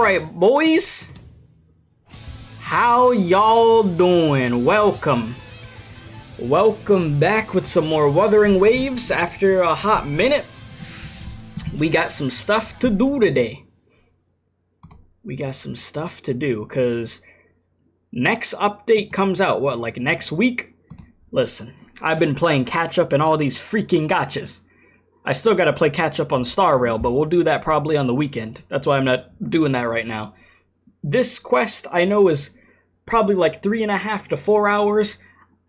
Alright, boys. How y'all doing? Welcome. Welcome back with some more Wuthering Waves after a hot minute. We got some stuff to do today. Because next update comes out, what, like next week? Listen, I've been playing catch-up in all these freaking gotchas. I still gotta play catch-up on Star Rail, but we'll do that probably on the weekend. That's why I'm not doing that right now. This quest, I know, is probably like 3.5 to 4 hours.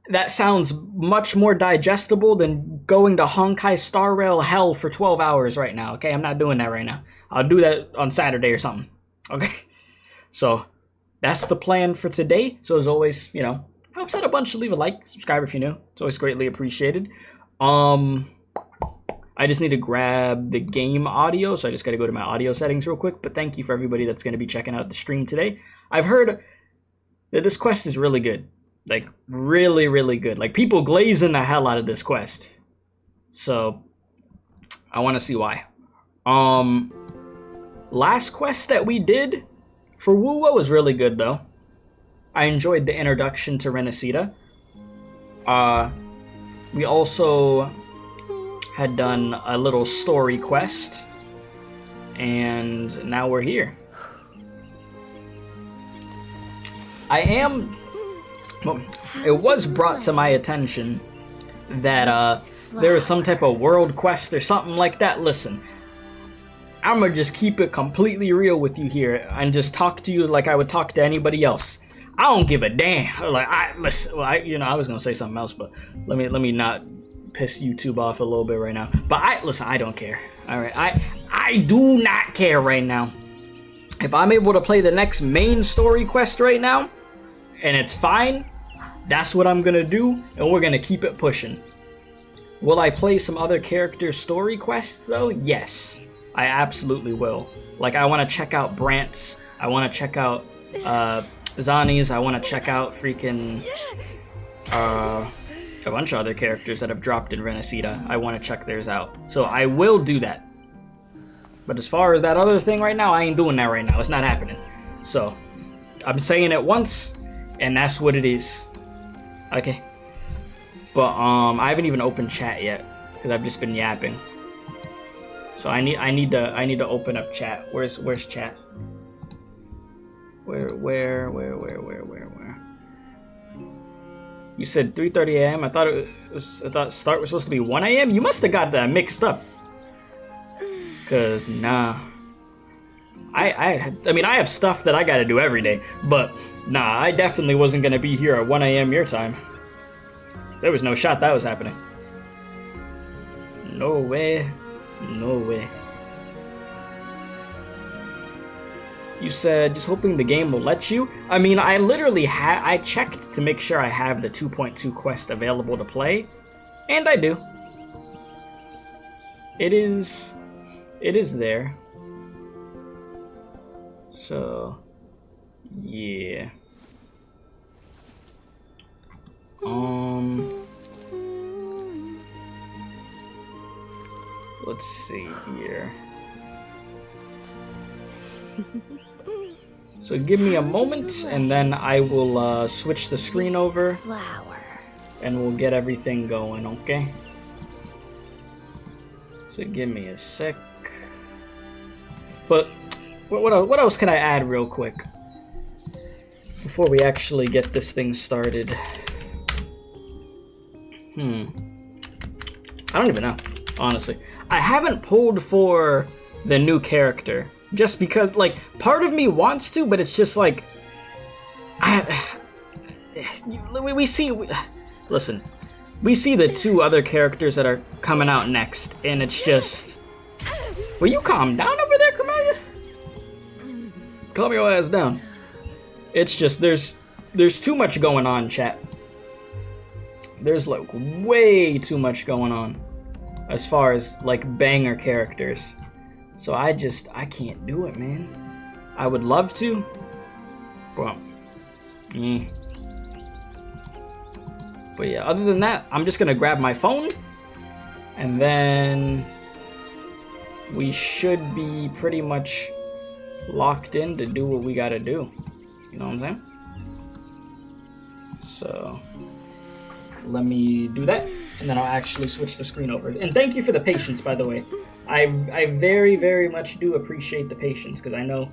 That sounds much more digestible than going to Honkai Star Rail hell for 12 hours right now, okay? I'm not doing that right now. I'll do that on Saturday or something, okay? So, that's the plan for today. So, as always, you know, helps out a bunch to leave a like, subscribe if you're new. It's always greatly appreciated. I just need to grab the game audio, so I just got to go to my audio settings real quick. But thank you for everybody that's going to be checking out the stream today. I've heard that this quest is really good. Like, really, really good. Like, people glazing the hell out of this quest. So, I want to see why. Last quest that we did for wuwa was really good, though. I enjoyed the introduction to rinascita. We also had done a little story quest. And now we're here. Well, it was brought to my attention that there was some type of world quest or something like that. Listen, I'm gonna just keep it completely real with you here and just talk to you like I would talk to anybody else. I don't give a damn. Like, I was gonna say something else, but let me not piss YouTube off a little bit right now. But I don't care. All right, I do not care right now. If I'm able to play the next main story quest right now, and it's fine, that's what I'm gonna do, and we're gonna keep it pushing. Will I play some other character story quests though? Yes, I absolutely will. Like, I want to check out Brant's, I want to check out Zani's, I want to check out freaking a bunch of other characters that have dropped in rinascita. I want to check theirs out, so I will do that. But as far as that other thing right now, I ain't doing that right now. It's not happening. So, I'm saying it once, and that's what it is. Okay. But I haven't even opened chat yet because I've just been yapping. So I need to open up chat. Where's chat? Where? You said 3:30 a.m. I thought start was supposed to be 1 a.m. You must have got that mixed up. Cause nah. I mean, I have stuff that I gotta do every day, but nah, I definitely wasn't gonna be here at 1 a.m. your time. There was no shot that was happening. No way. No way. You said, just hoping the game will let you? I mean, I literally I checked to make sure I have the 2.2 quest available to play, and I do. It is there. So, yeah. Let's see here. So give me a moment, and then I will switch the screen over, and we'll get everything going, okay? So give me a sec. But what else can I add real quick before we actually get this thing started? I don't even know, honestly. I haven't pulled for the new character just because, like, part of me wants to, but it's just like we see the two other characters that are coming out next, and it's just, will you calm down over there, Camellia? Calm your ass down. It's just, there's too much going on, chat. There's like way too much going on as far as like banger characters. So I can't do it, man. I would love to, but But yeah, other than that, I'm just gonna grab my phone, and then we should be pretty much locked in to do what we gotta do. You know what I'm saying? So let me do that, and then I'll actually switch the screen over. And thank you for the patience, by the way. I very, very much do appreciate the patience, because I know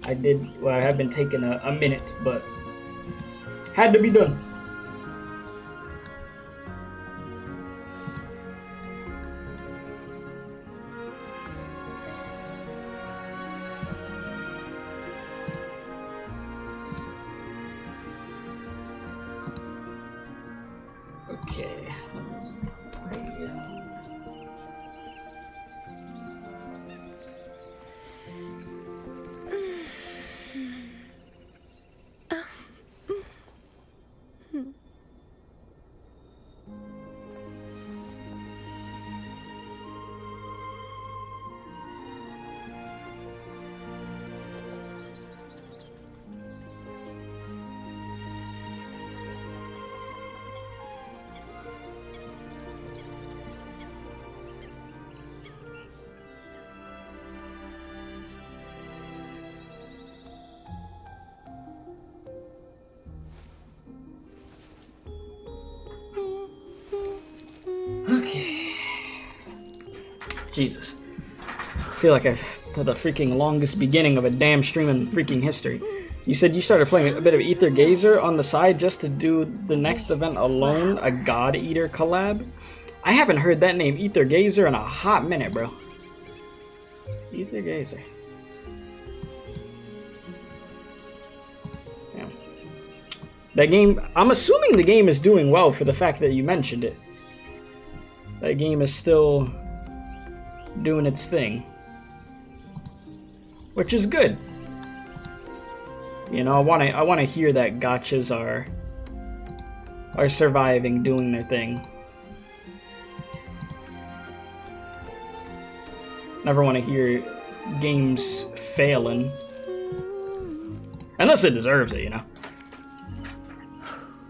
I have been taking a minute, but had to be done. Okay. Okay. Jesus. I feel like I've had the freaking longest beginning of a damn stream in freaking history. You said you started playing a bit of Ether Gazer on the side just to do the next event alone, a God Eater collab? I haven't heard that name, Ether Gazer, in a hot minute, bro. Ether Gazer. Damn. That game, I'm assuming the game is doing well for the fact that you mentioned it. That game is still doing its thing, which is good. You know, I want to hear that gotchas are surviving, doing their thing. Never want to hear games failing, unless it deserves it, you know.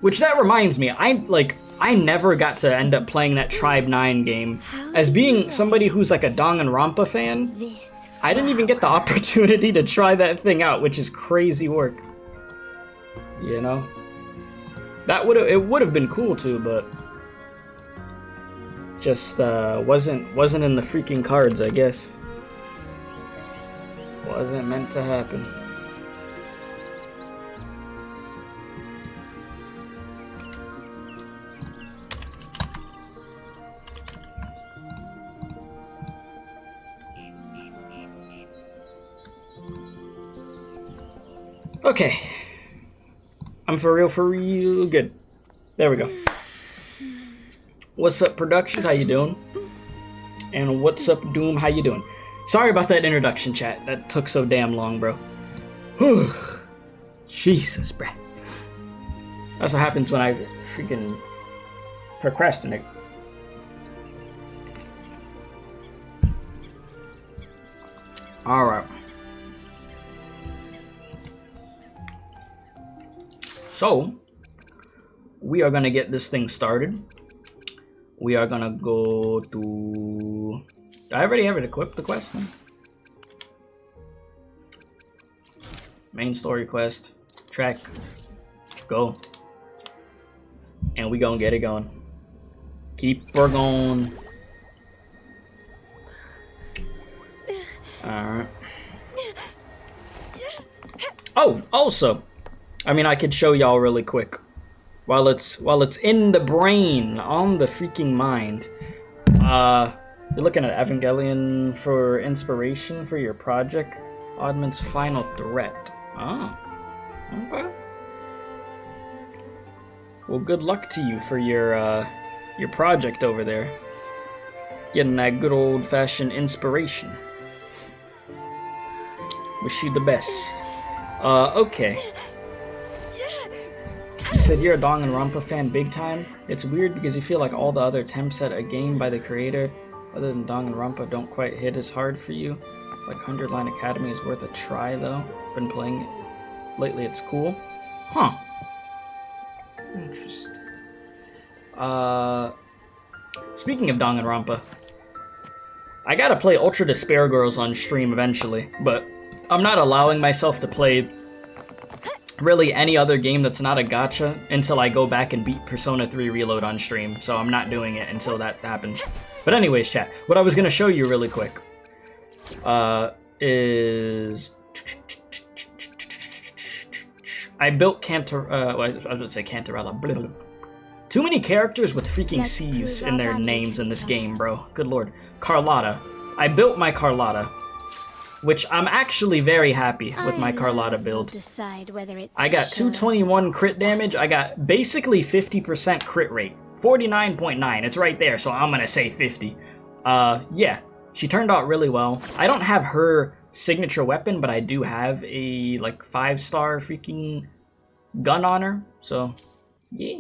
Which that reminds me, I never got to end up playing that Tribe 9 game. As being somebody who's like a Danganronpa fan, I didn't even get the opportunity to try that thing out, which is crazy work. You know? It would have been cool too, but just wasn't in the freaking cards, I guess. Wasn't meant to happen. Okay. I'm for real good. There we go. What's up, Productions? How you doing? And what's up, Doom? How you doing? Sorry about that introduction, chat. That took so damn long, bro. Whew. Jesus, bruh. That's what happens when I freaking procrastinate. Alright. So, we are gonna get this thing started. We are gonna go to... I already have it equipped, the quest then. Main story quest. Track. Go. And we gonna get it going. Keep her going. Alright. Oh, also, I mean, I could show y'all really quick. While it's in the brain, on the freaking mind. You're looking at Evangelion for inspiration for your project. Oddman's Final Threat. Oh. Okay. Well, good luck to you for your project over there. Getting that good old-fashioned inspiration. Wish you the best. Okay. You said you're a Danganronpa fan big time. It's weird because you feel like all the other attempts at a game by the creator, other than Danganronpa, don't quite hit as hard for you. Like 100 Line Academy is worth a try though. Been playing it lately, it's cool. Huh. Interesting. Speaking of Danganronpa, I gotta play Ultra Despair Girls on stream eventually, but I'm not allowing myself to play really any other game that's not a gacha until I go back and beat Persona 3 Reload on stream. So I'm not doing it until that happens. But anyways, chat, what I was going to show you really quick is... I built I was going to say Cantarella. Blah, blah, blah. Too many characters with freaking C's in their names in this game, bro. Good lord. Carlotta. I built my Carlotta, which I'm actually very happy with my Carlotta build. I got 221 crit damage. I got basically 50% crit rate. 49.9. It's right there, so I'm going to say 50. Yeah. She turned out really well. I don't have her signature weapon, but I do have a like 5-star freaking gun on her. So, yeah.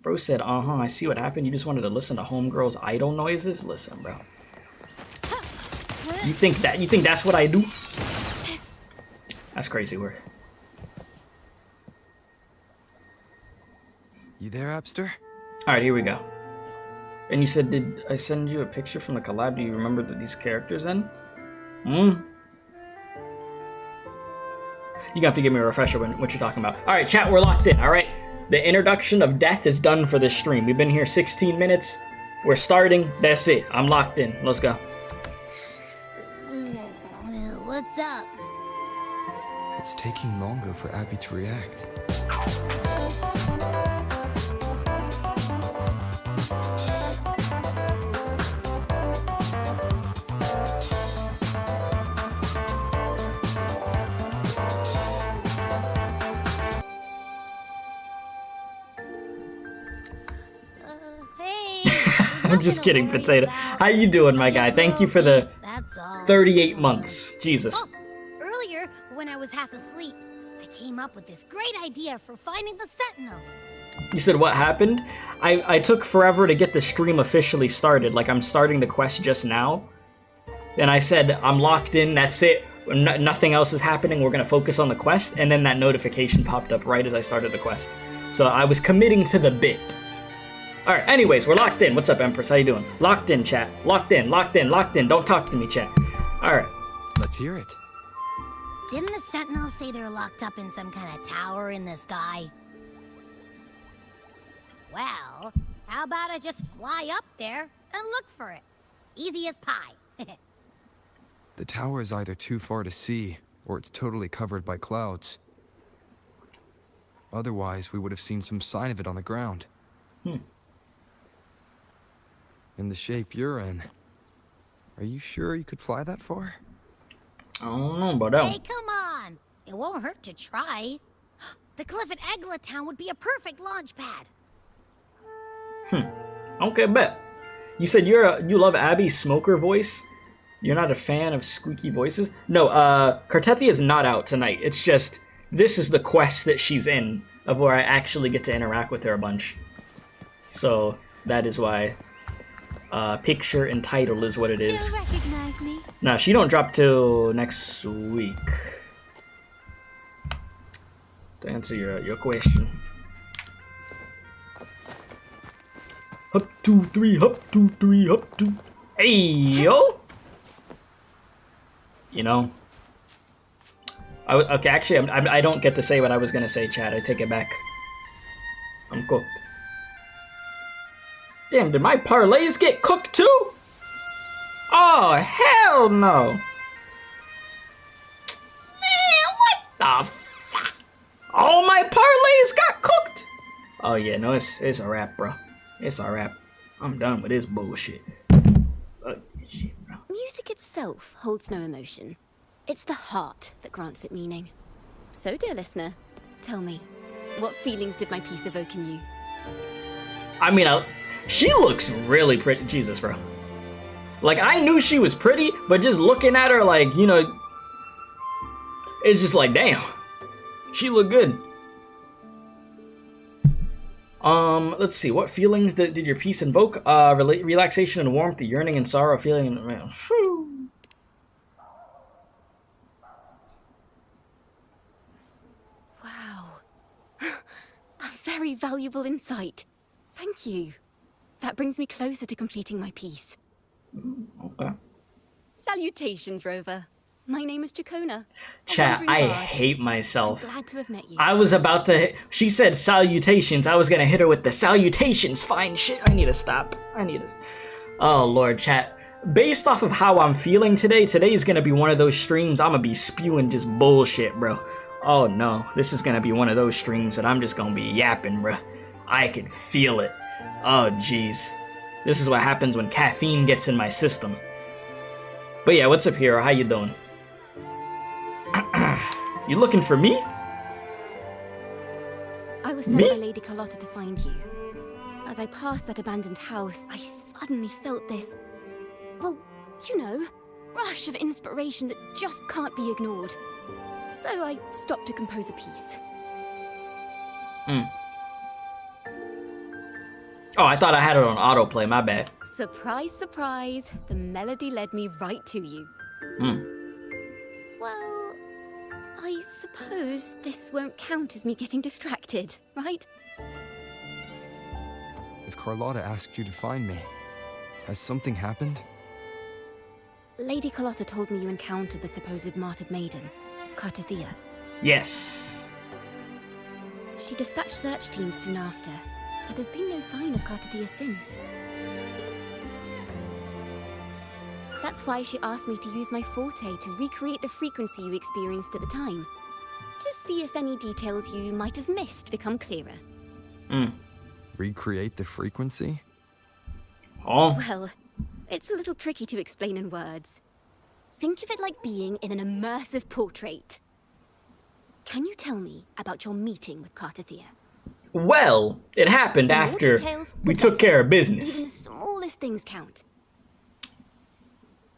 Bro said, I see what happened. You just wanted to listen to homegirl's idle noises? Listen, bro. You think that's what I do? That's crazy work. You there, Abster? Alright, here we go. And you said, did I send you a picture from the collab? Do you remember these characters then? You're gonna have to give me a refresher when what you're talking about. Alright, chat, we're locked in, alright? The introduction of death is done for this stream. We've been here 16 minutes. We're starting. That's it. I'm locked in. Let's go. What's up? It's taking longer for Abby to react. I'm just kidding, Potato. How you doing, my guy? Thank you for the 38 months. Jesus. Oh, earlier, when I was half asleep, I came up with this great idea for finding the sentinel. You said what happened? I took forever to get the stream officially started. Like, I'm starting the quest just now. And I said, I'm locked in, that's it. Nothing else is happening. We're going to focus on the quest. And then that notification popped up right as I started the quest. So I was committing to the bit. Alright, anyways, we're locked in. What's up, Empress? How you doing? Locked in, chat. Locked in, locked in, locked in. Don't talk to me, chat. Alright. Let's hear it. Didn't the sentinels say they're locked up in some kind of tower in the sky? Well, how about I just fly up there and look for it? Easy as pie. The tower is either too far to see, or it's totally covered by clouds. Otherwise, we would have seen some sign of it on the ground. In the shape you're in, are you sure you could fly that far? I don't know about that. Hey, come on! It won't hurt to try. The cliff at Egla Town would be a perfect launch pad. Okay, bet. You said you love Abby's smoker voice? You're not a fan of squeaky voices? No, CARTETHYIA is not out tonight. It's just, this is the quest that she's in, of where I actually get to interact with her a bunch. So, that is why picture and title is what it is. Still recognize me? No, she don't drop till next week. To answer your question. Up, 2, 3, up, 2, 3, up, 2. Hey, yo! You know? Okay, actually, I don't get to say what I was gonna say, Chad. I take it back. I'm cooked. Damn, did my parlays get cooked too? Oh, hell no! Man, what the fuck? All my parlays got cooked? Oh yeah, no, it's a wrap, bro. It's a wrap. I'm done with this bullshit. Shit, bro. Music itself holds no emotion. It's the heart that grants it meaning. So, dear listener, tell me, what feelings did my piece evoke in you? I mean, she looks really pretty. Jesus, bro. Like, I knew she was pretty, but just looking at her, like, you know, it's just like, damn. She looked good. Let's see. What feelings did your piece invoke? Relaxation and warmth, the yearning and sorrow, feeling. Man, whew. Wow. A very valuable insight. Thank you. That brings me closer to completing my piece. Okay. Salutations, Rover. My name is Dracona. Chat, I hate myself. I'm glad to have met you. I was about to she said salutations. I was gonna hit her with the salutations. Fine shit. I need to stop. Oh, Lord, chat. Based off of how I'm feeling today, today's gonna be one of those streams I'm gonna be spewing just bullshit, bro. Oh, no. This is gonna be one of those streams that I'm just gonna be yapping, bro. I can feel it. Oh, jeez. This is what happens when caffeine gets in my system. But yeah, what's up, hero? How you doing? You looking for me? I was sent by Lady Carlotta to find you. As I passed that abandoned house, I suddenly felt this, well, you know, rush of inspiration that just can't be ignored. So I stopped to compose a piece. Oh, I thought I had it on autoplay, my bad. Surprise, surprise, the melody led me right to you. Well, I suppose this won't count as me getting distracted, right? If Carlotta asked you to find me, has something happened? Lady Carlotta told me you encountered the supposed martyred maiden, CARTETHYIA. Yes. She dispatched search teams soon after, but there's been no sign of CARTETHYIA since. That's why she asked me to use my forte to recreate the frequency you experienced at the time. To see if any details you might have missed become clearer. Recreate the frequency? Oh. Well, it's a little tricky to explain in words. Think of it like being in an immersive portrait. Can you tell me about your meeting with CARTETHYIA? Well, it happened The more after details, we the took better. care of business. Even the smallest things count.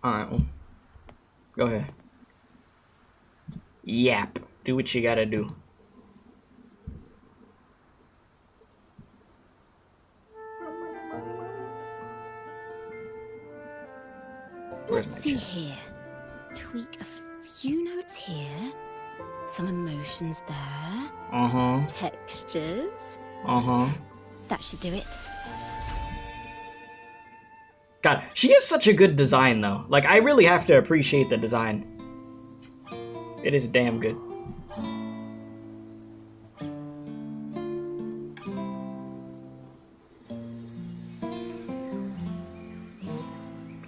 Alright, well, go ahead. Yap. Do what you gotta do. Let's see here. Tweak a few notes here. Some emotions there. Textures. That should do it. God, she has such a good design, though. Like, I really have to appreciate the design. It is damn good.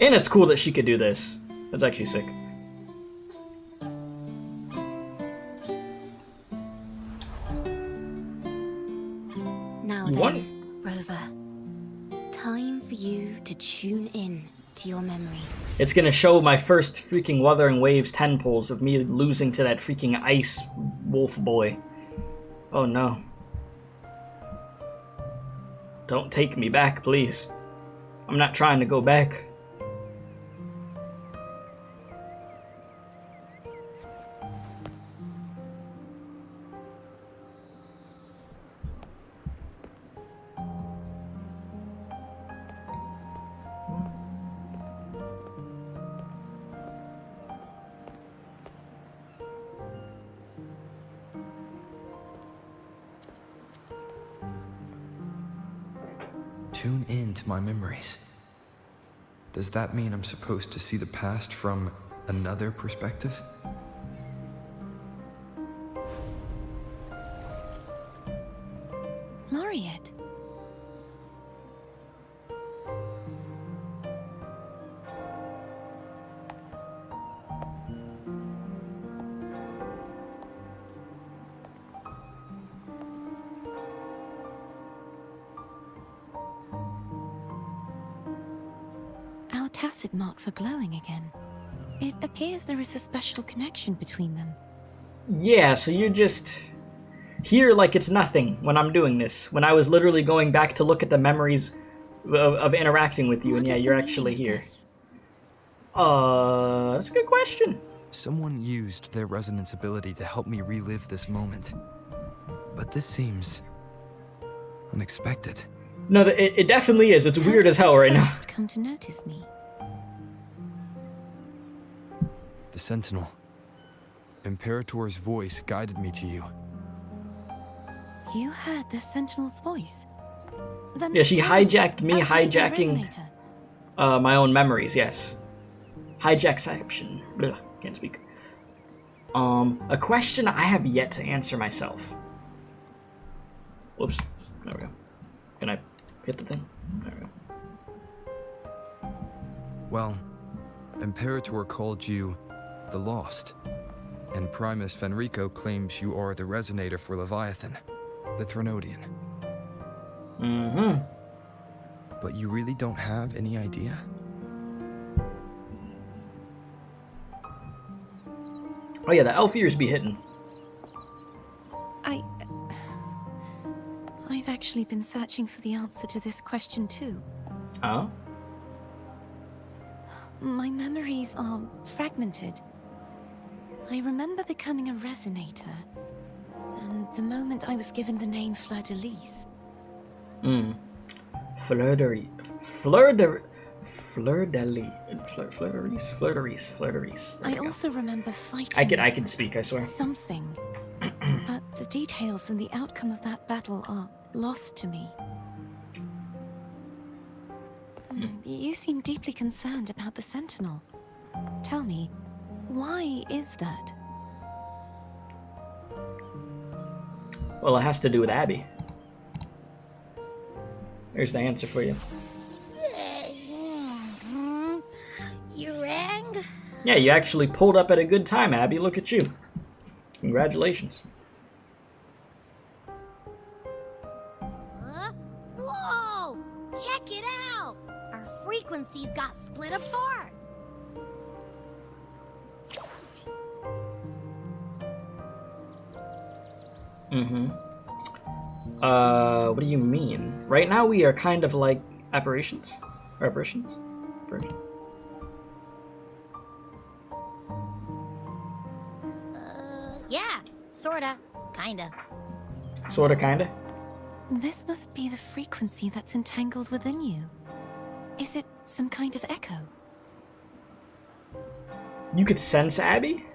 And it's cool that she could do this. That's actually sick. Now then, Rover. Time for you to tune in to your memories. It's gonna show my first freaking Wuthering Waves 10 pulls of me losing to that freaking ice wolf boy. Oh no. Don't take me back, please. I'm not trying to go back. Tune in to my memories. Does that mean I'm supposed to see the past from another perspective? Laureate. Our tacit marks are glowing again. It appears there is a special connection between them. Yeah, so you're just here like it's nothing when I'm doing this. When I was literally going back to look at the memories of interacting with you, What and yeah, is the you're meaning actually of here. this? That's a good question. Someone used their resonance ability to help me relive this moment. But this seems unexpected. No, it definitely is. It's How weird did as hell you right now. first come to notice me? The sentinel. Imperator's voice guided me to you. You heard the sentinel's voice. Then Yeah, she tell me hijacked me, about your hijacking resonator. my own memories. Yes, hijackception. Ugh, can't speak. A question I have yet to answer myself. Whoops. There we go. Can I hit the thing? There we go. Well, Imperator called you the Lost, and Primus Fenrico claims you are the resonator for Leviathan, the Threnodian. Mm-hmm. But you really don't have any idea? Oh yeah, the elf ears be hitting. I've actually been searching for the answer to this question too. Oh? My memories are fragmented. I remember becoming a resonator, and the moment I was given the name Fleur-de-Lis. Fleur-de-Lis. I also remember fighting. I can speak, I swear. Something. But the details and the outcome of that battle are lost to me. You seem deeply concerned about the sentinel. Tell me, why is that? Well, it has to do with Abby. Here's the answer for you. You rang? Yeah, you actually pulled up at a good time, Abby. Look at you. Congratulations. Whoa! Check it out! Our frequencies got split apart. What do you mean? Right now we are kind of like apparitions? Or apparitions? Yeah, sorta, kinda. Sorta, kinda? This must be the frequency that's entangled within you. Is it some kind of echo? You could sense Abby?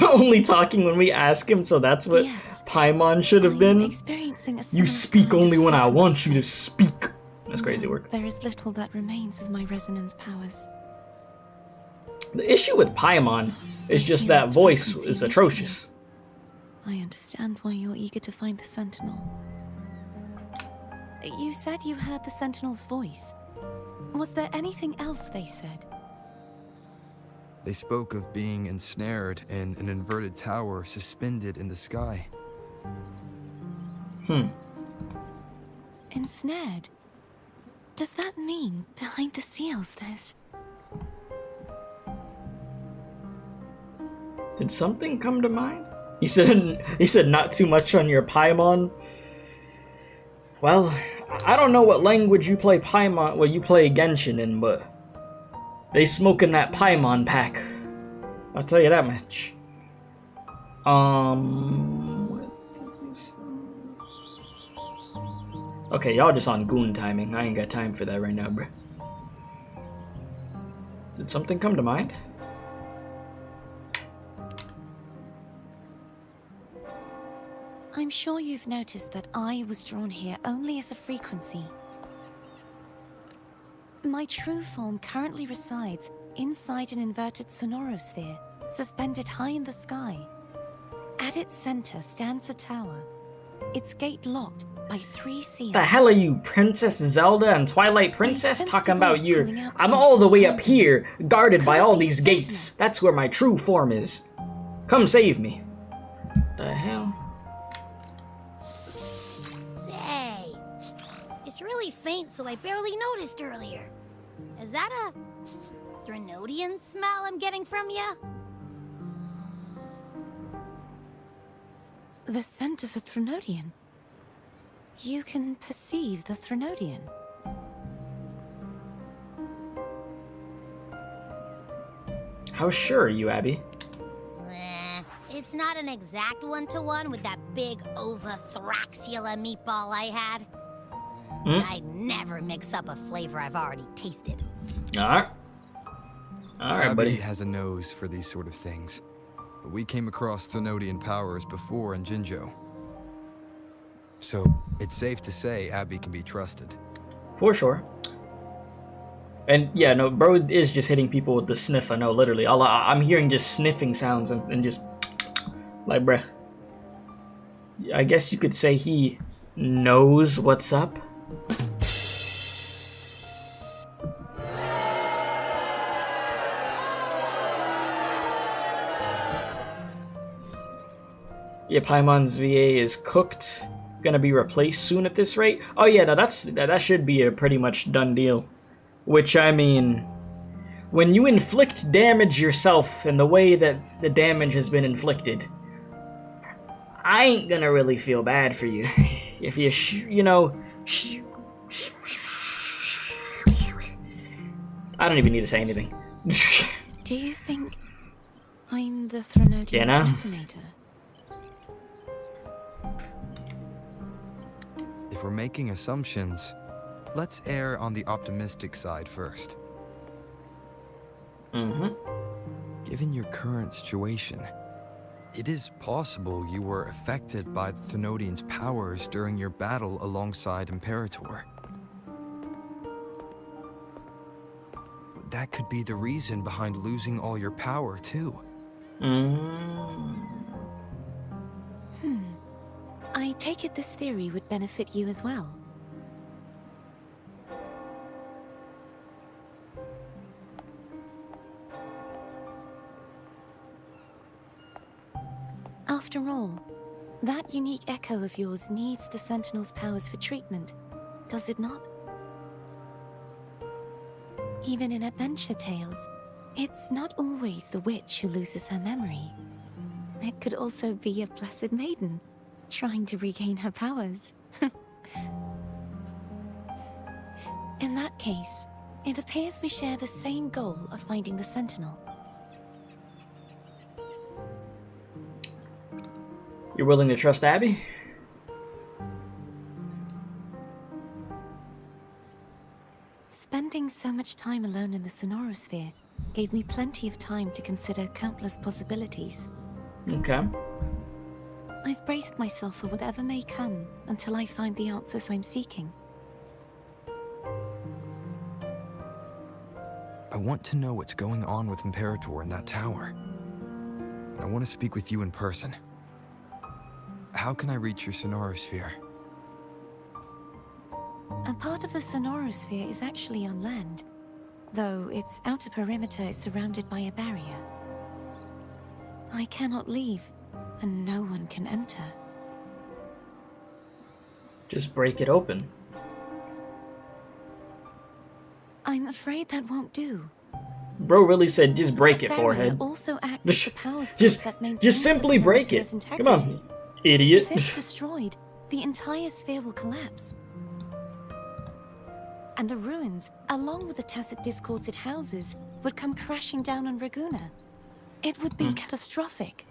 Only talking when we ask him, so that's what Yes. Paimon should have been. Experiencing a You similar speak kind of only when I want frequency you to shift. speak. That's crazy work. There is little that remains of my resonance powers. The issue with Paimon is just that voice is atrocious. I understand why you're eager to find the sentinel. You said you heard the sentinel's voice. Was there anything else they said? They spoke of being ensnared in an inverted tower suspended in the sky. Ensnared? Does that mean behind the seals there's... Did something come to mind? He said not too much on your Paimon. Well, I don't know what language you play Paimon, well, you play Genshin in, but they smoking that Paimon pack. I'll tell you that much. Okay, y'all just on goon timing. I ain't got time for that right now, bruh. Did something come to mind? I'm sure you've noticed that I was drawn here only as a frequency. My true form currently resides inside an inverted Sonorosphere, suspended high in the sky. At its center stands a tower, its gate locked by 3 seals. The hell are you, Princess Zelda and Twilight Princess? sensed Talking a about voice you. calling out to I'm me all the from way up behind me. here, guarded by Could it all be these a gates. sentinel? That's where my true form is. Come save me. The hell? Say, it's really faint, so I barely noticed earlier. Is that a Threnodian smell I'm getting from you? The scent of a Threnodian. You can perceive the Threnodian. How sure are you, Abby? It's not an exact one-to-one with that big Thraxula meatball I had. But I'd never mix up a flavor I've already tasted. Alright. Alright, Abby buddy. has a nose for these sort of things. But we came across Threnodian powers before in Jinzhou. So, it's safe to say Abby can be trusted. For sure. And yeah, no, bro is just hitting people with the sniffer. No, literally. I'm hearing just sniffing sounds and just like, bruh. I guess you could say he knows what's up. Yeah, Paimon's VA is cooked. Gonna be replaced soon at this rate. Oh yeah, no, that should be a pretty much done deal. Which, I mean, when you inflict damage yourself in the way that the damage has been inflicted, I ain't gonna really feel bad for you. If you, I don't even need to say anything. Do you think I'm the Threnodian's resonator? If we're making assumptions, let's err on the optimistic side first. Given your current situation, it is possible you were affected by the Threnodian's powers during your battle alongside Imperator. That could be the reason behind losing all your power, too. I take it this theory would benefit you as well. After all, that unique echo of yours needs the Sentinel's powers for treatment, does it not? Even in adventure tales, it's not always the witch who loses her memory. It could also be a blessed maiden, trying to regain her powers. In that case, it appears we share the same goal of finding the Sentinel. You're willing to trust Abby? Spending so much time alone in the Sonorosphere gave me plenty of time to consider countless possibilities. Okay. I've braced myself for whatever may come until I find the answers I'm seeking. I want to know what's going on with Imperator in that tower. I want to speak with you in person. How can I reach your Sonorosphere? A part of the Sonorosphere is actually on land, though its outer perimeter is surrounded by a barrier. I cannot leave, and no one can enter. Just break it open. I'm afraid that won't do. Bro really said just break it, That forehead. barrier also acts as the power source that maintains just simply the break it. Sonorosphere's Come on, integrity. idiot. If it's destroyed, the entire sphere will collapse. And the ruins, along with the tacit discords it houses, would come crashing down on Raguna. It would be catastrophic.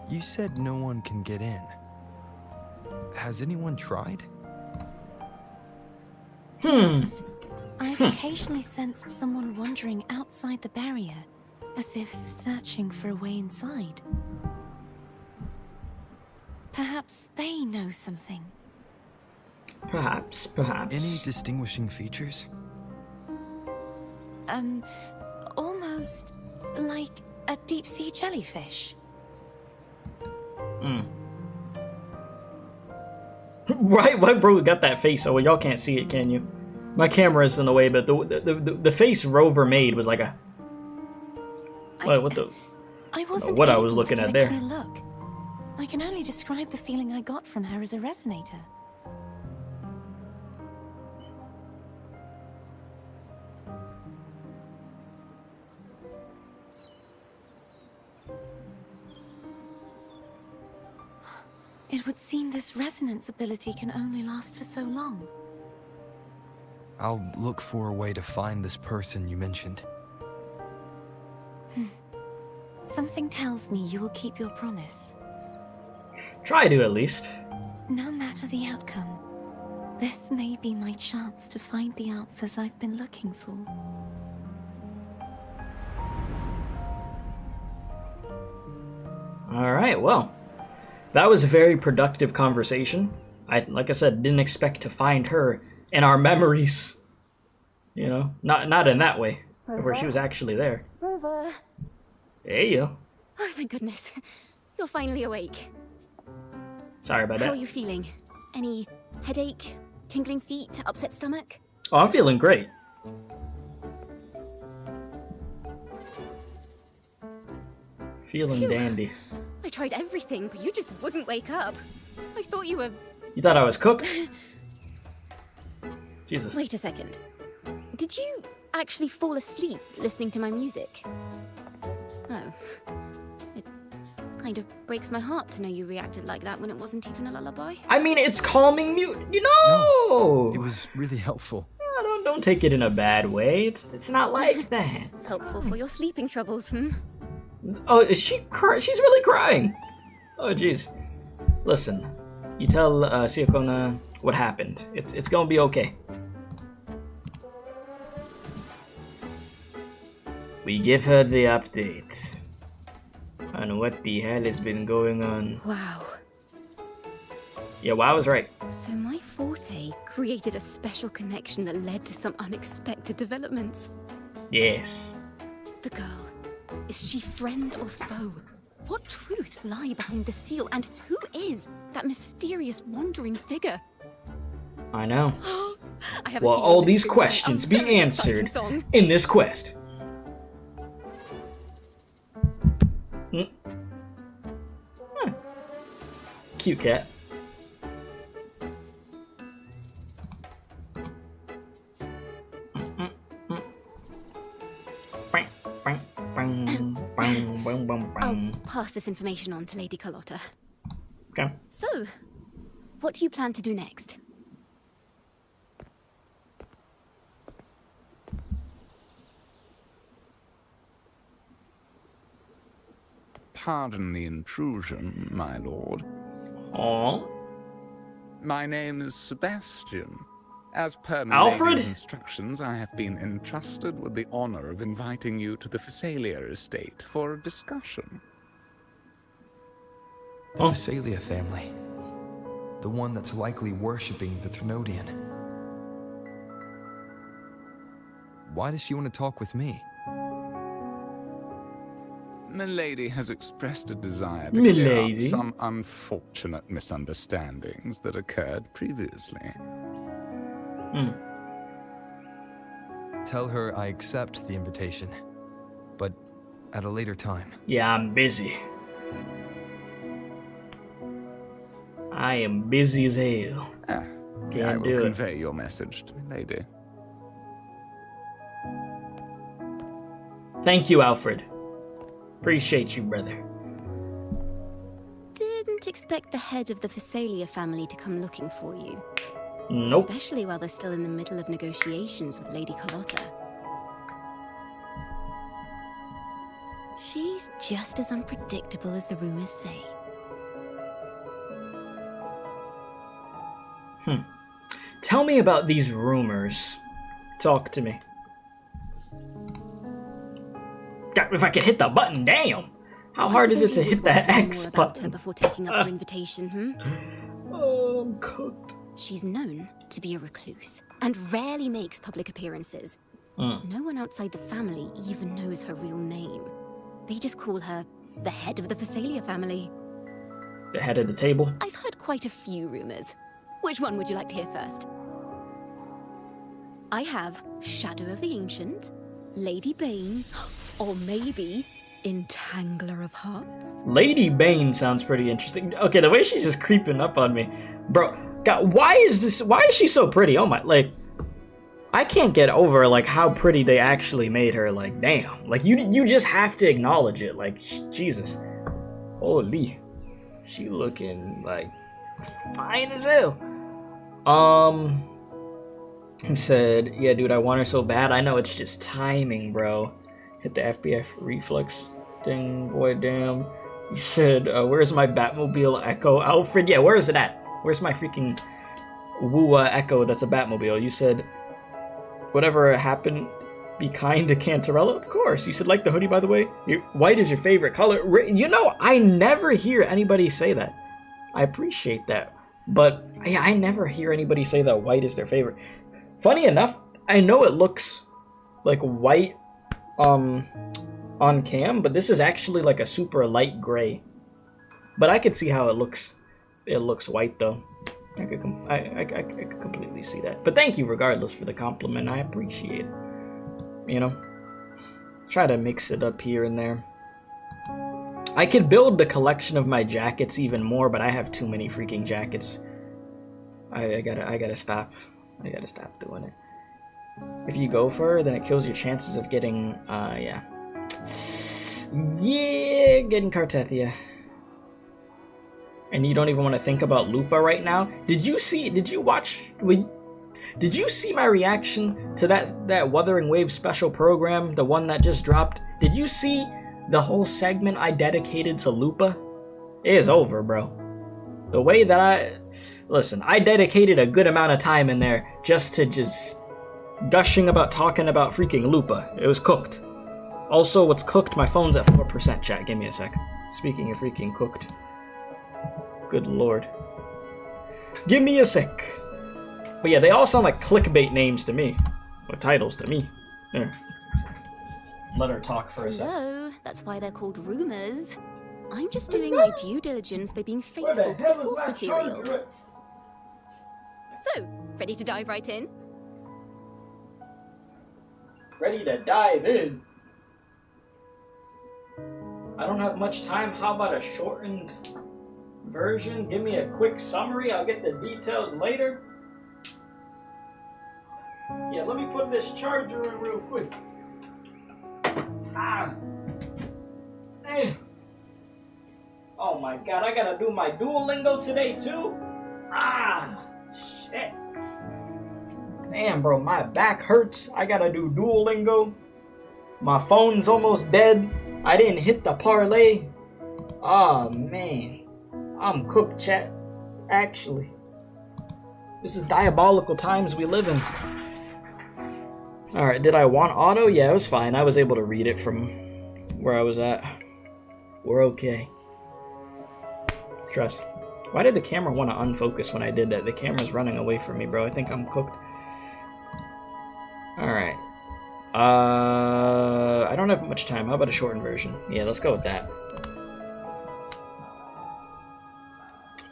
You said no one can get in. Has anyone tried? Yes. I've occasionally sensed someone wandering outside the barrier, as if searching for a way inside. Perhaps they know something. Perhaps. Any distinguishing features? Almost like a deep-sea jellyfish. Why bro got that face? Oh, well, y'all can't see it, can you? My camera's in the way, but the face Rover made was like a... What the... I wasn't what I was able looking to at get a there. clear look. I can only describe the feeling I got from her as a resonator. It would seem this resonance ability can only last for so long. I'll look for a way to find this person you mentioned. Something tells me you will keep your promise. Try to, at least. No matter the outcome, this may be my chance to find the answers I've been looking for. Alright, well. That was a very productive conversation. Like I said, didn't expect to find her in our memories You know, not in that way, where she was actually there. Rover. Hey, yo. Oh, thank goodness. You're finally awake. Sorry about How that. are you feeling? Any headache, tingling feet, upset stomach? Oh, I'm feeling great. Feeling Phew. dandy. I tried everything, but you just wouldn't wake up. I thought you were... You thought I was cooked? Jesus. Wait a second. Did you actually fall asleep listening to my music? Oh. It kind of breaks my heart to know you reacted like that when it wasn't even a lullaby. I mean, it's calming mute. You know. It was really helpful. Don't take it in a bad way. It's not like that. Helpful for your sleeping troubles, hmm? Oh, is she she's really crying. Oh, jeez. Listen, you tell Siakona what happened. It's gonna be okay. We give her the update on what the hell has been going on. Wow. Yeah, well, I was right. So my forte created a special connection that led to some unexpected developments. Yes. The girl, is she friend or foe? What truths lie behind the seal, and who is that mysterious wandering figure? I know. I have a Well, feeling all this these is going to questions be very exciting answered song. in this quest. Huh. Cute cat. I'll pass this information on to Lady Carlotta. Okay. So, what do you plan to do next? Pardon the intrusion, my lord. Aww. My name is Sebastian. As per my Alfred? lady's instructions, I have been entrusted with the honor of inviting you to the Facelia estate for a discussion. The Facelia family. The one that's likely worshipping the Threnodian. Why does she want to talk with me? Milady has expressed a desire to clear up Milady? some unfortunate misunderstandings that occurred previously. Tell her I accept the invitation, but at a later time. Yeah, I'm busy. I am busy as hell. I Can't will do it. convey your message to Milady. Thank you, Alfred. Appreciate you, brother. Didn't expect the head of the Facelia family to come looking for you. Nope. Especially while they're still in the middle of negotiations with Lady Carlotta. She's just as unpredictable as the rumors say. Tell me about these rumors. Talk to me. God, if I could hit the button, damn! How hard is it to hit that X about her button? before taking up your invitation, hmm? Oh, I'm cooked. She's known to be a recluse and rarely makes public appearances. No one outside the family even knows her real name. They just call her the head of the Facelia family. The head of the table. I've heard quite a few rumors. Which one would you like to hear first? I have Shadow of the Ancient, Lady Bane, or maybe Entangler of Hearts. Lady Bane sounds pretty interesting. Okay, the way she's just creeping up on me. Bro, God, why is she so pretty? Oh my, like, I can't get over, like, how pretty they actually made her. Like, damn. Like, you just have to acknowledge it. Like, Jesus. Holy. She looking, like, fine as hell. He said, yeah, dude, I want her so bad. I know it's just timing, bro. Hit the FBF reflex thing, boy, damn. He said, where's my Batmobile Echo? Alfred, yeah, where is it at? Where's my freaking wuwa Echo that's a Batmobile? You said, whatever happened, be kind to Cantarella? Of course. You said, like the hoodie, by the way? White is your favorite color. You know, I never hear anybody say that. I appreciate that. But yeah, I never hear anybody say that white is their favorite. Funny enough, I know it looks like white on cam, but this is actually like a super light gray. But I could see how it looks white though. I could completely see that. But thank you regardless for the compliment. I appreciate it. You know, try to mix it up here and there. I could build the collection of my jackets even more, but I have too many freaking jackets. I gotta stop. I gotta stop doing it. If you go for her, then it kills your chances of getting, yeah, getting CARTETHYIA. And you don't even want to think about Lupa right now. Did you see my reaction to that Wuthering Wave special program, the one that just dropped? Did you see the whole segment I dedicated to Lupa? It is over, bro. The way that listen, I dedicated a good amount of time in there just gushing about talking about freaking Lupa. It was cooked. Also, what's cooked? My phone's at 4%, chat. Give me a sec. Speaking of freaking cooked. Good lord. Give me a sec. But yeah, they all sound like clickbait names to me. Or titles to me. There. Let her talk for a sec. Hello, that's why they're called rumors. I'm just doing my due diligence by being faithful to the source material. So, ready to dive right in? Ready to dive in. I don't have much time. How about a shortened version? Give me a quick summary. I'll get the details later. Yeah, let me put this charger in real quick. Hey. Oh my god, I gotta do my Duolingo today too? Shit. Damn, bro, my back hurts. I gotta do Duolingo. My phone's almost dead. I didn't hit the parlay. Oh, man. I'm cooked, chat. Actually. This is diabolical times we live in. Alright, did I want auto? Yeah, it was fine. I was able to read it from where I was at. We're okay. Trust. Why did the camera want to unfocus when I did that? The camera's running away from me, bro. I think I'm cooked. Alright. I don't have much time. How about a shortened version? Yeah, let's go with that.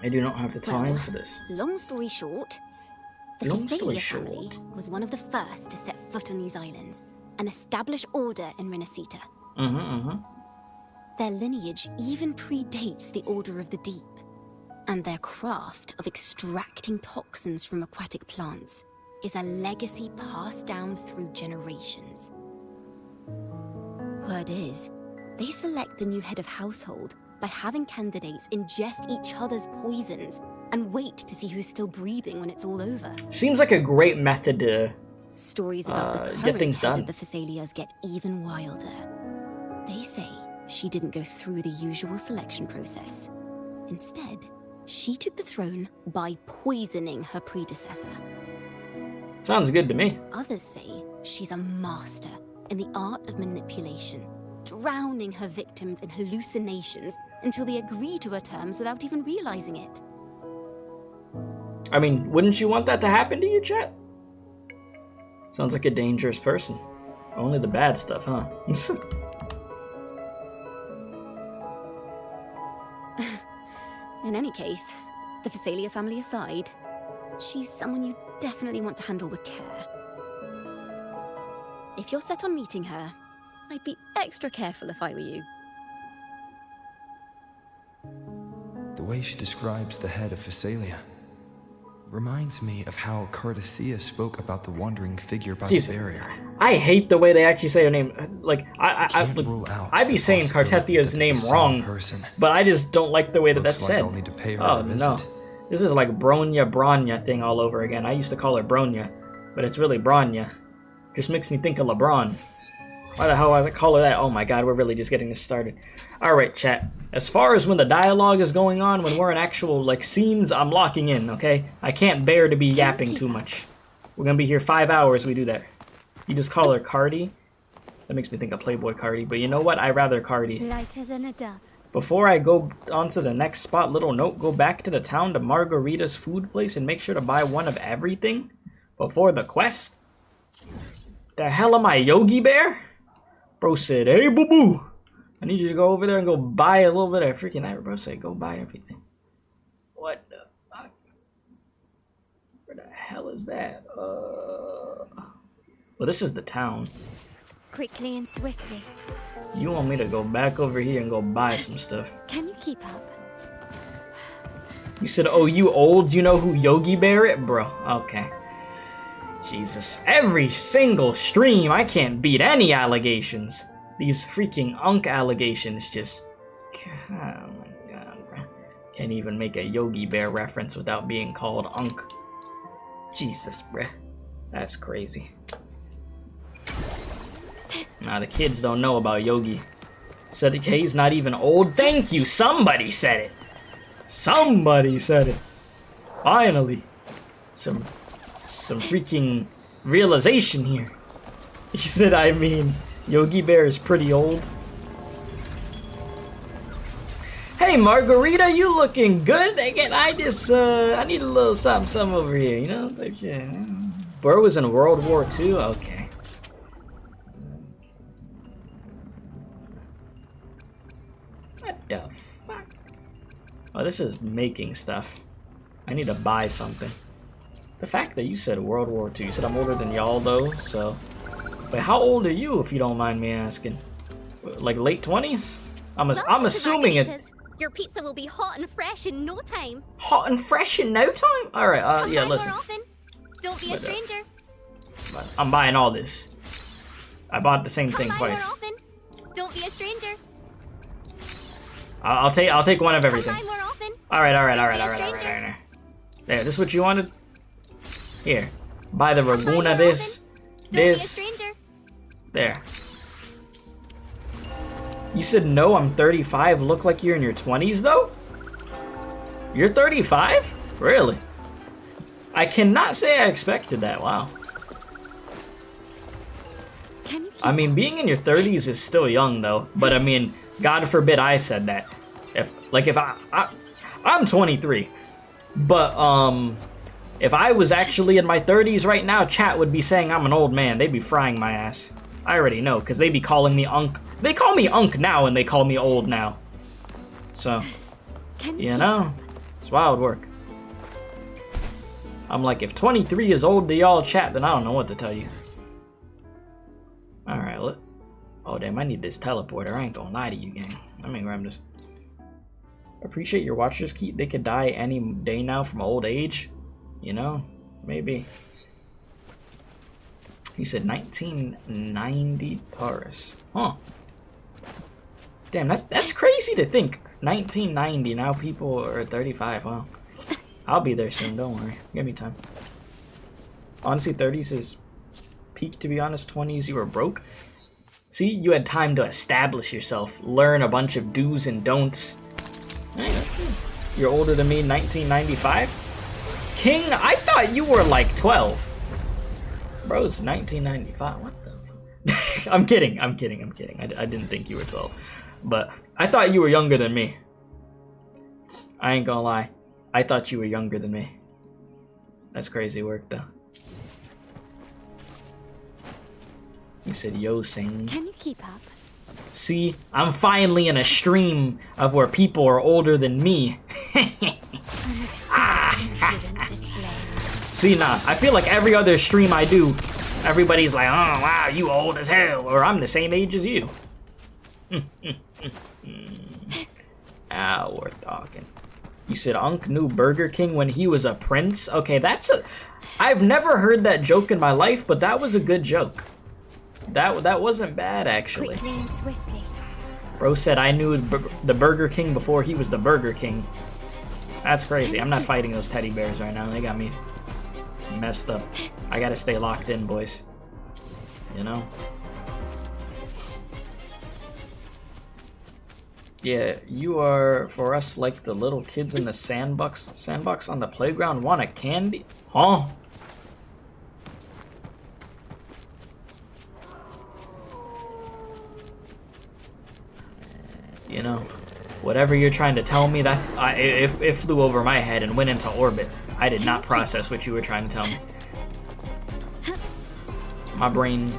I do not have the time for this. Long story short, the Facelia family was one of the first to set foot on these islands and establish order in Rinascita. Their lineage even predates the Order of the Deep, and their craft of extracting toxins from aquatic plants is a legacy passed down through generations. Word is, they select the new head of household by having candidates ingest each other's poisons and wait to see who's still breathing when it's all over. Seems like a great method to Stories about the current head of the Facelias get even wilder. They say she didn't go through the usual selection process. Instead, she took the throne by poisoning her predecessor. Sounds good to me. Others say she's a master in the art of manipulation, drowning her victims in hallucinations until they agree to her terms without even realizing it. I mean, wouldn't you want that to happen to you, chat? Sounds like a dangerous person. Only the bad stuff, huh? In any case, the Facelia family aside, she's someone you definitely want to handle with care. If you're set on meeting her, I'd be extra careful if I were you. The way she describes the head of Facelia reminds me of how CARTETHYIA spoke about the wandering figure by the barrier. I hate the way they actually say her name. Like, I be saying CARTETHYIA's name wrong, but I just don't like the way that that's said. I'll need to pay her oh a visit. No, this is like Bronya thing all over again. I used to call her Bronya, but it's really Bronya. Just makes me think of LeBron. Why the hell I call her that? Oh my god, we're really just getting this started. Alright, chat. As far as when the dialogue is going on, when we're in actual, like, scenes, I'm locking in, okay? I can't bear to be yapping too much. We're gonna be here 5 hours, we do that. You just call her Cardi? That makes me think of Playboy Cardi, but you know what? I'd rather Cardi. Lighter than a dove. Before I go on to the next spot, little note, go back to the town to Margarita's food place and make sure to buy one of everything before the quest. The hell am I, Yogi Bear? Bro said, hey, boo-boo. I need you to go over there and go buy a little bit of freaking iron. Bro said, go buy everything. What the fuck? Where the hell is that? Well, this is the town. Quickly and swiftly. You want me to go back over here and go buy some stuff? Can you keep up? You said, oh, you old? You know who Yogi Bear is? Bro, okay. Jesus. Every single stream, I can't beat any allegations. These freaking Unk allegations just... Oh my god, bro. Can't even make a Yogi Bear reference without being called Unk. Jesus, bruh. That's crazy. Nah, the kids don't know about Yogi. Said he's not even old. Thank you, somebody said it. Somebody said it. Finally. Some freaking realization here. He said, I mean, Yogi Bear is pretty old. Hey, Margarita, you looking good? Again, I just, I need a little something over here, you know? Type shit. Bro was in World War II? Okay. What the fuck? Oh, this is making stuff. I need to buy something. The fact that you said World War II, you said I'm older than y'all though, so... But how old are you, if you don't mind me asking? Like late 20s? I'm assuming it... Your pizza will be hot and fresh in no time. Hot and fresh in no time? Alright, yeah, listen. Don't be a stranger. I'm buying all this. I bought the same thing twice. Don't be a stranger. I'll take one of everything. Alright. There, this is what you wanted? Here. Buy the Raguna this. There. You said no, I'm 35. Look like you're in your 20s though? You're 35? Really? I cannot say I expected that. Wow. I mean, being in your 30s is still young though. But I mean, God forbid I said that. If I'm 23. But if I was actually in my 30s right now, chat would be saying I'm an old man. They'd be frying my ass. I already know, because they be calling me Unk. They call me Unk now, and they call me old now. So, you know, it's wild work. I'm like, if 23 is old to y'all chat, then I don't know what to tell you. Alright, look. Oh, damn, I need this teleporter. I ain't gonna lie to you, gang. Let me grab this. Appreciate your watchers, Keith. They could die any day now from old age. You know, maybe. He said 1990 Taurus. Huh. Damn, that's crazy to think. 1990, now people are 35, huh? I'll be there soon, don't worry. Give me time. Honestly, 30s is peak, to be honest. 20s, you were broke. See, you had time to establish yourself, learn a bunch of do's and don'ts. Hey, that's good. You're older than me, 1995? King, I thought you were like 12. Bro, it's 1995. What the? I'm kidding. I didn't think you were 12. But I thought you were younger than me. I ain't gonna lie. I thought you were younger than me. That's crazy work, though. You said, yo, sing. Can you keep up? See, I'm finally in a stream of where people are older than me. See, nah, I feel like every other stream I do, everybody's like, oh, wow, you old as hell, or I'm the same age as you. We're talking. You said Unk knew Burger King when he was a prince? Okay, I've never heard that joke in my life, but that was a good joke. That wasn't bad, actually. Quickly and swiftly. Bro said I knew the Burger King before he was the Burger King. That's crazy. I'm not fighting those teddy bears right now. They got me messed up. I gotta stay locked in, boys. You know? Yeah, you are, for us, like the little kids in the sandbox on the playground want a candy? Huh? You know, whatever you're trying to tell me, it flew over my head and went into orbit. I did not process what you were trying to tell me. My brain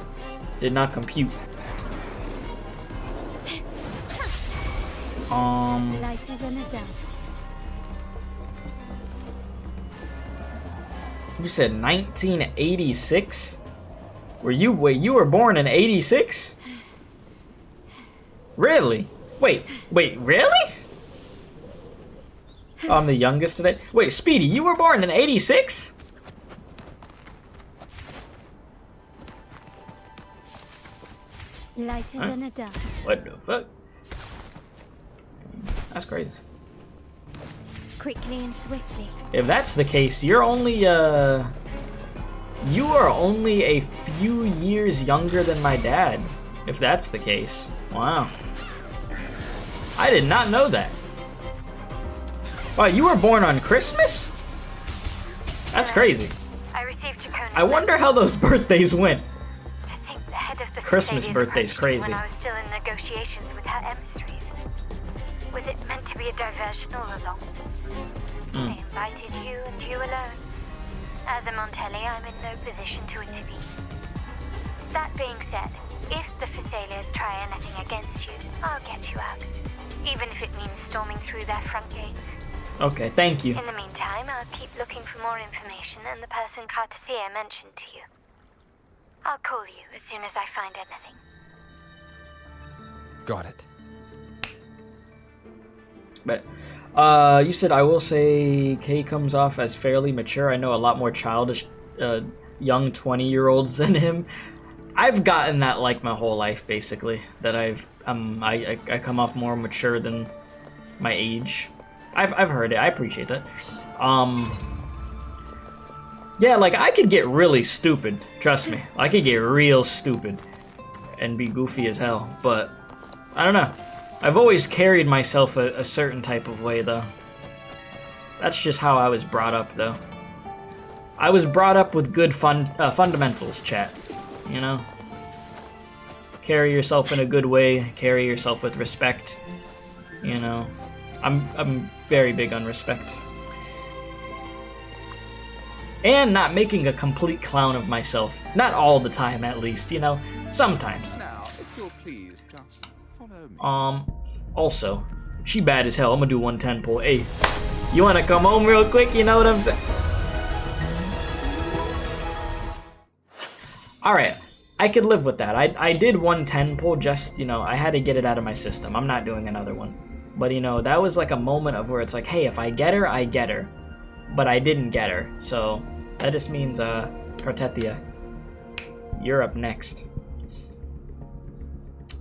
did not compute. Lighter than a dove. You said 1986? Wait, you were born in 86? Really? Wait, really? Oh, I'm the youngest today. Wait, Speedy, you were born in 86? Lighter than a dove. What the fuck? That's crazy. Quickly and swiftly. If that's the case, you're only, you are only a few years younger than my dad. If that's the case. Wow. I did not know that. Wow, you were born on Christmas? That's crazy. I received Jacona's I wonder how those birthdays went. to think the head of the Christmas Facelia birthday's approached crazy. When I was still in negotiations with her emissaries. Was it meant to be a diversion all along? They invited you and you alone. As a Montelli, I'm in no position to intervene. That being said, if the Facelias try anything against you, I'll get you out. Even if it means storming through their front gates. Okay, thank you. In the meantime, I'll keep looking for more information and the person CARTETHYIA mentioned to you. I'll call you as soon as I find anything. Got it. But, you said, I will say Kay comes off as fairly mature. I know a lot more childish, young 20-year-olds than him. I've gotten that like my whole life, basically. That I come off more mature than my age. I've heard it. I appreciate that. Yeah, like I could get really stupid. Trust me, I could get real stupid and be goofy as hell. But I don't know. I've always carried myself a certain type of way, though. That's just how I was brought up, though. I was brought up with good fundamentals, chat. You know? Carry yourself in a good way. Carry yourself with respect. You know? I'm very big on respect. And not making a complete clown of myself. Not all the time, at least, you know? Sometimes. Now, if you'll please just follow me. Also, she bad as hell. I'm gonna do 110 pull. Hey, you wanna come home real quick? You know what I'm saying? Alright, I could live with that. I did 110 pull just, you know, I had to get it out of my system. I'm not doing another one. But, you know, that was like a moment of where it's like, hey, if I get her, I get her. But I didn't get her. So, that just means, CARTETHYIA, you're up next.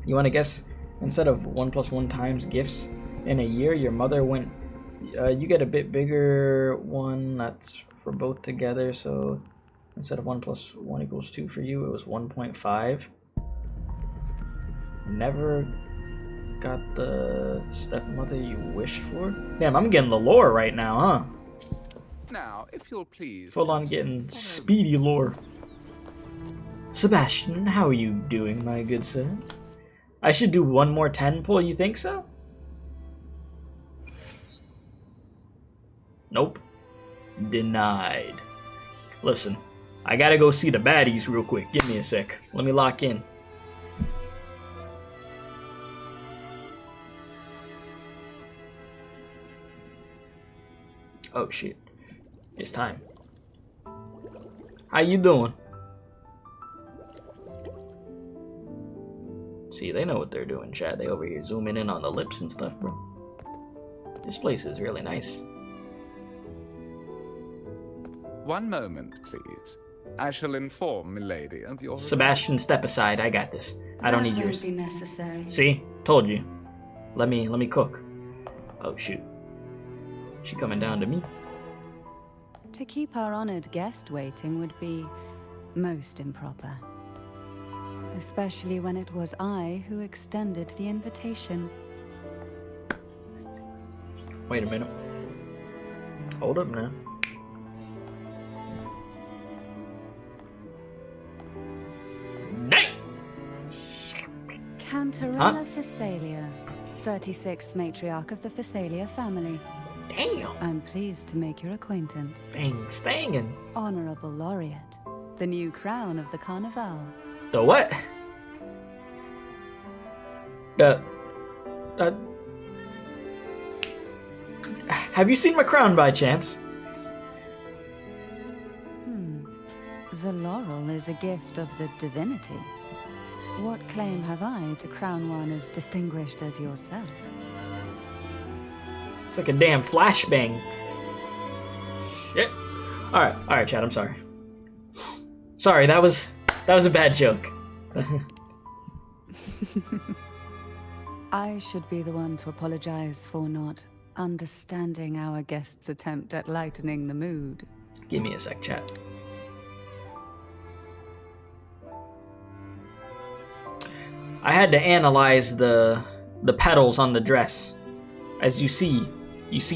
You wanna guess? Instead of 1 + 1 times gifts in a year, your mother went, you get a bit bigger one that's for both together, so instead of 1 + 1 = 2 for you, it was 1.5. Never got the stepmother you wished for? Damn, I'm getting the lore right now, huh? Now, if you'll please. Full on getting speedy lore. Sebastian, how are you doing, my good sir? I should do one more 10 pull, you think so? Nope. Denied. Listen, I gotta go see the baddies real quick. Give me a sec. Let me lock in. Oh shit. It's time. How you doing? See, they know what they're doing, chat. They over here zooming in on the lips and stuff, bro. This place is really nice. One moment, please. I shall inform milady of your... Sebastian, step aside. I got this. I don't need yours. That won't be necessary. See? Told you. Let me cook. Oh, shoot. She coming down to me? To keep our honored guest waiting would be most improper. Especially when it was I who extended the invitation. Wait a minute. Hold up now. Dang! Cantarella Facelia, 36th matriarch of the Facelia family. Damn! I'm pleased to make your acquaintance. Dang, stangin'. Honorable laureate, the new crown of the Carnival. The what? Have you seen my crown by chance? The laurel is a gift of the divinity. What claim have I to crown one as distinguished as yourself? It's like a damn flashbang. Shit. Alright, Chad, I'm sorry. Sorry, that was a bad joke. I should be the one to apologize for not understanding our guest's attempt at lightening the mood. Give me a sec, chat. I had to analyze the petals on the dress. As you see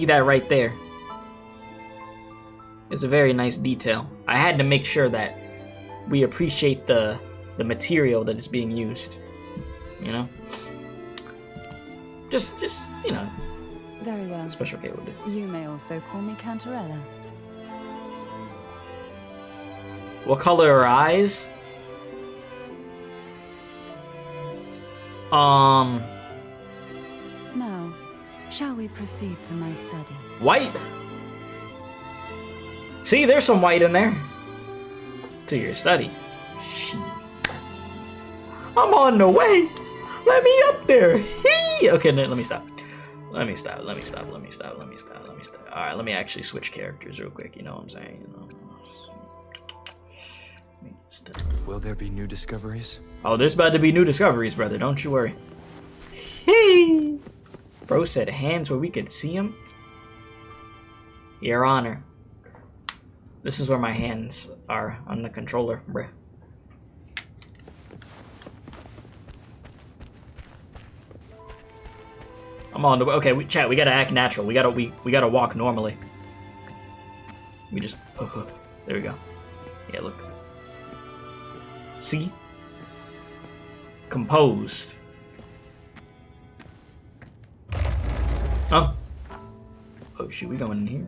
that right there. It's a very nice detail. I had to make sure that we appreciate the material that is being used. You know? Just you know. Very well. Special K will do. You may also call me Cantarella. What color are eyes? Now, shall we proceed to my study? White. See, there's some white in there. To your study. Shit. I'm on the way. Let me up there. Hee! Okay, let me stop. Let me stop. Alright, let me actually switch characters real quick, you know what I'm saying? You know. Will there be new discoveries? Oh, there's about to be new discoveries, brother. Don't you worry. Hey! Bro said hands where we could see him. Your Honor. This is where my hands are on the controller, bruh. I'm on the way. Okay, chat. We gotta act natural. We gotta walk normally. We just. There we go. Yeah, look. See? Composed. Oh. Oh shoot, we going in here?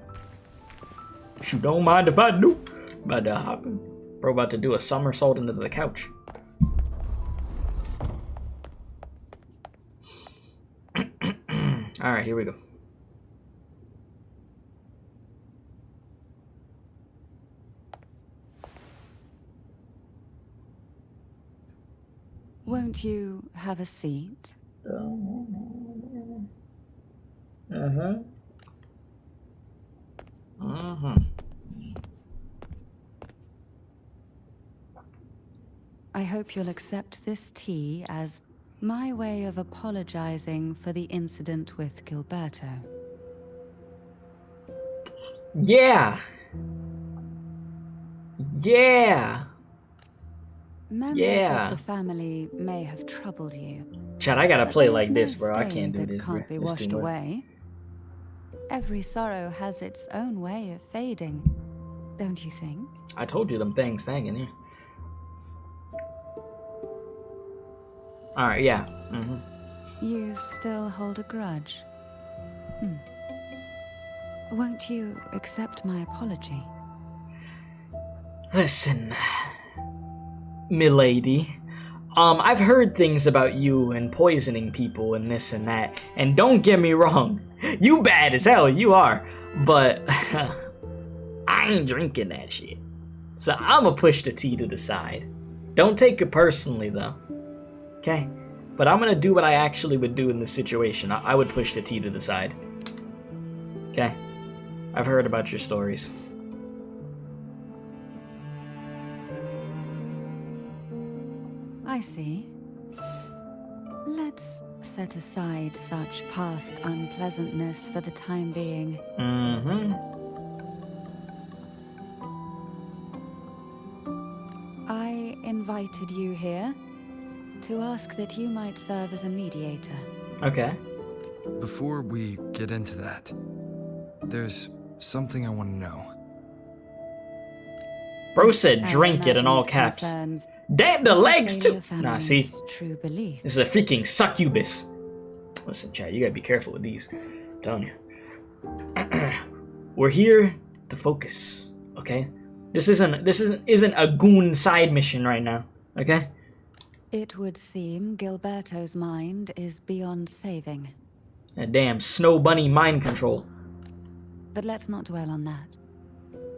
Shoot, don't mind if I do. About to hop in. Bro, about to do a somersault into the couch. Alright, here we go. Won't you have a seat? I hope you'll accept this tea as my way of apologizing for the incident with Gilberto. Yeah. Yeah. Members of the family may have troubled you. Chad, I gotta play like no this, bro. I can't do stain this, that bro. can't be It's washed too much. away. Every sorrow has its own way of fading, don't you think? I told you them things hanging here. Alright, yeah. You still hold a grudge? Won't you accept my apology? Listen, milady. I've heard things about you and poisoning people and this and that. And don't get me wrong, you bad as hell, you are. But I ain't drinking that shit. So I'ma push the tea to the side. Don't take it personally though. Okay? But I'm gonna do what I actually would do in this situation. I would push the tea to the side. Okay? I've heard about your stories. I see. Let's set aside such past unpleasantness for the time being. I invited you here to ask that you might serve as a mediator. Okay. Before we get into that, there's something I want to know. Bro said I drink it in imagine all it caps. concerns Damn, the legs too! Facelia Nah, see? family's true belief. This is a freaking succubus. Listen, chat, you gotta be careful with these. I'm telling you. We're here to focus, okay? This isn't a goon side mission right now, okay? It would seem Gilberto's mind is beyond saving. A damn snow bunny mind control. But let's not dwell on that.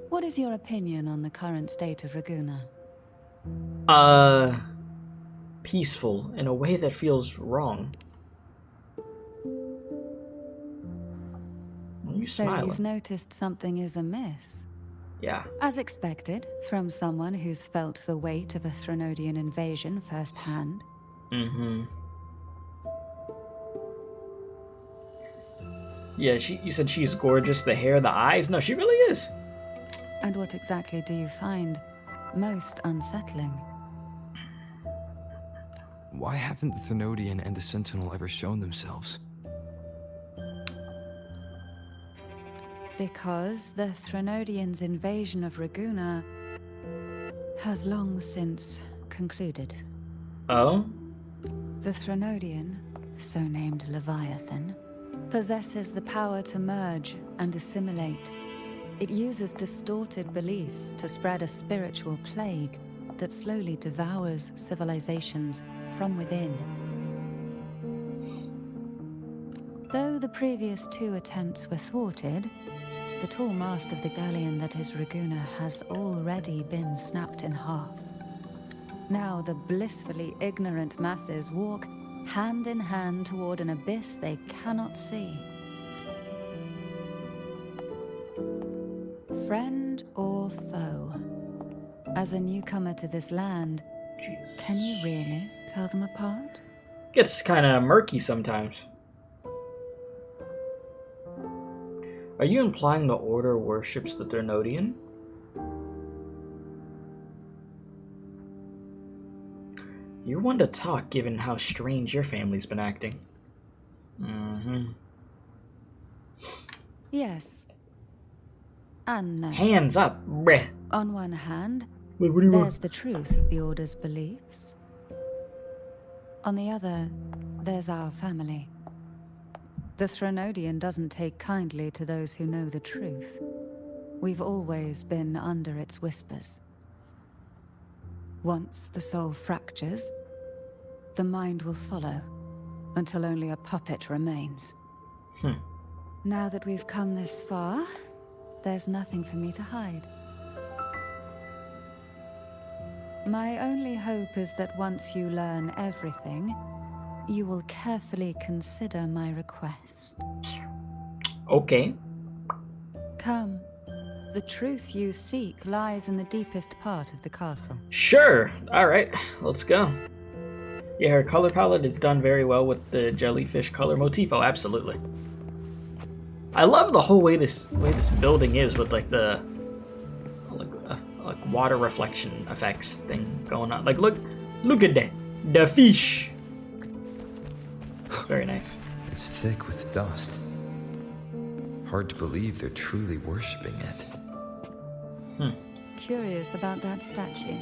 What is your opinion on the current state of Raguna? Peaceful in a way that feels wrong. You So smiling? you've noticed something is amiss. Yeah. As expected, from someone who's felt the weight of a Threnodian invasion firsthand. Mm-hmm. Yeah, you said she's gorgeous, the hair, the eyes. No, she really is. And what exactly do you find most unsettling? Why haven't the Threnodian and the Sentinel ever shown themselves? Because the Threnodians' invasion of Raguna has long since concluded. Oh? The Threnodian, so named Leviathan, possesses the power to merge and assimilate. It uses distorted beliefs to spread a spiritual plague that slowly devours civilizations from within. Though the previous 2 attempts were thwarted, the tall mast of the galleon that is Raguna has already been snapped in half. Now the blissfully ignorant masses walk hand in hand toward an abyss they cannot see. Friend or foe? As a newcomer to this land, Jeez. can you really tell them apart? Gets kind of murky sometimes. Are you implying the Order worships the Threnodian? You're one to talk, given how strange your family's been acting. Mm-hmm. Yes. And no. Hands up, bruh. On one hand, Wait, what do you want? there's the truth of the Order's beliefs. On the other, there's our family. The Threnodian doesn't take kindly to those who know the truth. We've always been under its whispers. Once the soul fractures, the mind will follow, until only a puppet remains. Now that we've come this far, there's nothing for me to hide. My only hope is that once you learn everything, you will carefully consider my request. Okay. Come. The truth you seek lies in the deepest part of the castle. Sure. Alright, let's go. Yeah, her color palette is done very well with the jellyfish color motif. Oh, absolutely. I love the whole way this building is with like the like water reflection effects thing going on. Like look at that. The fish. Very nice. It's thick with dust. Hard to believe they're truly worshipping it. Curious about that statue.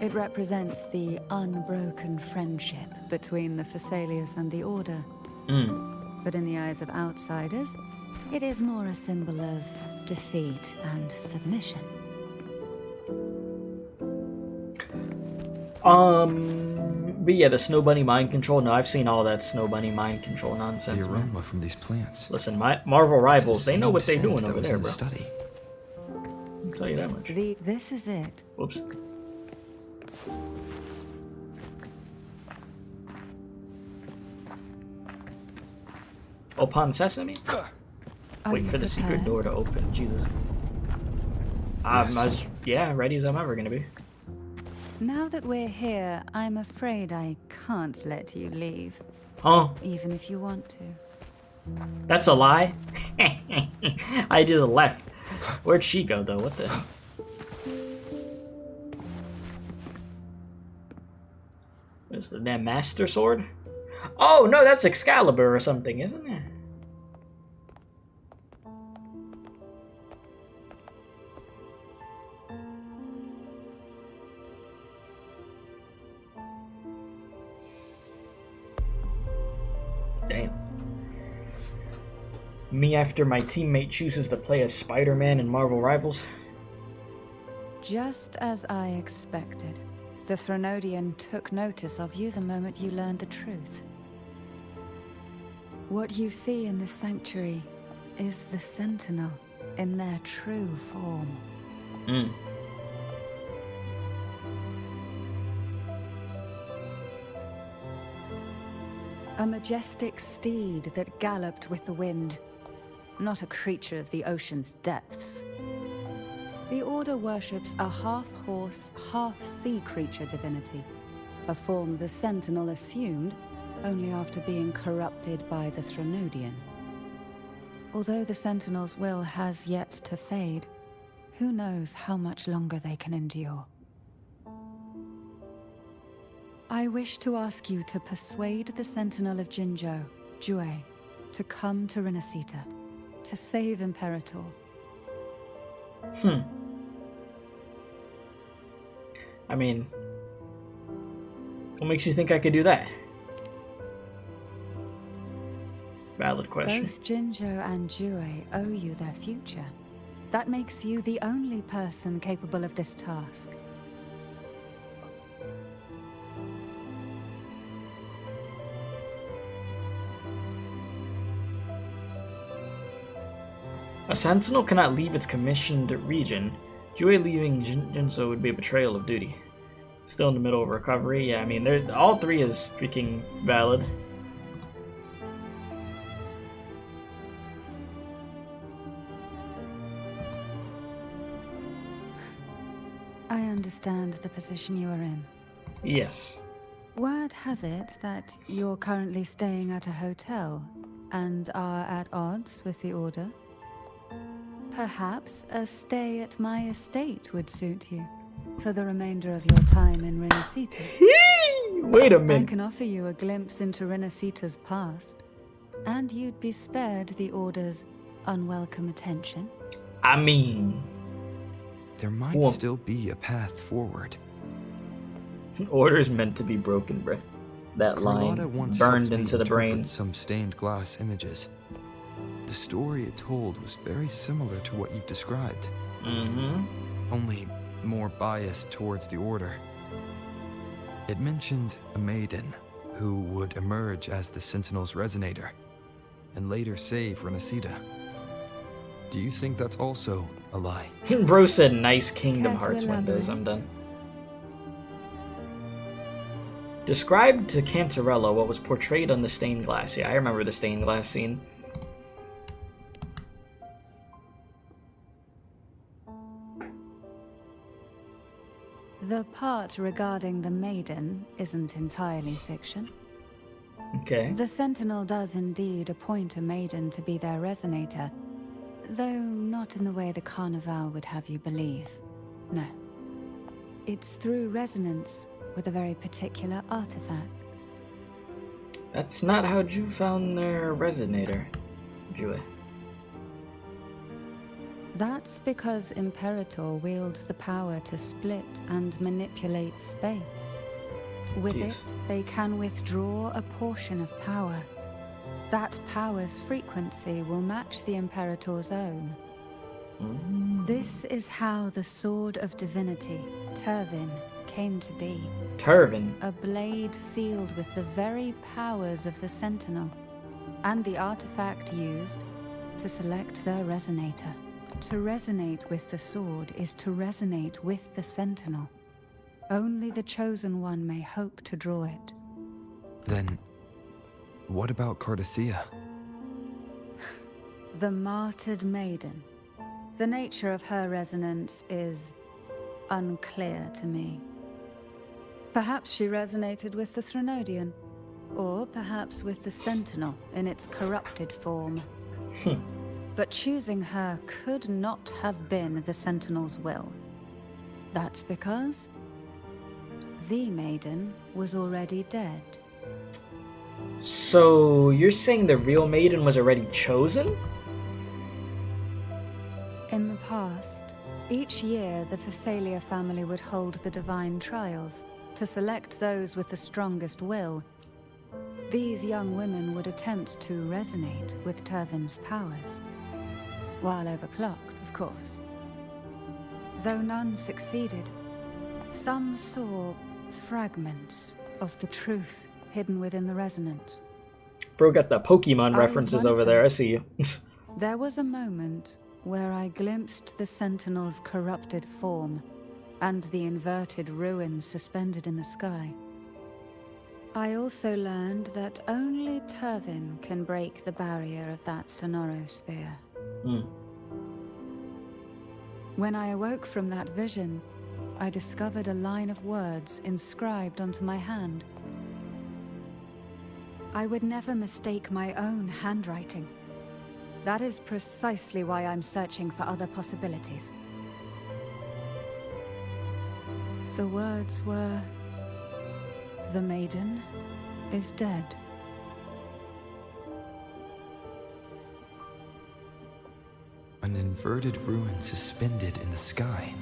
It represents the unbroken friendship between the Facelius and the Order. But in the eyes of outsiders, it is more a symbol of defeat and submission. But yeah, the Snow Bunny mind control. No, I've seen all that Snow Bunny mind control nonsense. The aroma from these plants. Listen, my Marvel rivals, they know what they're doing That over was there, in the bro. study. I'll tell you that much. This is it. Whoops. Upon sesame? Are Wait you for the secret prepared? door to open. Jesus. I'm Yes. as ready as I'm ever gonna be. Now that we're here, I'm afraid I can't let you leave, Huh? even if you want to. That's a lie? I just left. Where'd she go, though? What the... What's the damn Master Sword? Oh, no, that's Excalibur or something, isn't it? Damn. Me after my teammate chooses to play as Spider-Man in Marvel Rivals. Just as I expected. The Threnodian took notice of you the moment you learned the truth. What you see in this sanctuary is the sentinel in their true form. A majestic steed that galloped with the wind, not a creature of the ocean's depths. The Order worships a half-horse, half-sea creature divinity, a form the Sentinel assumed only after being corrupted by the Threnodian. Although the Sentinel's will has yet to fade, who knows how much longer they can endure. I wish to ask you to persuade the Sentinel of Jinzhou, Jue, to come to Rinascita, to save Imperator. I mean, what makes you think I could do that? Valid question. Both Jinzhou and Jue owe you their future. That makes you the only person capable of this task. A sentinel cannot leave its commissioned region. Jue leaving Jinzhou would be a betrayal of duty. Still in the middle of recovery. Yeah, I mean, all three is freaking valid. I understand the position you are in. Yes. Word has it that you're currently staying at a hotel and are at odds with the Order. Perhaps a stay at my estate would suit you for the remainder of your time in Rinascita. Wait a I minute. can offer you a glimpse into Rinascita's past, and you'd be spared the Order's unwelcome attention. I mean, There might Whoa. still be a path forward. Order's meant to be broken, bruh. That Carlotta line once burned helped me into the brain. interpret some stained glass images. The story it told was very similar to what you've described, only more biased towards the Order. It mentioned a maiden who would emerge as the Sentinel's resonator and later save Rinascita. Do you think that's also a lie? Bro said nice Kingdom Care to Hearts windows. I'm elaborate? done. Describe to Cantarella what was portrayed on the stained glass. Yeah, I remember the stained glass scene. The part regarding the maiden isn't entirely fiction. Okay. The Sentinel does indeed appoint a maiden to be their resonator, though not in the way the Carnival would have you believe. No. It's through resonance with a very particular artifact. That's not how Ju found their resonator, Jue. That's because Imperator wields the power to split and manipulate space. With Jeez. it, they can withdraw a portion of power. That power's frequency will match the Imperator's own. This is how the Sword of Divinity, Turvin, came to be. Turvin. A blade sealed with the very powers of the Sentinel, and the artifact used to select their resonator. To resonate with the sword is to resonate with the Sentinel. Only the Chosen One may hope to draw it. Then, what about CARTETHYIA? The martyred maiden. The nature of her resonance is unclear to me. Perhaps she resonated with the Threnodian, or perhaps with the Sentinel in its corrupted form. But choosing her could not have been the Sentinel's will. That's because the maiden was already dead. So you're saying the real maiden was already chosen? In the past, each year the Facelia family would hold the divine trials to select those with the strongest will. These young women would attempt to resonate with Turvin's powers. While overclocked, of course. Though none succeeded, some saw fragments of the truth hidden within the resonance. Bro got the Pokemon I was references one of over them. there, I see you. There was a moment where I glimpsed the Sentinel's corrupted form and the inverted ruins suspended in the sky. I also learned that only Turvin can break the barrier of that Sonorosphere. When I awoke from that vision, I discovered a line of words inscribed onto my hand. I would never mistake my own handwriting. That is precisely why I'm searching for other possibilities. The words were, "The maiden is dead." An inverted ruin suspended in the sky.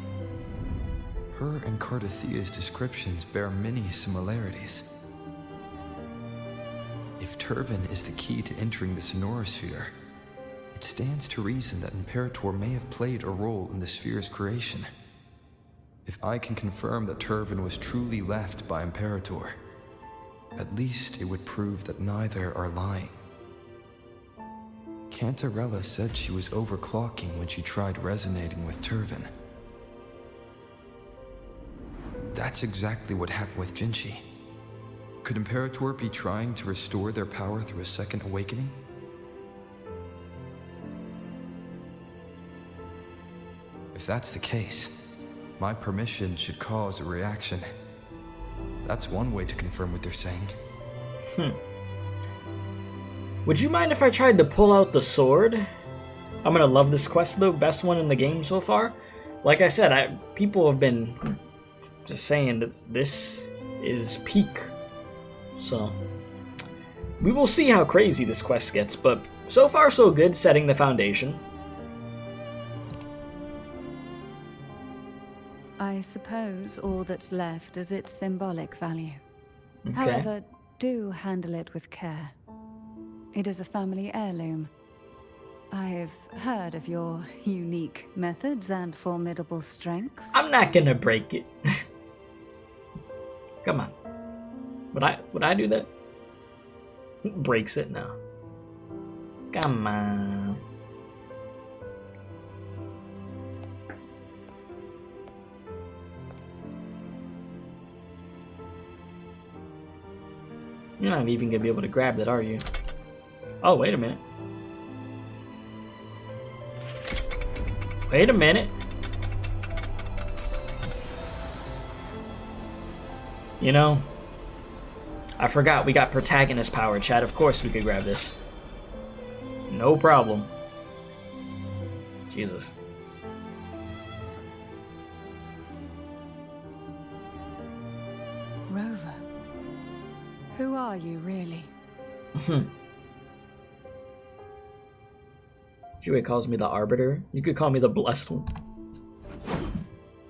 Her and CARTETHYIA's descriptions bear many similarities. If Turvin is the key to entering the Sonorosphere, it stands to reason that Imperator may have played a role in the sphere's creation. If I can confirm that Turvin was truly left by Imperator, at least it would prove that neither are lying. Cantarella said she was overclocking when she tried resonating with Turvin. That's exactly what happened with Jinchi. Could Imperator be trying to restore their power through a second awakening? If that's the case, my permission should cause a reaction. That's one way to confirm what they're saying. Would you mind if I tried to pull out the sword? I'm gonna love this quest though, best one in the game so far. Like I said, people have been just saying that this is peak. So, we will see how crazy this quest gets, but so far so good, setting the foundation. I suppose all that's left is its symbolic value. Okay. However, do handle it with care. It is a family heirloom. I've heard of your unique methods and formidable strength. I'm not gonna break it. Come on. Would I do that? Breaks it now. Come on. You're not even gonna be able to grab that, are you? Oh, wait a minute. Wait a minute. You know, I forgot we got protagonist power, chat. Of course we could grab this. No problem. Jesus. Rover, who are you really? Jue calls me the Arbiter. You could call me the Blessed One.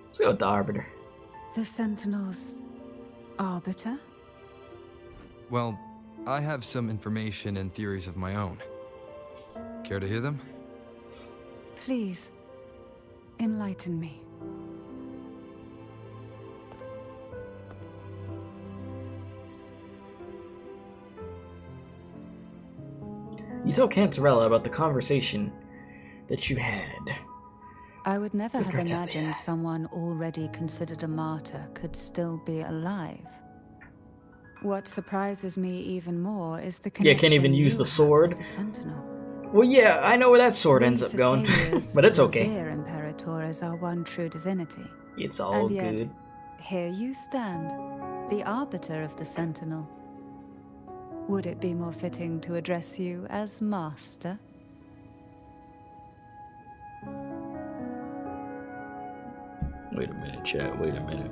Let's go with the Arbiter. The Sentinel's arbiter? Well, I have some information and theories of my own. Care to hear them? Please, enlighten me. You told Cantarella about the conversation that you had. I would never have CARTETHYIA. imagined someone already considered a martyr could still be alive. What surprises me even more is the connection can't even use you the have sword. with the Sentinel. Well, yeah, I know where that sword We ends up going, Facelias but it's okay. revere Imperator as our one true divinity. It's all And yet, good. here you stand, the arbiter of the Sentinel. Would it be more fitting to address you as Master? Wait a minute, chat. Wait a minute.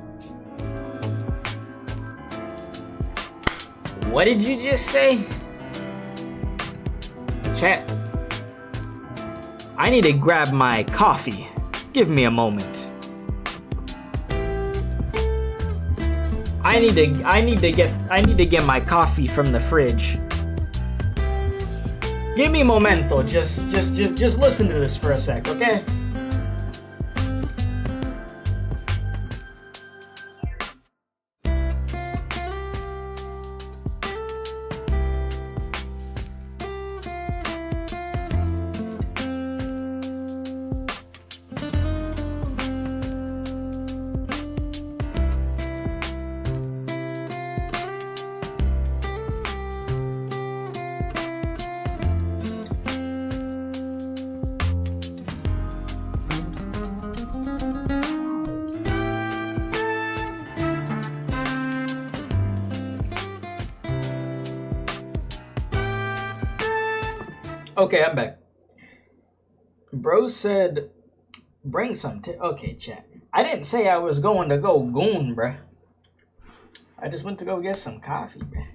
What did you just say? Chat. I need to grab my coffee. Give me a moment. I need to get my coffee from the fridge. Give me a momento. Just listen to this for a sec, okay? Okay, I'm back. Bro said, bring some okay, chat. I didn't say I was going to go goon, bruh. I just went to go get some coffee, bruh.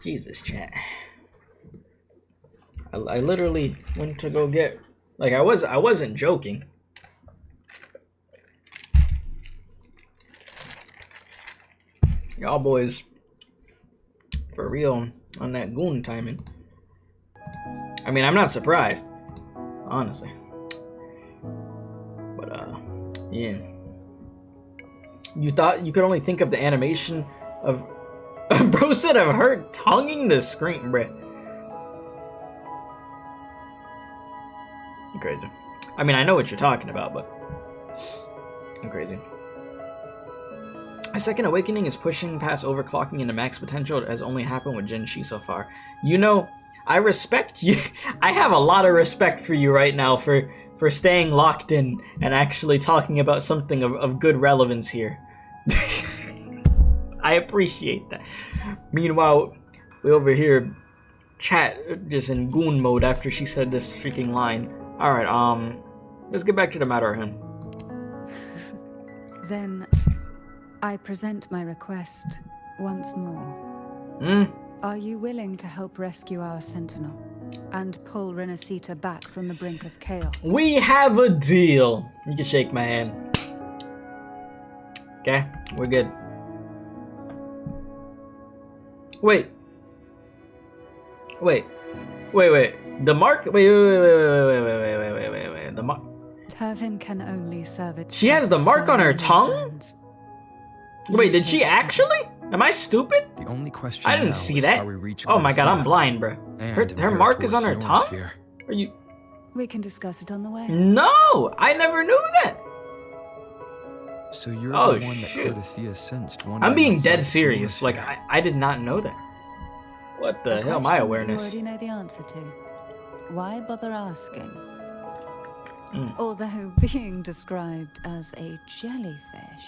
Jesus, chat. I literally went to go get, like, I wasn't joking. Y'all boys, for real, on that goon timing. I mean, I'm not surprised, honestly. But, yeah. You thought you could only think of the animation of... Bro said I've heard tonguing the screen, bruh. You're crazy. I mean, I know what you're talking about, but... I'm crazy. A second awakening is pushing past overclocking into max potential. It has only happened with Jinshi so far. You know, I respect you. I have a lot of respect for you right now for staying locked in and actually talking about something of good relevance here. I appreciate that. Meanwhile, we over here chat just in goon mode after she said this freaking line. Alright, let's get back to the matter at hand. Then I present my request once more. Are you willing to help rescue our sentinel and pull rinascita back from the brink of chaos? We have a deal. You can shake my hand. Okay, we're good. Wait. The mark. Wait. The mark. Turvin can only serve its. She has the mark on her tongue. Wait, did she actually? Am I stupid? The only question I didn't see that. Oh my god, I'm blind, bro. Her mark is on her tongue? Are you? We can discuss it on the way. No, I never knew that. So you're the one that CARTETHYIA sensed. I'm being dead serious. Like I did not know that. What the hell? My awareness. You already know the answer to. Why bother asking? Although being described as a jellyfish.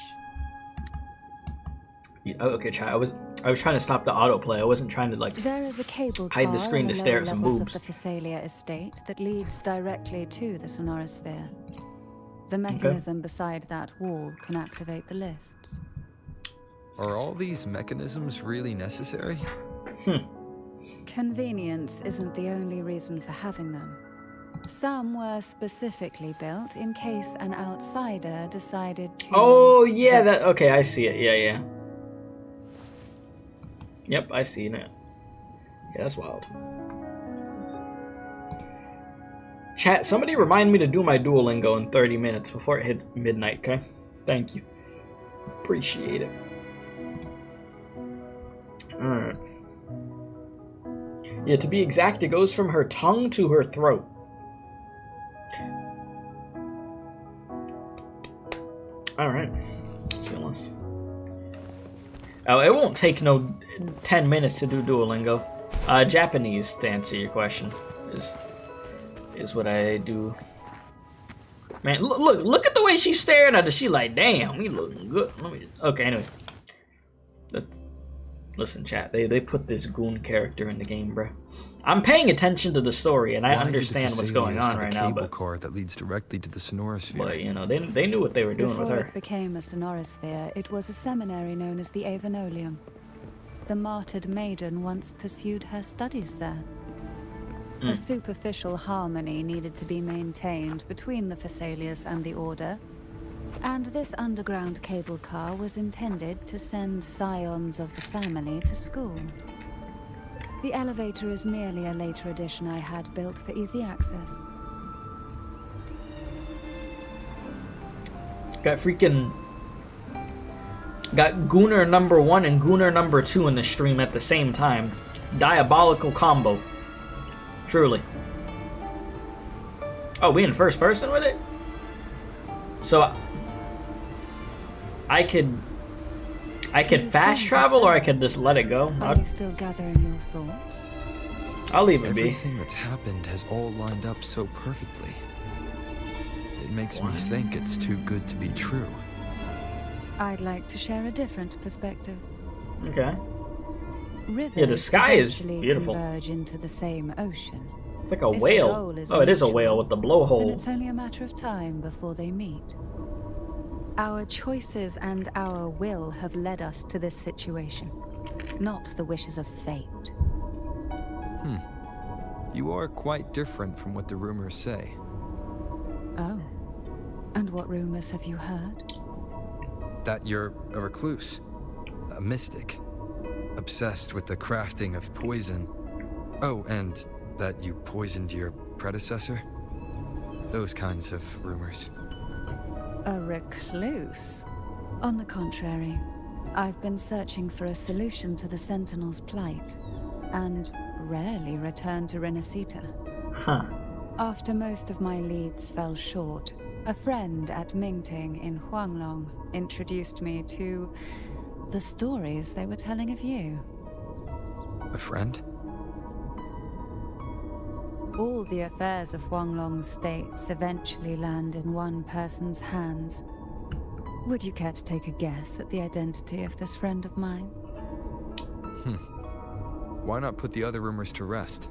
Yeah, okay, chat. I was trying to stop the autoplay. I wasn't trying to like there is a cable hide the screen to stare at some boobs. Of the Facelia estate that leads directly to the Sonorosphere. The mechanism beside that wall can activate the lifts. Are all these mechanisms really necessary? Convenience isn't the only reason for having them. Some were specifically built in case an outsider decided to... Oh, yeah, that... Okay, I see it. Yeah. Yep, I see it. Yeah, that's wild. Chat, somebody remind me to do my Duolingo in 30 minutes before it hits midnight, okay? Thank you. Appreciate it. Alright. Yeah, to be exact, it goes from her tongue to her throat. Alright. Oh, it won't take no 10 minutes to do Duolingo. Japanese, to answer your question, is what I do. Man, look at the way she's staring at us. She like, damn, we looking good. Okay, anyway. Listen, chat. They put this goon character in the game, bro. I'm paying attention to the story, and I understand what's going on right now. But car that leads directly to the Sonorosphere. But you know, they knew what they were doing with her. Before it became a Sonorosphere, it was a seminary known as the Avenolium. The martyred maiden once pursued her studies there. A superficial harmony needed to be maintained between the Facelias and the Order, and this underground cable car was intended to send scions of the family to school. The elevator is merely a later addition I had built for easy access. Got Gooner number 1 and Gooner number 2 in the stream at the same time. Diabolical combo. Truly. Oh, we in first person with it? So I could fast travel, or I could just let it go. Are you still gathering your thoughts? I'll leave it be. Everything that's happened has all lined up so perfectly. It makes me think it's too good to be true. I'd like to share a different perspective. Okay. Rivers Yeah, the sky is eventually beautiful. converge into the same ocean. It's like a If the whale. goal is Oh, it is a mutual, whale with the then blowhole. it's only a matter of time before they meet. Our choices and our will have led us to this situation, not the wishes of fate. You are quite different from what the rumors say. Oh. And what rumors have you heard? That you're a recluse, a mystic, obsessed with the crafting of poison. Oh, and that you poisoned your predecessor? Those kinds of rumors. A recluse? On the contrary, I've been searching for a solution to the Sentinel's plight, and rarely return to rinascita. Huh. After most of my leads fell short, a friend at Mingting in Huanglong introduced me to the stories they were telling of you. A friend? All the affairs of Huanglong states eventually land in one person's hands. Would you care to take a guess at the identity of this friend of mine? Why not put the other rumors to rest?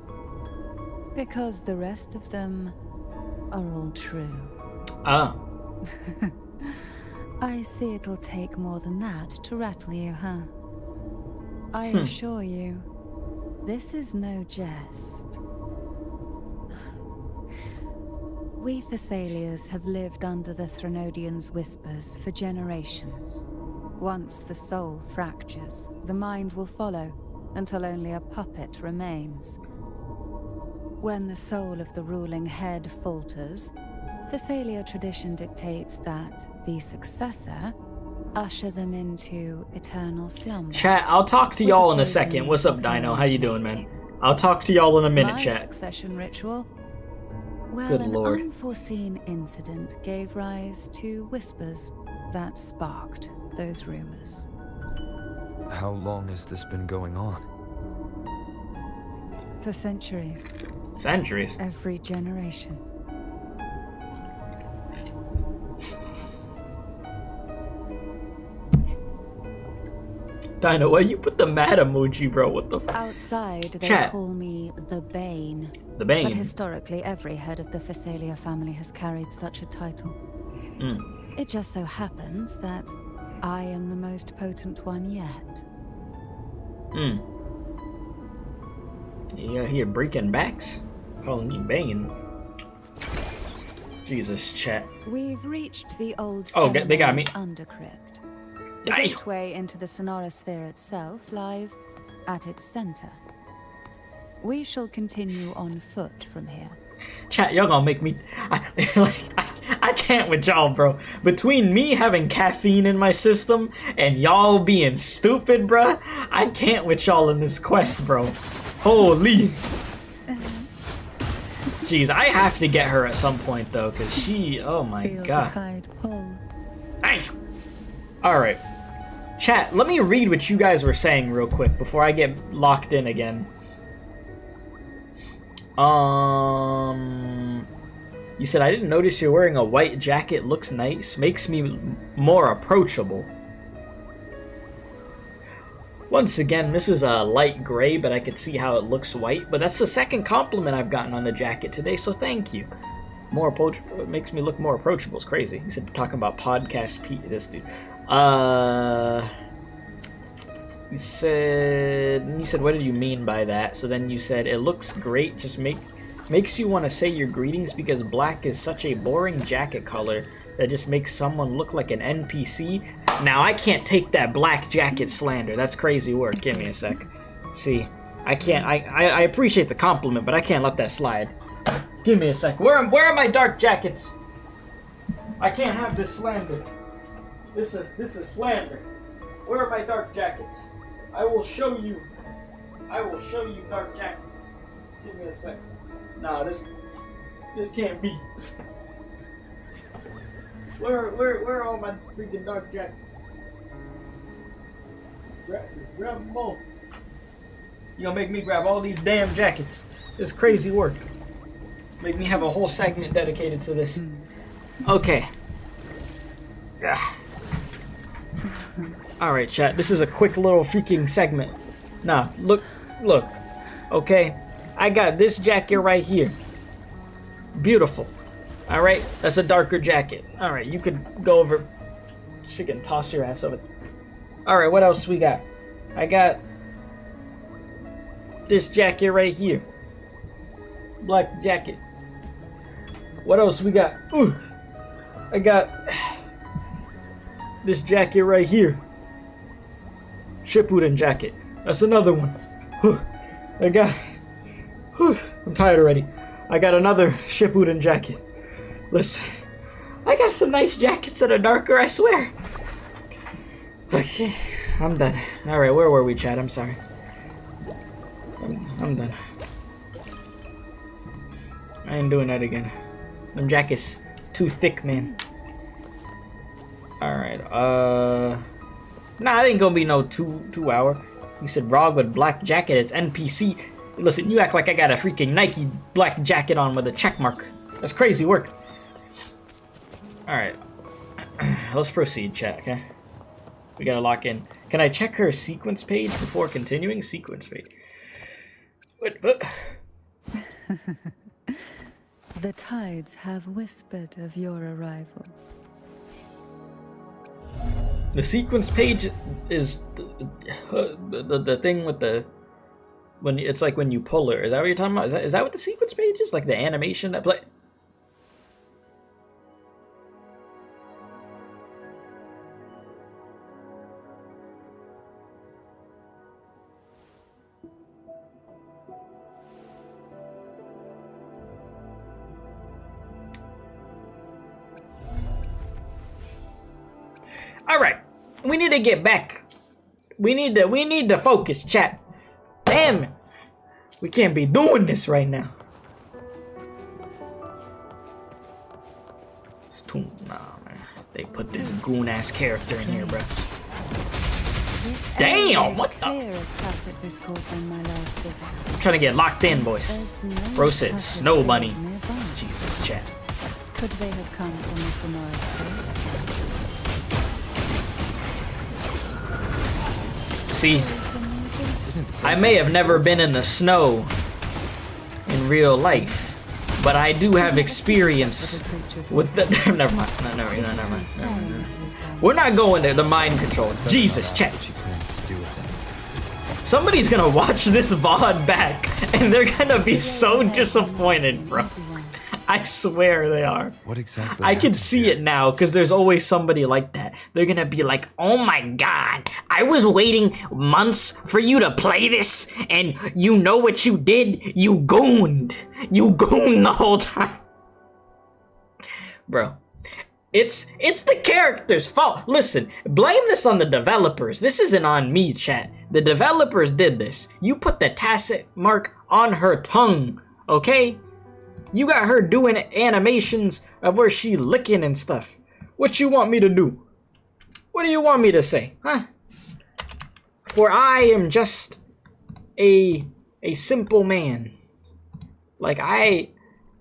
Because the rest of them are all true. Ah. I see it'll take more than that to rattle you, huh? I assure you, this is no jest. We Facelias have lived under the Threnodian's whispers for generations. Once the soul fractures, the mind will follow, until only a puppet remains. When the soul of the ruling head falters, Facelia tradition dictates that the successor usher them into eternal slumber. Chat, I'll talk to y'all in a second. What's up, Dino? How you doing, man? I'll talk to y'all in a minute, My chat. succession ritual? Well, Good an lord. unforeseen incident gave rise to whispers that sparked those rumors. How long has this been going on? For centuries, Centuries. every generation. Dino, why you put the mad emoji, bro? What the f? Outside, they Chat. call me the Bane. The But Bane. historically, every head of the Facelia family has carried such a title. It just so happens that I am the most potent one yet. You here breaking backs? Calling you Bane. Jesus, chat. We've reached the old Oh, they got me. undercrypt. The Damn. gateway into the Sonorosphere itself lies at its center. We shall continue on foot from here. Chat, y'all gonna make me. I can't with y'all, bro. Between me having caffeine in my system and y'all being stupid, bruh, I can't with y'all in this quest, bro. Holy. Jeez, I have to get her at some point, though, because she. Oh my Feel god. the tide pull. Hey. Alright. Chat, let me read what you guys were saying real quick before I get locked in again. You said, I didn't notice you're wearing a white jacket. Looks nice. Makes me more approachable. Once again, this is a light gray, but I could see how it looks white. But that's the second compliment I've gotten on the jacket today, so thank you. More approachable. It makes me look more approachable. It's crazy. He said, talking about podcast Pete, this dude. You said, what did you mean by that? So then you said, it looks great, just makes you want to say your greetings because black is such a boring jacket color that just makes someone look like an NPC. Now, I can't take that black jacket slander. That's crazy work. Give me a sec. See, I can't, I appreciate the compliment, but I can't let that slide. Give me a sec. Where are my dark jackets? I can't have this slander. This is slander. Where are my dark jackets? I will show you dark jackets. Give me a sec. Nah, this can't be. Where are all my freaking dark jackets? Grab them both. You gonna make me grab all these damn jackets. This crazy work. Make me have a whole segment dedicated to this. Okay. Alright, chat. This is a quick little freaking segment. Nah, look. Okay, I got this jacket right here. Beautiful. All right, that's a darker jacket. All right, you could go over. She can toss your ass over. All right, what else we got? I got this jacket right here. Black jacket. What else we got? Ooh, I got this jacket right here. Shippuden jacket. That's another one. Whew. I got... Whew. I'm tired already. I got another Shippuden jacket. Listen, I got some nice jackets that are darker, I swear. Okay, I'm done. Alright, where were we, Chad? I'm sorry. I'm done. I ain't doing that again. Them jackets too thick, man. Alright, nah, it ain't gonna be no two hour. You said Rog with black jacket, it's NPC. Listen, you act like I got a freaking Nike black jacket on with a check mark. That's crazy work. Alright. Let's proceed, chat, okay? We gotta lock in. Can I check her sequence page before continuing? Sequence page. What? The tides have whispered of your arrival. The sequence page is the thing with the when it's like when you pull her. Is that what you're talking about? Is that what the sequence page is? Like the animation that play? Alright, we need to get back. We need to focus, chat. Damn it. We can't be doing this right now. It's too... Nah, man. They put this goon-ass character in here, bro. Damn, what the... I'm trying to get locked in, boys. Bro said snow bunny. Jesus, chat. Could they have come from the Sonorosphere? See, I may have never been in the snow in real life, but I do have experience with the... Never mind. No, never mind. We're not going there. The mind control. Jesus, check. Somebody's gonna watch this VOD back, and they're gonna be so disappointed, bro. I swear they are. What exactly? I can see it now because there's always somebody like that. They're gonna be like, oh my god, I was waiting months for you to play this, and you know what you did? You gooned. You gooned the whole time. Bro, it's the character's fault. Listen, blame this on the developers. This isn't on me, chat. The developers did this. You put the tacit mark on her tongue, okay? You got her doing animations of where she licking and stuff. What you want me to do? What do you want me to say, huh? For I am just a simple man. Like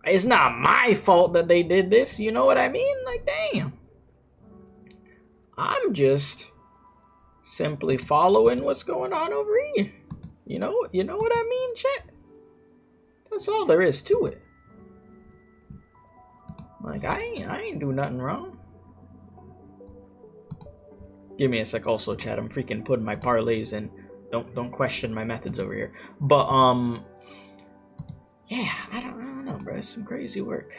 it's not my fault that they did this, you know what I mean? Like, damn. I'm just simply following what's going on over here. You know what I mean, chat? That's all there is to it. Like, I ain't do nothing wrong. Give me a sec also, chat. I'm freaking putting my parlays in. Don't question my methods over here. But, yeah, I don't know, bro. It's some crazy work.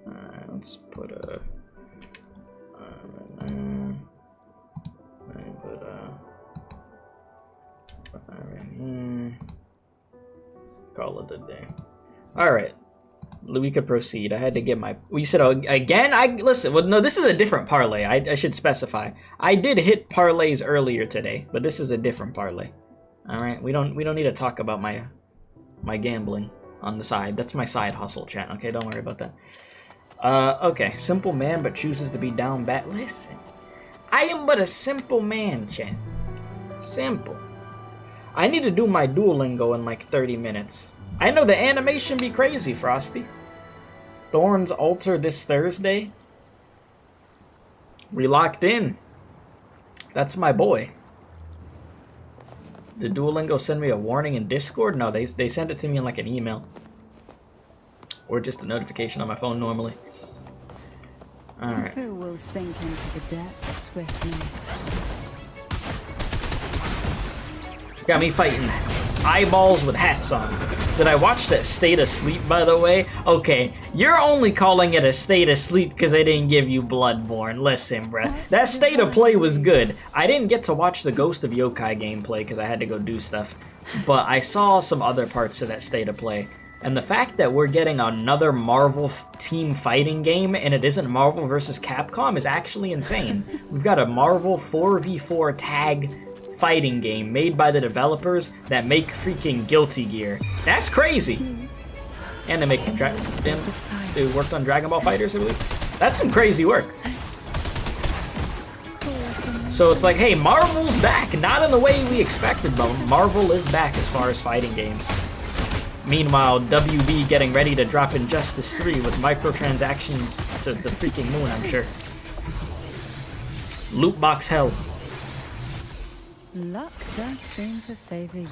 Alright, let's put a... call it a day. Alright, we could proceed. I had to get my... You said again? Listen, well, no, this is a different parlay. I should specify. I did hit parlays earlier today, but this is a different parlay. Alright, we don't need to talk about my gambling on the side. That's my side hustle, chat. Okay, don't worry about that. Okay. Simple man, but chooses to be down bad. Listen, I am but a simple man, chat. Simple. I need to do my Duolingo in like 30 minutes. I know the animation be crazy, Frosty. Thorns altar this Thursday. We locked in. That's my boy. Did Duolingo send me a warning in Discord? No, they sent it to me in like an email. Or just a notification on my phone normally. Alright. Who will sink into the depths with me? Got me fighting eyeballs with hats on. Did I watch that State of Sleep, by the way? Okay, you're only calling it a State of Sleep because they didn't give you Bloodborne. Listen, bruh. That State of Play was good. I didn't get to watch the Ghost of Yokai gameplay because I had to go do stuff. But I saw some other parts of that State of Play. And the fact that we're getting another Marvel team fighting game and it isn't Marvel vs. Capcom is actually insane. We've got a Marvel 4v4 tag fighting game made by the developers that make freaking Guilty Gear. That's crazy. And they make they worked on Dragon Ball Fighters, I believe. That's some crazy work. So it's like, hey, Marvel's back. Not in the way we expected, but Marvel is back as far as fighting games. Meanwhile, WB getting ready to drop Injustice 3 with microtransactions to the freaking moon, I'm sure. Loot box hell. Luck does seem to favor you.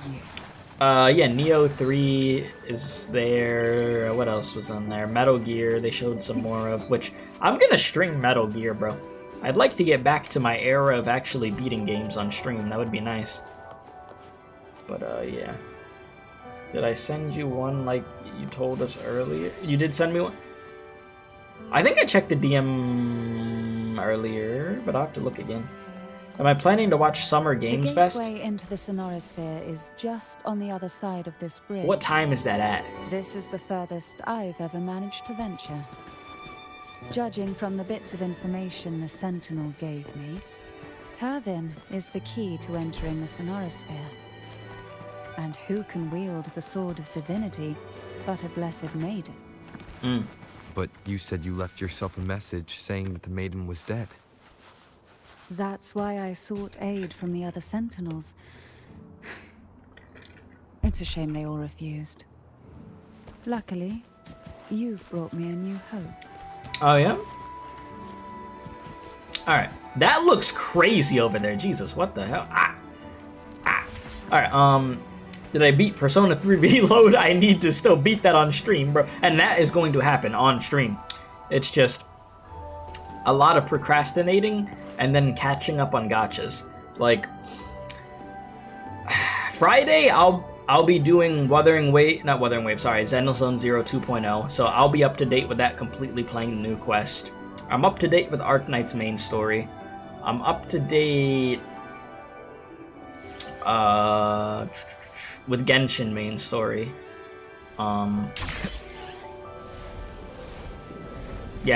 Yeah, Neo 3 is there. What else was on there? Metal Gear, they showed some more of, which I'm gonna stream Metal Gear, bro. I'd like to get back to my era of actually beating games on stream. That would be nice. But, yeah. Did I send you one like you told us earlier? You did send me one? I think I checked the DM earlier, but I'll have to look again. Am I planning to watch Summer Games Fest? The gateway into the Sonorosphere is just on the other side of this bridge. What time is that at? This is the furthest I've ever managed to venture. Judging from the bits of information the Sentinel gave me, Tavin is the key to entering the Sonorosphere. And who can wield the Sword of Divinity but a blessed maiden? But you said you left yourself a message saying that the maiden was dead. That's why I sought aid from the other Sentinels. It's a shame they all refused. Luckily, you've brought me a new hope. Oh, yeah? Alright. That looks crazy over there. Jesus, what the hell? Alright, did I beat Persona 3 Reload? I need to still beat that on stream, bro. And that is going to happen on stream. It's just a lot of procrastinating and then catching up on gachas. Like, Friday, I'll be doing Xenozone Zero 2.0, so I'll be up to date with that, completely playing the new quest. I'm up to date with Arknight's main story. I'm up to date with Genshin main story. Yeah,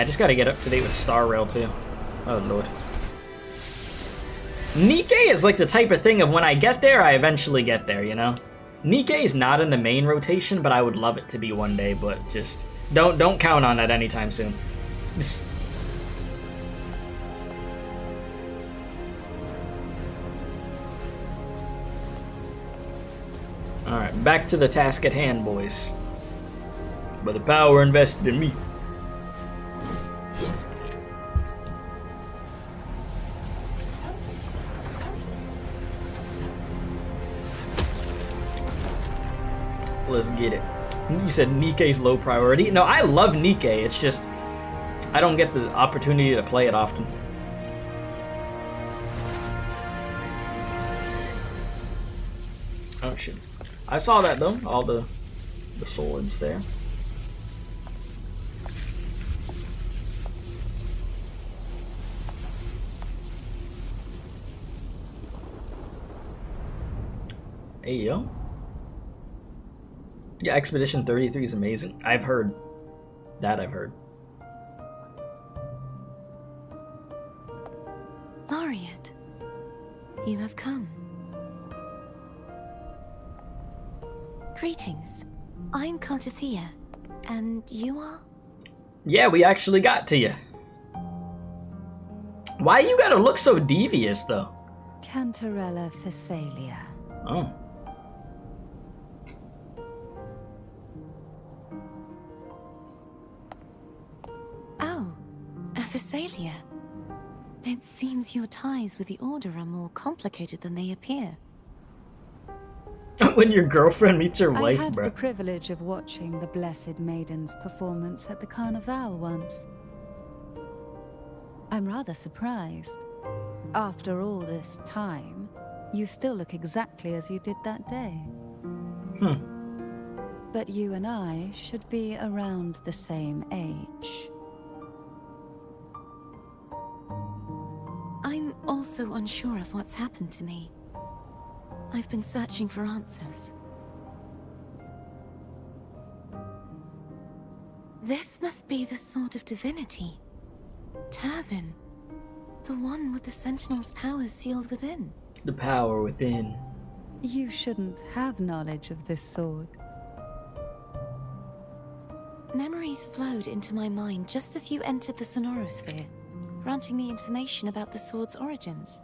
I just gotta get up to date with Star Rail too. Oh lord. Nikkei is like the type of thing of when I get there, I eventually get there, you know? Nikkei is not in the main rotation, but I would love it to be one day, but just don't count on that anytime soon. Alright, back to the task at hand, boys. By the power invested in me. Let's get it. You said Nikkei's low priority. No, I love Nikkei. It's just I don't get the opportunity to play it often. Oh shit. I saw that though, all the swords there. Hey yo. Yeah, Expedition 33 is amazing. I've heard. That I've heard. Laureate, you have come. Greetings. I'm CARTETHYIA, and you are? Yeah, we actually got to you. Why you gotta look so devious, though? Cantarella Facelia. Oh. Oh, a Facelia. It seems your ties with the Order are more complicated than they appear. When your girlfriend meets her I wife, had bro. the privilege of watching the Blessed Maiden's performance at the Carnival once. I'm rather surprised. After all this time, you still look exactly as you did that day. But you and I should be around the same age. I'm also unsure of what's happened to me. I've been searching for answers. This must be the sword of divinity. Turvin. The one with the sentinel's powers sealed within. The power within. You shouldn't have knowledge of this sword. Memories flowed into my mind just as you entered the Sonorosphere, granting me information about the sword's origins.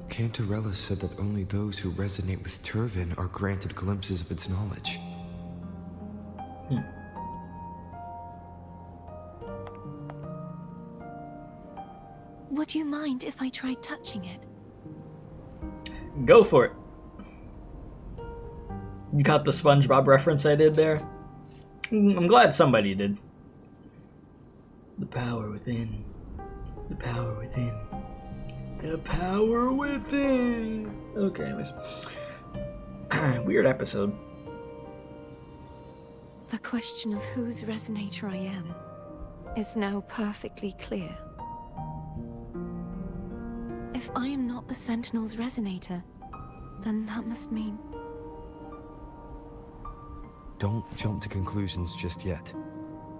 Cantarella said that only those who resonate with Turvin are granted glimpses of its knowledge. Would you mind if I tried touching it? Go for it. You got the SpongeBob reference I did there? I'm glad somebody did. The power within. The power within. The power within. Okay, anyways. Weird episode. The question of whose resonator I am is now perfectly clear. If I am not the Sentinel's resonator, then that must mean... Don't jump to conclusions just yet.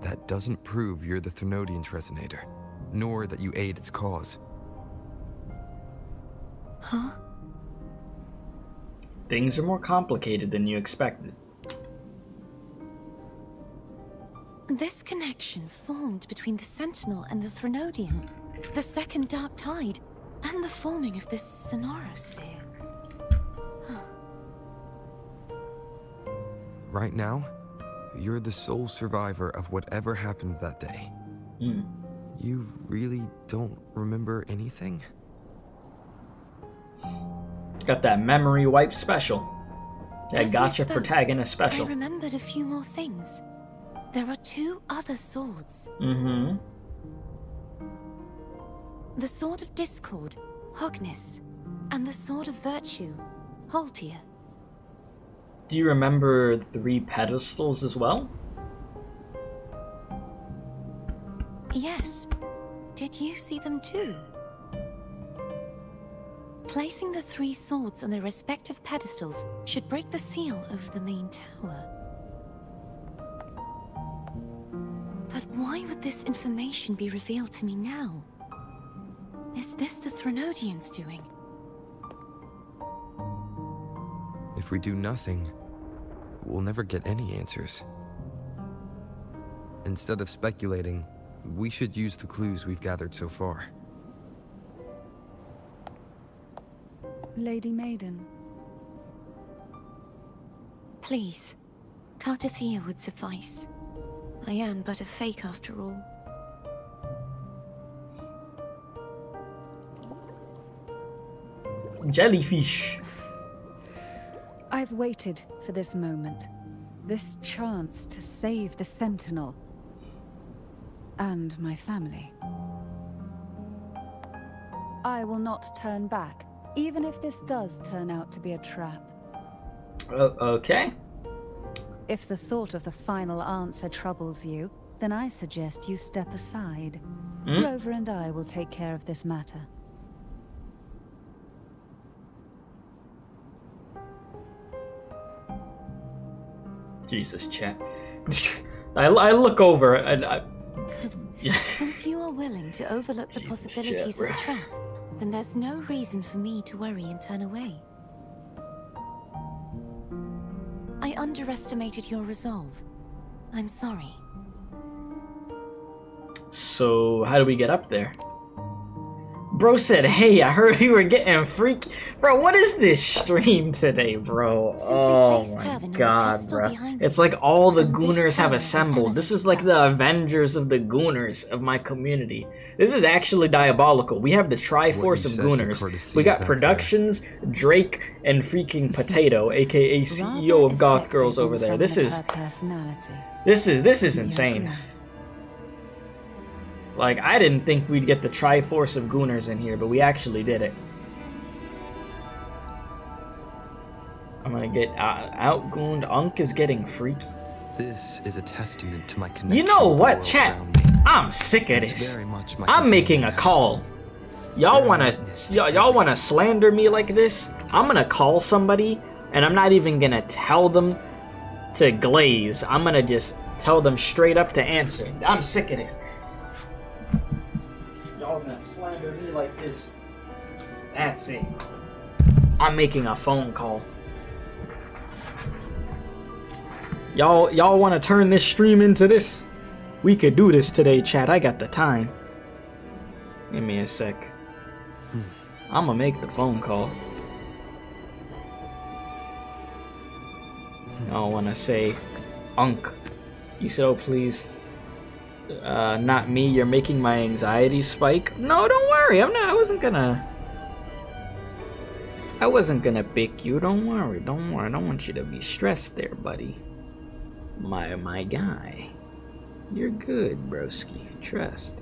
That doesn't prove you're the Threnodian's resonator, nor that you aid its cause. Huh? Things are more complicated than you expected. This connection formed between the Sentinel and the Threnodian, the second Dark Tide, and the forming of this Sonorosphere. Right now, you're the sole survivor of whatever happened that day. You really don't remember anything? Got that memory wipe special. That As you gotcha spoke, protagonist special. I remembered a few more things. There are two other swords. The Sword of Discord, Hognis, and the Sword of Virtue, Haltia. Do you remember 3 pedestals as well? Yes. Did you see them too? Placing the 3 swords on their respective pedestals should break the seal over the main tower. But why would this information be revealed to me now? Is this the Threnodian's doing? If we do nothing, we'll never get any answers. Instead of speculating, we should use the clues we've gathered so far. Lady Maiden. Please, CARTETHYIA would suffice. I am but a fake after all. Jellyfish. I've waited for this moment. This chance to save the Sentinel. And my family. I will not turn back, even if this does turn out to be a trap. Okay. If the thought of the final answer troubles you, then I suggest you step aside. Rover and I will take care of this matter. Jesus, chat. I look over and I... Since you are willing to overlook the possibilities of a trap, then there's no reason for me to worry and turn away. I underestimated your resolve. I'm sorry. So, how do we get up there? Bro said, hey, I heard you were getting freaky. Bro, what is this stream today, bro? Oh my god, bro. It's like all the gooners have assembled. This is like the Avengers of the gooners of my community. This is actually diabolical. We have the Triforce of gooners. We got Productions, Drake, and freaking Potato, aka CEO of Goth Girls over there. This is insane. Like, I didn't think we'd get the Triforce of Gooners in here, but we actually did it. I'm gonna get outgooned. Unk is getting freaky. This is a testament to my connection. You know with the what, world chat? around me. I'm sick of It's this. very much my I'm making a companion call. Y'all wanna slander me like this? I'm gonna call somebody, and I'm not even gonna tell them to glaze. I'm gonna just tell them straight up to answer. I'm sick of this. Y'all gonna slander me like this? That's it. I'm making a phone call. Y'all want to turn this stream into this? We could do this today, chat. I got the time. Give me a sec. I'm gonna make the phone call. Y'all want to say, Unk, you so please. Not me, you're making my anxiety spike. No, don't worry, I wasn't gonna pick you, don't worry, I don't want you to be stressed there, buddy. My guy. You're good, broski, trust.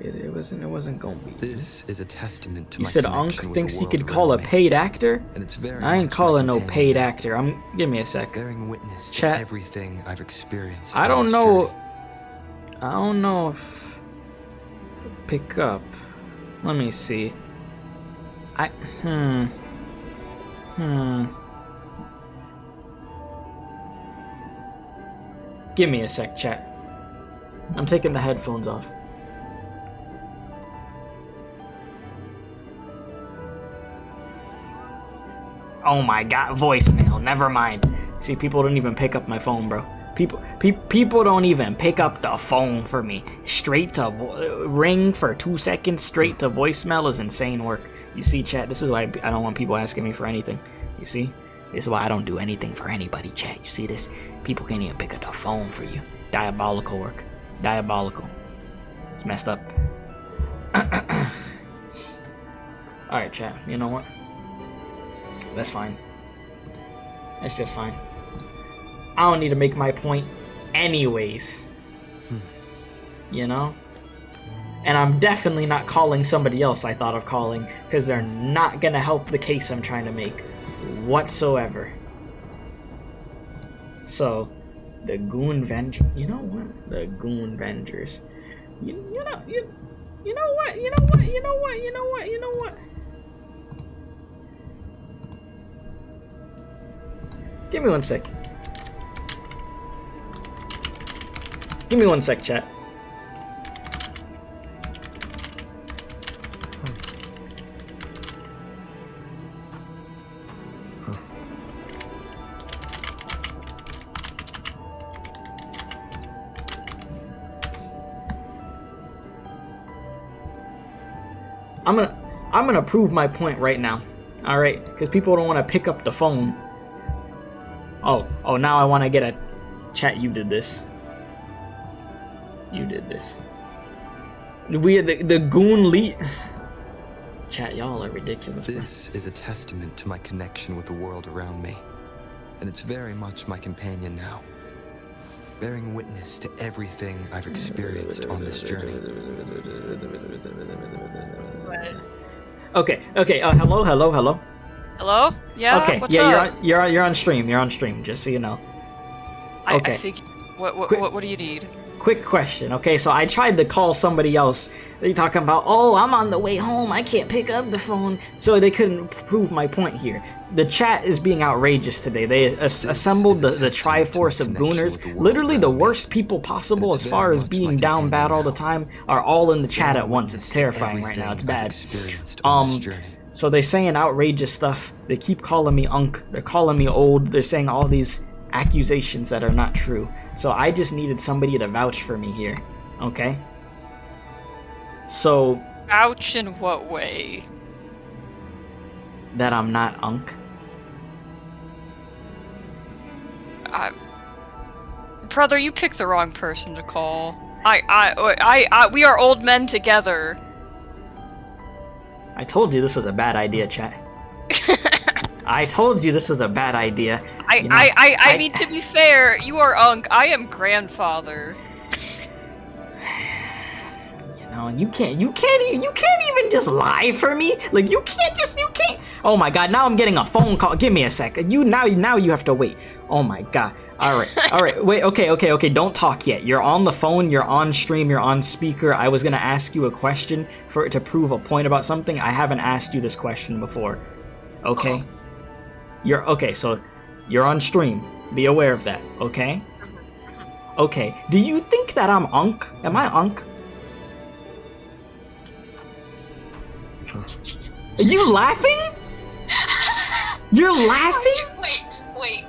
It wasn't gonna be. This is a testament to you my said connection Unk with thinks the he world could call a around me. paid actor? And it's very I ain't much my calling no companion paid now. actor. Give me a sec. Bearing witness Chat. to everything I've experienced. I on don't this know. journey. I don't know if pick up. Let me see. Give me a sec, chat. I'm taking the headphones off. Oh my god, voicemail. Never mind. See, people don't even pick up my phone, bro. People don't even pick up the phone for me. Straight to ring for 2 seconds, straight to voicemail is insane work. You see, chat, this is why I don't want people asking me for anything. You see? This is why I don't do anything for anybody, chat. You see this? People can't even pick up the phone for you. Diabolical work. Diabolical. It's messed up. Alright, chat. You know what? That's fine. That's just fine. I don't need to make my point anyways. You know? And I'm definitely not calling somebody else I thought of calling, because they're not gonna help the case I'm trying to make whatsoever. So, the Goon Vengers. You know what? The Goon Vengers. You know what? Give me 1 sec. Give me 1 sec, chat. I'm gonna prove my point right now. All right, because people don't want to pick up the phone. Oh, now I want to get a chat. You did this. You did this. We had the goon lead. Chat, y'all are ridiculous. This is a testament to my connection with the world around me, and it's very much my companion now, bearing witness to everything I've experienced on this journey. Okay. Hello. Hello? Yeah. Okay. What's Yeah, up? you're on stream. You're on stream. Just so you know. Okay. I think. What do you need? Quick question. Okay, so I tried to call somebody else. They're talking about, oh, I'm on the way home. I can't pick up the phone. So they couldn't prove my point here. The chat is being outrageous today. They assembled the Triforce of Gooners. Literally the worst people possible as far as being down bad all the time are all in the chat at once. It's terrifying right now. It's bad. So they're saying outrageous stuff. They keep calling me Unk. They're calling me old. They're saying all these accusations that are not true. So I just needed somebody to vouch for me here. Okay? So Ouch in what way? That I'm not Unk. Brother, you picked the wrong person to call. We are old men together. I told you this was a bad idea, chat. I told you this was a bad idea. I mean, to be fair, you are Unk. I am grandfather. You know, you can't even just lie for me. Like you can't. Oh my God! Now I'm getting a phone call. Give me a sec. Now you have to wait. Oh my God. All right. Wait. Okay. Don't talk yet. You're on the phone. You're on stream. You're on speaker. I was gonna ask you a question to prove a point about something. I haven't asked you this question before. Okay. So you're on stream. Be aware of that. Okay. Okay. Do you think that I'm Unk? Am I Unk? Are you laughing? You're laughing? Wait.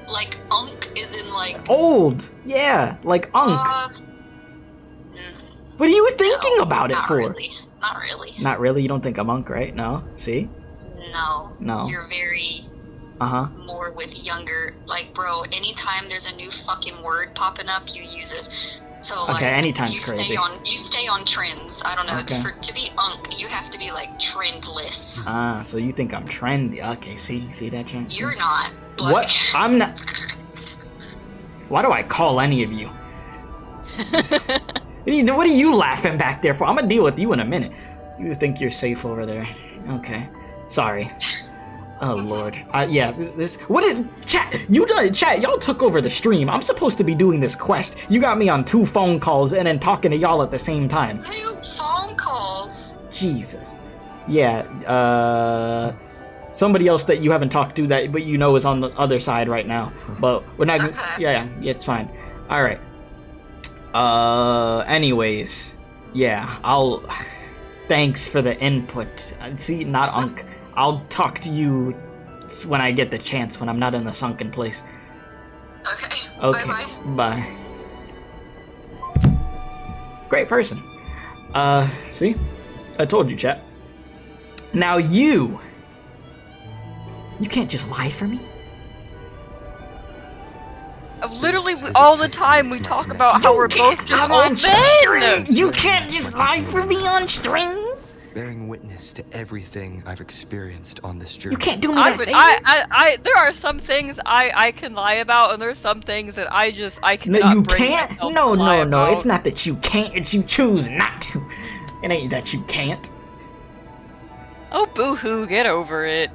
Like Unk is in like old. Yeah, like Unk. What are you thinking about it for? Not really. Not really? You don't think I'm Unk, right? No? See? No. You're very more with younger. Like, bro, anytime there's a new fucking word popping up, you use it. So like, anytime's crazy. You stay on trends. I don't know. Okay. To be Unk, you have to be like trendless. So you think I'm trendy? Okay, see that, Jen? You're not. But... What? I'm not. Why do I call any of you? What are you laughing back there for? I'm gonna deal with you in a minute. You think you're safe over there? Okay. Sorry. Oh Lord. Yeah. Chat? Chat. Y'all took over the stream. I'm supposed to be doing this quest. You got me on 2 phone calls and then talking to y'all at the same time. 2 phone calls. Jesus. Yeah. Somebody else that you haven't talked to but you know is on the other side right now. But we're not. Okay. Yeah. It's fine. All right. Anyways. Yeah. Thanks for the input. See, not Unk. I'll talk to you when I get the chance, when I'm not in the sunken place. Okay. Bye. Great person. See? I told you, chat. Now you can't just lie for me. Literally, all the time we talk about how we're both just old men! You can't just lie for me on stream! Bearing witness to everything I've experienced on this journey. You can't do me that favor. There are some things I can lie about, and there's some things that I cannot bring myself to lie about. No. It's not that you can't. It's you choose not to. It ain't that you can't. Oh, boo-hoo, get over it.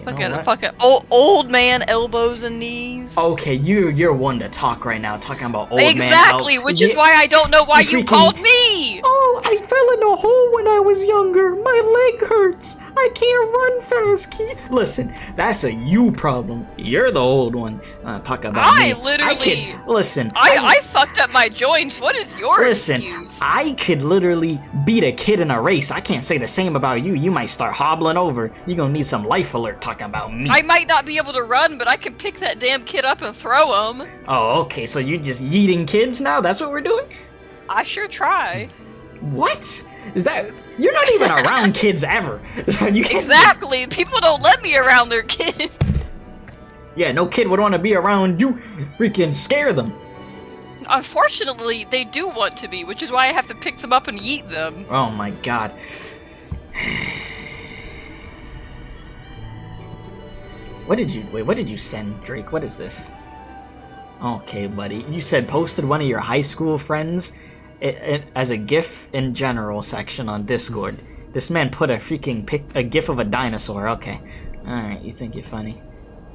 Okay, fucking old man elbows and knees. Okay, you're one to talk right now, talking about old man. Exactly, which is why I don't know why you called me. Oh, I fell in a hole when I was younger. My leg hurts. I can't run fast, Keith. Listen, that's a you problem. You're the old one. Talk about me. I fucked up my joints. What is your excuse? I could literally beat a kid in a race. I can't say the same about you. You might start hobbling over. You're gonna need some life alert talking about me. I might not be able to run, but I can pick that damn kid up and throw him. Oh, okay. So you're just yeeting kids now? That's what we're doing? I sure try. What? Is that... You're not even around kids ever. So you can't... Exactly. People don't let me around their kids. Yeah, no kid would want to be around you. Freaking scare them. Unfortunately, they do want to be, which is why I have to pick them up and eat them. Oh my God. What did you send, Drake? What is this? Okay, buddy. You said posted one of your high school friends as a GIF in general section on Discord. This man put a GIF of a dinosaur. Okay. Alright, you think you're funny.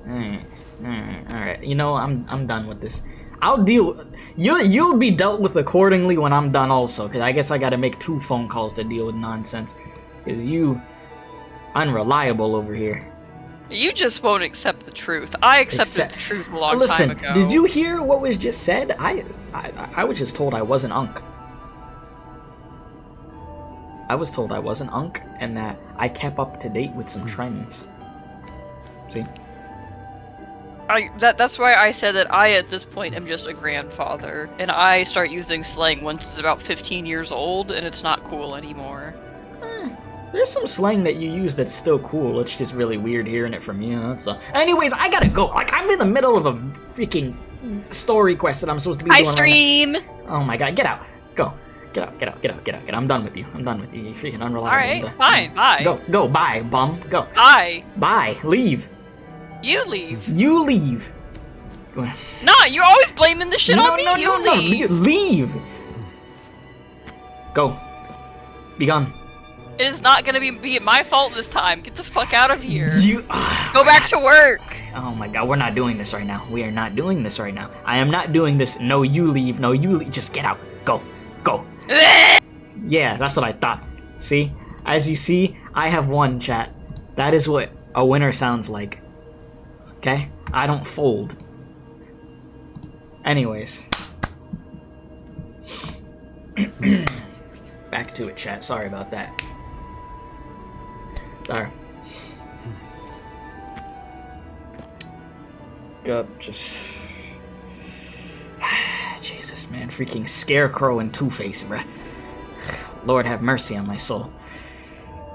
Alright. You know, I'm done with this. You'll be dealt with accordingly when I'm done also, because I guess I gotta make 2 phone calls to deal with nonsense. Because you unreliable over here. You just won't accept the truth. I accepted the truth a long time ago. Listen, did you hear what was just said? I was just told I wasn't Unk. I was told I wasn't Unk, and that I kept up to date with some trends. See? That's why I said that I, at this point, am just a grandfather, and I start using slang once it's about 15 years old, and it's not cool anymore. There's some slang that you use that's still cool. It's just really weird hearing it from you. That's all. Anyways, I gotta go. Like, I'm in the middle of a freaking story quest that I'm supposed to be doing. Stream! Right now. Oh my god, get out. Go. Get out. I'm done with you. You freaking unreliable. Alright, fine, bye. Go, bye, bum. Go. Bye. Leave. You leave. Nah, you're always blaming the shit on me. No. Leave. Go. Be gone. It is not gonna be my fault this time. Get the fuck out of here. Go back to work. Oh my god, we're not doing this right now. We are not doing this right now. I am not doing this. No, you leave. Just get out. Go. Yeah, that's what I thought. See? As you see, I have won, chat. That is what a winner sounds like. Okay? I don't fold. Anyways. Back to it, chat. Sorry about that. Sorry. Just... Jesus, man. Freaking Scarecrow and Two-Face, bruh. Lord have mercy on my soul.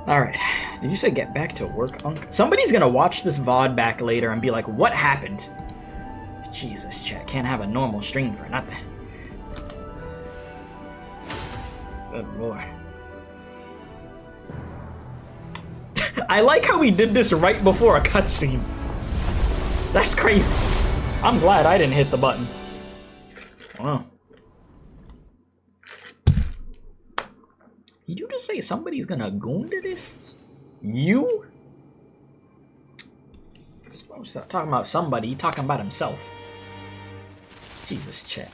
Alright. Did you say get back to work, Unc? Somebody's gonna watch this VOD back later and be like, what happened? Jesus, chat. Can't have a normal stream for nothing. Good lord. I like how we did this right before a cutscene. That's crazy. I'm glad I didn't hit the button. Wow. Did you just say somebody's gonna goon to this? You? Talking about somebody, talking about himself. Jesus, chat.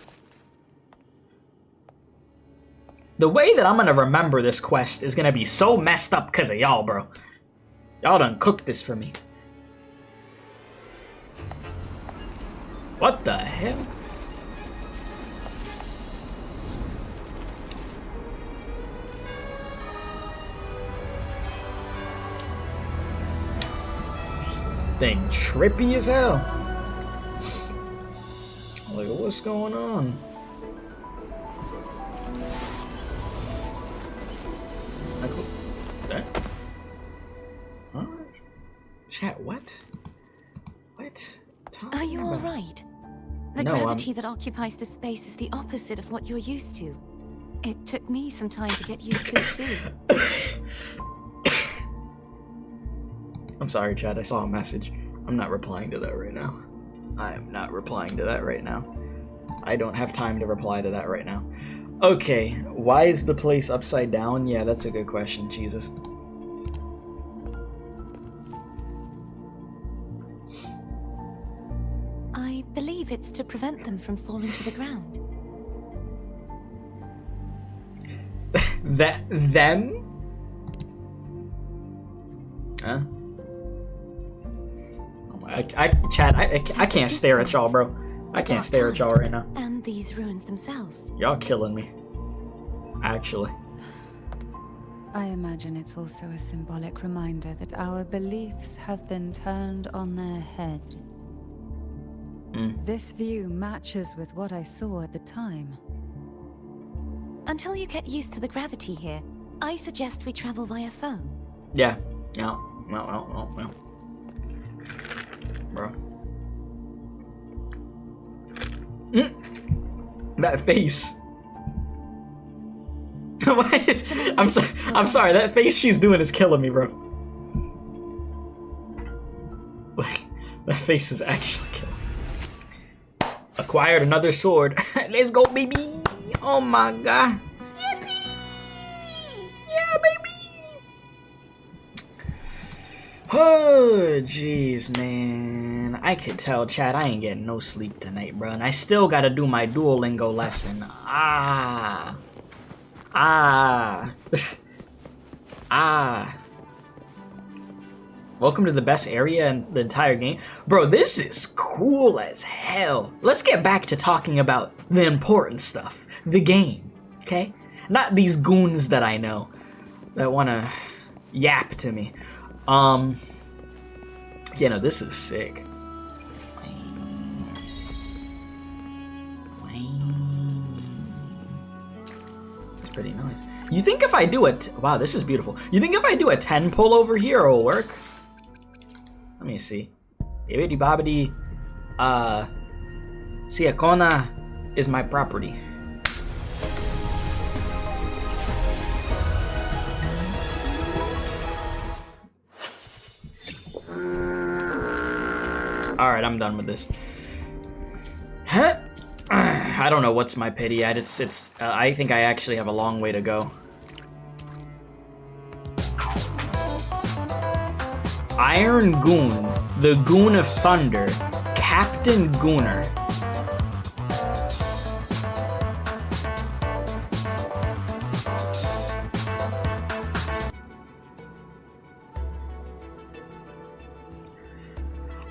The way that I'm gonna remember this quest is gonna be so messed up because of y'all, bro. Y'all done cooked this for me. What the hell? Thing trippy as hell. Like, what's going on? That? Huh? Chat, what? What? Are you alright? The gravity that occupies this space is the opposite of what you're used to. It took me some time to get used to it too. I'm sorry, Chad. I saw a message. I'm not replying to that right now. I am not replying to that right now. I don't have time to reply to that right now. Okay, why is the place upside down? Yeah, that's a good question, Jesus. I believe it's to prevent them from falling to the ground. Them? Huh? Chad, I can't stare at y'all, bro. I can't stare at y'all right now. And these ruins themselves. Y'all killing me. Actually. I imagine it's also a symbolic reminder that our beliefs have been turned on their head. This view matches with what I saw at the time. Until you get used to the gravity here, I suggest we travel via phone. Yeah. No. Bro. That face. I'm sorry. That face she's doing is killing me, bro. Like, that face is actually killing me. Acquired another sword. Let's go, baby. Oh my god. Yippee! Yeah, baby. Oh, jeez, man. I could tell, Chad, I ain't getting no sleep tonight, bro. And I still gotta do my Duolingo lesson. Welcome to the best area in the entire game. Bro, this is cool as hell. Let's get back to talking about the important stuff. The game, okay? Not these goons that I know that wanna yap to me. Yeah, no, this is sick. pretty nice. You think if I do it, wow, this is beautiful. You think if I do a 10 pull over here, it'll work? Let me see. Ibidi Babidi, Siakona is my property. Alright, I'm done with this. I don't know what's my pity yet. I think I actually have a long way to go. Iron Goon, the Goon of Thunder, Captain Gooner.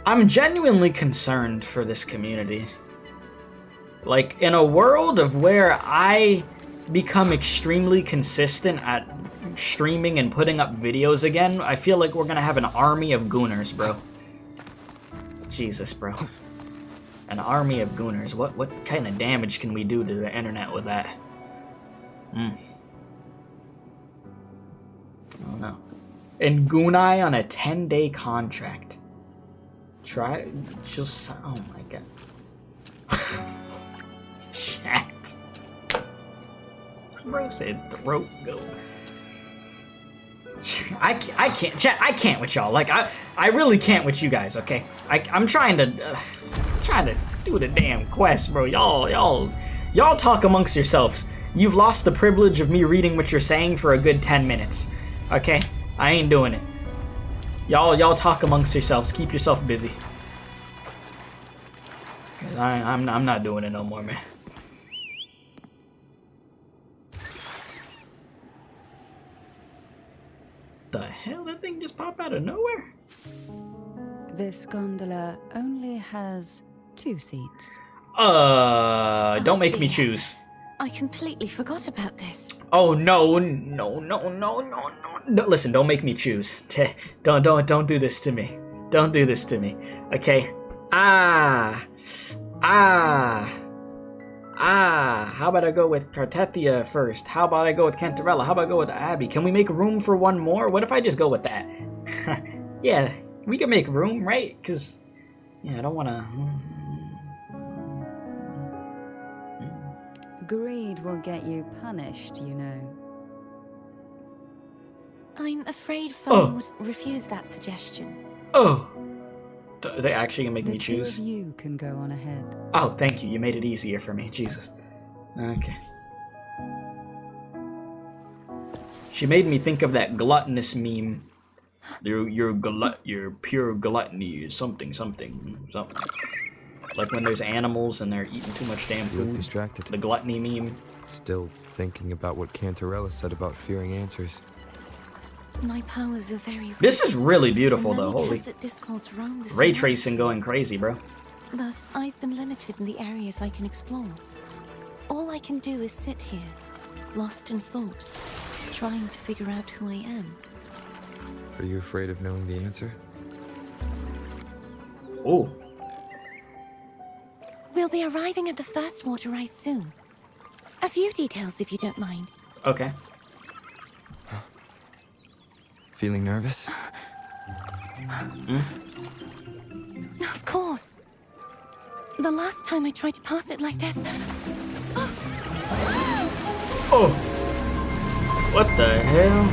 I'm genuinely concerned for this community. Like, in a world of where I become extremely consistent at streaming and putting up videos again, I feel like we're gonna have an army of gooners, bro. Jesus, bro. An army of gooners. What kind of damage can we do to the internet with that? I don't know. And Goonai on a 10-day contract. Try just oh my god. Chat. Bro said throat go. I can't chat. I can't with y'all. Like I really can't with you guys. Okay. I'm trying to do the damn quest, bro. Y'all talk amongst yourselves. You've lost the privilege of me reading what you're saying for a good 10 minutes. Okay. I ain't doing it. Y'all talk amongst yourselves. Keep yourself busy. Cause I'm not doing it no more, man. The hell? That thing just popped out of nowhere? This gondola only has 2 seats. Don't make me choose. I completely forgot about this. Oh no. Listen, don't make me choose. Don't do this to me. Don't do this to me. Okay? How about I go with CARTETHYIA first? How about I go with Cantarella? How about I go with Abby? Can we make room for one more? What if I just go with that? Yeah, we can make room, right? Because, yeah, I don't want to... Greed will get you punished, you know. I'm afraid Fern would refuse that suggestion. Oh! Are they actually gonna make me choose? The two of you can go on ahead. Oh, thank you. You made it easier for me. Jesus. Okay. She made me think of that gluttonous meme. Your pure gluttony is something. Like when there's animals and they're eating too much damn food. You look distracted. The gluttony meme. Still thinking about what Cantarella said about fearing answers. My powers are very weak. This is really beautiful, though. Holy. Ray tracing going crazy, bro. Thus, I've been limited in the areas I can explore. All I can do is sit here, lost in thought, trying to figure out who I am. Are you afraid of knowing the answer? Oh. We'll be arriving at the first waterway soon. A few details, if you don't mind. Okay. Feeling nervous? Of course. The last time I tried to pass it like this... Oh! What the hell?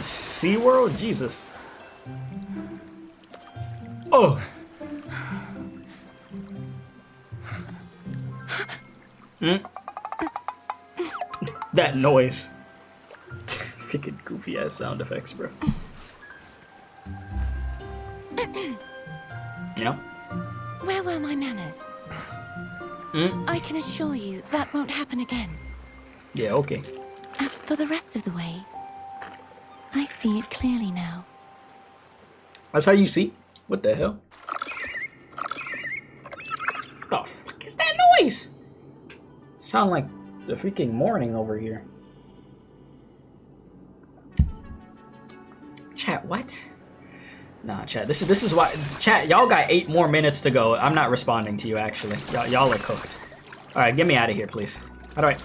SeaWorld? Jesus. Oh! That noise. Freaking goofy ass sound effects, bro. Yeah? Where were my manners? I can assure you that won't happen again. Yeah, okay. As for the rest of the way, I see it clearly now. That's how you see? What the hell? The fuck is that noise? Sound like the freaking morning over here. Chat, what? Nah, chat. This is why. Chat, y'all got 8 more minutes to go. I'm not responding to you, actually. Y'all are cooked. All right, get me out of here, please. How do I?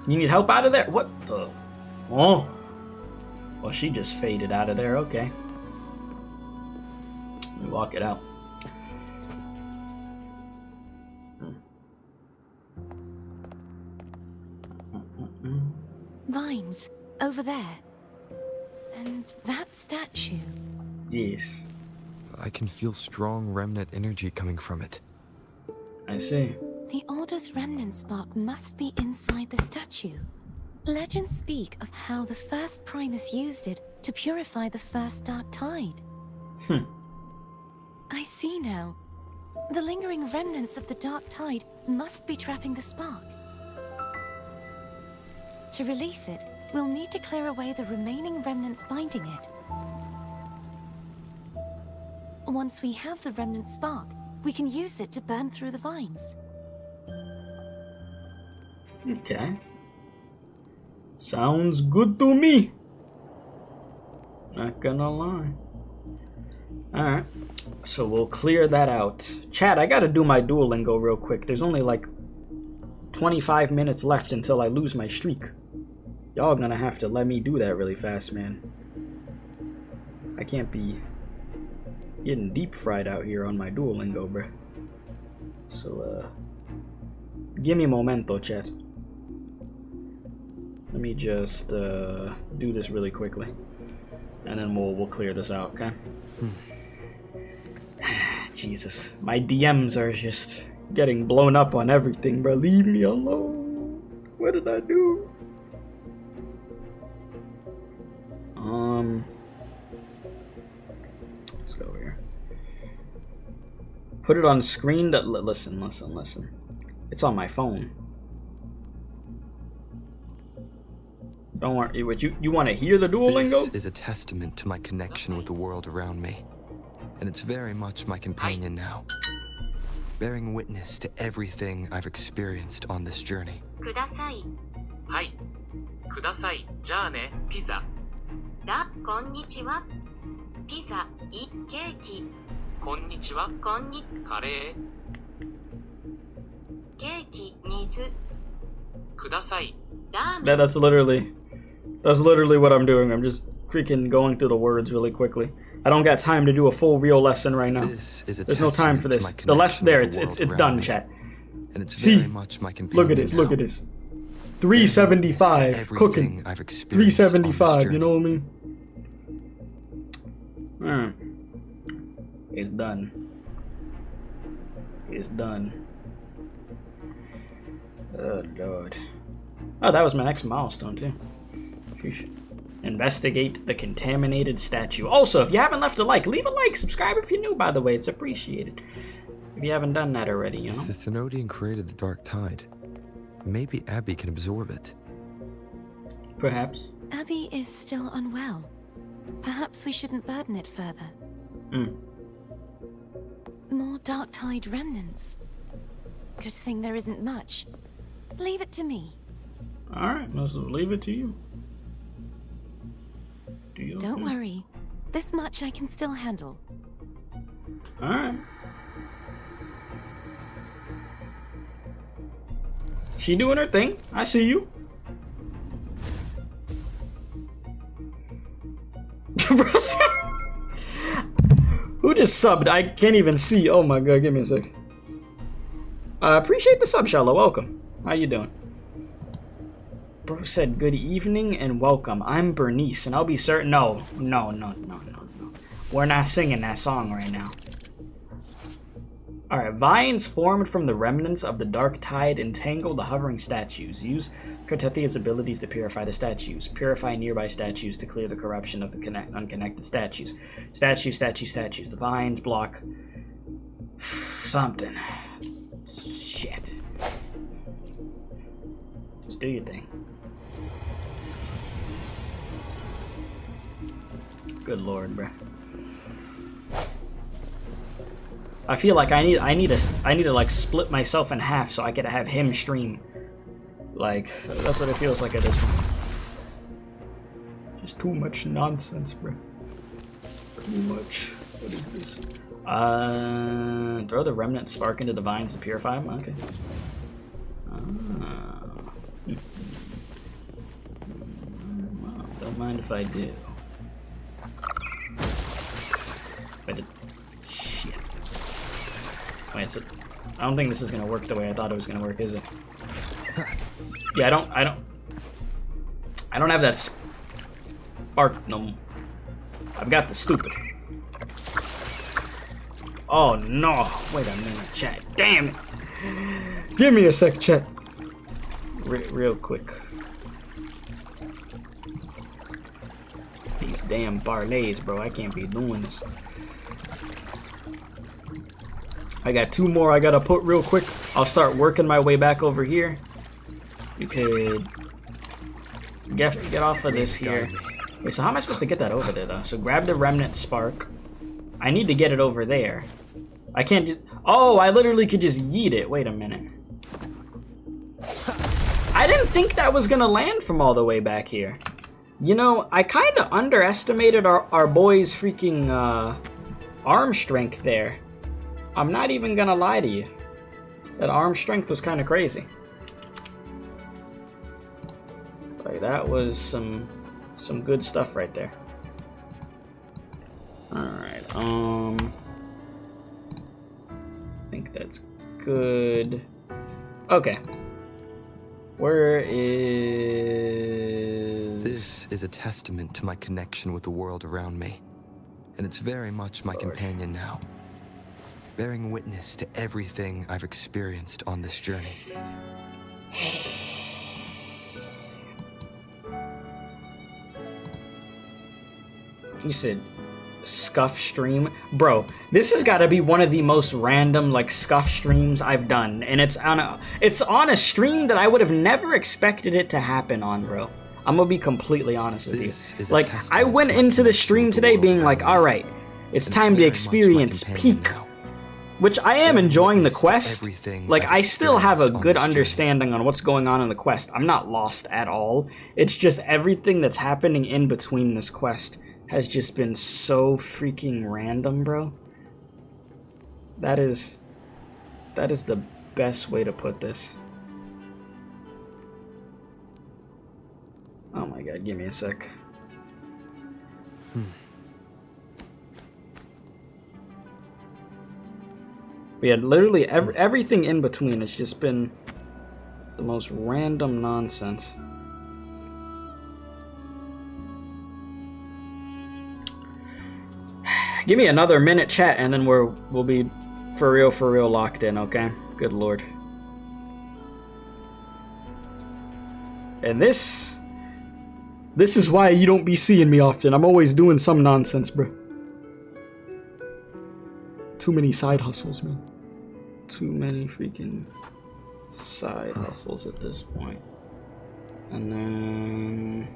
You need help out of there? What the? Oh. Well, she just faded out of there. Okay. Let me walk it out. Vines, over there. And that statue. Yes. I can feel strong remnant energy coming from it. I see. The Order's remnant spark must be inside the statue. Legends speak of how the first Primus used it to purify the first Dark Tide. I see now. The lingering remnants of the Dark Tide must be trapping the spark. To release it, we'll need to clear away the remaining remnants binding it. Once we have the remnant spark, we can use it to burn through the vines. Okay. Sounds good to me. Not gonna lie. Alright. So we'll clear that out. Chat, I gotta do my Duolingo real quick. There's only like 25 minutes left until I lose my streak. Y'all gonna have to let me do that really fast, man. I can't be getting deep fried out here on my Duolingo, bruh. So, give me a momento, chat. Let me just do this really quickly, and then we'll clear this out, okay? Jesus, my DMs are just getting blown up on everything, bro. Leave me alone. What did I do? Let's go over here. Put it on screen. Listen. It's on my phone. Don't worry. What you want to hear the Duolingo? This is a testament to my connection with the world around me, and it's very much my companion now, bearing witness to everything I've experienced on this journey. ください。はい。ください。じゃあね、ピザ。だ、こんにちは。ピザ、い、ケーキ。こんにちは。こんに、カレケーキ、水。ー。ください。ラーメン。That's literally what I'm doing. I'm just freaking going through the words really quickly. I don't got time to do a full real lesson right now. There's no time for this. The lesson there, it's done, chat. And it's See, very much my look at this, now. look at this. 375 cooking. 375, you know what I mean? It's done. It's done. Oh Lord. Oh, that was my next milestone too. Sheesh. Investigate the contaminated statue. Also, if you haven't left a like, leave a like. Subscribe if you're new, by the way. It's appreciated. If you haven't done that already, you know. If the Threnodian created the Dark Tide, maybe Abby can absorb it. Perhaps. Abby is still unwell. Perhaps we shouldn't burden it further. More Dark Tide remnants. Good thing there isn't much. Leave it to me. Alright, let's leave it to you. Don't worry. This much I can still handle. Alright. She doing her thing. I see you. Who just subbed? I can't even see. Oh my god, give me a sec. Appreciate the sub, Shallow. Welcome. How you doing? Bro said good evening and welcome. I'm Bernice and I'll be certain. No. We're not singing that song right now. Alright, vines formed from the remnants of the Dark Tide entangle the hovering statues. Use CARTETHYIA's abilities to purify the statues. Purify nearby statues to clear the corruption of the unconnected statues. Statues. The vines block something. Shit. Just do your thing. Good lord, bruh. I feel like I need to like split myself in half so I could have him stream Like, that's what it feels like at this point. Just too much nonsense, bro. Too much. What is this? Throw the remnant spark into the vines to purify them? Okay. Well, don't mind if I do. I did. Shit. Wait, so I don't think this is gonna work the way I thought it was gonna work, is it? Yeah, I don't have that spark no more. I've got the stupid. Oh no! Wait a minute, chat. Damn it! Give me a sec, chat. Real quick. These damn parlays, bro. I can't be doing this. I got 2 more I gotta put real quick. I'll start working my way back over here. You could get off of this here. Wait, so how am I supposed to get that over there, though? So grab the remnant spark. I need to get it over there. I can't just... Oh, I literally could just yeet it. Wait a minute. I didn't think that was gonna land from all the way back here. You know, I kind of underestimated our boy's freaking arm strength there. I'm not even gonna lie to you. That arm strength was kind of crazy. Like, that was some good stuff right there. Alright, I think that's good. Okay. Where is... This is a testament to my connection with the world around me. And it's very much my companion now. Bearing witness to everything I've experienced on this journey. You said scuff stream? Bro, this has got to be one of the most random, like, scuff streams I've done. And it's on a stream that I would have never expected it to happen on, bro. I'm gonna be completely honest with you. Like, I went into the stream today being like, alright, it's time to experience peak. Which I am enjoying the quest. Like, I still have a good understanding on what's going on in the quest. I'm not lost at all. It's just everything that's happening in between this quest has just been so freaking random, bro. That is the best way to put this. Oh my god, give me a sec. We had literally everything in between has just been the most random nonsense. Give me another minute, chat, and then we'll be for real locked in, okay? Good lord. And this is why you don't be seeing me often. I'm always doing some nonsense, bro. Too many side hustles, man. Too many freaking side hustles at this point. And then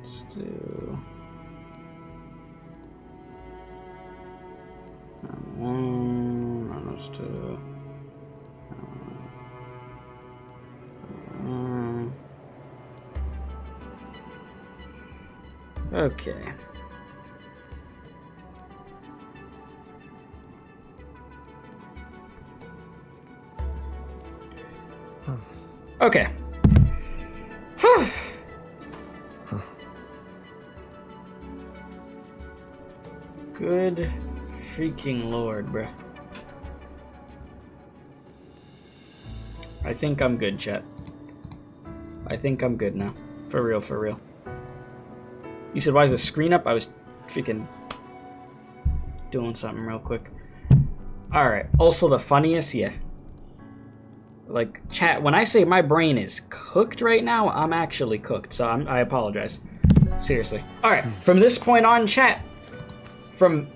let's do one, let's do okay. Okay. Good freaking lord, bruh. I think I'm good, chat. I think I'm good now. For real, for real. You said, why is the screen up? I was freaking doing something real quick. Alright, also the funniest, yeah. Like, chat, when I say my brain is cooked right now, I'm actually cooked, so I apologize. Seriously. Alright, from this point on, chat, from...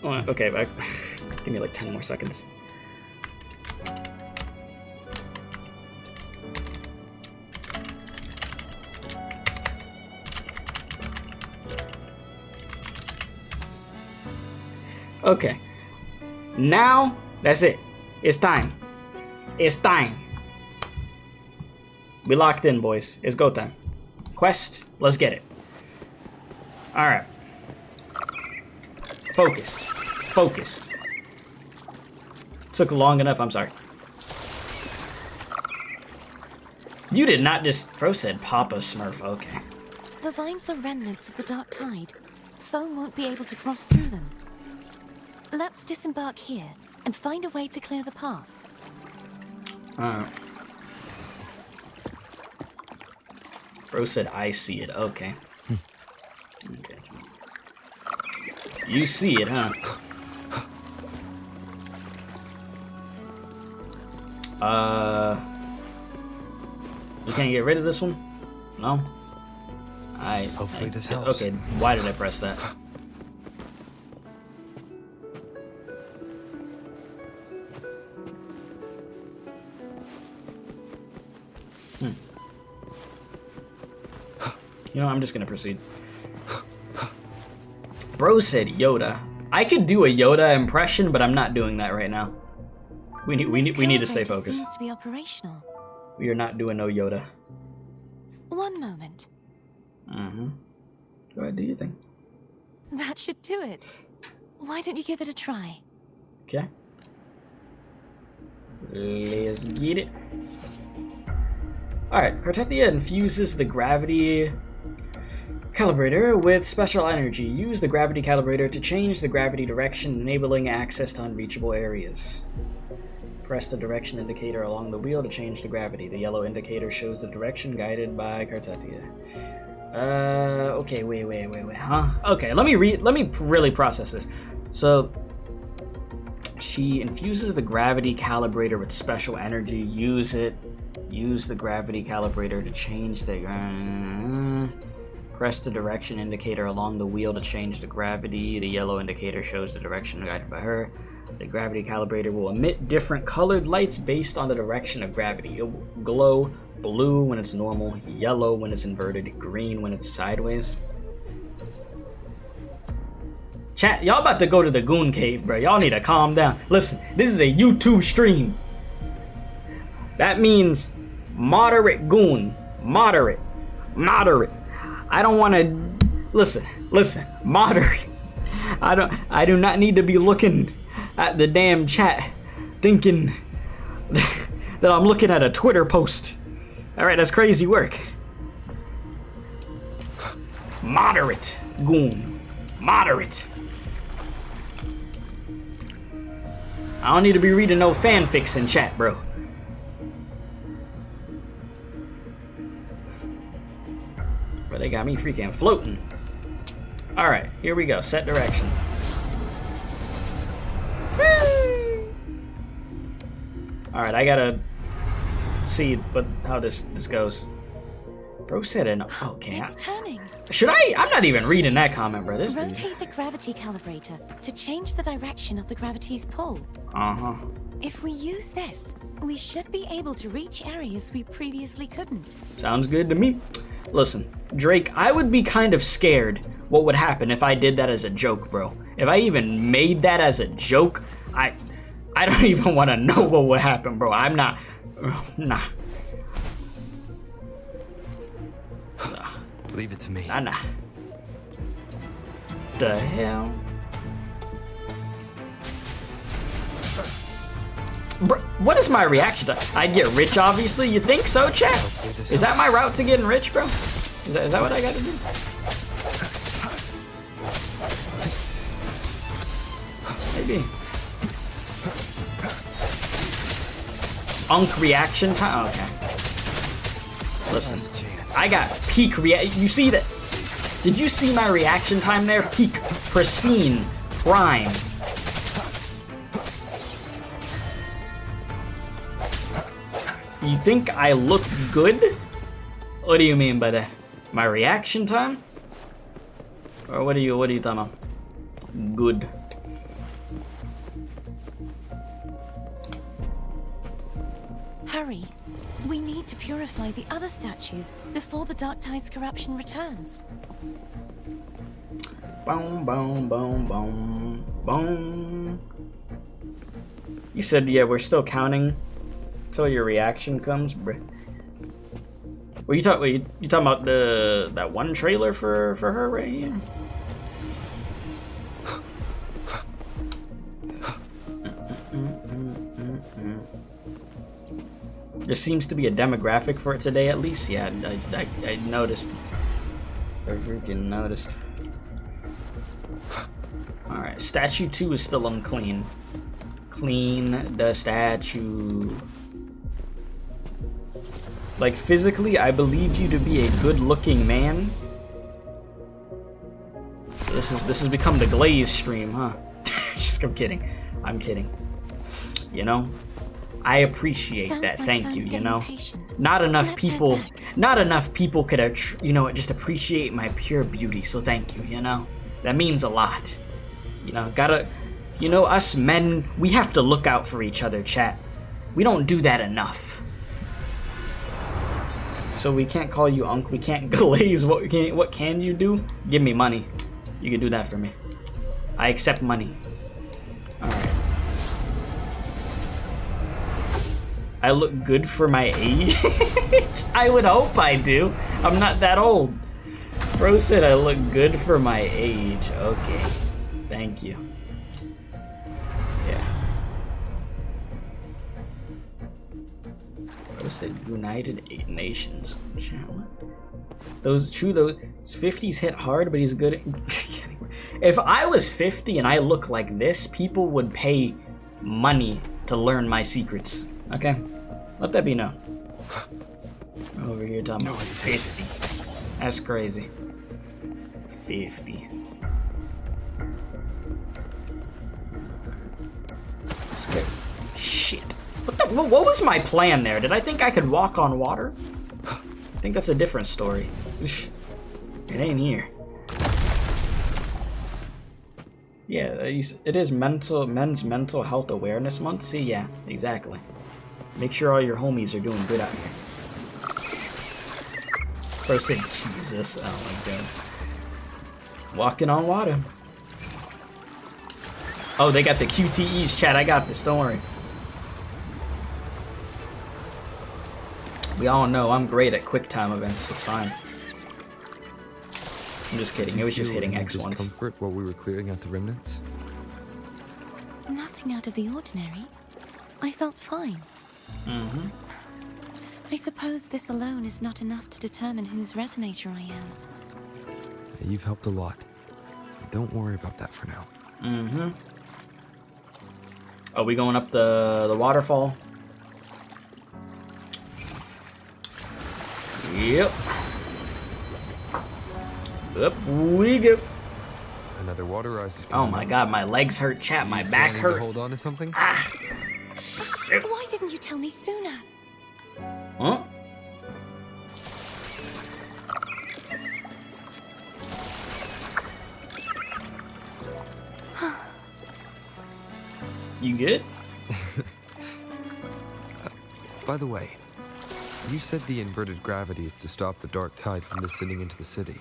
Okay, give me like 10 more seconds. Okay. Now, that's it. It's time. It's time. We locked in, boys. It's go time. Quest, let's get it. Alright. Focused. Focused. Took long enough, I'm sorry. You did not just... Bro said Papa Smurf, okay. The vines are remnants of the Dark Tide. Foe won't be able to cross through them. Let's disembark here and find a way to clear the path. Alright. Bro said I see it, okay. Okay. You see it, huh? You can't get rid of this one? No? Hopefully this helps. Okay, why did I press that? You know, I'm just gonna proceed. Bro said Yoda. I could do a Yoda impression, but I'm not doing that right now. We need to stay focused. Seems to be operational. We are not doing no Yoda. One moment. Mm-hmm. Go ahead, do your thing. That should do it. Why don't you give it a try? Okay. Let's get it. Alright, CARTETHYIA infuses the gravity calibrator with special energy. Use the gravity calibrator to change the gravity direction, enabling access to unreachable areas. Press the direction indicator along the wheel to change the gravity. The yellow indicator shows the direction guided by CARTETHYIA. Okay, wait, huh? Okay, let me really process this. So, she infuses the gravity calibrator with special energy. Use the gravity calibrator to change the... Press the direction indicator along the wheel to change the gravity. The yellow indicator shows the direction guided by her. The gravity calibrator will emit different colored lights based on the direction of gravity. It will glow blue when it's normal, yellow when it's inverted, green when it's sideways. Chat, y'all about to go to the goon cave, bro. Y'all need to calm down. Listen, this is a YouTube stream. That means moderate goon. Moderate. I don't want to... Listen, moderate. I do not need to be looking at the damn chat thinking that I'm looking at a Twitter post. Alright, that's crazy work. Moderate, goon. Moderate. I don't need to be reading no fanfics in chat, bro. Bro, they got me freaking floating. Alright, here we go. Set direction. Alright, I gotta see how this goes. Bro said an... Okay. It's turning. Should I? I'm not even reading that comment, bro. This Rotate the gravity calibrator to change the direction of the gravity's pull. Uh-huh. If we use this, we should be able to reach areas we previously couldn't. Sounds good to me. Listen, Drake, I would be kind of scared what would happen if I did that as a joke, bro. If I even made that as a joke, I don't even want to know what would happen, bro. I'm not... Nah. Leave it to me. Nah. The hell? Bro, what is my reaction to... I'd get rich, obviously. You think so, chat? Is that my route to getting rich, bro? Is that what I gotta do? Maybe. Unk reaction time? Okay. Listen, I got peak You see that? Did you see my reaction time there? Peak, pristine, prime. You think I look good? What do you mean by that? My reaction time? Or what are you talking about? Good. Hurry. We need to purify the other statues before the Dark Tide's corruption returns. Boom, boom, boom, boom, boom. You said, yeah, we're still counting until your reaction comes, bruh. Well, you talking about that one trailer for her right here? There seems to be a demographic for it today, at least. Yeah, I noticed. I freaking noticed. Alright, statue 2 is still unclean. Clean the statue. Like, physically, I believed you to be a good-looking man. This has become the Glaze stream, huh? I'm kidding. I'm kidding. You know? I appreciate that. Thank you, you know? Not enough people could, you know, just appreciate my pure beauty, so thank you, you know? That means a lot. You know, you know, us men, we have to look out for each other, chat. We don't do that enough. So we can't call you Unc, we can't Glaze. What can you do? Give me money. You can do that for me. I accept money. Alright. I look good for my age? I would hope I do. I'm not that old. Bro said I look good for my age. Okay. Thank you. Yeah. Bro said United Nations. Those 50s hit hard, but he's good. If I was 50 and I look like this, people would pay money to learn my secrets. Okay? Let that be known. Over here talking about 50. That's crazy. 50. Shit. What was my plan there? Did I think I could walk on water? I think that's a different story. It ain't here. Yeah, it is Men's Mental Health Awareness Month. See, yeah, exactly. Make sure all your homies are doing good out here. First said Jesus. Oh my god. Walking on water. Oh, they got the QTEs, chat. I got this. Don't worry. We all know I'm great at quick time events. It's fine. I'm just kidding. It was just hitting X once. Discomfort while we were clearing out the remnants? Nothing out of the ordinary. I felt fine. Mm-hmm. I suppose this alone is not enough to determine whose resonator I am. You've helped a lot. Don't worry about that for now. Mm-hmm. Are we going up the waterfall? Yep. Up we go. Another water rise is coming. Oh my god, my legs hurt, chat. My back hurt. Hold on to something? Ah. Why didn't you tell me sooner? Huh? You good? By the way, you said the inverted gravity is to stop the dark tide from descending into the city.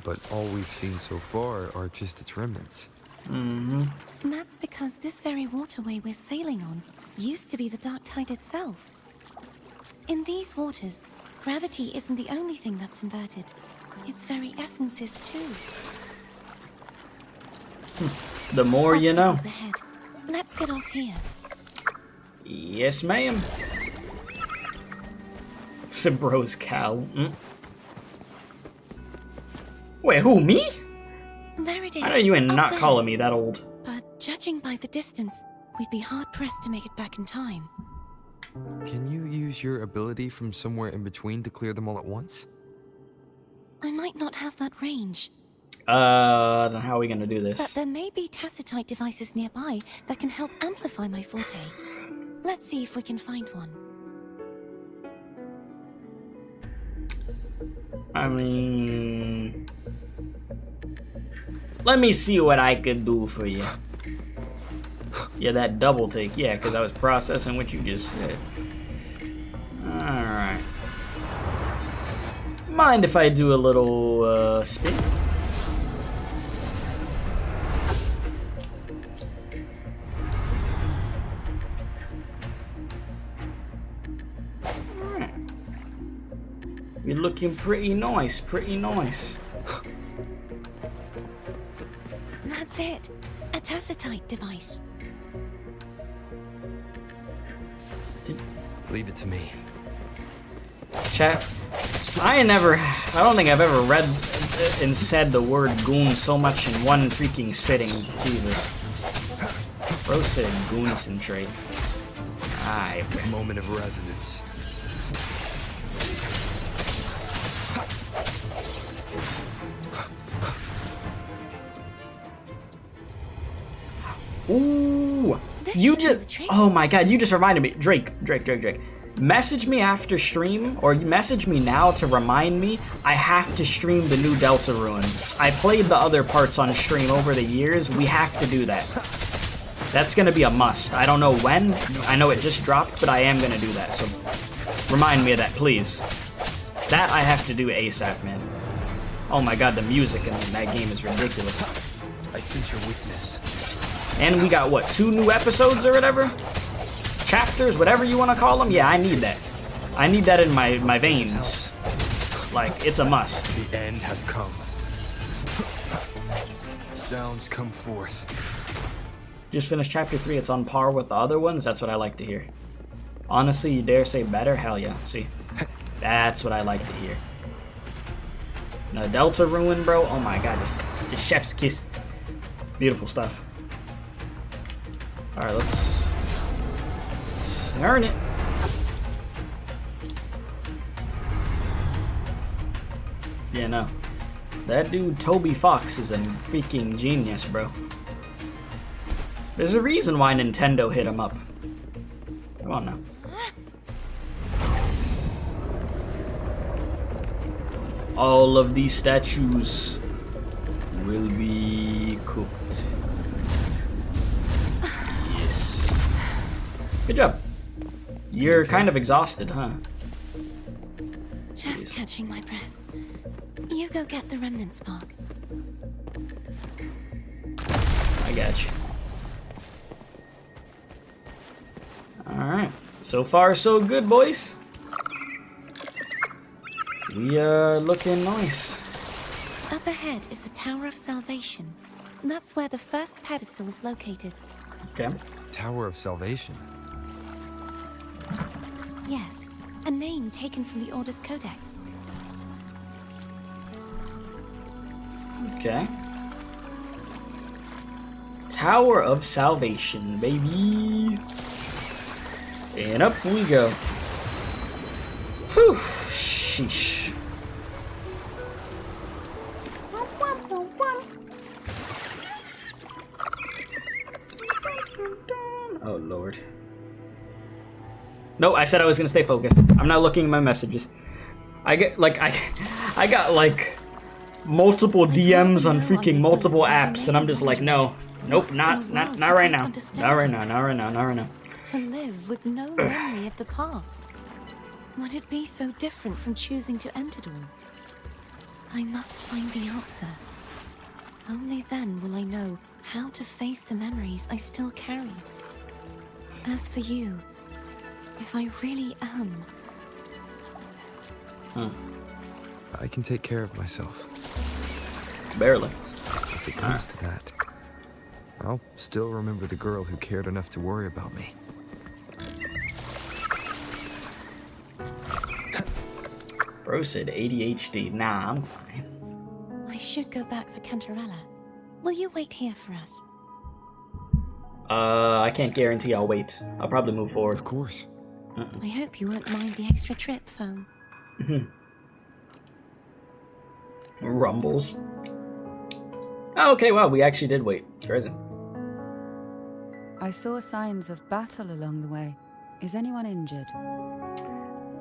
But all we've seen so far are just its remnants. Mm-hmm. And that's because this very waterway we're sailing on used to be the dark tide itself. In these waters, gravity isn't the only thing that's inverted. Its very essence is too. The more you know. Ahead. Let's get off here. Yes, ma'am. Some bro's cow. Wait, who, me? There it is. I know you ain't not calling me that old. But judging by the distance, we'd be hard-pressed to make it back in time. Can you use your ability from somewhere in between to clear them all at once? I might not have that range. Then how are we gonna do this? But there may be tacitite devices nearby that can help amplify my forte. Let's see if we can find one. I mean... Let me see what I could do for you. Yeah, that double take. Yeah, because I was processing what you just said. Alright. Mind if I do a little, spin? You're looking pretty nice, pretty nice. That's it. A tacitite device. Leave it to me. Chat. I don't think I've ever read and said the word goon so much in one freaking sitting. Jesus. Bro said goon-centrate. Aye. Moment of resonance. Ooh. You just, oh my god, you just reminded me. Drake. Message me after stream, or you message me now to remind me I have to stream the new Delta Ruin. I played the other parts on stream over the years. We have to do that. That's gonna be a must. I don't know when. I know it just dropped, but I am gonna do that. So remind me of that, please. That I have to do ASAP, man. Oh my god, the music in that game is ridiculous. I sense your weakness. And we got, what, 2 new episodes or whatever? Chapters, whatever you want to call them? Yeah, I need that. I need that in my veins. Like, it's a must. The end has come. Sounds come forth. Just finished chapter 3. It's on par with the other ones. That's what I like to hear. Honestly, you dare say better? Hell yeah. See? That's what I like to hear. Now, Delta Ruin, bro. Oh my god. Just chef's kiss. Beautiful stuff. Alright, let's earn it. Yeah, no. That dude, Toby Fox, is a freaking genius, bro. There's a reason why Nintendo hit him up. Come on now. All of these statues will be cooked. Yes. Good job. You're kind of exhausted, huh? Just catching my breath. You go get the remnant spark. I got you. Alright. So far, so good, boys. We are looking nice. Up ahead is the Tower of Salvation. That's where the first pedestal is located. Okay. Tower of Salvation. Yes, a name taken from the Order's Codex. Okay. Tower of Salvation, baby. And up we go. Whew. Sheesh. Oh Lord. No, I said I was gonna stay focused. I'm not looking at my messages. I got like multiple DMs on freaking multiple apps, and I'm just like, no, nope, not right now, not right now. To live with no memory of the past. Would it be so different from choosing to end it all? I must find the answer. Only then will I know how to face the memories I still carry. As for you, if I really am... I can take care of myself. Barely. If it comes to that, I'll still remember the girl who cared enough to worry about me. Bro said ADHD. Nah, I'm fine. I should go back for Cantarella. Will you wait here for us? I can't guarantee I'll wait. I'll probably move forward. Of course. I hope you won't mind the extra trip, phone. Rumbles. Oh, okay, well, we actually did wait. Crazy. I saw signs of battle along the way. Is anyone injured?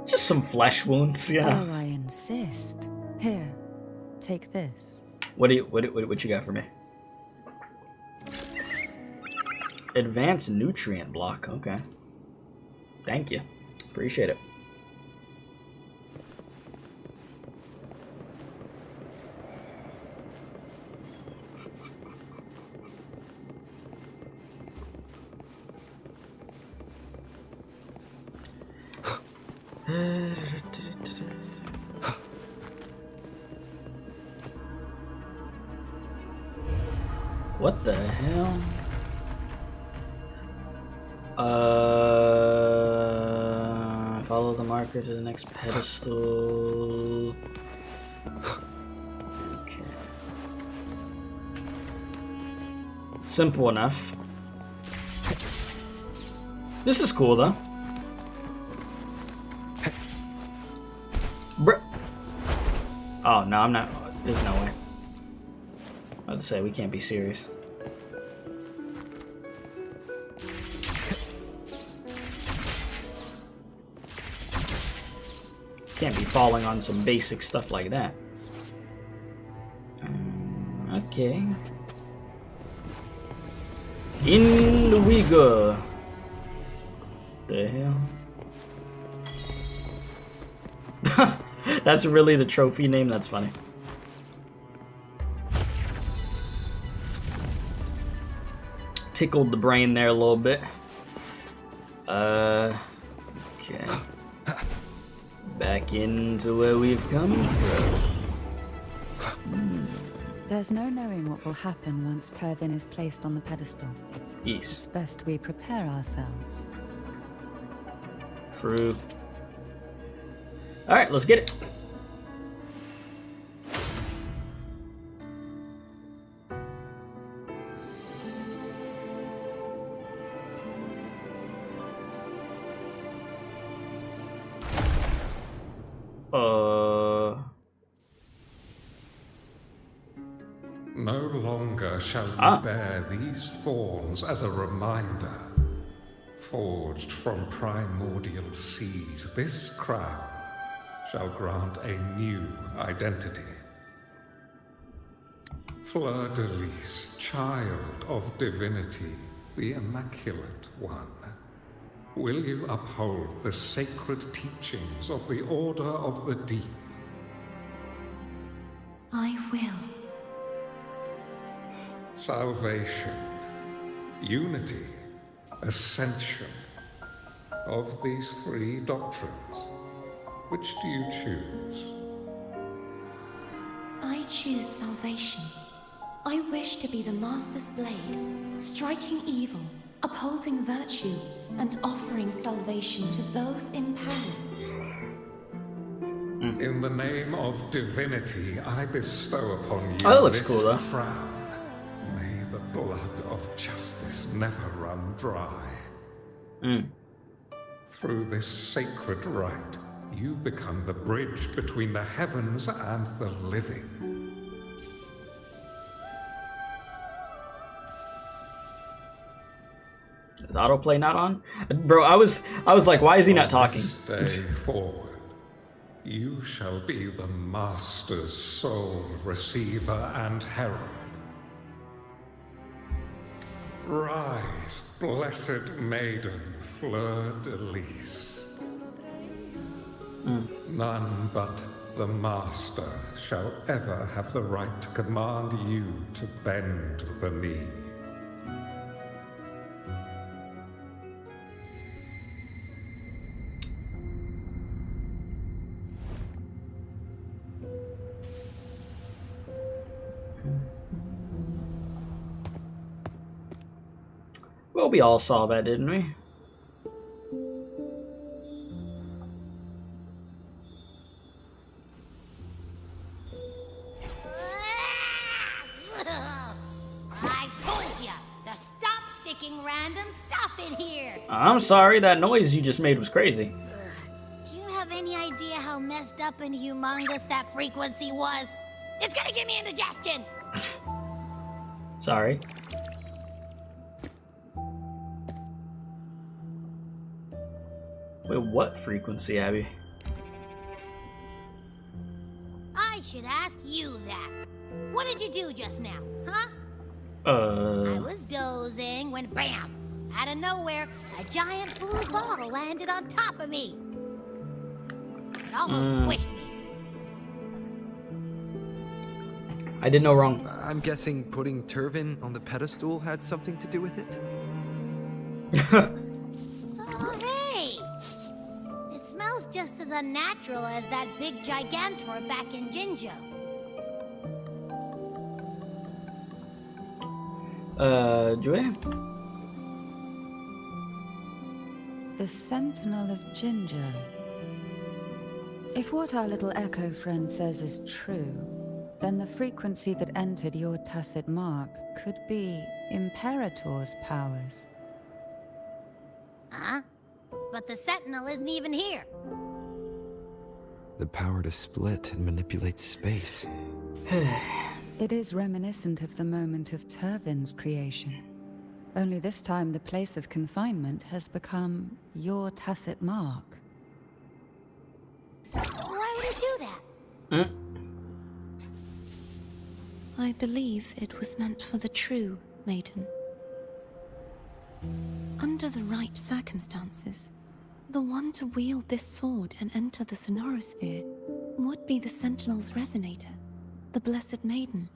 Just some flesh wounds, yeah. Oh, I insist. Here, take this. What you got for me? Advanced nutrient block. Okay. Thank you. Appreciate it. What the hell? Follow the marker to the next pedestal. Okay. Simple enough. This is cool though. Bruh. Oh no, I'm not. There's no way. I was about to say we can't be serious. Can't be falling on some basic stuff like that. Okay. In we go. The hell? That's really the trophy name? That's funny. Tickled the brain there a little bit. Okay. Back into where we've come from. There's no knowing what will happen once Turvin is placed on the pedestal. Yes. It's best we prepare ourselves. True. Alright, let's get it. No longer shall you bear these thorns as a reminder. Forged from primordial seas, this crown shall grant a new identity. Fleur-de-Lis, child of divinity, the Immaculate One. Will you uphold the sacred teachings of the Order of the Deep? I will. Salvation, unity, ascension. Of these three doctrines, which do you choose? I choose salvation. I wish to be the Master's blade, striking evil, upholding virtue, and offering salvation to those in peril. In the name of divinity, I bestow upon you that looks this cool, though. crown. May the blood of justice never run dry. Through this sacred rite, you become the bridge between the heavens and the living. Is autoplay not on? Bro, I was like, why is he not talking? From this day forward, you shall be the Master's sole receiver and herald. Rise, blessed maiden, Fleur-de-Lis. None but the Master shall ever have the right to command you to bend the knee. Well, we all saw that, didn't we? I told ya to stop sticking random stuff in here. I'm sorry, that noise you just made was crazy. Do you have any idea how messed up and humongous that frequency was? It's gonna give me indigestion. Sorry. Wait, what frequency, Abby? I should ask you that. What did you do just now, huh? I was dozing when bam! Out of nowhere, a giant blue ball landed on top of me. It almost squished me. I did no wrong. I'm guessing putting Turvin on the pedestal had something to do with it? Oh, hey! It smells just as unnatural as that big gigantor back in Jinjo. Joy? The Sentinel of Ginger. If what our little echo friend says is true, then the frequency that entered your tacit mark could be Imperator's powers. Huh? But the sentinel isn't even here. The power to split and manipulate space. It is reminiscent of the moment of Turvin's creation. Only this time the place of confinement has become your tacit mark. Why would he do that? I believe it was meant for the true maiden. Under the right circumstances, the one to wield this sword and enter the Sonorosphere would be the Sentinel's resonator, the Blessed Maiden.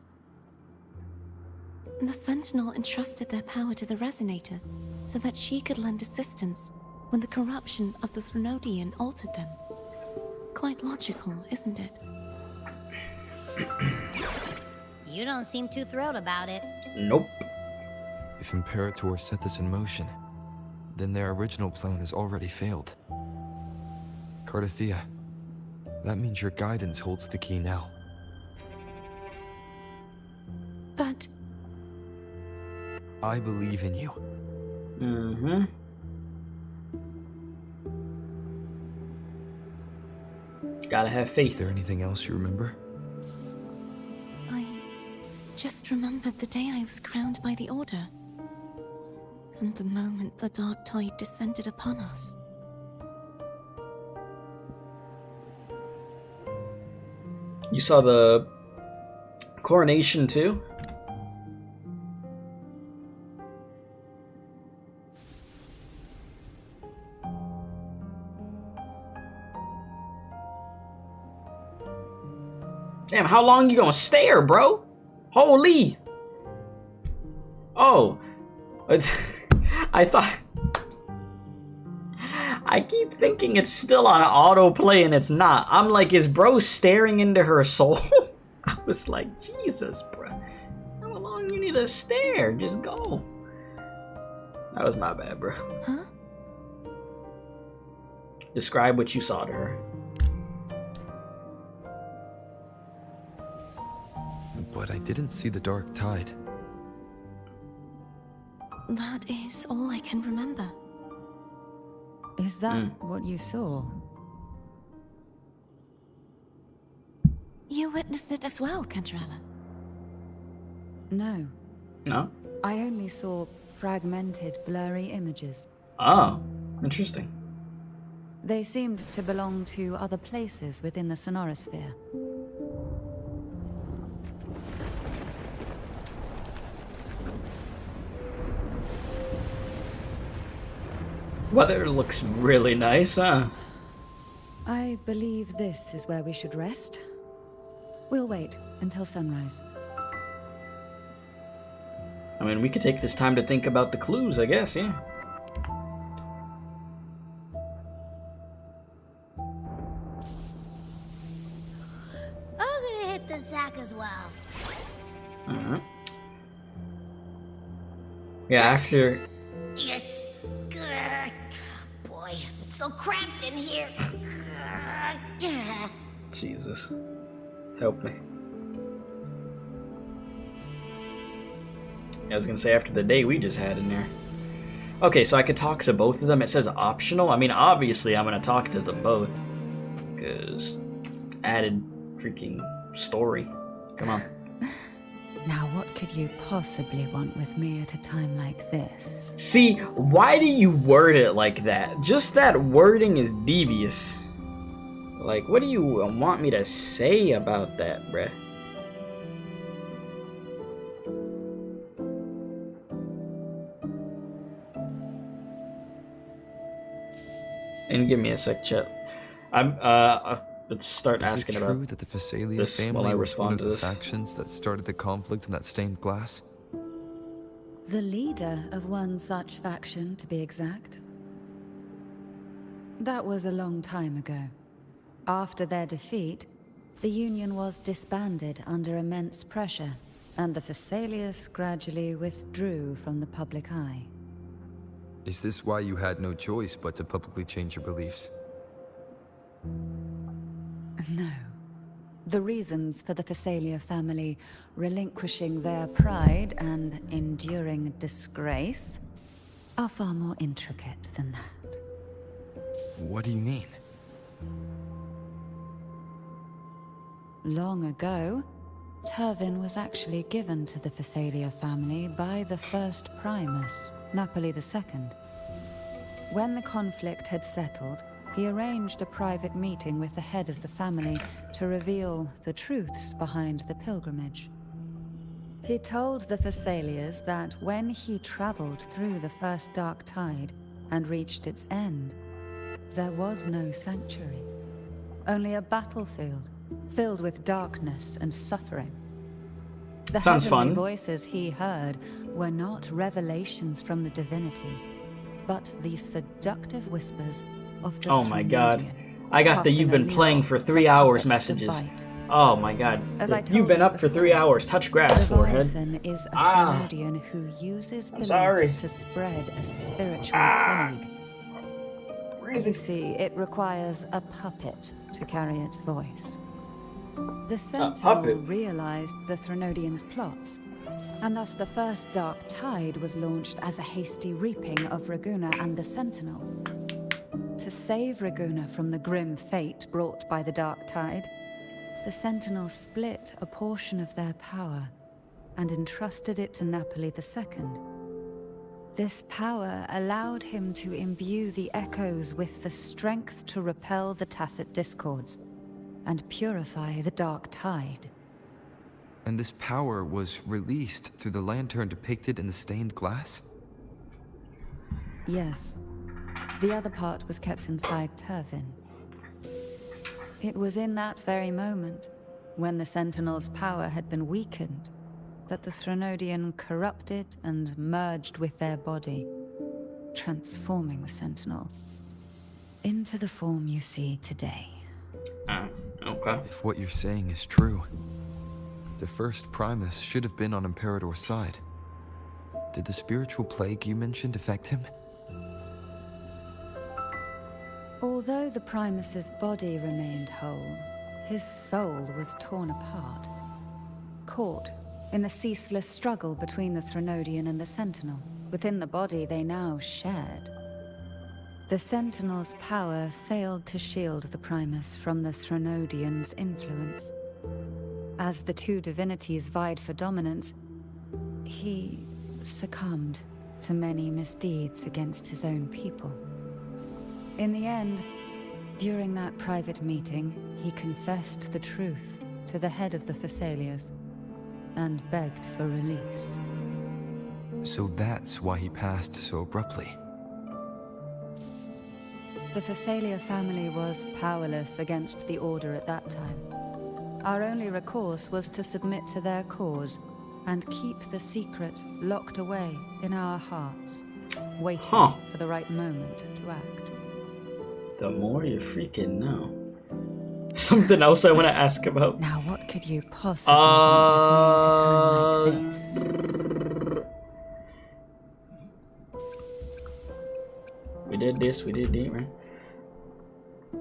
The Sentinel entrusted their power to the resonator so that she could lend assistance when the corruption of the Threnodian altered them. Quite logical, isn't it? You don't seem too thrilled about it. Nope. If Imperator set this in motion, then their original plan has already failed. CARTETHYIA, that means your guidance holds the key now. But... I believe in you. Mm-hmm. Gotta have faith. Is there anything else you remember? I just remembered the day I was crowned by the Order. And the moment the dark tide descended upon us. You saw the coronation too? Damn, how long you gonna stare, bro? Holy! Oh. I thought... I keep thinking it's still on autoplay and it's not. I'm like, is bro staring into her soul? I was like, Jesus, bro. How long you need to stare? Just go. That was my bad, bro. Huh? Describe what you saw to her. But I didn't see the dark tide. That is all I can remember. Is that what you saw? You witnessed it as well, Cantarella? No. No? I only saw fragmented, blurry images. Oh, interesting. They seemed to belong to other places within the Sonorosphere. Weather looks really nice, huh? I believe this is where we should rest. We'll wait until sunrise. I mean, we could take this time to think about the clues, I guess, yeah. I'm gonna hit the sack as well. Alright. Yeah, after... Boy, it's so cramped in here. Jesus. Help me. I was gonna say after the day we just had in there. Okay, so I could talk to both of them. It says optional. I mean, obviously I'm gonna talk to them both. Because added freaking story. Come on. Now what could you possibly want with me at a time like this? See, why do you word it like that? Just that wording is devious. Like, what do you want me to say about that, bruh? And give me a sec, chat. Let's start asking about true that the Facelia this family while I was one respond of to the this. factions that started the conflict in that stained glass? The leader of one such faction, to be exact. That was a long time ago. After their defeat, the Union was disbanded under immense pressure, and the Facelius gradually withdrew from the public eye. Is this why you had no choice but to publicly change your beliefs? No. The reasons for the Facelia family relinquishing their pride and enduring disgrace are far more intricate than that. What do you mean? Long ago, Turvin was actually given to the Facelia family by the first Primus, Napoli II. When the conflict had settled, he arranged a private meeting with the head of the family to reveal the truths behind the pilgrimage. He told the Facelias that when he traveled through the first dark tide and reached its end, there was no sanctuary, only a battlefield filled with darkness and suffering. The Sounds heavenly fun. voices he heard were not revelations from the divinity, but the seductive whispers of the Oh my god. Threnodian, I got the casting you've a been playing lure for 3 hours puppets to messages. bite. Oh my god. As I You've told been you up for 3 before, hours. Touch grass, forehead. Leviathan is a Ah. Threnodian who uses beliefs sorry. to spread a spiritual Ah. plague. You see, it requires a puppet to carry its voice. The Sentinel puppet? realized the Threnodian's plots, and thus the first dark tide was launched as a hasty reaping of Raguna and the Sentinel. To save Raguna from the grim fate brought by the dark tide, the Sentinel split a portion of their power and entrusted it to Napoli II. This power allowed him to imbue the echoes with the strength to repel the tacit discords and purify the dark tide. And this power was released through the lantern depicted in the stained glass? Yes. The other part was kept inside Turvin. It was in that very moment, when the Sentinel's power had been weakened, that the Threnodian corrupted and merged with their body, transforming the Sentinel into the form you see today. Okay. If what you're saying is true, the first Primus should have been on Imperator's side. Did the spiritual plague you mentioned affect him? Although the Primus's body remained whole, his soul was torn apart, caught in the ceaseless struggle between the Threnodian and the Sentinel. Within the body they now shared. The Sentinel's power failed to shield the Primus from the Threnodian's influence. As the two divinities vied for dominance, he succumbed to many misdeeds against his own people. In the end, during that private meeting, he confessed the truth to the head of the Facelias and begged for release. So that's why he passed so abruptly. The Facelia family was powerless against the Order at that time. Our only recourse was to submit to their cause and keep the secret locked away in our hearts, waiting for the right moment to act. The more you freaking know. Something else I want to ask about. Now, what could you possibly want with me at a time like this? We did this, we did that, right?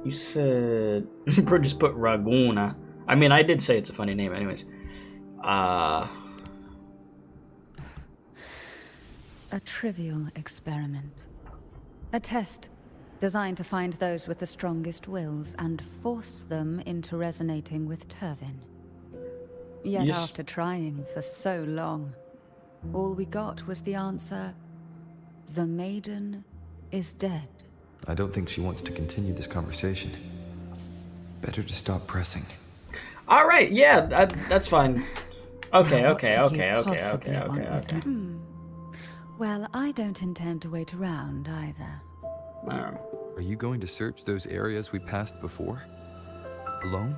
You said... Bro just put Raguna. I mean, I did say it's a funny name anyways. A trivial experiment. A test designed to find those with the strongest wills and force them into resonating with Turvin. Yet Yes. after trying for so long, all we got was the answer, the maiden is dead. I don't think she wants to continue this conversation. Better to stop pressing. Alright, yeah, that's fine. Okay, Now, what okay, could you okay, okay, possibly okay, want okay, with okay. me? Well, I don't intend to wait around either. Are you going to search those areas we passed before? Alone?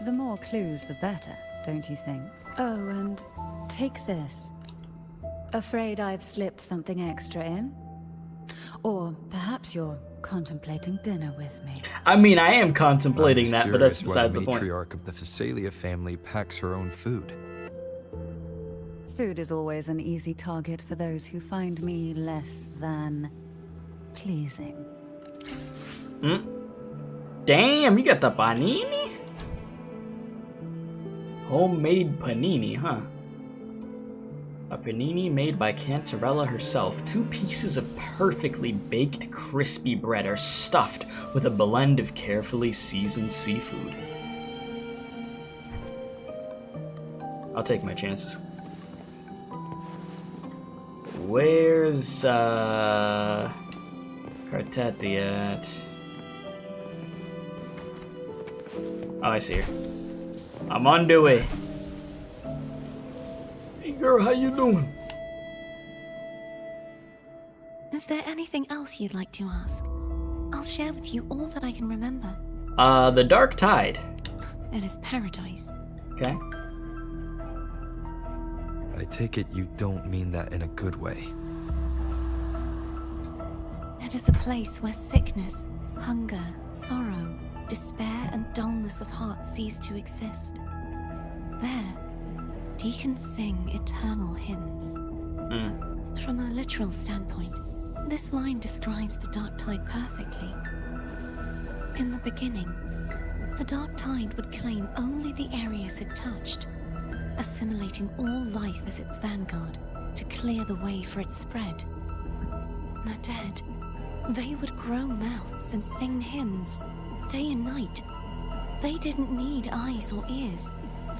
The more clues, the better, don't you think? Oh, and take this. Afraid I've slipped something extra in? Or perhaps you're contemplating dinner with me. I mean, I am contemplating that, but that's curious why besides the point. matriarch of the Facelia family packs her own food. Food is always an easy target for those who find me less than pleasing. Damn, you got the panini? Homemade panini, huh? A panini made by Cantarella herself. 2 pieces of perfectly baked, crispy bread are stuffed with a blend of carefully seasoned seafood. I'll take my chances. Where's, CARTETHYIA at? Oh, I see her. I'm on the way. Hey girl, how you doing? Is there anything else you'd like to ask? I'll share with you all that I can remember. The Dark Tide. It is paradise. Okay. I take it you don't mean that in a good way. It is a place where sickness, hunger, sorrow, despair, and dullness of heart cease to exist. There, deacons sing eternal hymns. From a literal standpoint, this line describes the Dark Tide perfectly. In the beginning, the Dark Tide would claim only the areas it touched, assimilating all life as its vanguard to clear the way for its spread. The dead, they would grow mouths and sing hymns, day and night. They didn't need eyes or ears,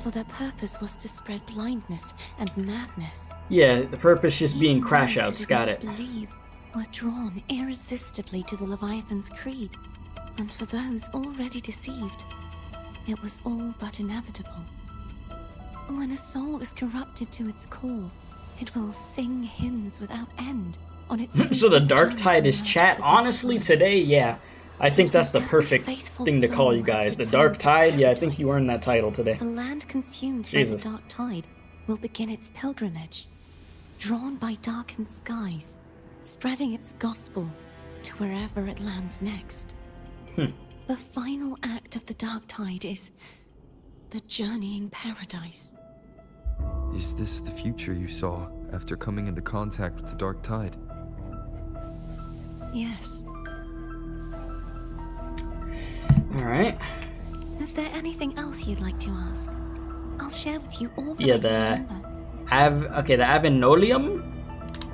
for their purpose was to spread blindness and madness. Yeah, the purpose just being crash outs, got it. Believe were drawn irresistibly to the Leviathan's creed, and for those already deceived, it was all but inevitable. When a soul is corrupted to its core, it will sing hymns without end on its So the Dark Tide is chat. Honestly, today, yeah. I think that's the perfect thing to call you guys. The Dark Tide, yeah, I think you earned that title today. The land consumed by the Dark Tide will begin its pilgrimage, drawn by darkened skies, spreading its gospel to wherever it lands next. The final act of the Dark Tide is the journeying paradise. Is this the future you saw after coming into contact with the Dark Tide? Yes. Alright. Is there anything else you'd like to ask? I'll share with you all that Yeah, I can remember. the Avenolium?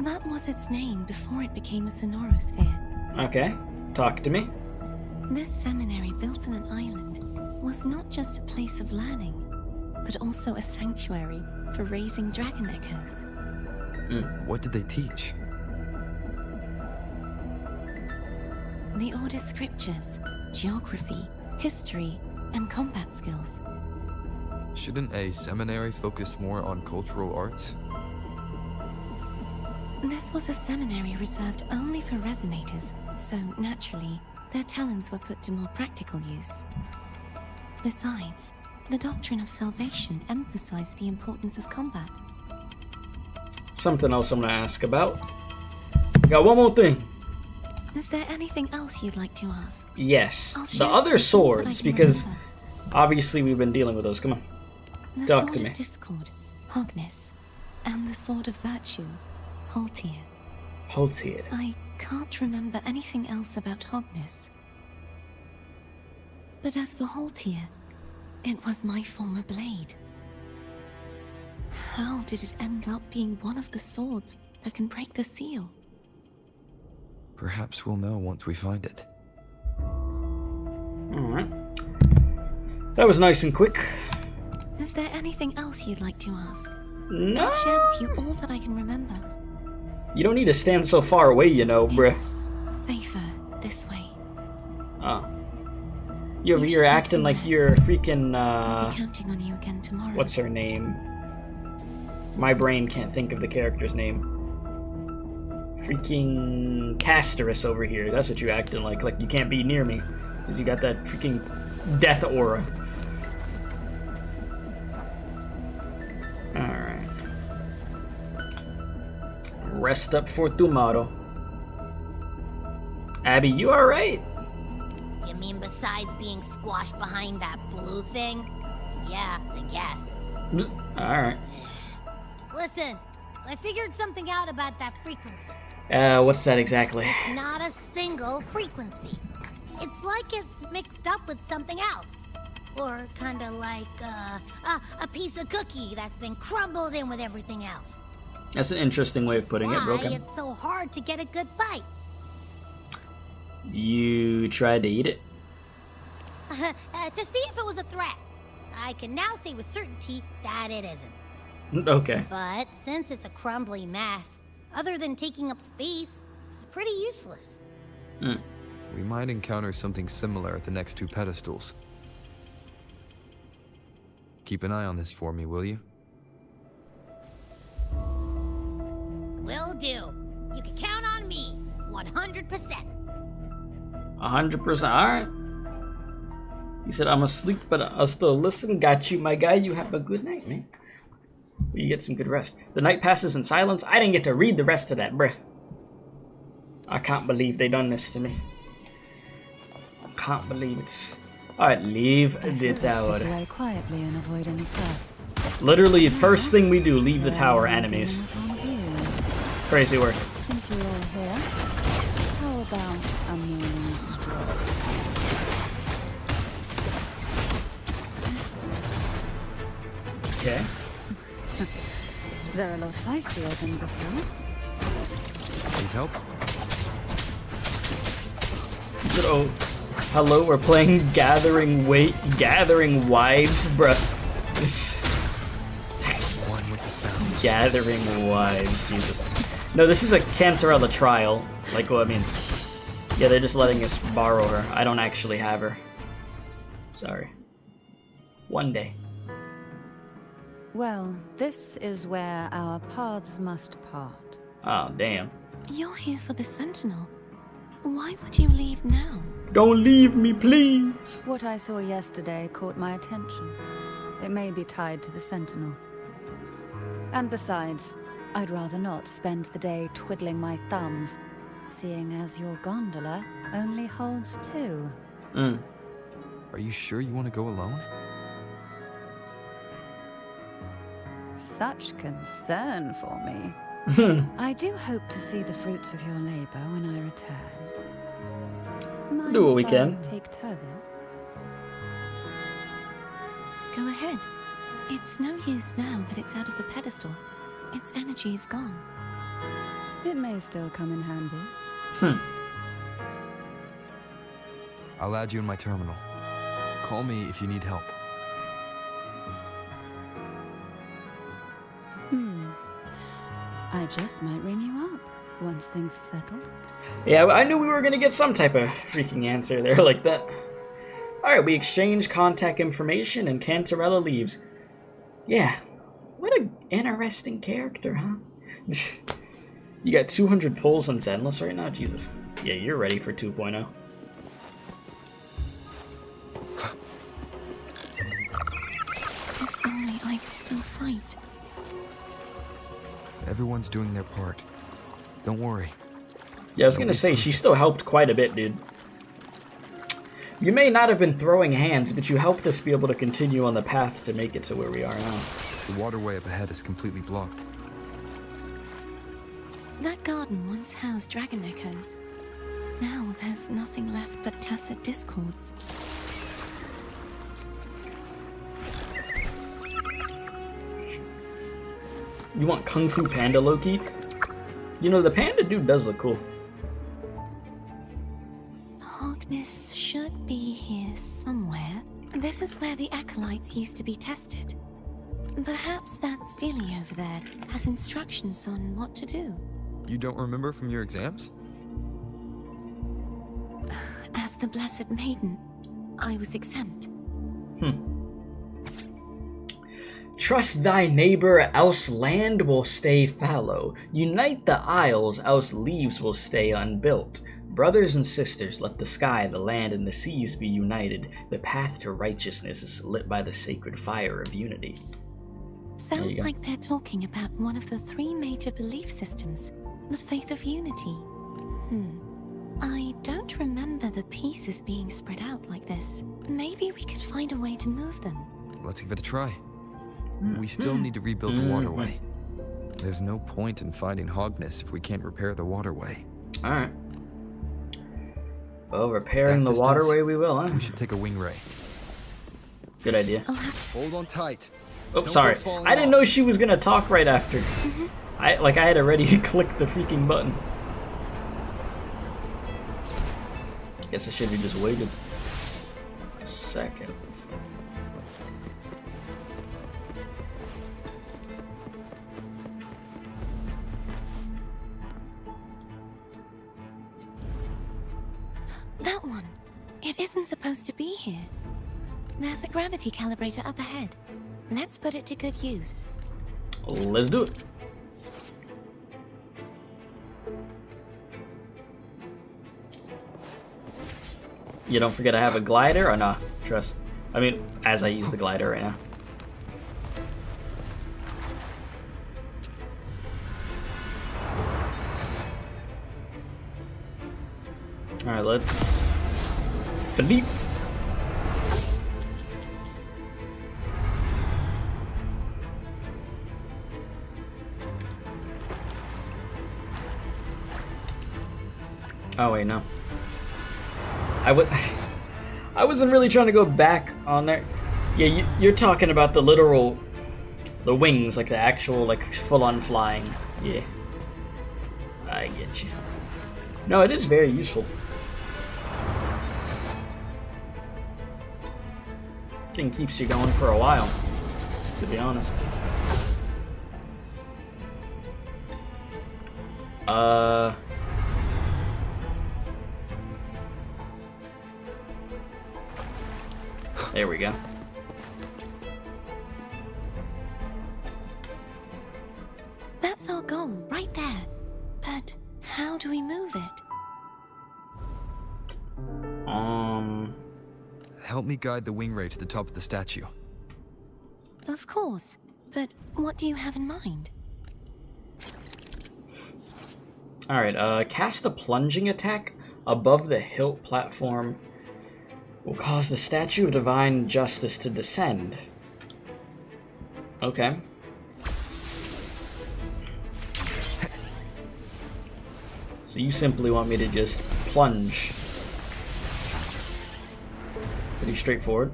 That was its name before it became a Sonorosphere. Okay, talk to me. This seminary built on an island was not just a place of learning, but also a sanctuary for raising dragon echoes. What did they teach? The Order's scriptures, geography, history, and combat skills. Shouldn't a seminary focus more on cultural arts? This was a seminary reserved only for resonators, so naturally, their talents were put to more practical use. Besides, the doctrine of salvation emphasized the importance of combat. Something else I'm gonna ask about. Got one more thing. Is there anything else you'd like to ask? Yes, the other swords, because obviously we've been dealing with those. Come on, the talk sword to me. Of discord, Hogness, and the sword of virtue, Haltier. Haltier. I can't remember anything else about Hogness. But as for Haltier, it was my former blade. How did it end up being one of the swords that can break the seal? Perhaps we'll know once we find it. Alright. That was nice and quick. Is there anything else you'd like to ask? No. I'll share with you all that I can remember. You don't need to stand so far away, you know, bruh. It's safer this way. Oh. You're acting like you're freaking, I'll be counting on you again tomorrow. What's her name? My brain can't think of the character's name. Freaking Casterus over here. That's what you acting like. Like you can't be near me. Because you got that freaking death aura. Alright. Rest up for tomorrow. Abby, you alright? You mean besides being squashed behind that blue thing? Yeah, I guess. Alright. Listen, I figured something out about that frequency. What's that exactly? It's not a single frequency. It's like it's mixed up with something else. Or kinda like, a piece of cookie that's been crumbled in with everything else. That's an interesting way of putting it, Broken. Why it's so hard to get a good bite. You tried to eat it? To see if it was a threat. I can now say with certainty that it isn't. Okay. But since it's a crumbly mess, other than taking up space, it's pretty useless. We might encounter something similar at the next 2 pedestals. Keep an eye on this for me, will you? Will do. You can count on me. 100%. 100%. Alright. You said I'm asleep, but I'll still listen. Got you, my guy. You have a good night, man. You get some good rest. The night passes in silence. I didn't get to read the rest of that, bruh. I can't believe they done this to me. I can't believe it's... Alright, leave the tower. Lie quietly and avoid any press. Literally, first thing we do, leave the tower, enemies. Crazy work. Since you're all here, how about a morning stroll? Okay. They're a lot feistier than before. Need help? Oh, hello, we're playing Gathering Wives, bruh. One with the sound. Gathering Wives, Jesus. No, this is a Cantarella trial. Like, well, I mean, yeah, they're just letting us borrow her. I don't actually have her. Sorry. One day. Well, this is where our paths must part. Oh, damn. You're here for the sentinel. Why would you leave now? Don't leave me, please. What I saw yesterday caught my attention. It may be tied to the sentinel. And besides, I'd rather not spend the day twiddling my thumbs, seeing as your gondola only holds 2. Are you sure you want to go alone? Such concern for me. I do hope to see the fruits of your labor when I return. Mind Do what we if can. I take Turvin? Go ahead. It's no use now that it's out of the pedestal. Its energy is gone. It may still come in handy. I'll add you in my terminal. Call me if you need help. I just might ring you up once things are settled. Yeah, I knew we were gonna get some type of freaking answer there like that. Alright, we exchange contact information and Cantarella leaves. Yeah, what an interesting character, huh? You got 200 pulls on Zenless right now? Jesus. Yeah, you're ready for 2.0. If only I could still fight. Everyone's doing their part. Don't worry. Yeah, I was gonna say, she still helped quite a bit, dude. You may not have been throwing hands, but you helped us be able to continue on the path to make it to where we are now. The waterway up ahead is completely blocked. That garden once housed dragon echoes. Now there's nothing left but tacit discords. You want Kung Fu Panda, Loki? You know, the panda dude does look cool. Harkness should be here somewhere. This is where the acolytes used to be tested. Perhaps that Steely over there has instructions on what to do. You don't remember from your exams? As the Blessed Maiden, I was exempt. Trust thy neighbor, else land will stay fallow. Unite the isles, else leaves will stay unbuilt. Brothers and sisters, let the sky, the land, and the seas be united. The path to righteousness is lit by the sacred fire of unity. Sounds like they're talking about one of the 3 major belief systems, the faith of unity. I don't don't remember the pieces being spread out like this. Maybe we could find a way to move them. Let's give it a try. We still need to rebuild the waterway. There's no point in fighting Hogness if we can't repair the waterway. Alright. Well, repairing the waterway we will, huh? We should take a wing ray. Good idea. Hold on tight. Oh, sorry. I didn't know she was gonna talk right after. I had already clicked the freaking button. Guess I should have just waited a second. That one. It isn't supposed to be here. There's a gravity calibrator up ahead. Let's put it to good use. Let's do it. You don't forget I have a glider or nah? Trust. I mean, as I use the glider right now. Alright, let's flip. Oh wait, no. I wasn't really trying to go back on there. Yeah, you're talking about the literal, the wings, like the actual, like full-on flying. Yeah, I get you. No, it is very useful. Thing keeps you going for a while, to be honest. There we go. That's our goal, right there. But how do we move it? Help me guide the wing ray to the top of the statue. Of course. But what do you have in mind? Alright, cast a plunging attack above the hilt platform will cause the statue of divine justice to descend. Okay. So you simply want me to just plunge. Pretty straightforward.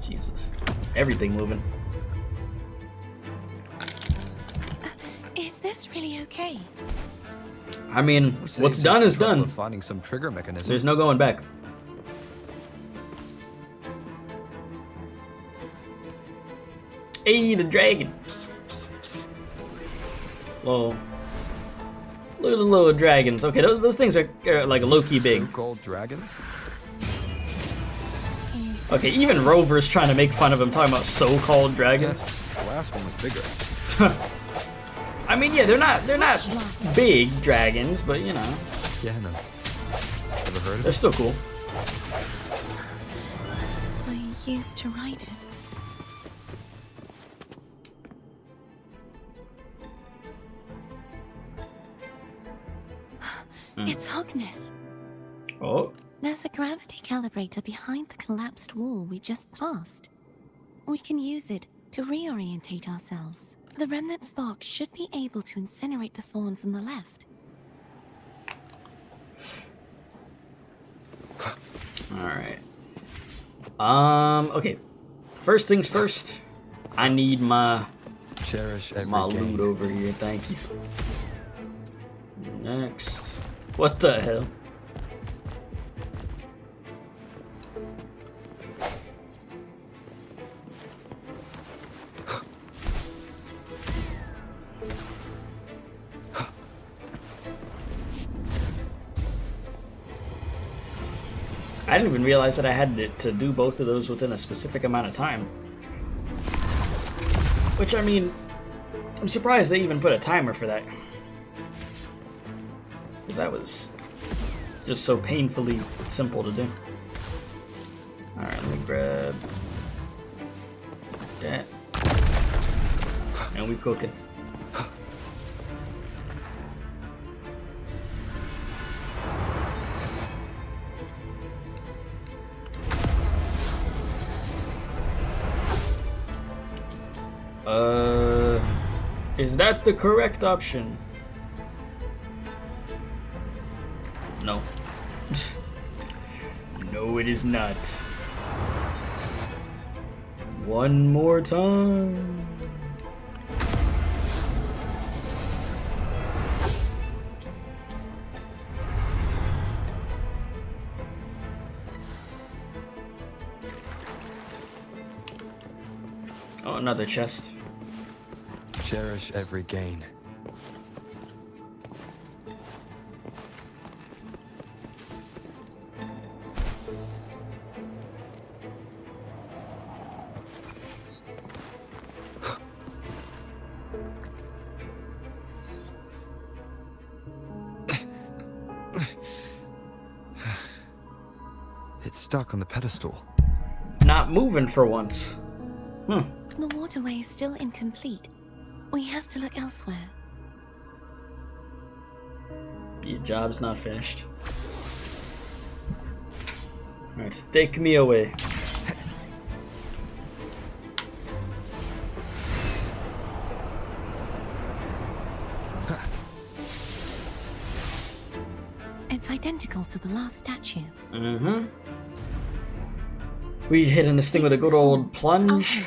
Jesus. Everything moving. Is this really okay? I mean, what's done is done. Finding some trigger mechanism. There's no going back. Hey, the dragon. Whoa. Look at the little dragons. Okay, those things are like low-key big. So-called dragons? Okay, even Rover's trying to make fun of him, talking about so-called dragons. The last one was bigger. I mean, yeah, they're not big dragons, but you know. Yeah, no. Ever heard of it? They're still cool. I used to ride it. It's Hogness. Oh. There's a gravity calibrator behind the collapsed wall we just passed. We can use it to reorientate ourselves. The remnant spark should be able to incinerate the thorns on the left. Alright. Okay. First things first. I need my loot over here, thank you. Next. What the hell? I didn't even realize that I had to do both of those within a specific amount of time. Which, I mean, I'm surprised they even put a timer for that. Because that was just so painfully simple to do. Alright, let me grab that. And we cooking. Is that the correct option? No. No, it is not. One more time. Oh, another chest. Cherish every gain. It's stuck on the pedestal. Not moving for once. The waterway is still incomplete. We have to look elsewhere. Your job's not finished. Alright, take me away. It's identical to the last statue. Mm-hmm. We hitting this thing with a good old plunge.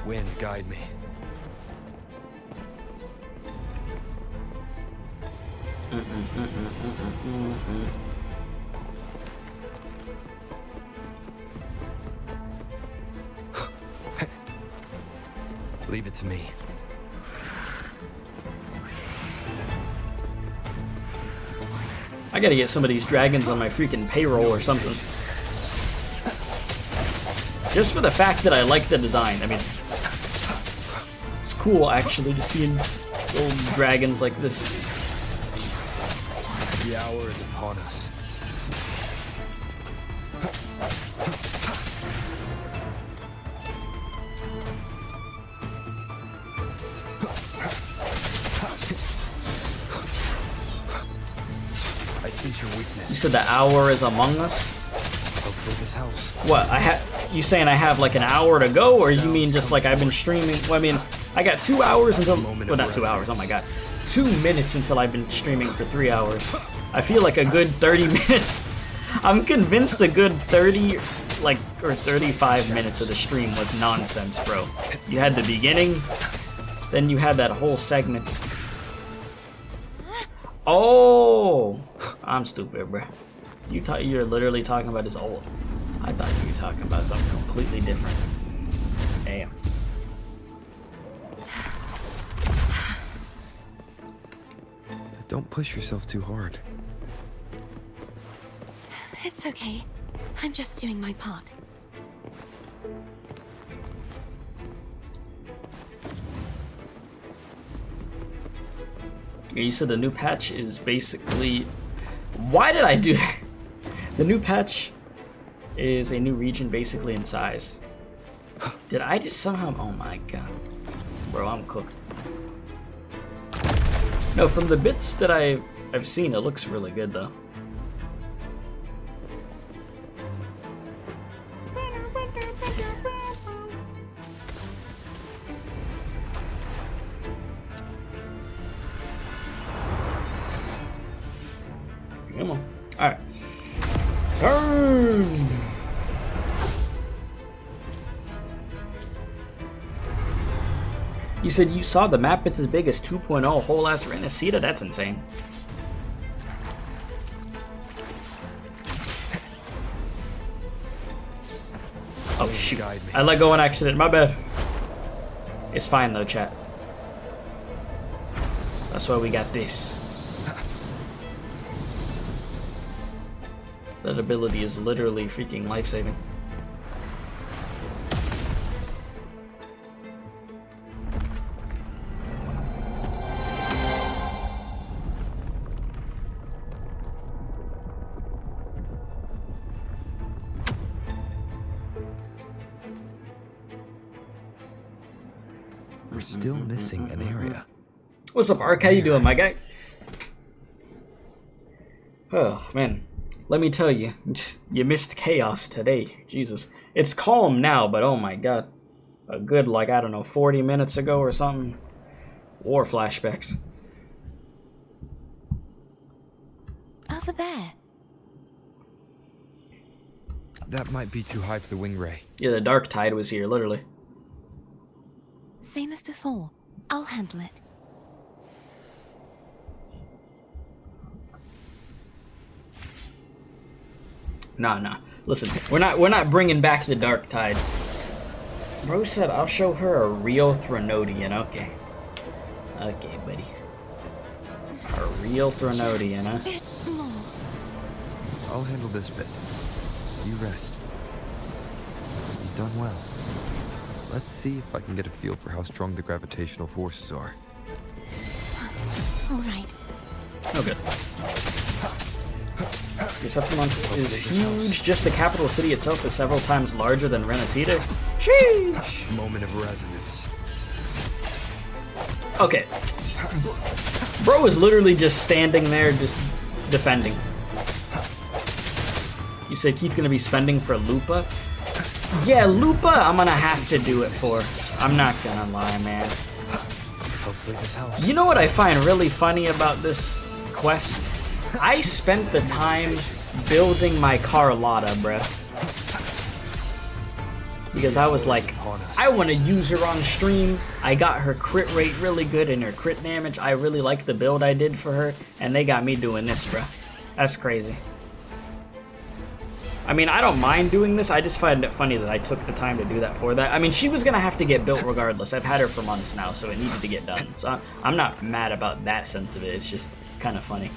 Wind, guide me. Leave it to me. I gotta get some of these dragons on my freaking payroll or something. Just for the fact that I like the design. I mean, it's cool actually to see old dragons like this. The hour is upon us. I sense your weakness. You said the hour is among us? Hopefully this helps. What, you saying I have like an hour to go, or you mean just like I've been streaming? Well, I mean, I got 2 hours until, well, not 2 hours, oh my god. 2 minutes until I've been streaming for 3 hours. I feel like a good 30 minutes. I'm convinced a good 30, like, or 35 minutes of the stream was nonsense, bro. You had the beginning, then you had that whole segment. Oh! I'm stupid, bro. You're literally talking about this old. I thought you were talking about something completely different. Damn. Don't push yourself too hard. It's okay. I'm just doing my part. Yeah, you said the new patch is basically... Why did I do that? The new patch is a new region basically in size. Did I just somehow... Oh my god. Bro, I'm cooked. No, from the bits that I've seen, it looks really good though. Come on. Alright. Turn! You said you saw the map, it's as big as 2.0 whole ass rinascita? That's insane. Oh shoot. I let go on accident, my bad. It's fine though, chat. That's why we got this. That ability is literally freaking life-saving. we're still missing an area. What's up, Ark? How you doing, my guy? Oh, man. Let me tell you, you missed chaos today. Jesus. It's calm now, but oh my god. A good, like, I don't know, 40 minutes ago or something. War flashbacks. Over there. That might be too high for the wing ray. Yeah, the dark tide was here, literally. Same as before. I'll handle it. Nah. Listen, we're not bringing back the dark tide. Bro said I'll show her a real Threnodian. Okay, buddy. A real Threnodian, huh? I'll handle this bit. You rest. You've done well. Let's see if I can get a feel for how strong the gravitational forces are. All right. Okay. Septimon is huge. Just the capital city itself is several times larger than rinascita. Sheesh! Moment of resonance. Okay. Bro is literally just standing there, just defending. You say Keith's gonna be spending for Lupa? Yeah, Lupa I'm gonna have to do it for. I'm not gonna lie, man. Hopefully this helps. You know what I find really funny about this quest? I spent the time building my Carlotta, bruh. Because I was like, I want to use her on stream. I got her crit rate really good and her crit damage. I really like the build I did for her. And they got me doing this, bruh. That's crazy. I mean, I don't mind doing this. I just find it funny that I took the time to do that for that. I mean, she was going to have to get built regardless. I've had her for months now, so it needed to get done. So I'm not mad about that sense of it. It's just kind of funny.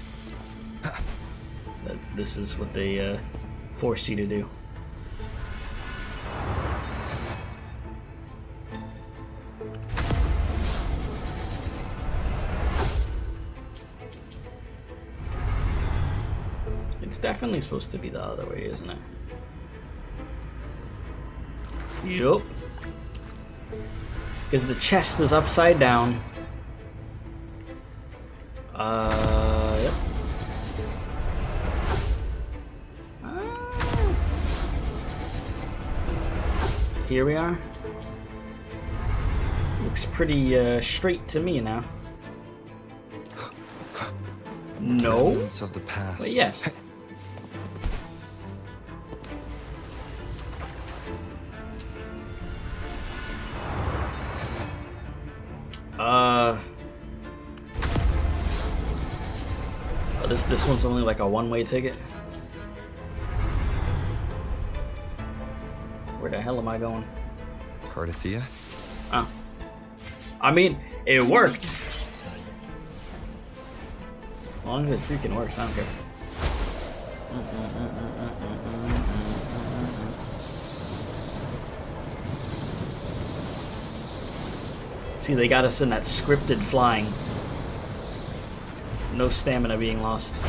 This is what they force you to do. It's definitely supposed to be the other way, isn't it? Yup. Because the chest is upside down. Yep. Here we are. Looks pretty straight to me now. No. Of the past. But yes. Oh, this one's only like a one-way ticket. Where the hell am I going? CARTETHYIA? Oh. I mean, it worked. As long as it freaking works, I don't care. See, they got us in that scripted flying. No stamina being lost.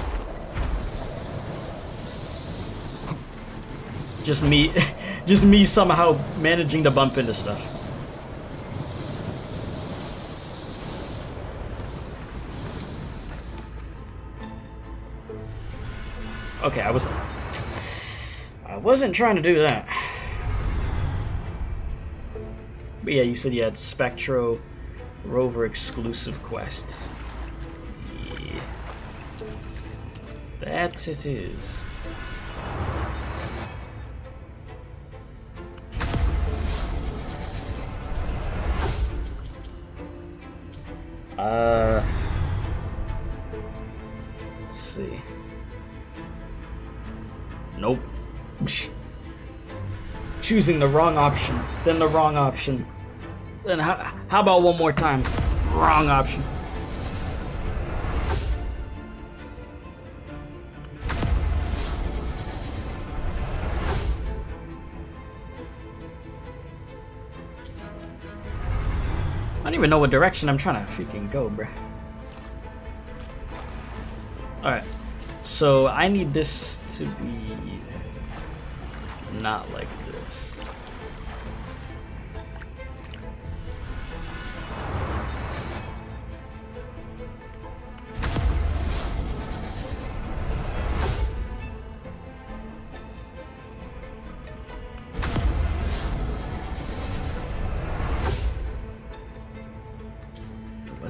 Just me somehow managing to bump into stuff. Okay, I wasn't trying to do that. But yeah, you said you had Spectro Rover exclusive quests. Yeah. That it is. Let's see. Nope. Choosing the wrong option, then the wrong option. Then how about one more time? Wrong option. I don't even know what direction I'm trying to freaking go, bruh. Alright. So I need this to be not like this.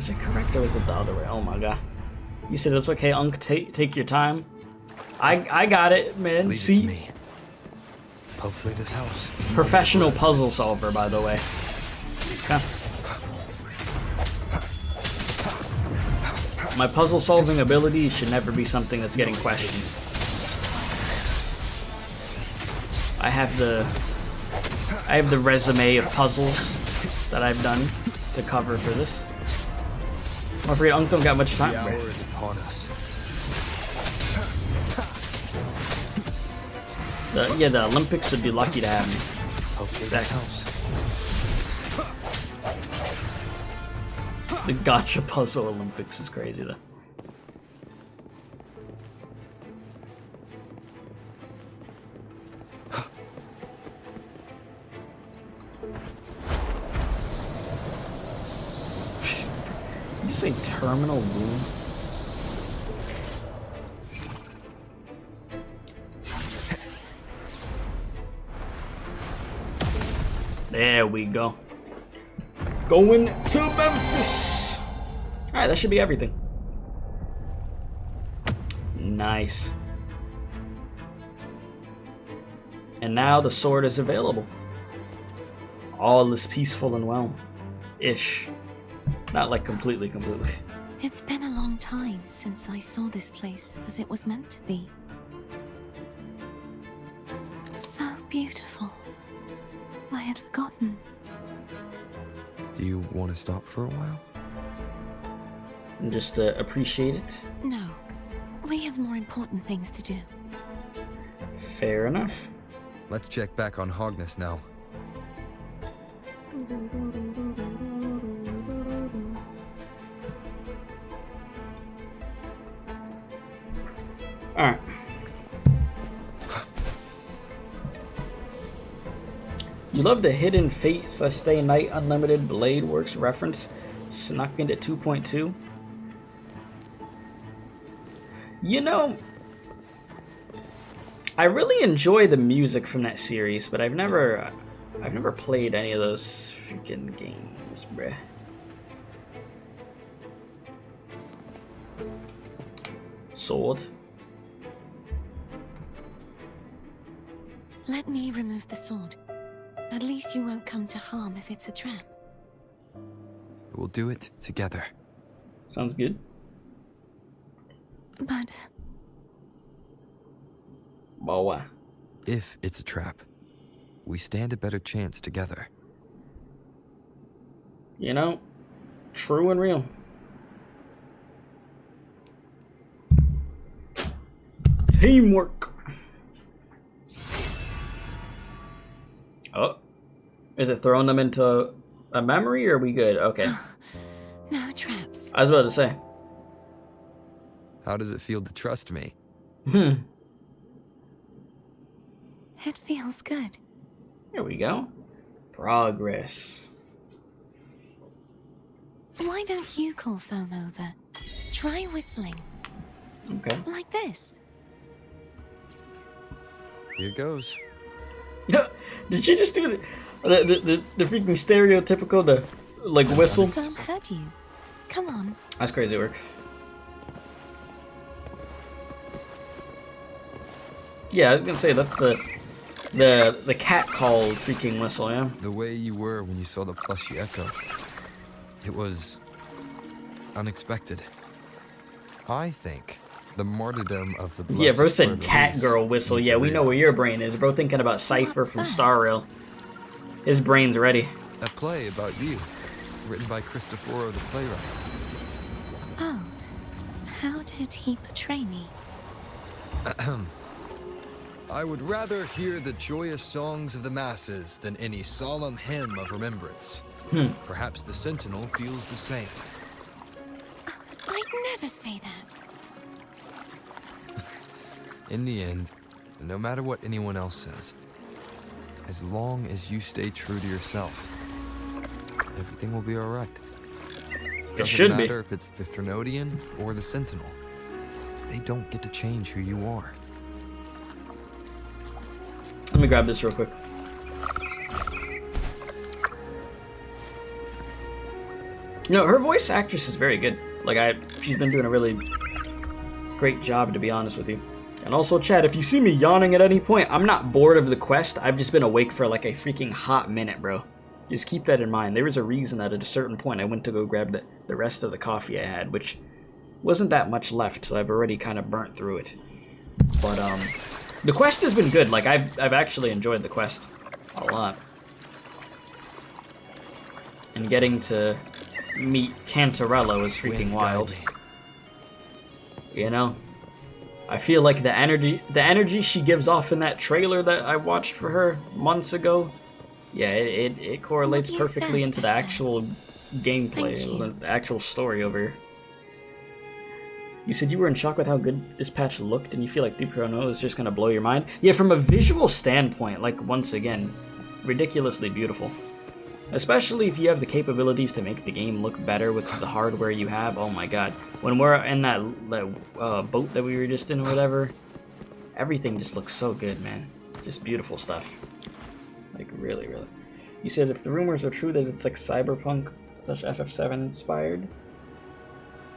Was it correct or was it the other way? Oh my god. You said it's okay, Unc, take your time. I got it, man. Leave See? it to me. Hopefully this helps. Professional puzzle solver, by the way. Okay. My puzzle solving abilities should never be something that's getting questioned. I have the resume of puzzles that I've done to cover for this. I'm afraid Unc don't got much time. The hour is upon us. Yeah, the Olympics would be lucky to have me. Hopefully that helps. The Gotcha Puzzle Olympics is crazy though. Did you say terminal room? There we go. Going to Memphis. Alright, that should be everything. Nice. And now the sword is available. All is peaceful and well. Ish. Not like completely. It's been a long time since I saw this place as it was meant to be. So beautiful. I had forgotten. Do you want to stop for a while? And just appreciate it? No. We have more important things to do. Fair enough. Let's check back on Hogness now. Alright. You love the Hidden Fate / Stay Night Unlimited Blade Works reference snuck into 2.2? You know, I really enjoy the music from that series, but I've never played any of those freaking games, bruh. Sword. Let me remove the sword. At least you won't come to harm if it's a trap. We'll do it together. Sounds good. But... Wawa. If it's a trap, we stand a better chance together. You know, true and real. Teamwork. Oh. Is it throwing them into a memory or are we good? Okay. No traps. I was about to say. How does it feel to trust me? It feels good. There we go. Progress. Why don't you call Foam over? Try whistling. Okay. Like this. Here goes. Did she just do the freaking stereotypical like whistle? Foam heard you. Come on. That's crazy work. Yeah, I was gonna say that's the cat called freaking whistle, yeah. The way you were when you saw the plushy echo. It was unexpected. I think the martyrdom of the Yeah, bro said cat girl whistle. Yeah, we know where your brain is. Bro thinking about Cypher from Star Rail. His brain's ready. A play about you, written by Cristoforo the playwright. Oh, how did he portray me? I would rather hear the joyous songs of the masses than any solemn hymn of remembrance. Perhaps the sentinel feels the same. I'd never say that. In the end, no matter what anyone else says, as long as you stay true to yourself, everything will be alright. It should be. Doesn't matter if it's the Threnodian or the sentinel. They don't get to change who you are. Let me grab this real quick. You know, her voice actress is very good. Like, she's been doing a really great job, to be honest with you. And also, Chad, if you see me yawning at any point, I'm not bored of the quest. I've just been awake for like a freaking hot minute, bro. Just keep that in mind. There was a reason that at a certain point I went to go grab the rest of the coffee I had, which wasn't that much left, so I've already kind of burnt through it. But, the quest has been good. Like, I've actually enjoyed the quest a lot. And getting to meet Cantarella was freaking wild. You know? I feel like the energy she gives off in that trailer that I watched for her months ago, yeah, it correlates perfectly into the actual gameplay, the actual story over here. You said you were in shock with how good this patch looked, and you feel like 3.0 is just gonna blow your mind? Yeah, from a visual standpoint, like, once again, ridiculously beautiful. Especially if you have the capabilities to make the game look better with the hardware you have. Oh my god. When we're in that boat that we were just in or whatever, everything just looks so good, man. Just beautiful stuff. Like, really, really. You said if the rumors are true that it's like Cyberpunk / FF7 inspired,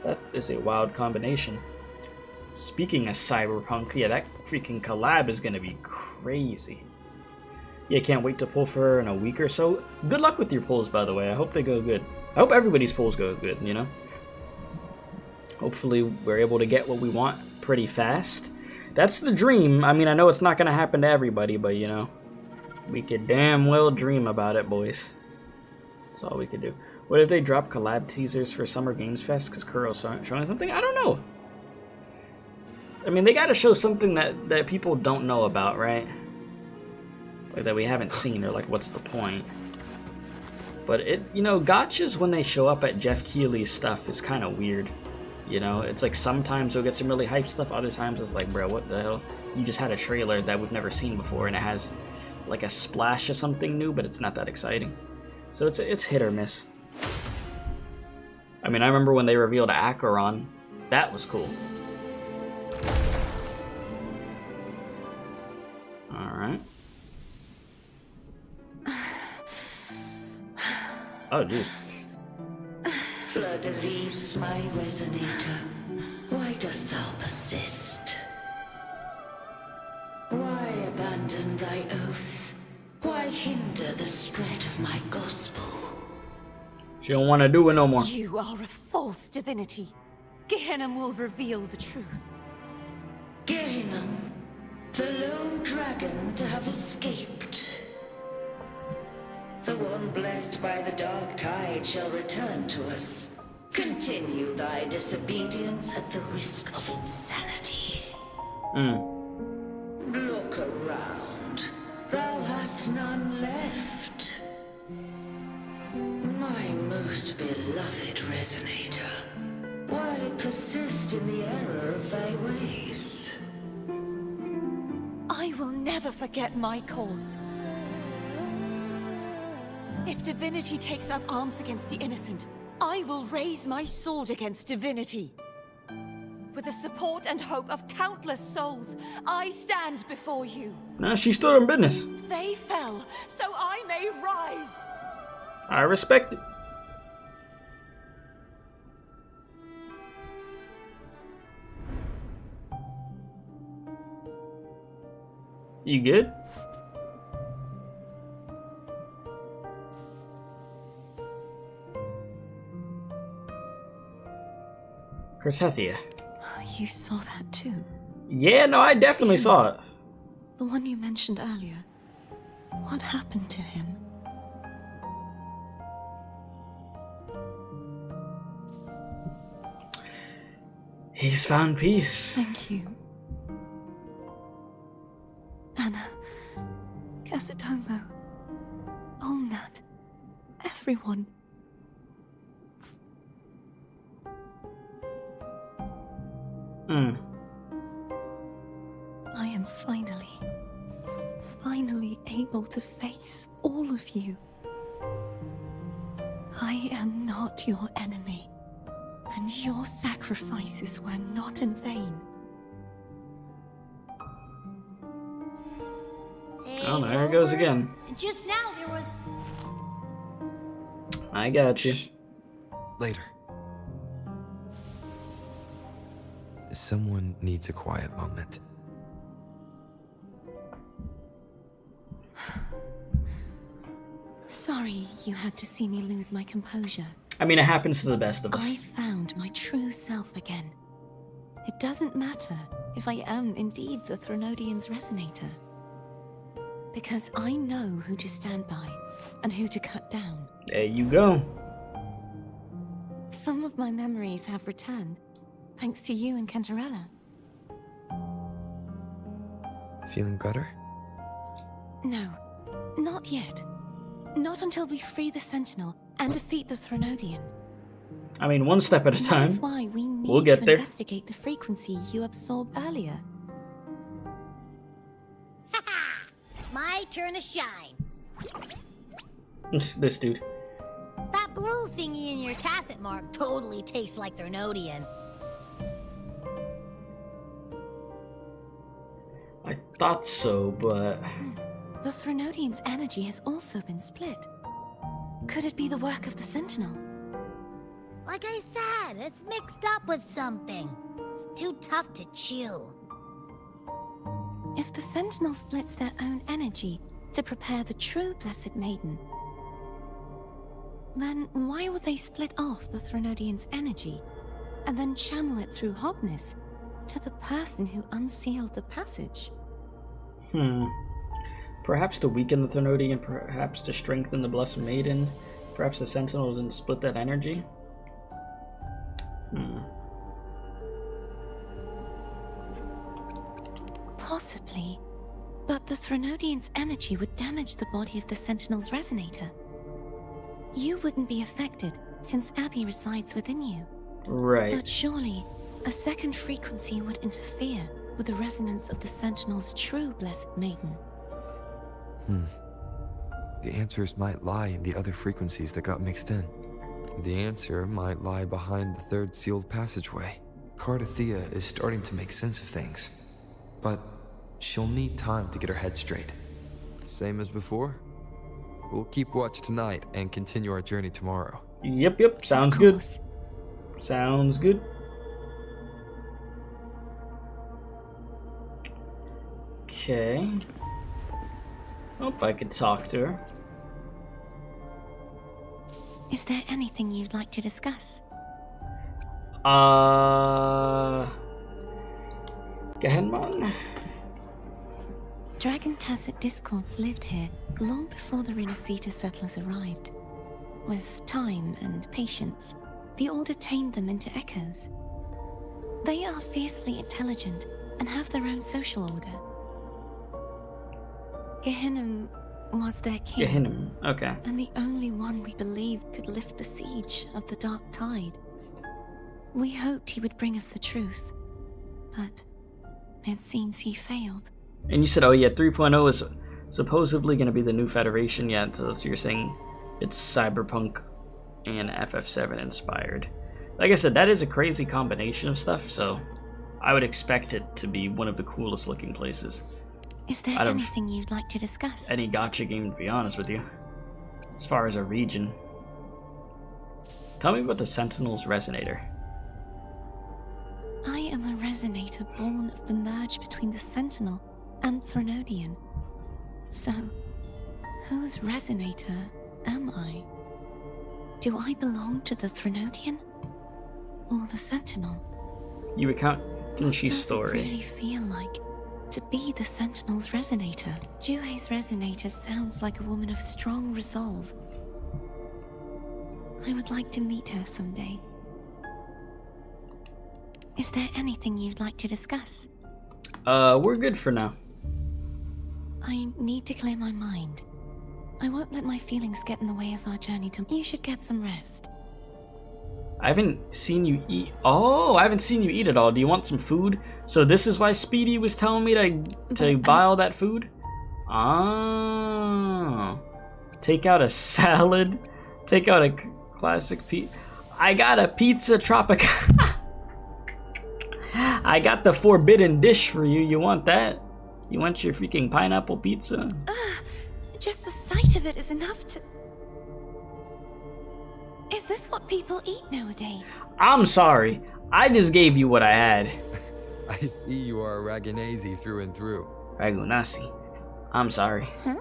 that is a wild combination. Speaking of Cyberpunk, yeah, that freaking collab is gonna be crazy. Yeah, can't wait to pull for her in a week or so. Good luck with your pulls, by the way. I hope they go good. I hope everybody's pulls go good, you know? Hopefully we're able to get what we want pretty fast. That's the dream. I mean, I know it's not going to happen to everybody, but, you know, we could damn well dream about it, boys. That's all we could do. What if they drop collab teasers for Summer Games Fest because Kuro's showing something? I don't know. I mean, they got to show something that people don't know about, right? Like, that we haven't seen, or like, what's the point? But it, you know, gotchas when they show up at Jeff Keighley's stuff is kind of weird. You know, it's like sometimes you'll get some really hype stuff, other times it's like, bro, what the hell? You just had a trailer that we've never seen before, and it has like a splash of something new, but it's not that exciting. So it's hit or miss. I mean, I remember when they revealed Acheron. That was cool. Alright. Oh, jeez. Fleur-de-lis, my resonator, why dost thou persist? Why abandon thy oath? Why hinder the spread of my gospel? She don't want to do it no more. You are a false divinity. Gehenna will reveal the truth. Gehenna, the lone dragon to have escaped. The one blessed by the dark tide shall return to us. Continue thy disobedience at the risk of insanity. Look around. Thou hast none left. My most beloved resonator, why persist in the error of thy ways? I will never forget my cause. If divinity takes up arms against the innocent, I will raise my sword against divinity. With the support and hope of countless souls, I stand before you. Nah, she stood on business. They fell, so I may rise. I respect it. You good? CARTETHYIA. You saw that too? Yeah, no, I definitely saw it. The one you mentioned earlier. What happened to him? He's found peace. Thank you. Anna, Casatomo, Olnat, everyone. I am finally able to face all of you. I am not your enemy, and your sacrifices were not in vain. Oh, there it goes again. Just now there was... I got you. Later. Someone needs a quiet moment. Sorry you had to see me lose my composure. I mean, it happens to the best of us. I found my true self again. It doesn't matter if I am indeed the Threnodian's resonator. Because I know who to stand by and who to cut down. There you go. Some of my memories have returned, thanks to you and Cantarella. Feeling better? No, not yet. Not until we free the Sentinel and defeat the Threnodian. I mean, one step at a time. That's why we need we'll get to there. Investigate the frequency you absorbed earlier. My turn to shine. This dude. That blue thingy in your tacit mark totally tastes like Threnodian. I thought so, but... The Threnodian's energy has also been split. Could it be the work of the Sentinel? Like I said, it's mixed up with something. It's too tough to chew. If the Sentinel splits their own energy to prepare the true Blessed Maiden, then why would they split off the Threnodian's energy and then channel it through Hobness to the person who unsealed the passage? Perhaps to weaken the Threnodian, perhaps to strengthen the Blessed Maiden, perhaps the Sentinel didn't split that energy? Possibly, but the Threnodian's energy would damage the body of the Sentinel's resonator. You wouldn't be affected, since Abby resides within you. Right. But surely, a second frequency would interfere with the resonance of the Sentinel's true Blessed Maiden. The answers might lie in the other frequencies that got mixed in. The answer might lie behind the third sealed passageway. CARTETHYIA is starting to make sense of things, but she'll need time to get her head straight. Same as before? We'll keep watch tonight and continue our journey tomorrow. Yep, sounds good. Sounds good. Okay. Hope I could talk to her. Is there anything you'd like to discuss? Go ahead, man. Dragon Tacit Discords lived here long before the rinascita settlers arrived. With time and patience, the Order tamed them into echoes. They are fiercely intelligent and have their own social order. Gehinnom was their king. Gehinnom, okay. And the only one we believed could lift the siege of the Dark Tide. We hoped he would bring us the truth, but it seems he failed. And you said, oh yeah, 3.0 is supposedly going to be the new Federation, yeah, so you're saying it's Cyberpunk and FF7 inspired. Like I said, that is a crazy combination of stuff, so I would expect it to be one of the coolest looking places. Is there anything you'd like to discuss? Any gacha game, to be honest with you. As far as a region. Tell me about the Sentinel's Resonator. I am a resonator born of the merge between the Sentinel and Threnodian. So, whose resonator am I? Do I belong to the Threnodian? Or the Sentinel? You recount Kinshi's story. What does it really feel like to be the Sentinel's resonator? Juhei's resonator sounds like a woman of strong resolve. I would like to meet her someday. Is there anything you'd like to discuss? We're good for now. I need to clear my mind. I won't let my feelings get in the way of our journey to... You should get some rest. I haven't seen you eat. Oh, I haven't seen you eat at all. Do you want some food? So this is why Speedy was telling me to buy all that food? Ah. Take out a salad. Take out a classic pizza. I got a pizza tropica. I got the forbidden dish for you. You want that? You want your freaking pineapple pizza? Just the sight of it is enough to... Is Is this what people eat nowadays? I'm sorry. I just gave you what I had. I see you are a Raganese through and through. Ragunasi. I'm sorry. Huh?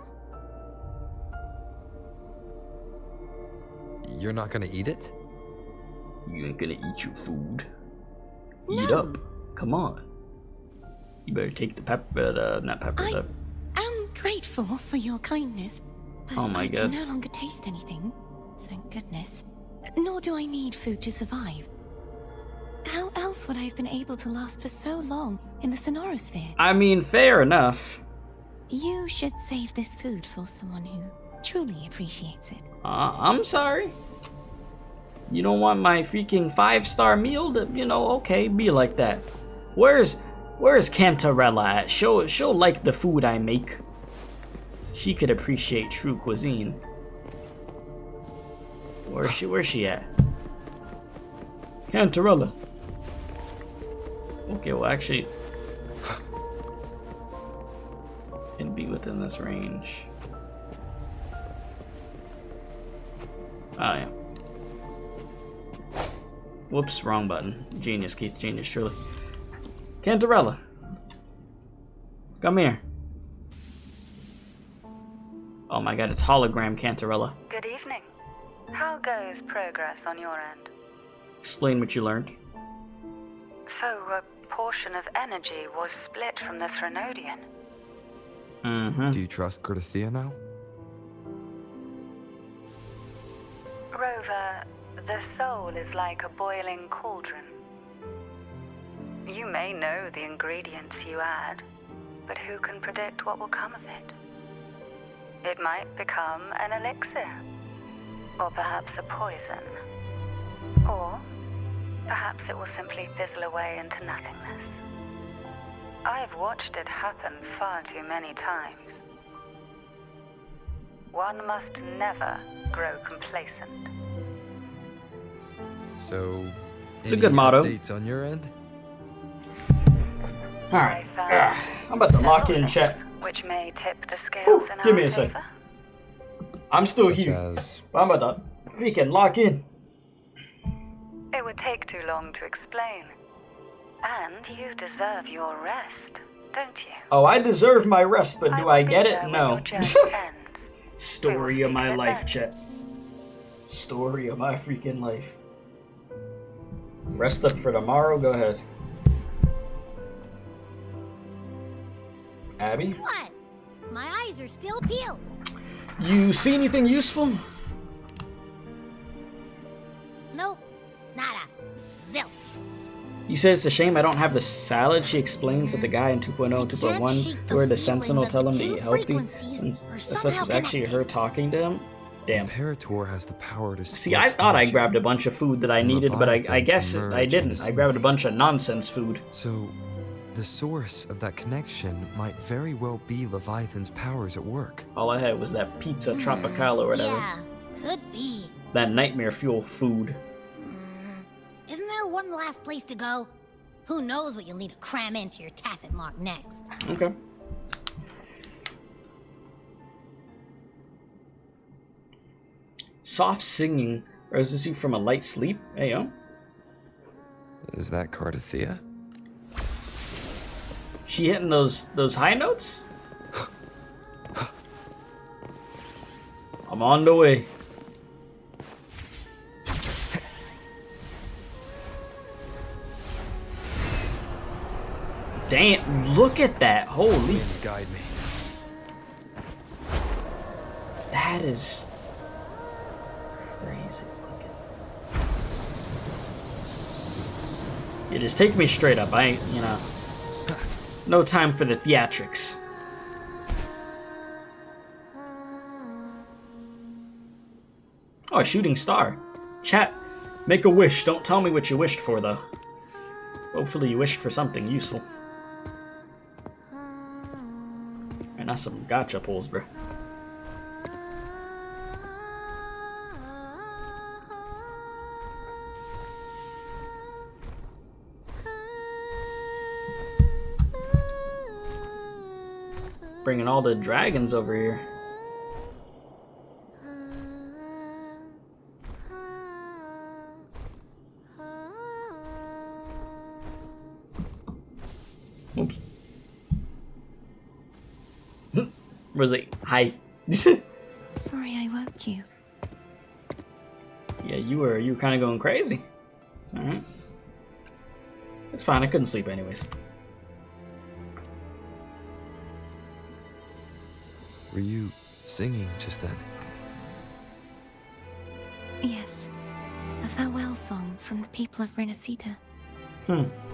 You're not gonna eat it? You ain't gonna eat your food. No. Eat up. Come on. You better take the pepper, not pepper, I am grateful for your kindness, but oh my I God. can no longer taste anything. Thank goodness. Nor do I need food to survive. How else would I have been able to last for so long in the Sonorosphere? I mean, fair enough. You should save this food for someone who truly appreciates it. I'm sorry. You don't want my freaking 5-star meal? You know, okay, be like that. Where's Cantarella at? She'll like the food I make. She could appreciate true cuisine. Where's she at? Cantarella. Okay, well actually, it'd be within this range. Oh yeah. Whoops, wrong button. Genius, Keith. Genius, truly. Cantarella. Come here. Oh my god, it's hologram Cantarella. Good evening. How goes progress on your end? Explain what you learned. So, a portion of energy was split from the Threnodian. Mm-hmm. Do you trust CARTETHYIA now? Rover, the soul is like a boiling cauldron. You may know the ingredients you add, but who can predict what will come of it? It might become an elixir, or perhaps a poison, or perhaps it will simply fizzle away into nothingness. I've watched it happen far too many times. One must never grow complacent. So, it's a good motto. Updates on your end? Alright. I'm about to lock in chat. Which may tip the scales in give me our a sec. favor. I'm still Such here. as... I'm about to freaking lock in. It would take too long to explain. And you deserve your rest, don't you? Oh, I deserve my rest, but do I get it? When No. your journey ends. Story of my life, chat. Story of my freaking life. Rest up for tomorrow, go ahead. Abby? What? My eyes are still peeled. You see anything useful? Nope. Nada. Zilch. You said it's a shame I don't have the salad. She explains that the guy in 2.0, 2.1, where the sentinel tell him to eat healthy, and such was actually her talking to him. Damn. Imperator has the power to See, I thought I grabbed a bunch of food that I needed, but I guess I didn't. I grabbed a bunch of nonsense food. So, the source of that connection might very well be Leviathan's powers at work. All I had was that pizza tropical or whatever. Yeah, could be. That nightmare fuel food. Isn't there one last place to go? Who knows what you'll need to cram into your tacit mark next. Okay. Soft singing rouses you from a light sleep. Hey, yo. Is that CARTETHYIA? She hitting those high notes? I'm on the way. Damn, look at that. Holy. Guide me. That is crazy. You just take me straight up. I ain't, you know. No time for the theatrics. Oh, a shooting star. Chat, make a wish. Don't tell me what you wished for, though. Hopefully you wished for something useful. And that's some gotcha pulls, bro. Bringing all the dragons over here. Oops. Was it? Hi. Sorry I woke you. Yeah, you were kind of going crazy. It's alright. It's fine, I couldn't sleep anyways. Were you singing just then? Yes. A farewell song from the people of Rinascita.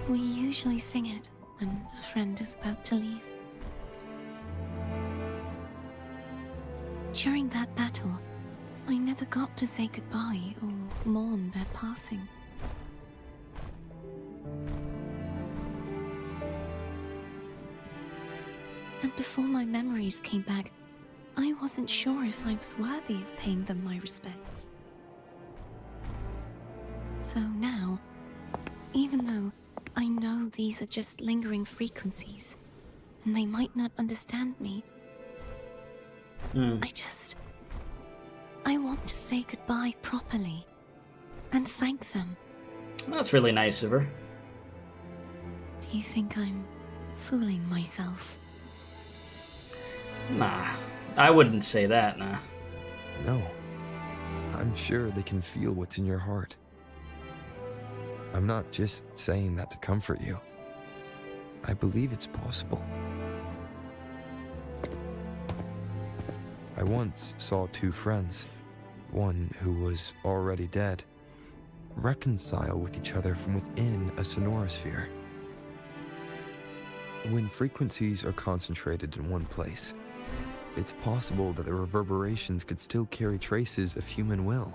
We usually sing it when a friend is about to leave. During that battle, I never got to say goodbye or mourn their passing. And before my memories came back, I wasn't sure if I was worthy of paying them my respects. So now, even though I know these are just lingering frequencies, and they might not understand me, I want to say goodbye properly, and thank them. That's really nice of her. Do you think I'm fooling myself? Nah, I wouldn't say that, nah. No. I'm sure they can feel what's in your heart. I'm not just saying that to comfort you. I believe it's possible. I once saw two friends, one who was already dead, reconcile with each other from within a Sonorosphere. When frequencies are concentrated in one place, it's possible that the reverberations could still carry traces of human will.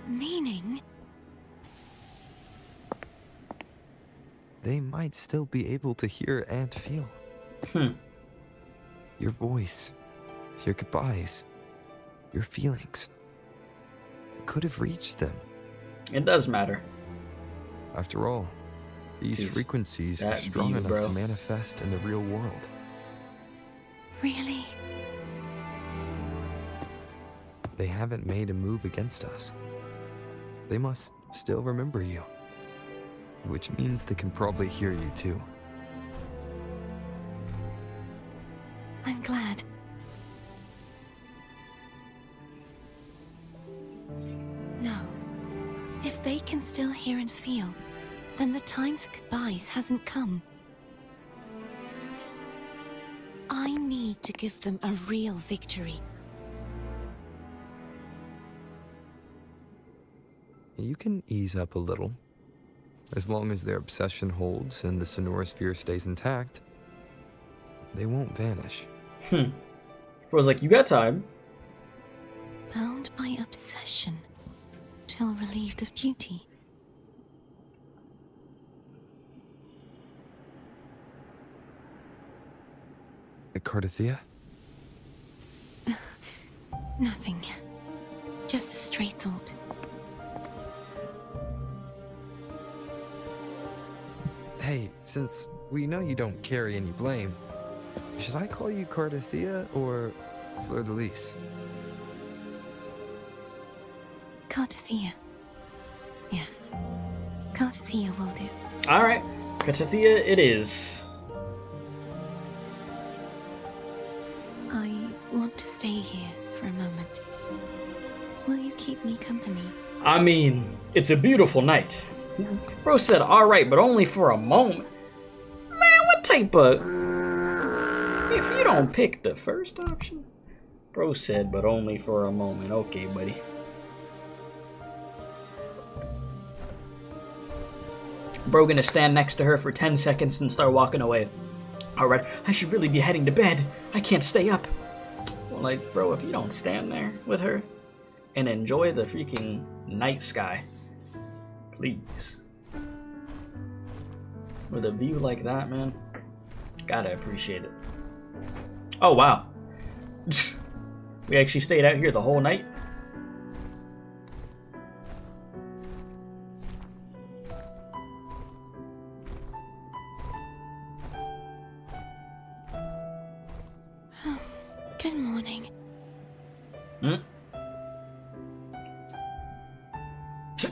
Meaning? They might still be able to hear and feel. Your voice, your goodbyes, your feelings. It could have reached them. It does matter. After all, these frequencies are strong enough to manifest in the real world. Really? They haven't made a move against us. They must still remember you. Which means they can probably hear you too. I'm glad. No. If they can still hear and feel, then the time for goodbyes hasn't come. I need to give them a real victory. You can ease up a little. As long as their obsession holds and the Sonorosphere stays intact, they won't vanish. I was like, you got time. Bound by obsession, till relieved of duty. CARTETHYIA? Nothing. Just a stray thought. Hey, since we know you don't carry any blame, should I call you CARTETHYIA or Fleur de Lis? CARTETHYIA. Yes. CARTETHYIA will do. Alright, CARTETHYIA it is. I want to stay here for a moment. Will you keep me company? I mean, it's a beautiful night. Bro said, alright, but only for a moment. Man, what type of... If you don't pick the first option. Bro said, but only for a moment. Okay, buddy. Bro gonna stand next to her for 10 seconds and start walking away. Alright, I should really be heading to bed. I can't stay up. Well, like, bro, if you don't stand there with her and enjoy the freaking night sky, please. With a view like that, man, gotta appreciate it. Oh, wow. We actually stayed out here the whole night? Good morning.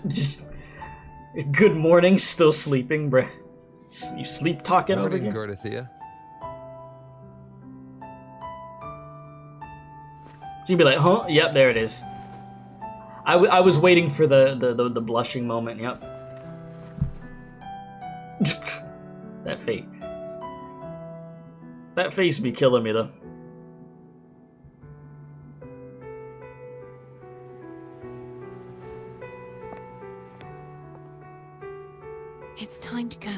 Just good morning, still sleeping, bruh. You sleep talking over Morning, here? CARTETHYIA. She'd be like, huh? Yep, there it is. I was waiting for the blushing moment. Yep. That face. That face be killing me though. It's time to go.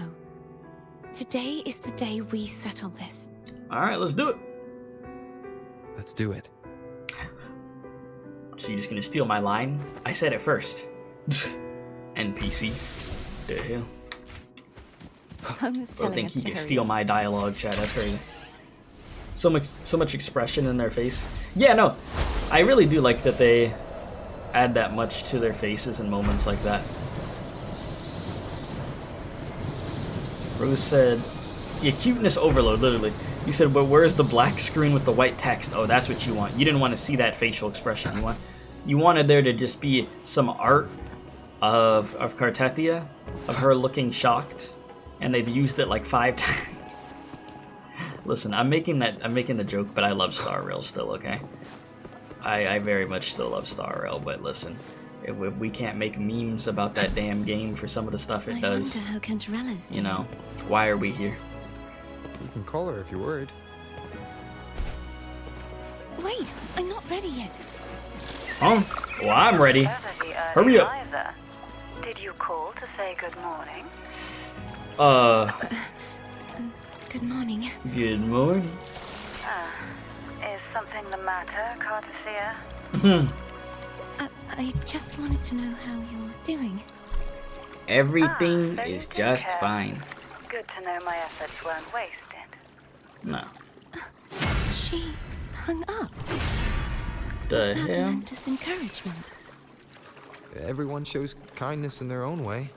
Today is the day we settle this. Alright, let's do it. Let's do it. So you're just gonna steal my line? I said it first. NPC. The hell? Homer's I telling think us he to can hurry steal up. my dialogue, chat. That's crazy. So much expression in their face. Yeah, no, I really do like that they add that much to their faces in moments like that. Rose said, "Yeah, cuteness overload." Literally, you said, "But where's the black screen with the white text?" Oh, that's what you want. You didn't want to see that facial expression. You wanted there to just be some art of CARTETHYIA, of her looking shocked, and they've used it like 5 times. Listen, I'm making the joke, but I love Star Rail still, okay? I very much still love Star Rail, but listen, if we can't make memes about that damn game for some of the stuff it does, I wonder how Cantarella's doing. you know, why are we here? You can call her if you're worried. Wait, I'm not ready yet. Oh, well, I'm ready. Hurry up. Either. Did you call to say good morning? Good morning. Good morning. Is something the matter, CARTETHYIA? I just wanted to know how you're doing. Everything so is you just care. fine. Good to know my efforts weren't wasted. No. She hung up. The Was that hell? meant as encouragement? Everyone shows kindness in their own way.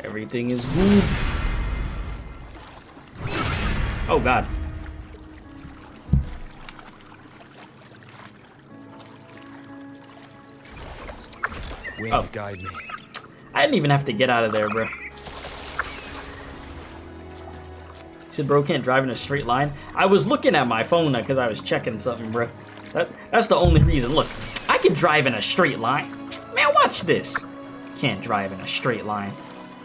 Everything is good. Oh god. Wind, guide me. I didn't even have to get out of there, bro. You said bro can't drive in a straight line? I was looking at my phone because I was checking something, bro. That's the only reason. Look, I can drive in a straight line. Man, watch this. Can't drive in a straight line.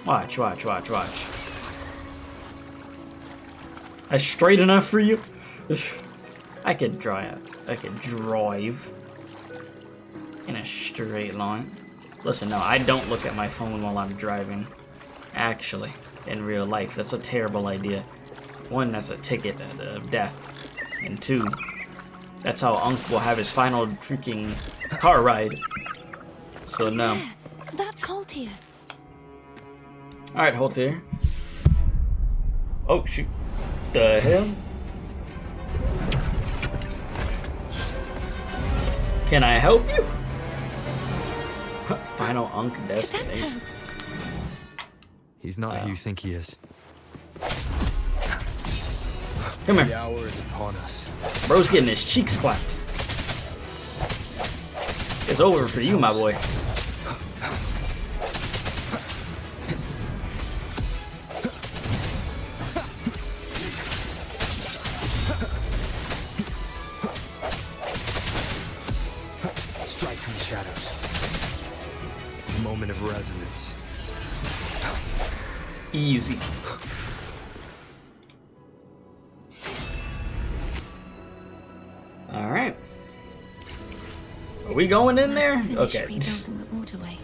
Watch. That's straight enough for you? I could drive in a straight line. Listen, no, I don't look at my phone while I'm driving. Actually, in real life, that's a terrible idea. 1, that's a ticket of death. And 2, that's how Unc will have his final freaking car ride. So no. Yeah, that's Haltia. Alright, hold here. Oh, shoot. The hell? Can I help you? Final Unc destination. He's not who you think he is. Come here. The hour is upon us. Bro's getting his cheeks clapped. It's over for you, my boy. Strike from the shadows. Moment of resonance. Easy. Alright. Are we going in there? Okay. Rebuilding the waterway.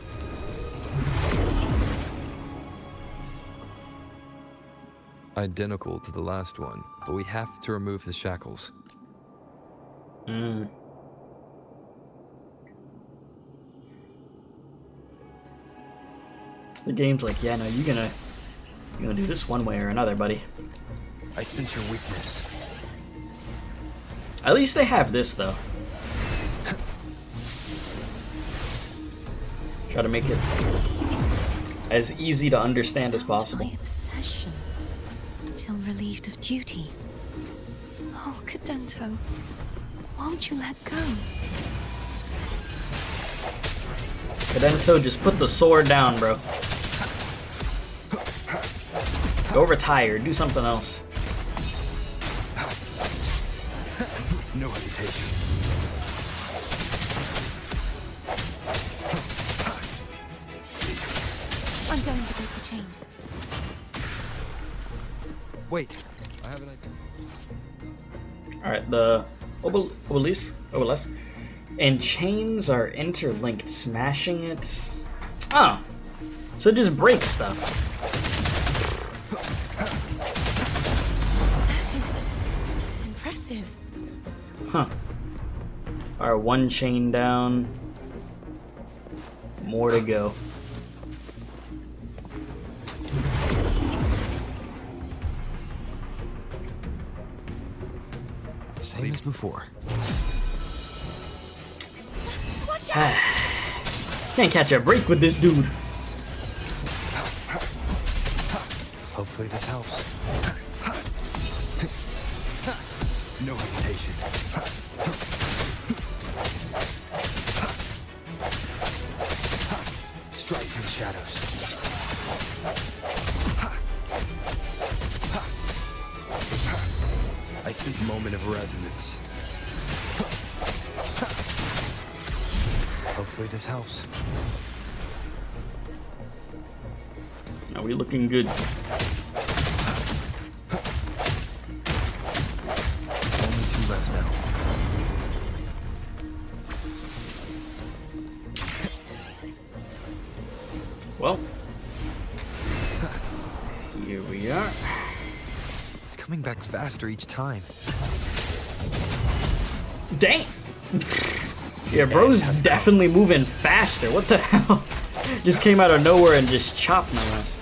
Identical to the last one, but we have to remove the shackles. The game's like, yeah, no, you're gonna do this one way or another, buddy. I sense your weakness. At least they have this, though. Try to make it as easy to understand as possible. My obsession until relieved of duty. Oh, Cadento, won't you let go? Cadento, just put the sword down, bro. Go retire. Do something else. No hesitation. I'm going to break the chains. Wait, I have an idea. Alright, the obelisk and chains are interlinked. Smashing it. Oh. So it just breaks stuff. That is impressive. Huh. Alright, one chain down. More to go. Same as before. Can't catch a break with this dude. Hopefully this helps. No hesitation. Strike from the shadows. I seek moment of resonance. Hopefully this helps. Are we looking good? Only 2 left now. Well, here we are. It's coming back faster each time. Dang! Yeah, bro's definitely moving faster. What the hell? Just came out of nowhere and just chopped my ass.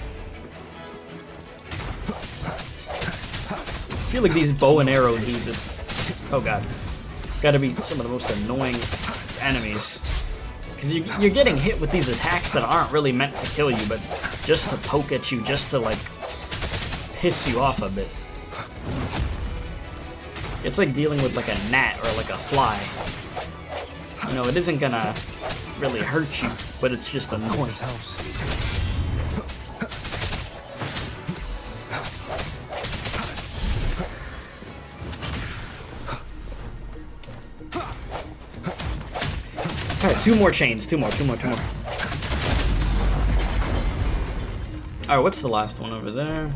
I feel like these bow and arrow dudes are... Oh god. Gotta be some of the most annoying enemies. Because you're getting hit with these attacks that aren't really meant to kill you, but just to poke at you, just to like piss you off a bit. It's like dealing with like a gnat or like a fly. You know, it isn't gonna really hurt you, but it's just annoying. Alright, 2 more chains, 2 more. Alright, what's the last one over there?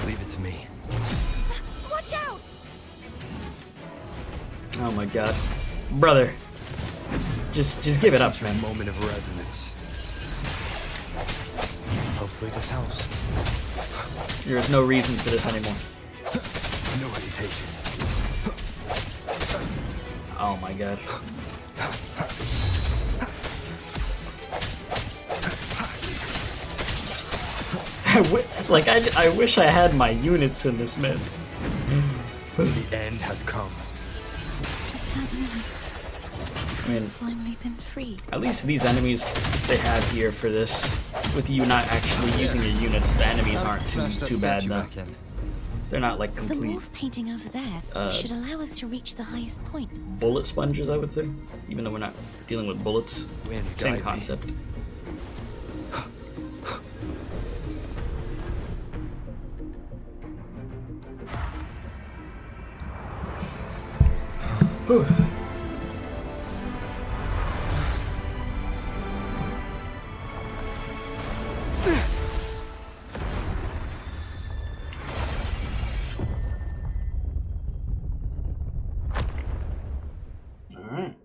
Leave it to me. Watch out! Oh my god. Brother. Just give it up, man. Moment of resonance. Hopefully this helps. There is no reason for this anymore. No hesitation. Oh my god. I wish I had my units in this, man. The end has come. Just that moment. I mean, It's finally been free. at least these enemies they have here for this, with you not actually using your units, the enemies aren't too bad though. They're not like The complete wolf painting over there should allow us to reach the highest point. bullet sponges, I would say, even though we're not dealing with bullets. Wind, Same guide me. concept. Whew. Alright.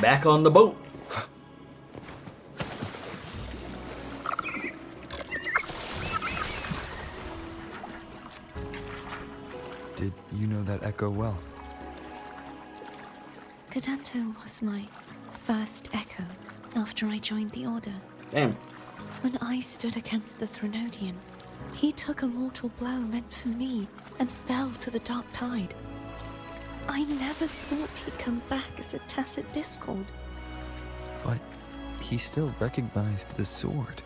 Back on the boat. Did you know that echo well? Cadento was my first echo after I joined the Order. Damn. When I stood against the Threnodian, he took a mortal blow meant for me and fell to the dark tide. I never thought he'd come back as a tacit discord. But he still recognized the sword.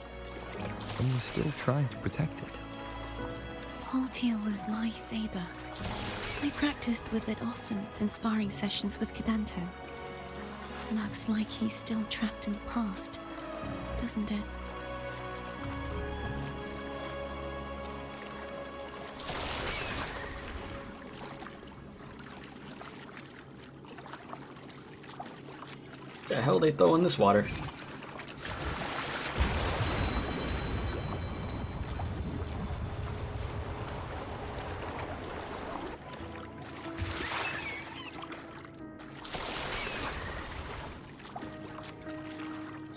and was still trying to protect it. Haltia was my saber. I practiced with it often in sparring sessions with Cadanto. Looks like he's still trapped in the past, doesn't it? The hell they throw in this water?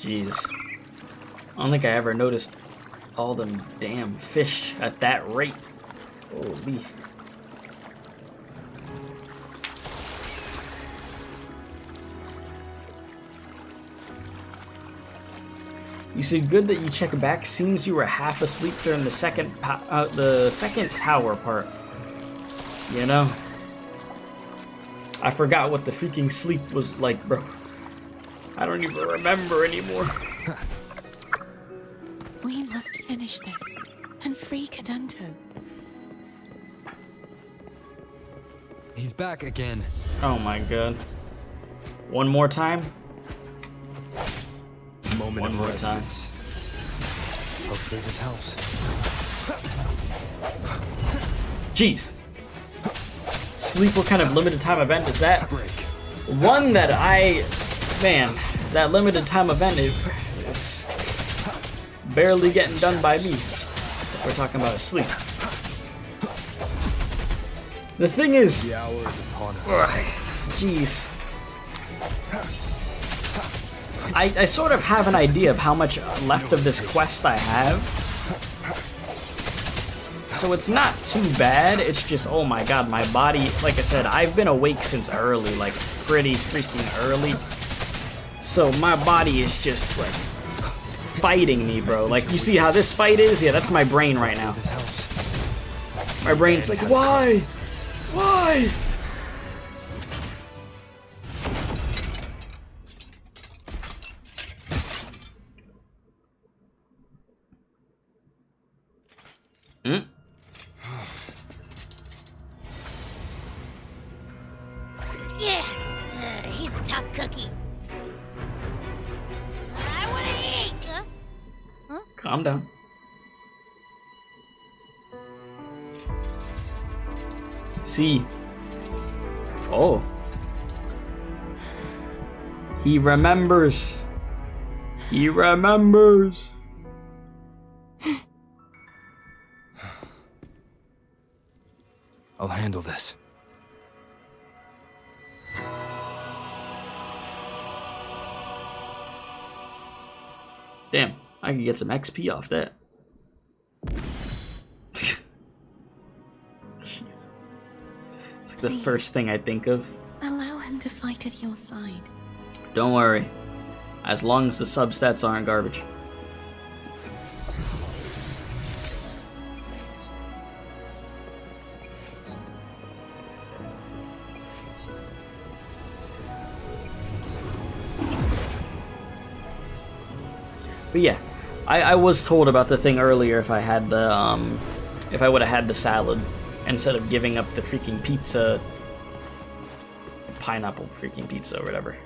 Jeez. I don't think I ever noticed all them damn fish at that rate. Holy. You said good that you check back. Seems you were half asleep during the second tower part. You know? I forgot what the freaking sleep was like, bro. I don't even remember anymore. We must finish this and free Cadanto. He's back again. Oh my god. One more time? Moment One more time. Hopefully this helps. Jeez. Sleep, what kind of limited time event is that? One that man, that limited time event is barely getting done by me. We're talking about sleep. The thing is, the hour is upon us. Jeez. I sort of have an idea of how much left of this quest I have. So it's not too bad, it's just, oh my god, my body, like I said, I've been awake since early, like pretty freaking early. So my body is just like fighting me, bro. Like, you see how this fight is? Yeah, that's my brain right now. My brain's like, why? Why? Yeah, he's a tough cookie. I want to eat. Huh? Calm down. See. Oh. He remembers. He remembers. I'll handle this. Damn, I could get some XP off that. Jesus. It's like the first thing I think of. Allow him to fight at your side. Don't worry. As long as the substats aren't garbage. But yeah, I was told about the thing earlier. If I had the if I would have had the salad instead of giving up the freaking pizza, the pineapple freaking pizza or whatever.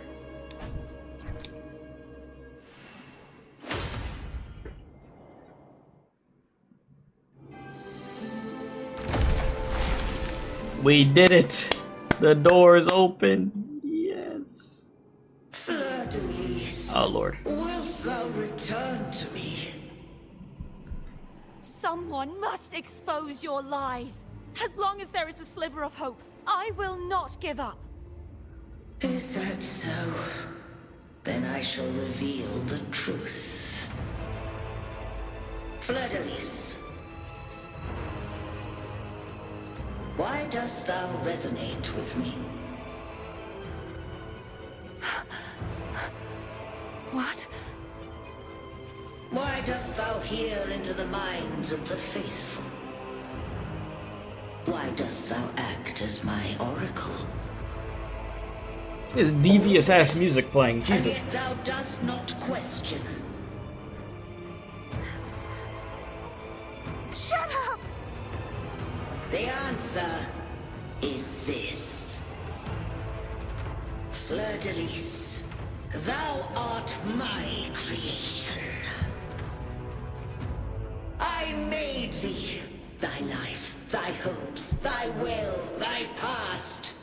We did it! The door is open. Yes. Fleur-de-lis. Oh Lord. Wilt thou return to me? Someone must expose your lies. As long as there is a sliver of hope, I will not give up. Is that so? Then I shall reveal the truth. Fleur-de-lis. Why dost thou resonate with me? What? Why dost thou hear into the minds of the faithful? Why dost thou act as my oracle? This devious ass music playing, Jesus. And yet thou dost not question. The answer is this. Fleur-de-lis, thou art my creation. I made thee, thy life, thy hopes, thy will, thy past.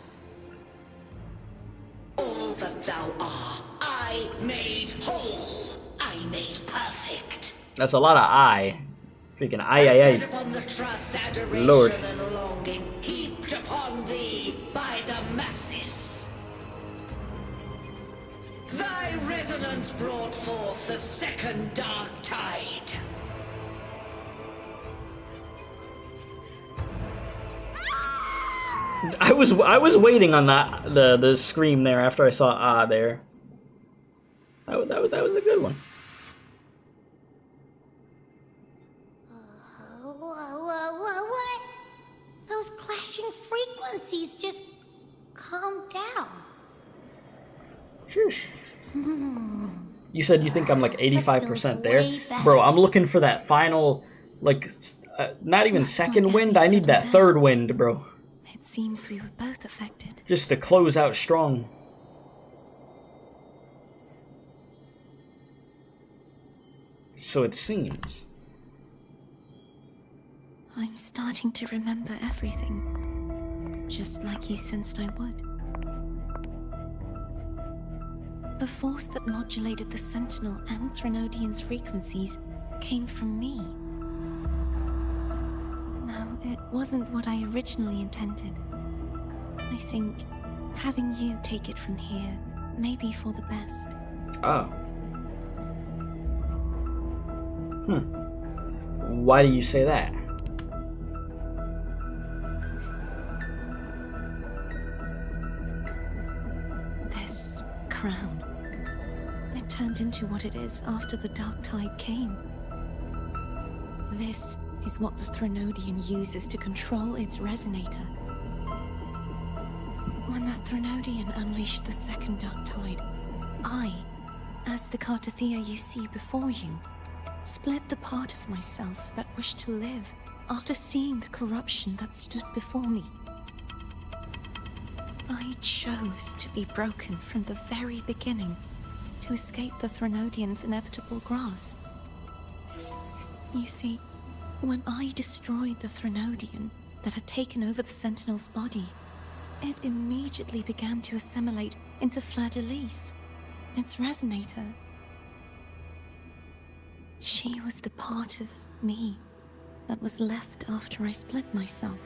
All that thou art, I made whole. I made perfect. That's a lot of I. Freaking I. Upon the trust, adoration, Lord. and longing heaped upon thee by the masses. Thy resonance brought forth the second dark tide. I was waiting on that the scream there after I saw there. That was a good one. What? Those clashing frequencies just calm down. Shush. You said you think I'm like 85% there? Bro, I'm looking for that final, like, not even second wind. I need that third wind, bro. It seems we were both affected. Just to close out strong. So it seems. I'm starting to remember everything, just like you sensed I would. The force that modulated the Sentinel and Threnodian's frequencies came from me. No, it wasn't what I originally intended. I think having you take it from here may be for the best. Oh. Why do you say that? This crown. It turned into what it is after the Dark Tide came. This is what the Threnodian uses to control its resonator. When the Threnodian unleashed the second Dark Tide, I, as the CARTETHYIA you see before you, split the part of myself that wished to live after seeing the corruption that stood before me. I chose to be broken from the very beginning to escape the Threnodian's inevitable grasp. You see, when I destroyed the Threnodian that had taken over the Sentinel's body, it immediately began to assimilate into Fleur-de-lis, its resonator. She was the part of me that was left after I split myself.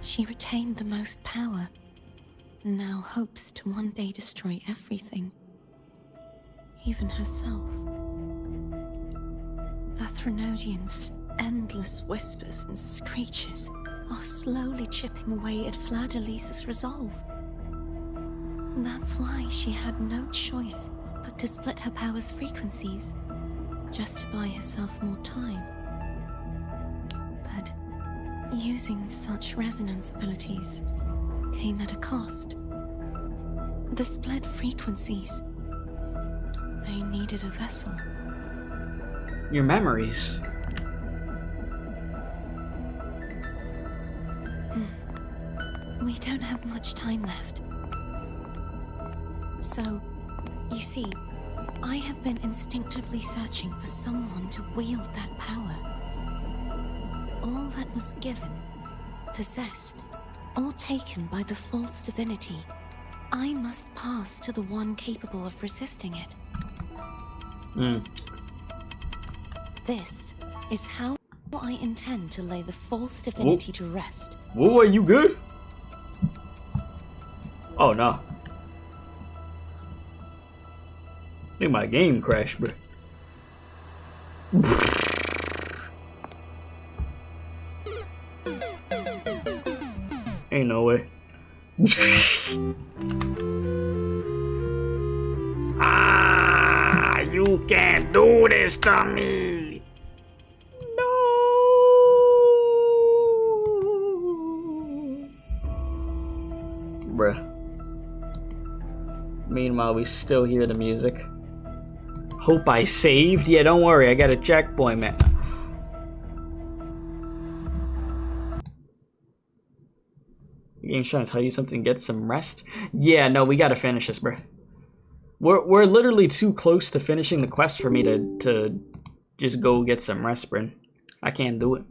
She retained the most power, and now hopes to one day destroy everything, even herself. The Threnodian's endless whispers and screeches are slowly chipping away at Fleur-de-lis's resolve. That's why she had no choice but to split her power's frequencies, just to buy herself more time. But using such resonance abilities came at a cost. The split frequencies, they needed a vessel. Your memories. We don't have much time left. So, you see, I have been instinctively searching for someone to wield that power. All that was given, possessed, or taken by the false divinity, I must pass to the one capable of resisting it. This is how I intend to lay the false divinity to rest. Whoa, are you good? Oh no. I think my game crashed, bro. Ain't no way. You can't do this to me. No. Bruh. Meanwhile, we still hear the music. Hope I saved? Yeah, don't worry, I got a checkpoint, man. game's trying to tell you something, get some rest. Yeah, no, we gotta finish this, bro. We're literally too close to finishing the quest for me to just go get some rest, bro. I can't do it.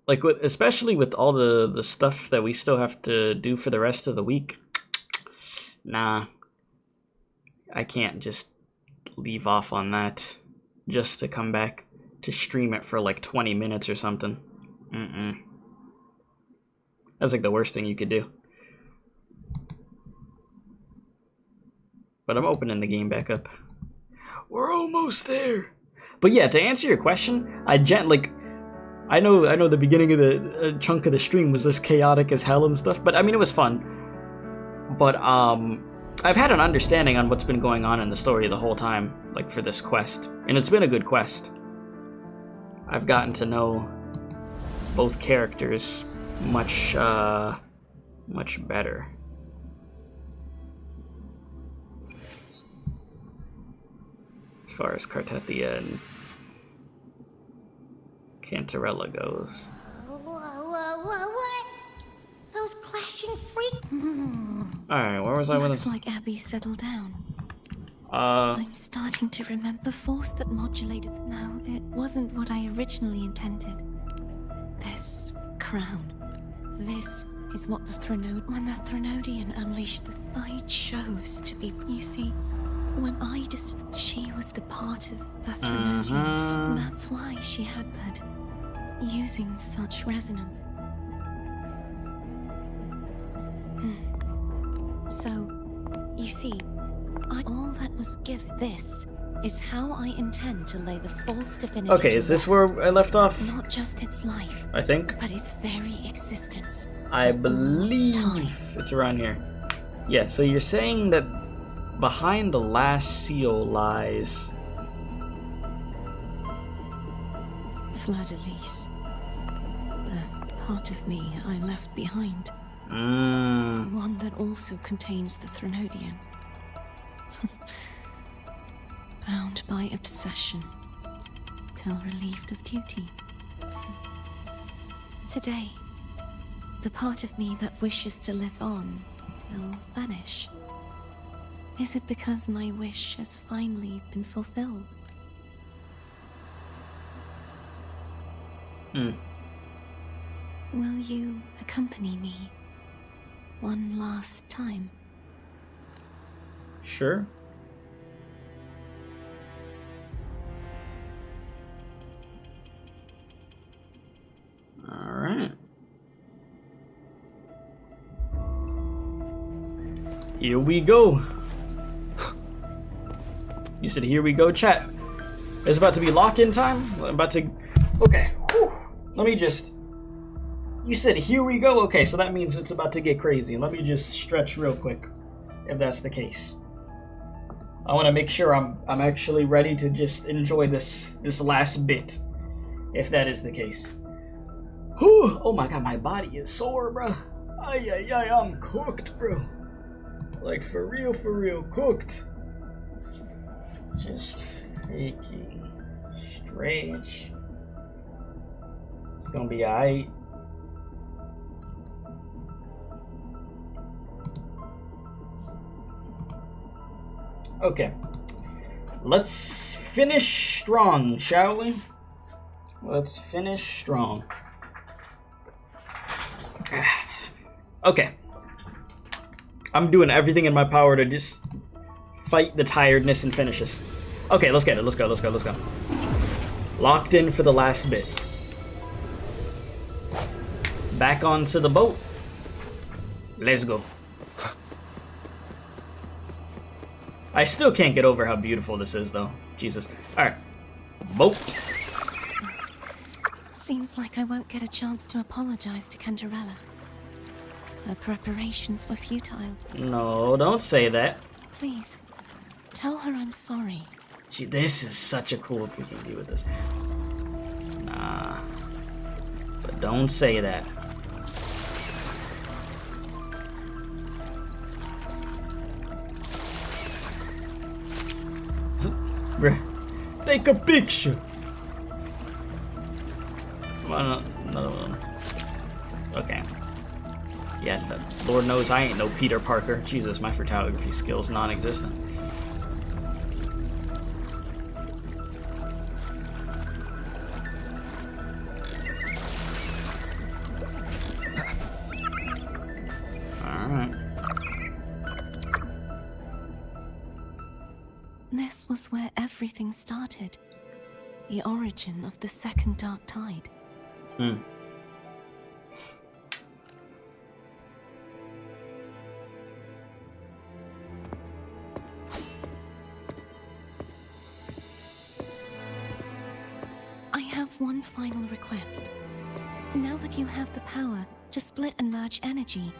Like, especially with all the stuff that we still have to do for the rest of the week. Nah. I can't just leave off on that just to come back to stream it for like 20 minutes or something. That's like the worst thing you could do. But I'm opening the game back up. We're almost there. But yeah, to answer your question, I know the beginning of the chunk of the stream was this chaotic as hell and stuff, but I mean it was fun. But I've had an understanding on what's been going on in the story the whole time, like for this quest, and it's been a good quest. I've gotten to know both characters much better. As far as CARTETHYIA and Cantarella goes. What? Those clashing freaks? Alright, where was I with this? Looks like Abby settled down. I'm starting to remember the force that modulated. No, it wasn't what I originally intended. This crown. This is what when the Threnodian unleashed this, I chose to be. You see, when she was the part of the Threnodians. That's why she had that. Using such resonance. So, you see, all that was given. This is how I intend to lay the false divinity. Okay, is this where I left off? Not just its life, I think. but its very existence. I believe it's around here. Yeah, so you're saying that behind the last seal lies Fleur-de-Lis, the part of me I left behind. One that also contains the Threnodian. Bound by obsession, till relieved of duty. Today, the part of me that wishes to live on will vanish. Is it because my wish has finally been fulfilled? Will you accompany me one last time? Sure. Alright. Here we go. You said here we go, chat. It's about to be lock-in time? I'm about to... Okay. Whew. Let me just... You said here we go? Okay, so that means it's about to get crazy. Let me just stretch real quick, if that's the case. I want to make sure I'm actually ready to just enjoy this last bit, if that is the case. Whew. Oh my god, my body is sore, bro. Ay, I'm cooked, bro. Like, for real, cooked. Just taking stretch. It's gonna be alright. Okay. Let's finish strong, shall we? Let's finish strong. Okay. I'm doing everything in my power to just fight the tiredness and finish this. Okay, let's get it. Let's go. Locked in for the last bit. Back onto the boat. Let's go. I still can't get over how beautiful this is, though. Jesus. Alright. Boat. Seems like I won't get a chance to apologize to Cantarella. Her preparations were futile. No, don't say that. Please, tell her I'm sorry. Gee, this is such a cool freaking view with this. Nah. But don't say that. Take a picture. Come on, another one. Okay. Yeah, Lord knows I ain't no Peter Parker. Jesus, my photography skills non-existent. Alright. This was where everything started. The origin of the second dark tide. I have one final request. Now that you have the power to split and merge energy,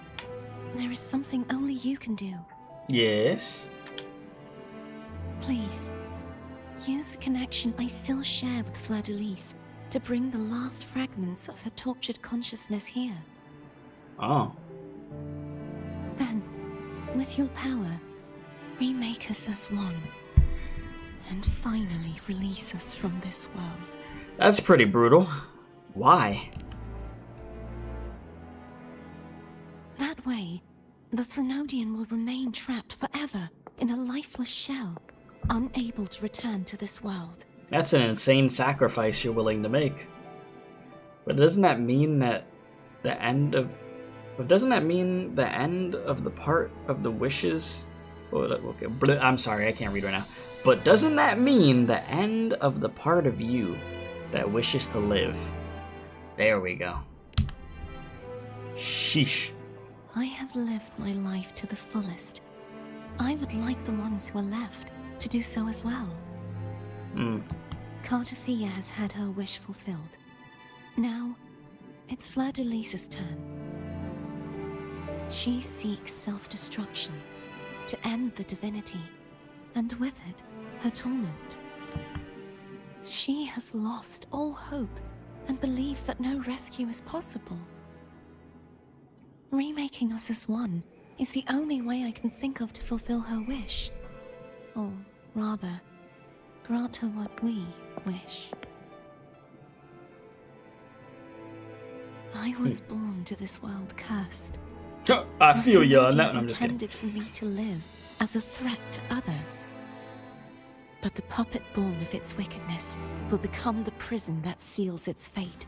there is something only you can do. Yes? Please, use the connection I still share with Fleur-de-Lis to bring the last fragments of her tortured consciousness here. Oh. Then, with your power, remake us as one, and finally release us from this world. That's pretty brutal. Why? That way, the Threnodian will remain trapped forever in a lifeless shell, unable to return to this world. That's an insane sacrifice you're willing to make. But doesn't that mean that the end of... Doesn't that mean the end of the part of the wishes... Oh, okay, I'm sorry, I can't read right now. But doesn't that mean the end of the part of you that wishes to live? There we go. Sheesh. I have lived my life to the fullest. I would like the ones who are left to do so as well. CARTETHYIA has had her wish fulfilled. Now, it's Fleur-de-Lis's turn. She seeks self-destruction to end the divinity, and with it, her torment. She has lost all hope and believes that no rescue is possible. Remaking us as one is the only way I can think of to fulfill her wish. Or rather, grant her what we wish. I was born to this world cursed. I feel you on that one. I'm just kidding. Intended for me to live as a threat to others. But the puppet born of its wickedness will become the prison that seals its fate.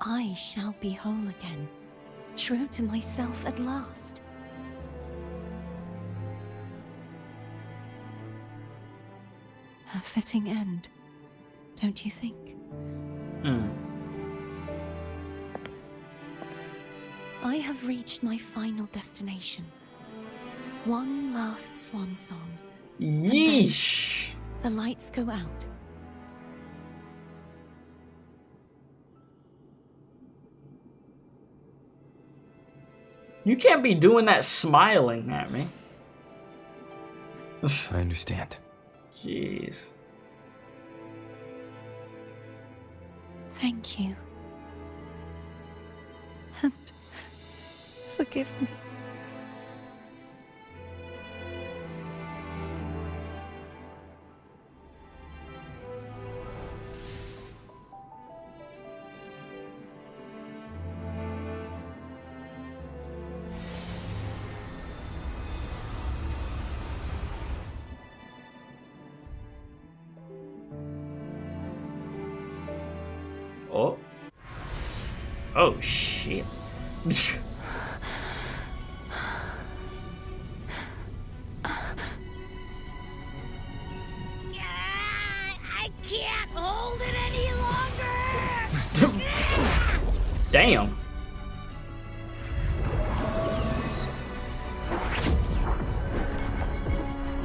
I shall be whole again, true to myself at last. A fitting end, don't you think? I have reached my final destination. One last swan song. Yeesh. The lights go out. You can't be doing that smiling at me. I understand. Jeez. Thank you. And forgive me. Oh. Oh, shit. I can't hold it any longer! Damn.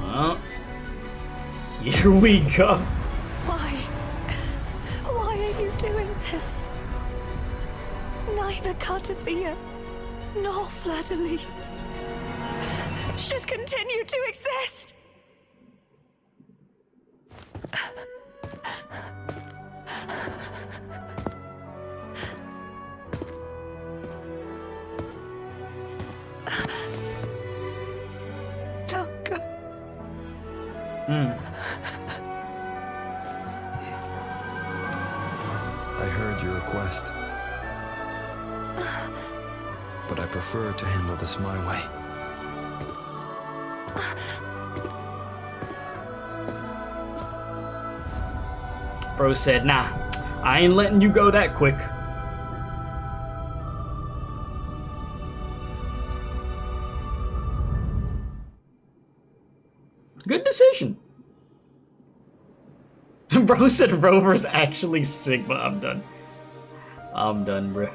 Well, here we go. Why are you doing this? Neither CARTETHYIA nor Fleur-de-Lis should continue to exist. Don't go. I heard your request. but I prefer to handle this my way. Bro said, nah, I ain't letting you go that quick. Good decision. Bro said Rover's actually Sigma. I'm done. I'm done, bro.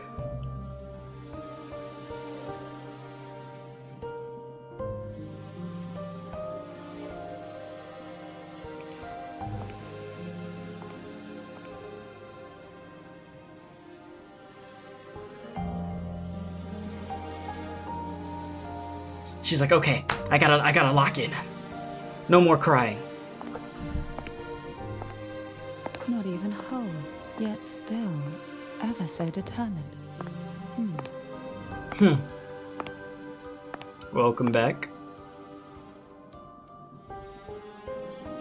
She's like, okay, I gotta lock in. No more crying. Not even whole, yet still ever so determined. Welcome back.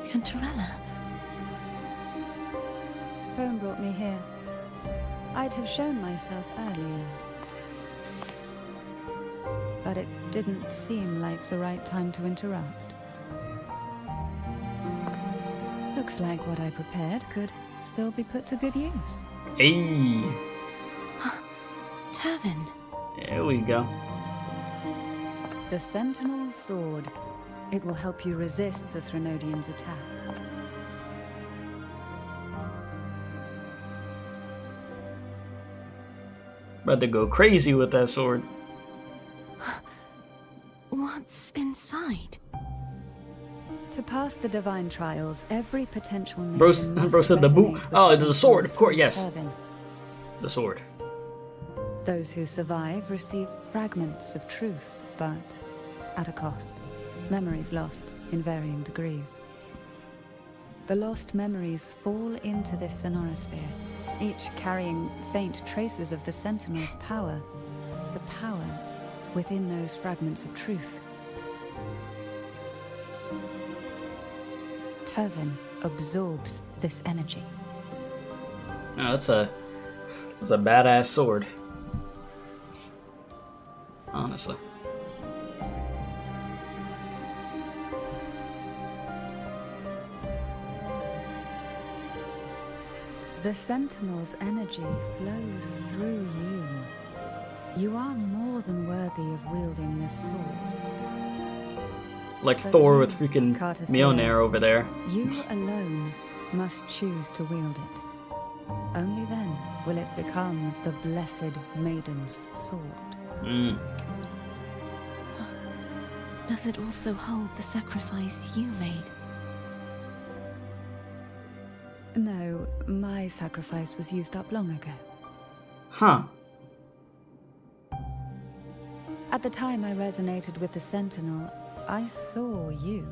Cantarella. Phone brought me here. I'd have shown myself earlier. But it didn't seem like the right time to interrupt. Looks like what I prepared could still be put to good use. Hey. Turvin. There we go. The Sentinel Sword. It will help you resist the Threnodian's attack. About to go crazy with that sword. What's inside? To pass the divine trials, every potential maiden Bro must said the boot. resonate with Oh, it's the sword, of Sentinel's course, yes. Turvin. The sword. Those who survive receive fragments of truth, but at a cost. Memories lost in varying degrees. The lost memories fall into this Sonorosphere, each carrying faint traces of the Sentinel's power. The power within those fragments of truth. Turvin absorbs this energy. Oh, that's a badass sword. Honestly. The Sentinel's energy flows through you. You are more than worthy of wielding this sword. Like But Thor you, with freaking CARTETHYIA, Mjolnir over there. You alone must choose to wield it. Only then will it become the blessed maiden's sword. Does it also hold the sacrifice you made? No, my sacrifice was used up long ago. Huh. At the time I resonated with the Sentinel, I saw you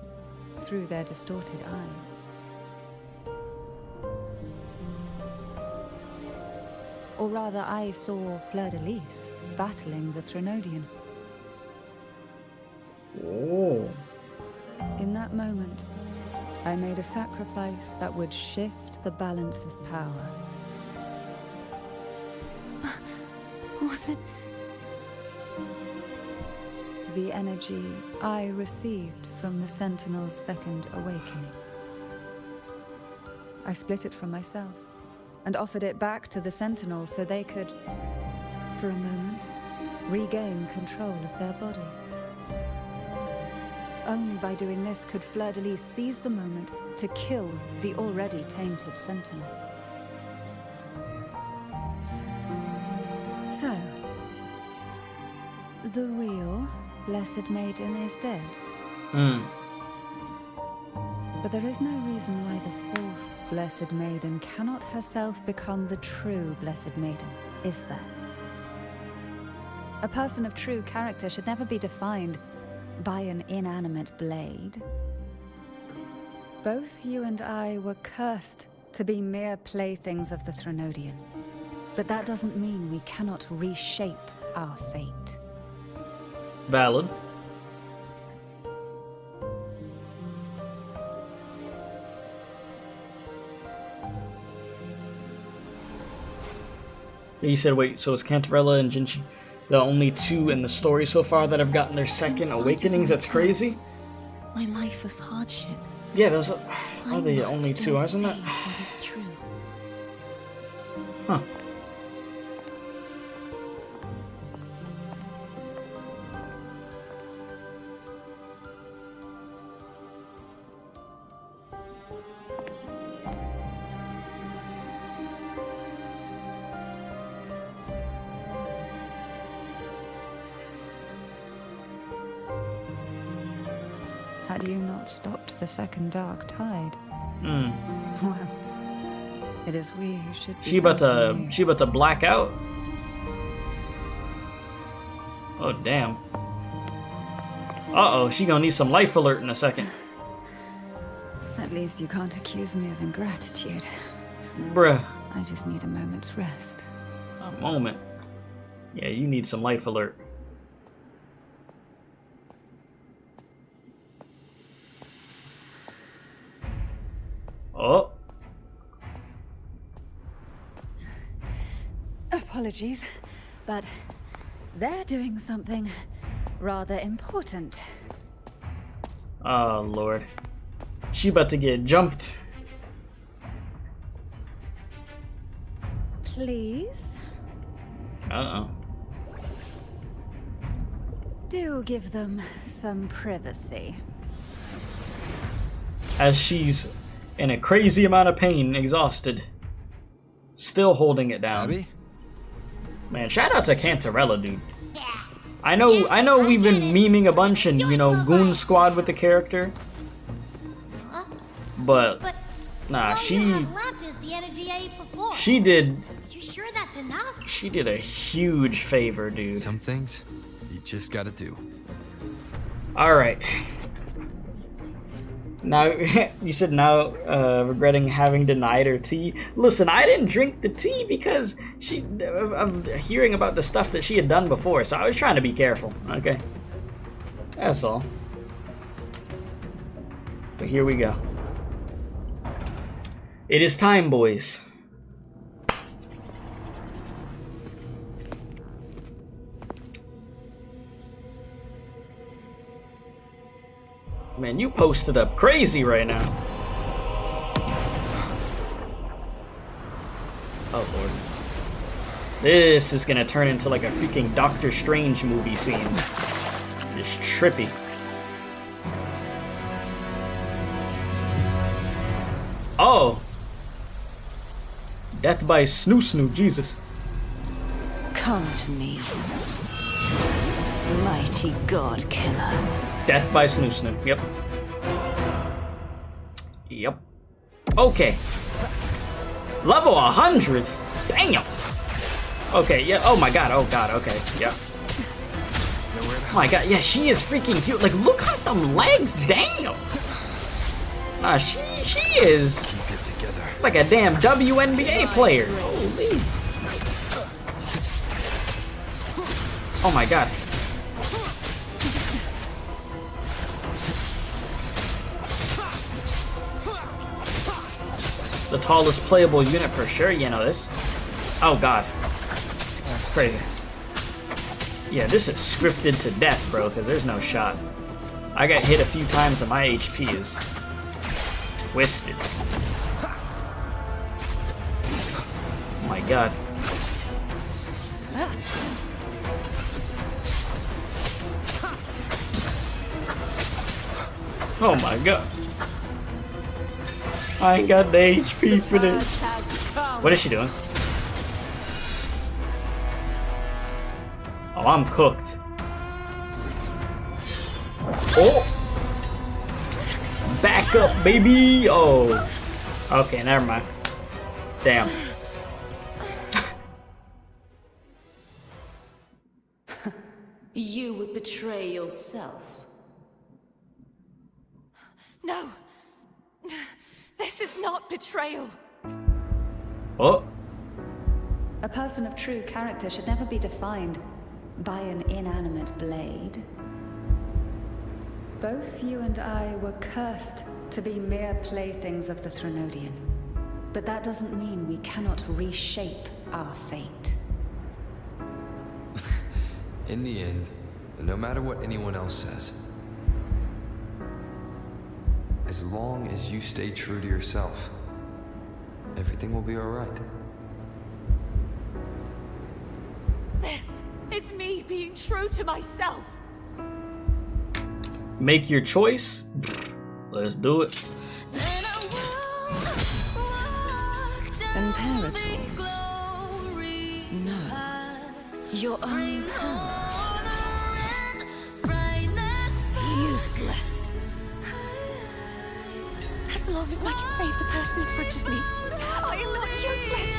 through their distorted eyes. Or rather, I saw Fleur-de-Lis battling the Threnodian. Oh. In that moment, I made a sacrifice that would shift the balance of power. Was it? The energy I received from the Sentinel's second awakening. I split it from myself and offered it back to the Sentinel so they could, for a moment, regain control of their body. Only by doing this could Fleur-de-Lis seize the moment to kill the already tainted Sentinel. So, the real Blessed Maiden is dead. But there is no reason why the false Blessed Maiden cannot herself become the true Blessed Maiden, is there? A person of true character should never be defined by an inanimate blade. Both you and I were cursed to be mere playthings of the Threnodian. But that doesn't mean we cannot reshape our fate. Valid. You said, wait, so it's Cantarella and Jinchi? the only two in the story so far that have gotten their second awakenings. That's crazy. My life of hardship. Yeah, those are the only two, isn't it? That is true. Huh. Had you not stopped the second dark tide? Well, it is we who should be. She about to black out? Oh damn. Uh-oh, she gonna need some life alert in a second. At least you can't accuse me of ingratitude. Bruh. I just need a moment's rest. A moment. Yeah, you need some life alert. Oh. Apologies, but they're doing something rather important. Oh, Lord. She about to get jumped. Please? Uh-oh. Do give them some privacy. As she's in a crazy amount of pain, exhausted. Still holding it down. Abby? Man, shout out to Cantarella, dude. I know we've been memeing a bunch and, you know, goon squad with the character. But nah, she did. You sure that's enough? She did a huge favor, dude. Some things you just gotta do. Alright. Now, you said now regretting having denied her tea. Listen, I didn't drink the tea because I'm hearing about the stuff that she had done before, so I was trying to be careful, okay? That's all. But here we go. It is time, boys. Man, you posted up crazy right now. Oh, Lord. This is gonna turn into like a freaking Doctor Strange movie scene. Just trippy. Oh! Death by Snoo, Jesus. Come to me, mighty god killer. Death by Snoo. Yep. Yep. Okay. Level 100? Damn! Okay, yeah, oh my god, okay, yeah. Oh my god, yeah, she is freaking huge. Like, look at them legs, damn! Nah, she is... Keep it together. It's like a damn WNBA player. Holy. Oh my god. The tallest playable unit for sure, you know this. Oh god. That's crazy. Yeah, this is scripted to death, bro, because there's no shot. I got hit a few times and my HP is twisted. Oh my god. Oh my god. I ain't got the HP for this. What is she doing? Oh, I'm cooked. Oh! Back up, baby! Oh. Okay, never mind. Damn. You would betray yourself. No! This is not betrayal! Oh. A person of true character should never be defined by an inanimate blade. Both you and I were cursed to be mere playthings of the Threnodian. But that doesn't mean we cannot reshape our fate. In the end, no matter what anyone else says, as long as you stay true to yourself, everything will be alright. This is me being true to myself. Make your choice. Let's do it. Imperators. No. Your own power. Useless. As long as I can save the person in front of me, I am not useless.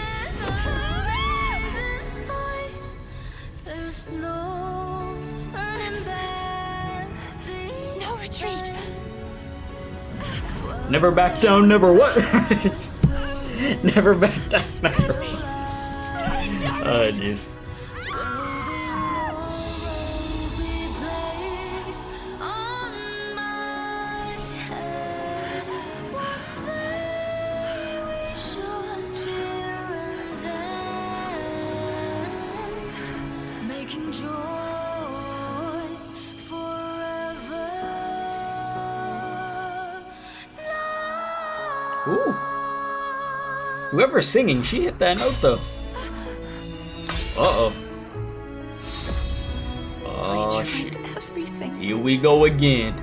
No retreat. Never back down, never what? Never back down, never. Oh, jeez. Ooh. Whoever's singing, she hit that note though. Uh-oh. Oh shit. Everything. Here we go again.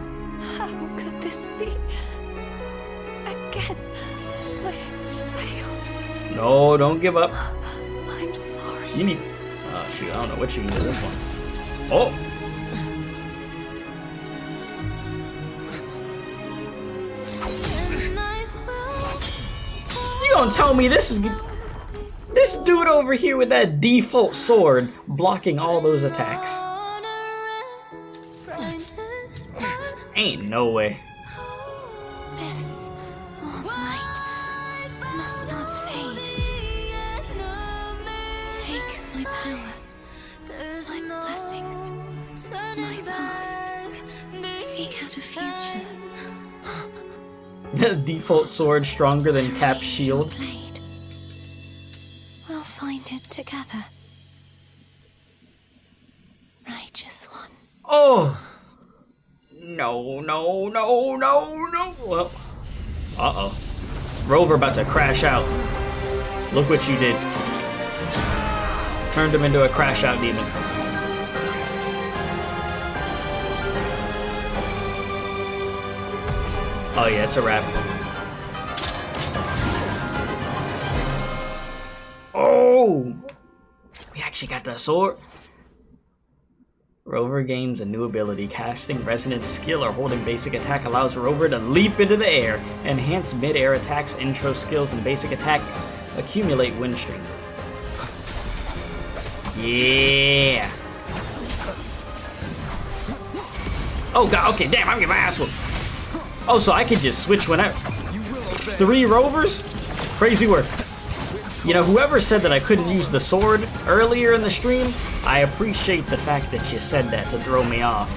How could this be? Again. I failed. No, don't give up. I'm sorry. You need... Oh shoot, I don't know what you can do this one. Oh! You gonna tell me this dude over here with that default sword blocking all those attacks? Ain't no way. This light must not fade. Take my power, my blessings, my past. Seek out a future. The default sword stronger than Cap's shield. We'll find it together. Righteous one. Oh! No, no, no, no, no. Well, uh-oh. Rover about to crash out. Look what you did. Turned him into a crash out demon. Oh yeah, it's a wrap. Oh! We actually got the sword. Rover gains a new ability. Casting Resonance skill or holding basic attack allows Rover to leap into the air. Enhance mid-air attacks, intro skills, and basic attacks accumulate wind stream. Yeah! Oh god, okay, damn, I'm getting my ass whooped. Oh, so I could just switch whenever. 3 rovers? Crazy work. You know, whoever said that I couldn't use the sword earlier in the stream, I appreciate the fact that you said that to throw me off.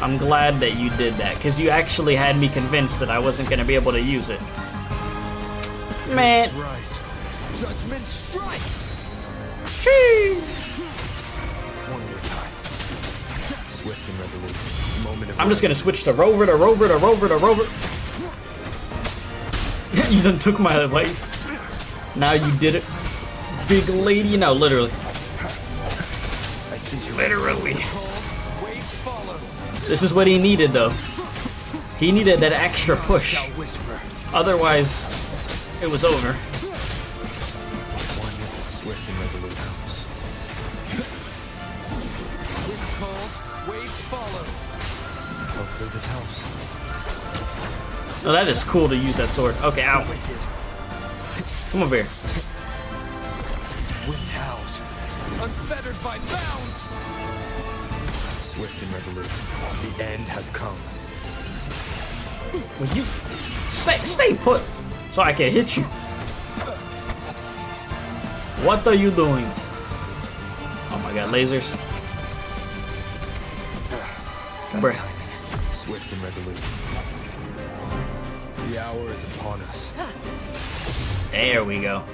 I'm glad that you did that, because you actually had me convinced that I wasn't going to be able to use it. Man. Judgment strikes. One more time. Swift and resolute. Moment of I'm just going to switch to rover, to rover, to rover, to rover. You done took my life. Now you did it. Big lady. No, literally. Literally. This is what he needed, though. He needed that extra push. Otherwise, it was over. Swift and resolute comes. Wind calls, waves follow. Hopefully this helps. Oh, that is cool to use that sword. Okay, ow. Come over here. Wind howls. Unfettered by bounds. Swift and resolute. The end has come. Will you stay put so I can hit you? What are you doing? Oh my god, lasers. Bruh. Swift and resolute. The hour is upon us. There we go.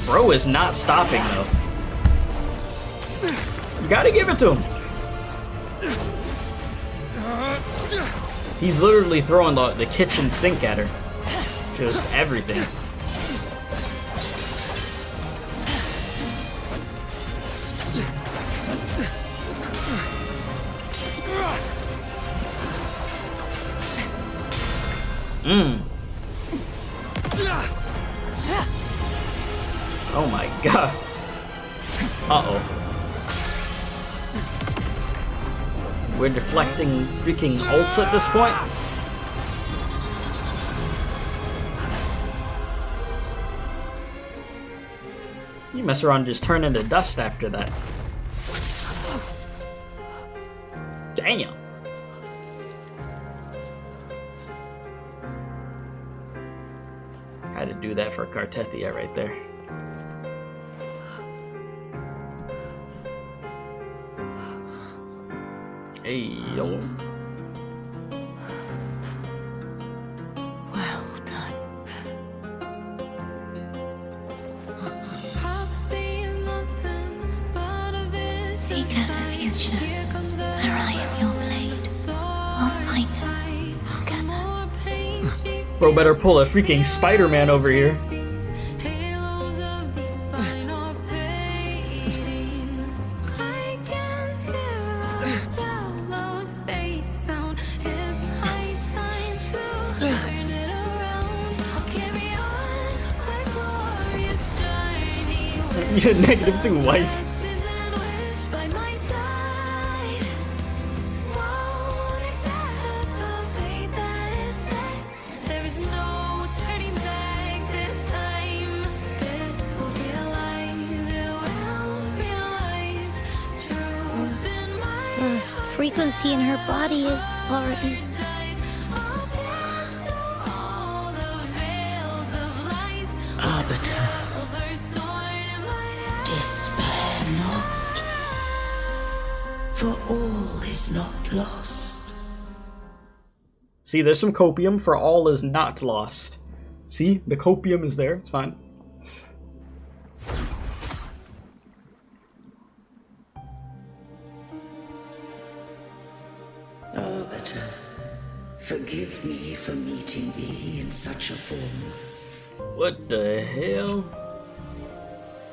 Bro is not stopping though. You gotta give it to him. He's literally throwing the kitchen sink at her. Just everything. Oh my god. Uh-oh. We're deflecting freaking ults at this point? You mess around and just turn into dust after that. Damn. Had to do that for CARTETHYIA right there. Hey, yo. Well done. Seek out the future, where I am your blade. We'll fight it together. Bro better pull a freaking Spider-Man over here. You're -2 wife. Frequency in her body is already... Arbiter, despair not, for all is not lost. See, there's some copium for all is not lost. See, the copium is there, it's fine. Arbiter, forgive me for meeting thee in such a form. What the hell?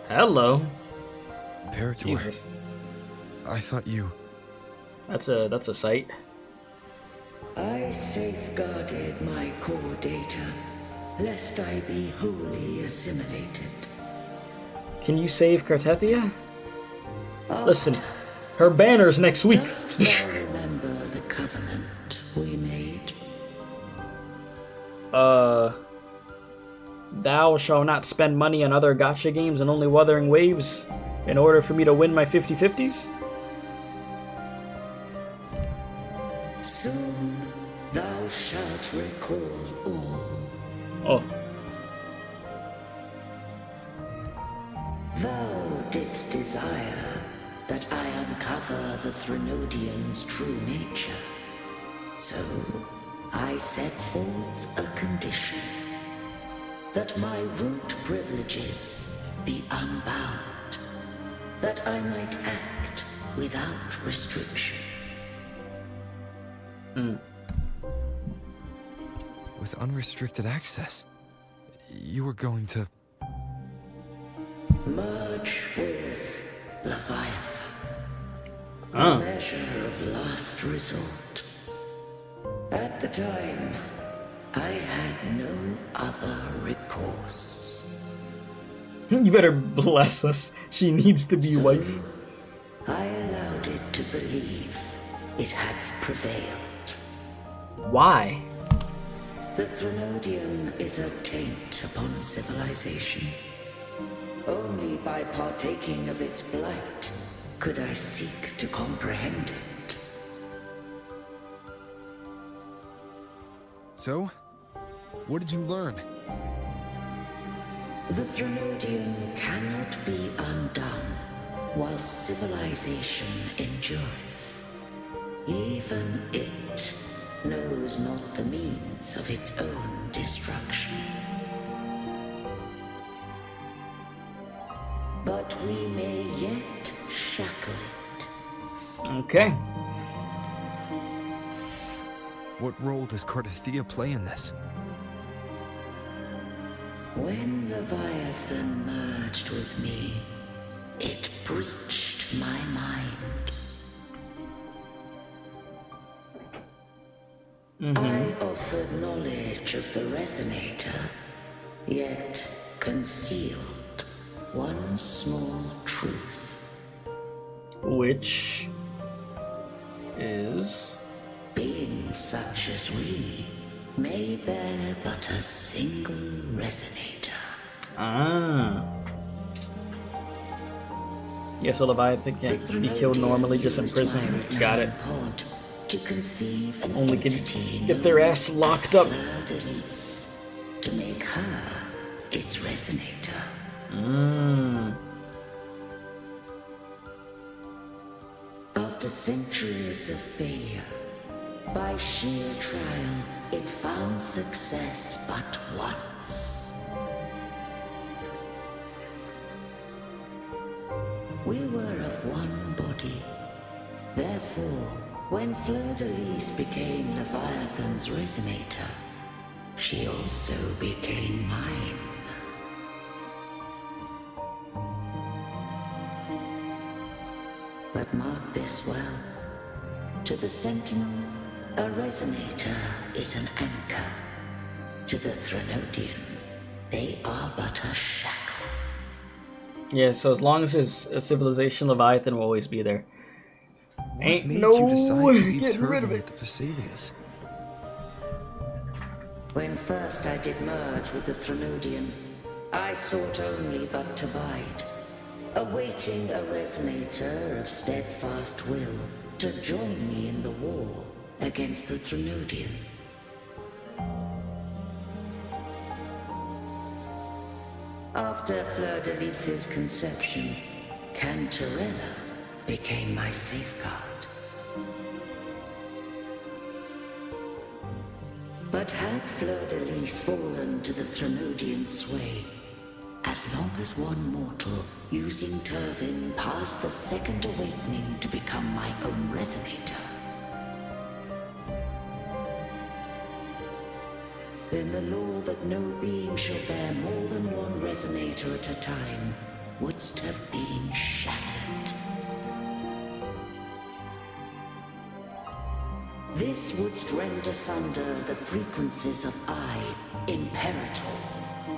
Hello. Imperator. Jesus. I thought you... That's a sight. I safeguarded my core data, lest I be wholly assimilated. Can you save CARTETHYIA? Listen, her banner's next week. Dost thou remember the covenant we made? Thou shalt not spend money on other gacha games and only Wuthering Waves in order for me to win my 50/50s? Soon thou shalt recall all. Oh. Thou didst desire that I uncover the Threnodian's true nature. So I set forth a condition. That my root privileges be unbound. That I might act without restriction. With unrestricted access, you were going to... Merge with Leviathan. Oh. A measure of last resort. At the time, I had no other recourse. You better bless us. She needs to be wife. I allowed it to believe it had prevailed. Why? The Threnodian is a taint upon civilization. Only by partaking of its blight could I seek to comprehend it. So, what did you learn? The Threnodian cannot be undone while civilization endureth. Even it knows not the means of its own destruction. but we may yet shackle it. Okay. What role does CARTETHYIA play in this? When Leviathan merged with me, it breached my mind. I offered knowledge of the resonator, yet concealed one small truth. Which is? Beings such as we may bear but a single resonator. Ah. Yeah, so Leviathan can't be killed normally, just in prison. Got it. To conceive an only can get their ass locked up. To make her its resonator. After centuries of failure, by sheer trial, it found success but once. We were of one body. Therefore, when Fleur-de-Lis became Leviathan's resonator, she also became mine. But mark this well. To the sentinel, a resonator is an anchor. To the Threnodian, they are but a shackle. Yeah, so as long as there's a civilization, Leviathan will always be there. What Ain't made no you decide to leave getting rid of Turvin it. with the Facelias? When first I did merge with the Threnodian, I sought only but to bide, awaiting a resonator of steadfast will to join me in the war against the Threnodian. After Fleur-de-Lis's conception, Cantarella became my safeguard. But had Fleur-de-Lis fallen to the Threnodian sway, as long as one mortal using Turvin passed the second awakening to become my own resonator, then the law that no being shall bear more than one resonator at a time wouldst have been shattered. This wouldst rend asunder the frequencies of I, Imperator,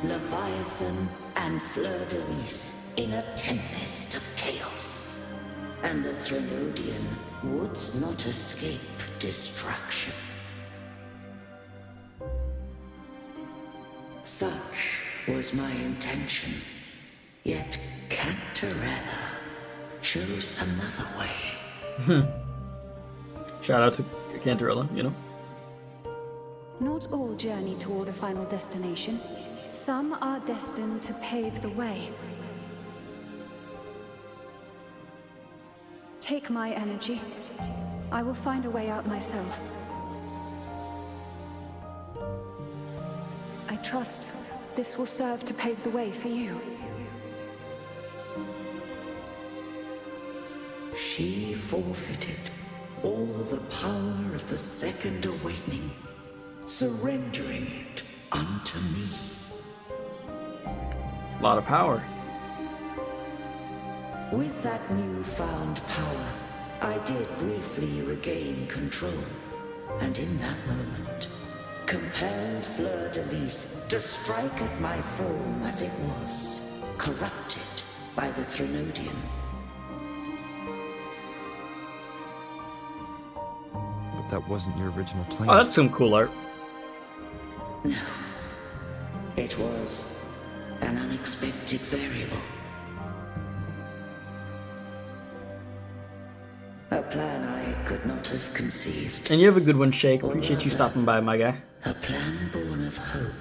Leviathan, and Fleur-de-Lis in a tempest of chaos. And the Threnodian wouldst not escape destruction. Such was my intention, yet Cantarella chose another way. Shout out to Cantarella, you know. Not all journey toward a final destination. Some are destined to pave the way. Take my energy. I will find a way out myself. I trust this will serve to pave the way for you. She forfeited all the power of the second awakening, surrendering it unto me. A lot of power. With that newfound power, I did briefly regain control, and in that moment, compelled Fleur-de-Lis to strike at my form as it was, corrupted by the Threnodian. But that wasn't your original plan. Oh, that's some cool art. No. It was an unexpected variable. A plan I could not have conceived. And you have a good one, Shake. Appreciate you stopping by, my guy. A plan born of hope.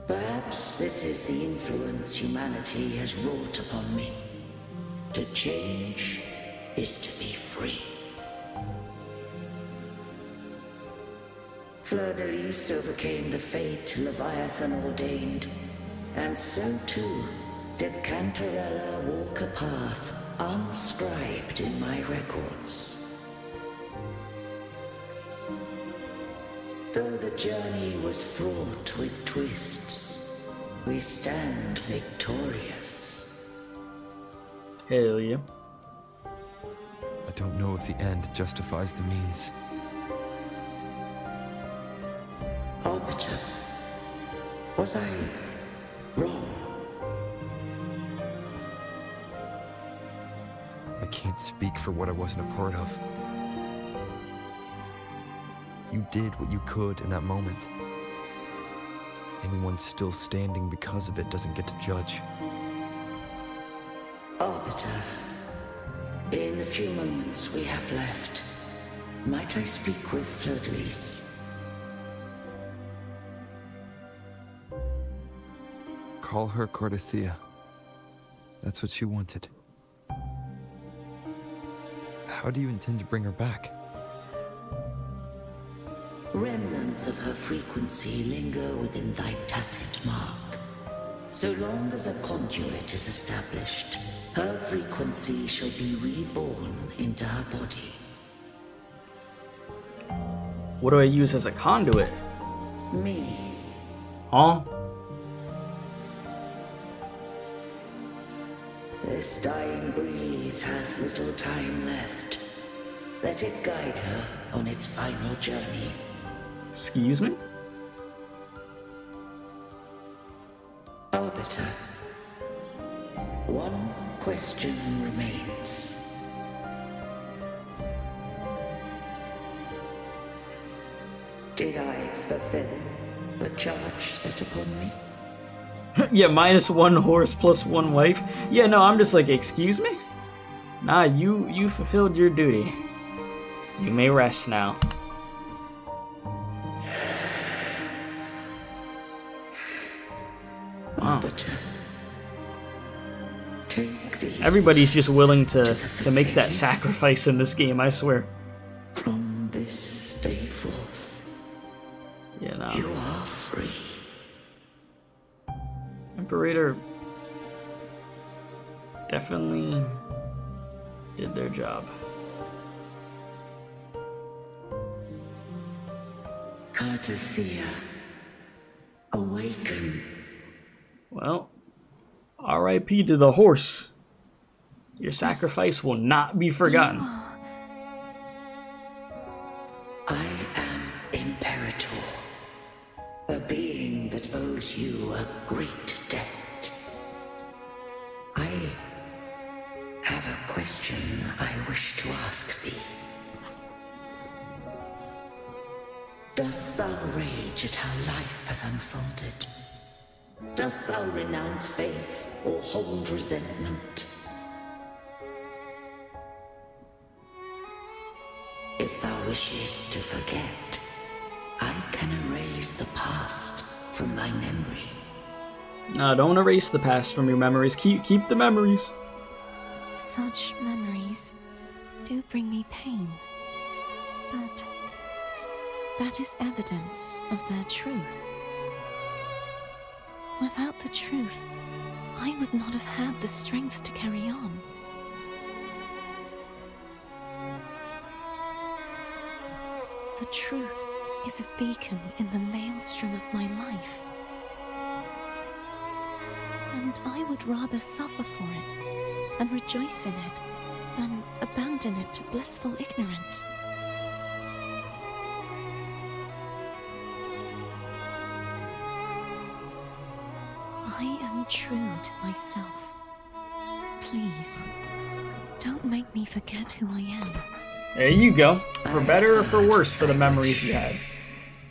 Perhaps this is the influence humanity has wrought upon me. To change is to be free. Fleur-de-Lis overcame the fate Leviathan ordained, and so too did Cantarella walk a path unscribed in my records. Though the journey was fraught with twists, we stand victorious. Hell yeah. I don't know if the end justifies the means. Arbiter, was I wrong? I can't speak for what I wasn't a part of. You did what you could in that moment. Anyone still standing because of it doesn't get to judge. Arbiter, in the few moments we have left, might I speak with Fleur-de-Lis? Call her CARTETHYIA. That's what she wanted. How do you intend to bring her back? Remnants of her frequency linger within thy tacit mark. So long as a conduit is established, her frequency shall be reborn into her body. What do I use as a conduit? Me. Huh? This dying breeze has little time left. Let it guide her on its final journey. Excuse me? Arbiter, one question remains. Did I fulfill the charge set upon me? Yeah, -1 horse plus 1 wife. Yeah, no, I'm just like, excuse me? Nah, you fulfilled your duty. You may rest now. Arbiter, take these. Everybody's just willing to make that sacrifice in this game, I swear. From this day forth, you know. You are free. Imperator definitely did their job. CARTETHYIA, awaken. Well, R.I.P. to the horse. Your sacrifice will not be forgotten. I am Imperator, a being that owes you a great debt. I have a question I wish to ask thee. Dost thou rage at how life has unfolded? Dost thou renounce faith or hold resentment? If thou wishes to forget, I can erase the past from thy memory. No, don't erase the past from your memories. Keep the memories. Such memories do bring me pain, but that is evidence of their truth. Without the truth, I would not have had the strength to carry on. The truth is a beacon in the maelstrom of my life. And I would rather suffer for it and rejoice in it than abandon it to blissful ignorance. I am true to myself. Please, don't make me forget who I am. There you go. For better or for worse for the memories you have.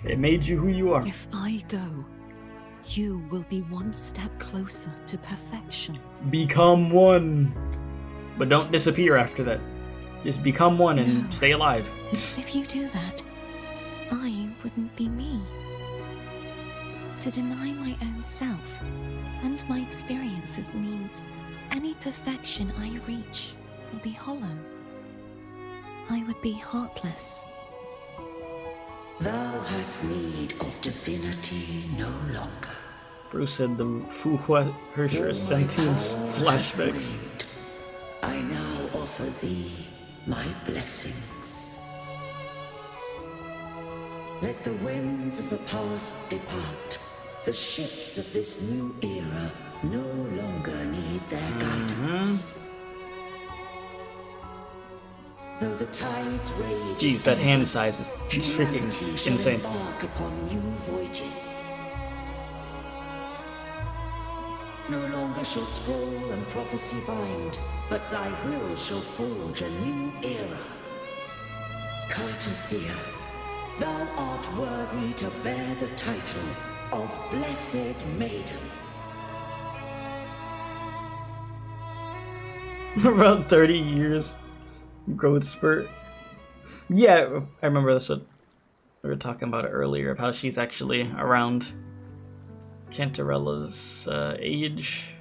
It made you who you are. If I go, you will be one step closer to perfection. Become one. But don't disappear after that. Just become one and stay alive. If you do that, I wouldn't be me. To deny my own self and my experiences means any perfection I reach will be hollow. I would be heartless. Thou hast need of divinity no longer. Bruce said the Wuwa Hersher sentience flashbacks. I now offer thee my blessings. Let the winds of the past depart. The ships of this new era no longer need their guidance. Though the tides rage, jeez, that hand size is freaking insane. Embark upon new voyages. No longer shall scroll and prophecy bind, but thy will shall forge a new era. CARTETHYIA, thou art worthy to bear the title of Blessed Maiden. Around 30 years. Growth spurt. Yeah, I remember that's what we were talking about earlier, of how she's actually around Cantarella's age.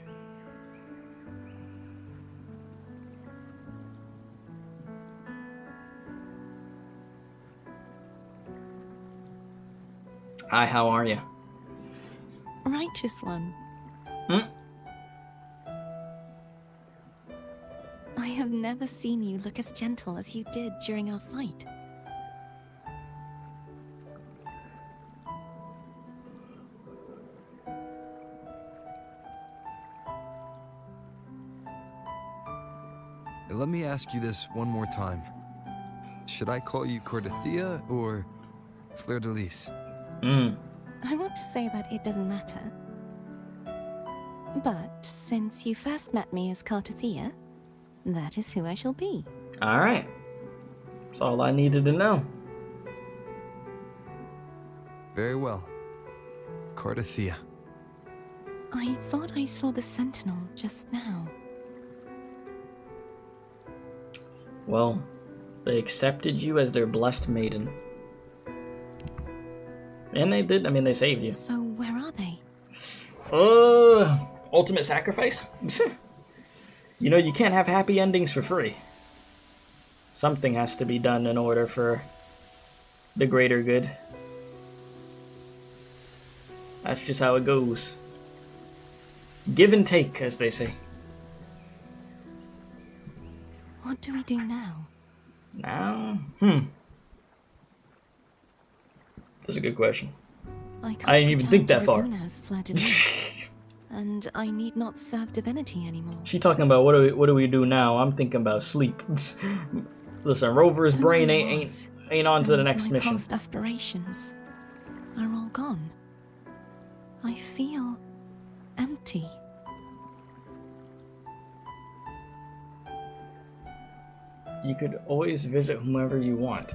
Hi, how are you? Righteous one. I have never seen you look as gentle as you did during our fight. Let me ask you this one more time. Should I call you CARTETHYIA or Fleur de Lis? I want to say that it doesn't matter. But since you first met me as CARTETHYIA, that is who I shall be. Alright. That's all I needed to know. Very well. CARTETHYIA. I thought I saw the sentinel just now. Well, they accepted you as their blessed maiden. And they did, I mean, they saved you. So where are they? Ultimate sacrifice? You know, you can't have happy endings for free. Something has to be done in order for the greater good. That's just how it goes. Give and take, as they say. What do we do now? Now? That's a good question. I didn't even think that far. And I need not serve divinity anymore. She talking about what do we do now? I'm thinking about sleep. Listen, Rover's brain ain't on to the next mission. My past aspirations are all gone. I feel empty. You could always visit whomever you want.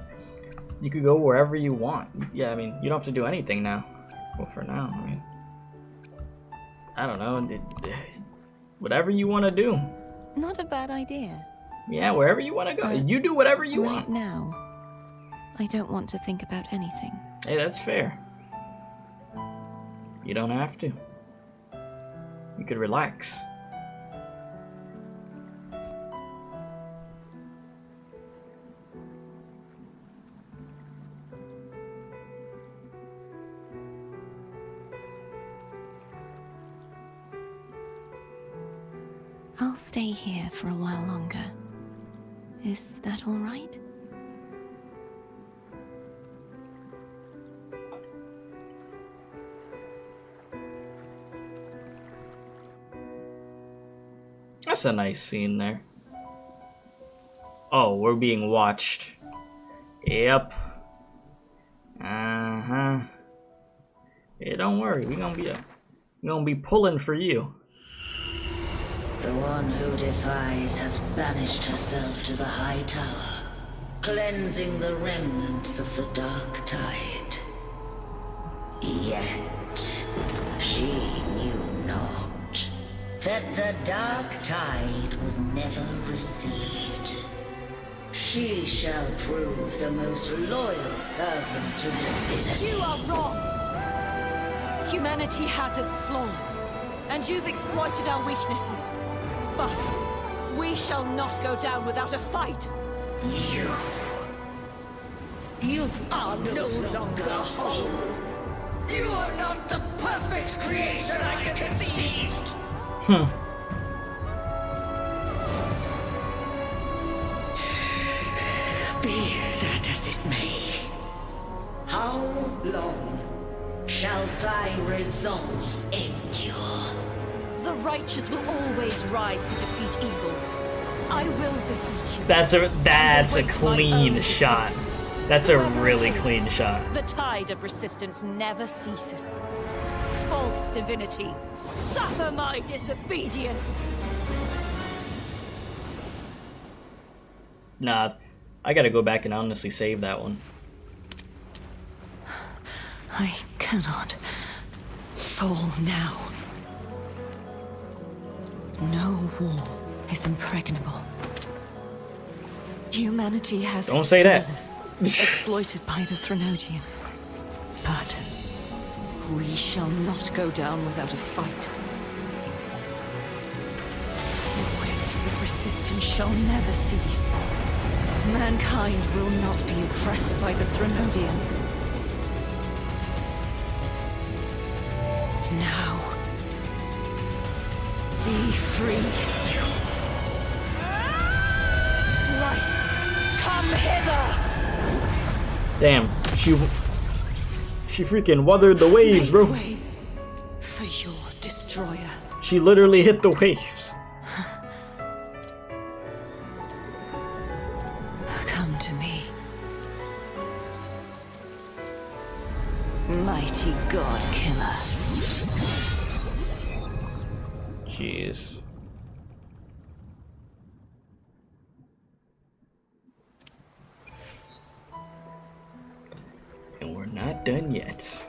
You could go wherever you want. Yeah, I mean, you don't have to do anything now. Well, for now, I mean, I don't know. Whatever you want to do. Not a bad idea. Yeah, wherever you want to go. You do whatever you want. Right now, I don't want to think about anything. Hey, that's fair. You don't have to. You could relax. I'll stay here for a while longer. Is that all right? That's a nice scene there. Oh, we're being watched. Yep. Hey, don't worry. We're gonna be pulling for you. The one who defies hath banished herself to the high tower, cleansing the remnants of the dark tide. Yet she knew not that the dark tide would never recede. She shall prove the most loyal servant to divinity. You are wrong! Humanity has its flaws, and you've exploited our weaknesses. But we shall not go down without a fight. You are no longer whole. You are not the perfect creation I conceived. Be that as it may, how long shall thy resolve endure? The righteous will always rise to defeat evil. I will defeat you. That's a clean shot. That's a really clean shot. The tide of resistance never ceases. False divinity, suffer my disobedience. Nah, I gotta go back and honestly save that one. I cannot fall now. No wall is impregnable. Humanity has Don't say that. exploited by the Threnodian. But we shall not go down without a fight. The waves of resistance shall never cease. Mankind will not be oppressed by the Threnodian. Now, be free. Light, come hither! Damn, she freaking weathered the waves, bro. Make way for your destroyer. She literally hit the waves. Come to me. Mighty God Killer. Jeez. And we're not done yet.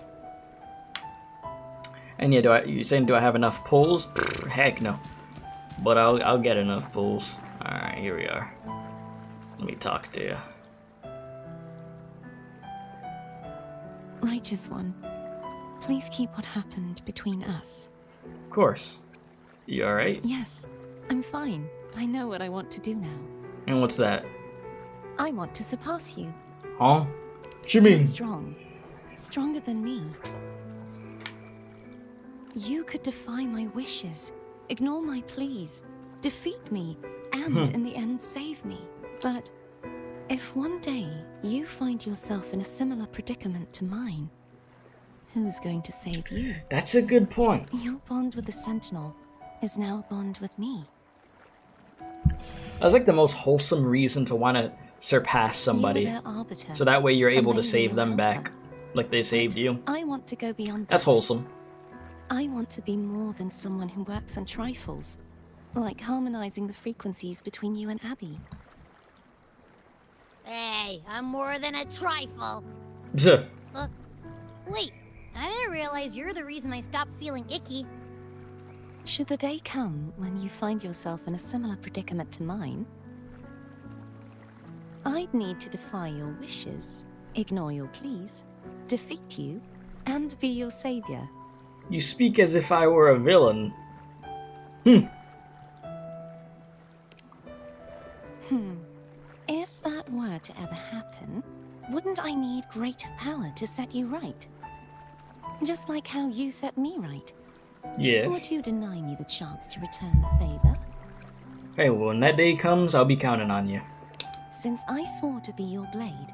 And yeah, you saying do I have enough pulls? Heck no. But I'll get enough pulls. Alright, here we are. Let me talk to you. Righteous One, please keep what happened between us. Of course. You alright? Yes, I'm fine. I know what I want to do now. And what's that? I want to surpass you. Huh? What you mean? You're strong. Stronger than me. You could defy my wishes, ignore my pleas, defeat me, and in the end save me. But if one day you find yourself in a similar predicament to mine, who's going to save you? That's a good point. Your bond with the Sentinel is now a bond with me. That's like the most wholesome reason to want to surpass somebody. You were their arbiter, So that way you're able to and they save were them your back. helper. Like they saved you. I want to go beyond that. That's wholesome. I want to be more than someone who works on trifles, like harmonizing the frequencies between you and Abby. Hey, I'm more than a trifle. Wait, I didn't realize you're the reason I stopped feeling icky. Should the day come when you find yourself in a similar predicament to mine, I'd need to defy your wishes, ignore your pleas, defeat you, and be your savior. You speak as if I were a villain. If that were to ever happen, wouldn't I need greater power to set you right? Just like how you set me right. Yes. Would you deny me the chance to return the favor? Hey, well, when that day comes, I'll be counting on you. Since I swore to be your blade,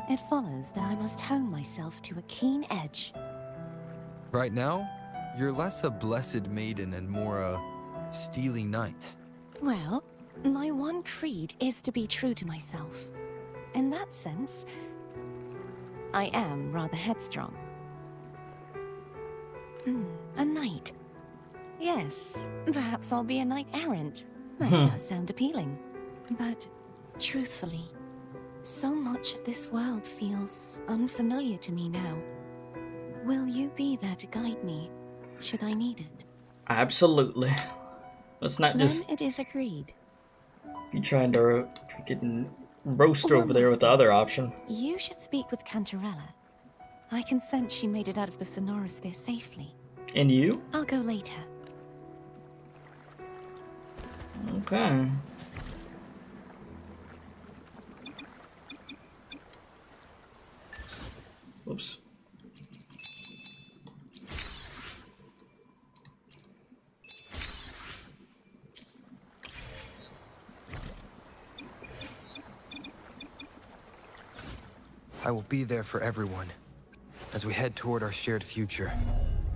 it follows that I must hone myself to a keen edge. Right now, you're less a blessed maiden and more a steely knight. Well, my one creed is to be true to myself. In that sense, I am rather headstrong. A knight. Yes, perhaps I'll be a knight errant. That does sound appealing. But, truthfully, so much of this world feels unfamiliar to me now. Will you be there to guide me, should I need it? Absolutely. Let's not just Then it is agreed. be trying to freaking roast One over there last with the thing. other option. You should speak with Cantarella. I can sense she made it out of the Sonorosphere safely. And you? I'll go later. Okay. I will be there for everyone as we head toward our shared future,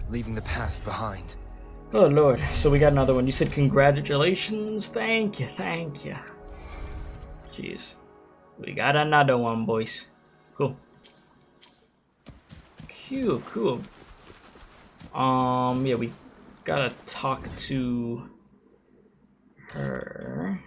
leaving the past behind. Oh lord, so we got another one. You said congratulations? Thank you, thank you. Jeez. We got another one, boys. Cool. Cool. Yeah, we gotta talk to her.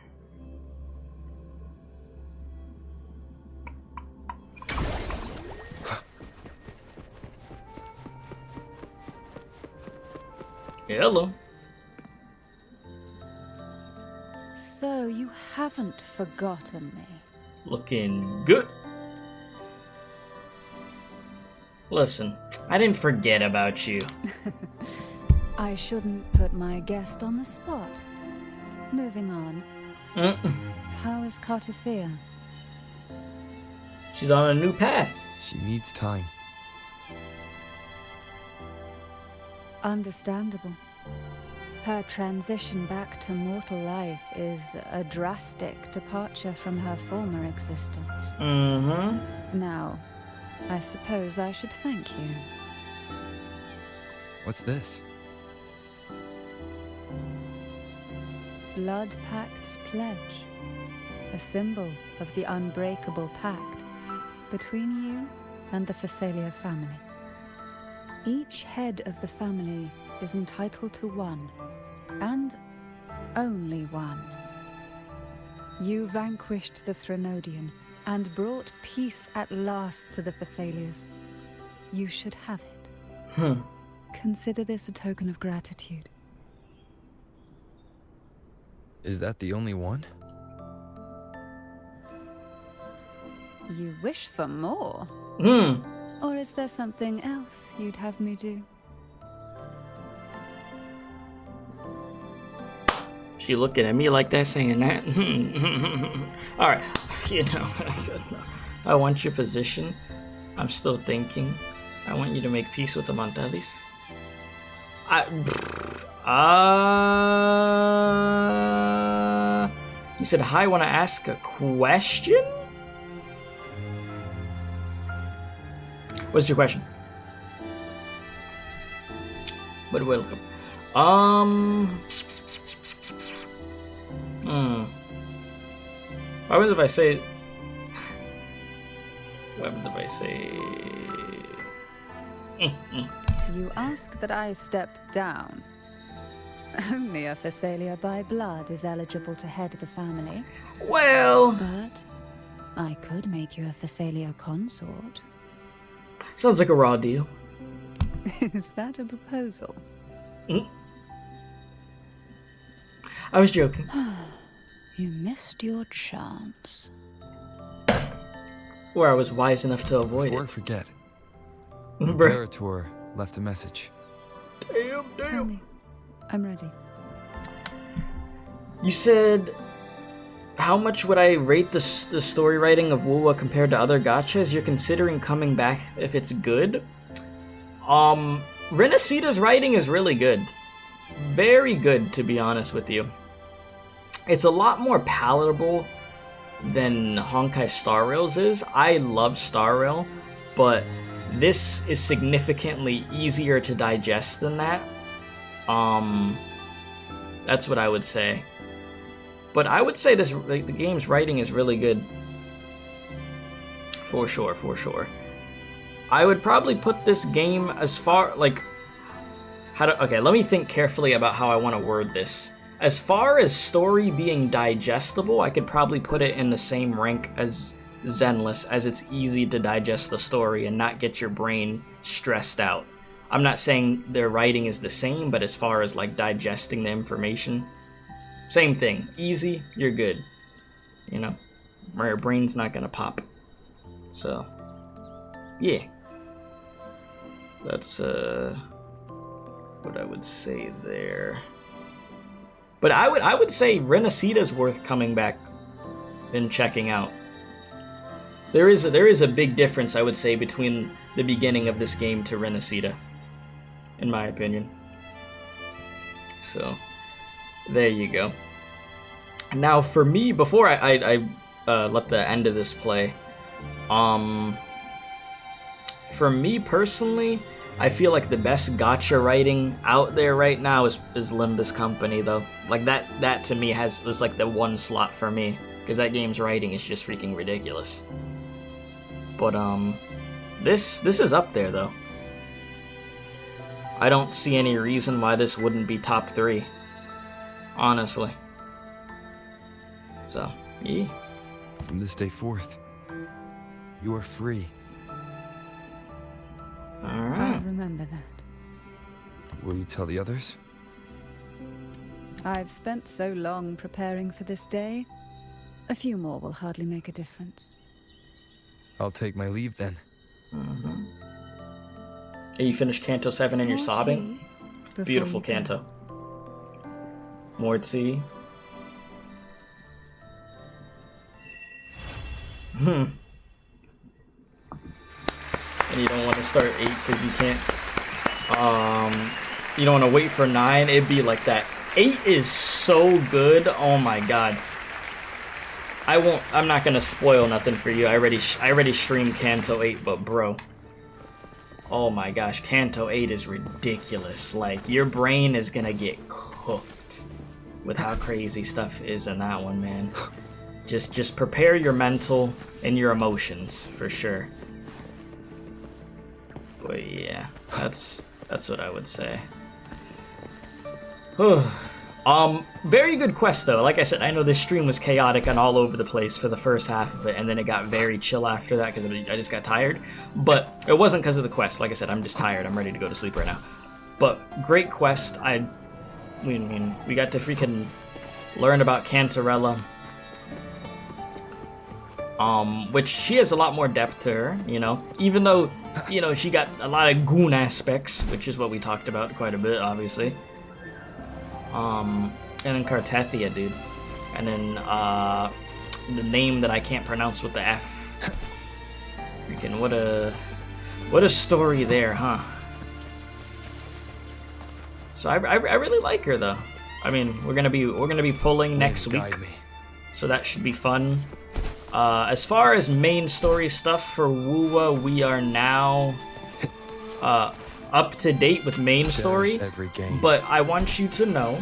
Hello. So you haven't forgotten me. Looking good. Listen, I didn't forget about you. I shouldn't put my guest on the spot. Moving on. How is CARTETHYIA? She's on a new path. She needs time. Understandable. Her transition back to mortal life is a drastic departure from her former existence. Now, I suppose I should thank you. What's this? Blood Pact's pledge. A symbol of the unbreakable pact between you and the Facelia family. Each head of the family is entitled to one, and only one. You vanquished the Threnodian and brought peace at last to the Facelias. You should have it. Consider this a token of gratitude. Is that the only one? You wish for more? Or is there something else you'd have me do? She looking at me like that, saying that. Alright, you know, I want your position. I'm still thinking. I want you to make peace with the Montelis. You said, hi, want to ask a question? What's your question? But welcome. What happens if I say... What happens if I say... You ask that I step down. Only a Facelia by blood is eligible to head the family. Well... But I could make you a Facelia consort. Sounds like a raw deal. Is that a proposal? I was joking. You missed your chance. Or I was wise enough to avoid Before it. I forget, the Imperator left a message. Tell me. I'm ready. You said, how much would I rate the story writing of wuwa compared to other gachas? You're considering coming back if it's good? Rinascita's writing is really good. Very good, to be honest with you. It's a lot more palatable than Honkai Star Rail's is. I love Star Rail, but this is significantly easier to digest than that. That's what I would say. But I would say this, like, the game's writing is really good. For sure, for sure. I would probably put this game as far, like... Okay, let me think carefully about how I want to word this. As far as story being digestible, I could probably put it in the same rank as Zenless, as it's easy to digest the story and not get your brain stressed out. I'm not saying their writing is the same, but as far as, like, digesting the information, same thing. Easy, you're good. You know? Where your brain's not gonna pop. So, yeah. That's, what I would say there. But I would say Rinascita's worth coming back and checking out. There is a big difference, I would say, between the beginning of this game to Rinascita, in my opinion. So, there you go. Now, for me, before I let the end of this play, for me personally, I feel like the best gacha writing out there right now is Limbus Company, though. Like that to me is like the one slot for me, because that game's writing is just freaking ridiculous. But this is up there though. I don't see any reason why this wouldn't be top 3, honestly. So, yeah. From this day forth, you are free. Alright. I'll remember that. Will you tell the others? I've spent so long preparing for this day. A few more will hardly make a difference. I'll take my leave then. Mm-hmm. Hey, you finished Canto 7 and you're sobbing? Beautiful Canto. Mordsi. And you don't want to start 8 because you can't. You don't want to wait for 9. It'd be like that. 8 is so good. Oh my god. I'm not gonna spoil nothing for you. I already streamed Canto 8, but bro. Oh my gosh, Canto 8 is ridiculous. Like, your brain is gonna get cooked with how crazy stuff is in that one, man. Just prepare your mental and your emotions for sure. But yeah, that's what I would say. Very good quest though. Like I said, I know this stream was chaotic and all over the place for the first half of it, and then it got very chill after that because I just got tired. But it wasn't because of the quest. Like I said, I'm just tired. I'm ready to go to sleep right now. But great quest. I mean, we got to freaking learn about Cantarella. Which she has a lot more depth to her, you know, even though, you know, she got a lot of goon aspects, which is what we talked about quite a bit, obviously. And then CARTETHYIA, dude. And then, the name that I can't pronounce with the F. Freaking, what a story there, huh? So I really like her, though. I mean, we're gonna be pulling next week, so that should be fun. As far as main story stuff for Wuwa, we are now up to date with main story. But I want you to know,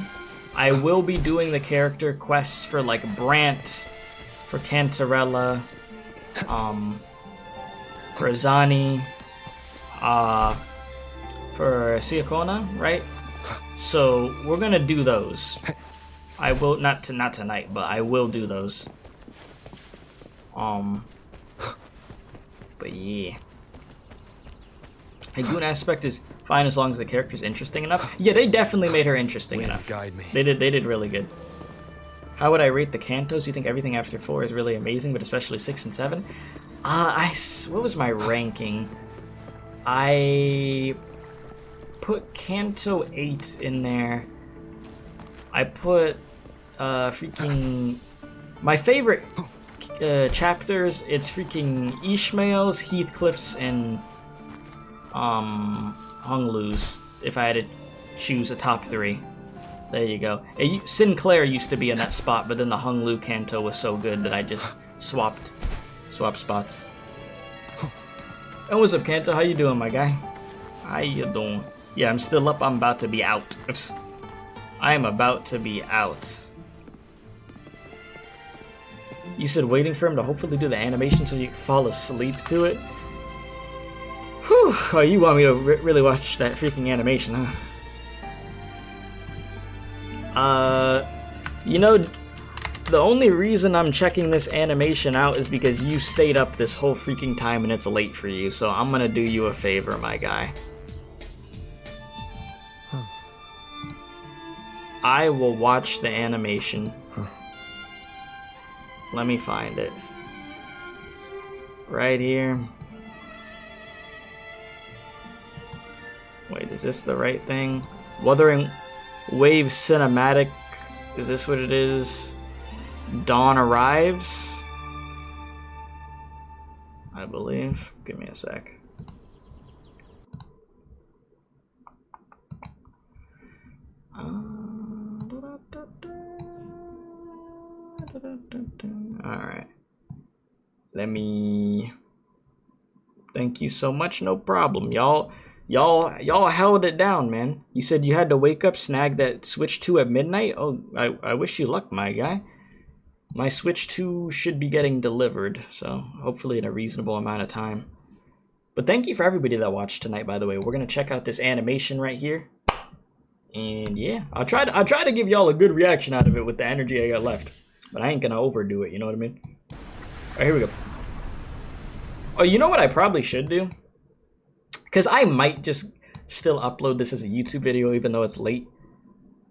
I will be doing the character quests for like Brant, for Cantarella, for Zani, for Siakona, right? So we're gonna do those. I will not tonight, but I will do those. But yeah. A goon aspect is fine as long as the character's interesting enough. Yeah, they definitely made her interesting enough. Guide me. They did really good. How would I rate the cantos? You think everything after 4 is really amazing, but especially 6 and 7? What was my ranking? I put Canto 8 in there. I put freaking my favorite chapters. It's freaking Ishmael's, Heathcliff's, and Honglu's. If I had to choose a top 3, there you go. Sinclair used to be in that spot, but then the Honglu Canto was so good that I just swapped spots. Hey, what's up, Canto? How you doing, my guy? How you doing? Yeah, I'm still up. I'm about to be out. I am about to be out. You said waiting for him to hopefully do the animation so you can fall asleep to it? Whew, oh, you want me to really watch that freaking animation, huh? You know, the only reason I'm checking this animation out is because you stayed up this whole freaking time and it's late for you, so I'm gonna do you a favor, my guy. I will watch the animation. Let me find it. Right here. Wait, is this the right thing? Wuthering Wave Cinematic. Is this what it is? Dawn Arrives? I believe. Give me a sec. Alright. Let me Thank you so much. No problem. Y'all held it down, man. You said you had to wake up, snag that Switch 2 at midnight? Oh, I wish you luck, my guy. My Switch 2 should be getting delivered, so hopefully in a reasonable amount of time. But thank you for everybody that watched tonight, by the way. We're going to check out this animation right here. And yeah, I'll try to give y'all a good reaction out of it with the energy I got left. But I ain't going to overdo it, you know what I mean? Alright, here we go. Oh, you know what I probably should do? Because I might just still upload this as a YouTube video even though it's late.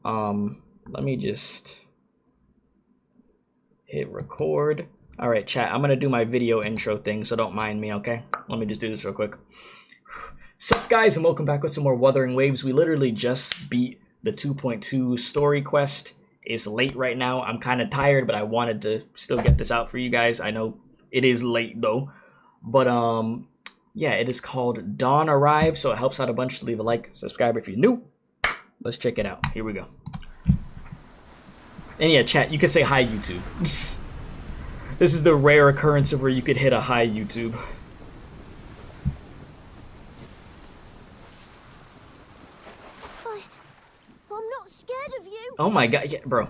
Let me just hit record. Alright, chat, I'm going to do my video intro thing, so don't mind me, okay? Let me just do this real quick. Sup, guys, and welcome back with some more Wuthering Waves. We literally just beat the 2.2 story quest. It's late right now. I'm kind of tired, but I wanted to still get this out for you guys. I know it is late, though. But, yeah, it is called Dawn Arrives, so it helps out a bunch to leave a like, subscribe if you're new. Let's check it out. Here we go. And yeah, chat, you can say hi, YouTube. This is the rare occurrence of where you could hit a hi, YouTube. I'm not scared of you. Oh my god, yeah, bro.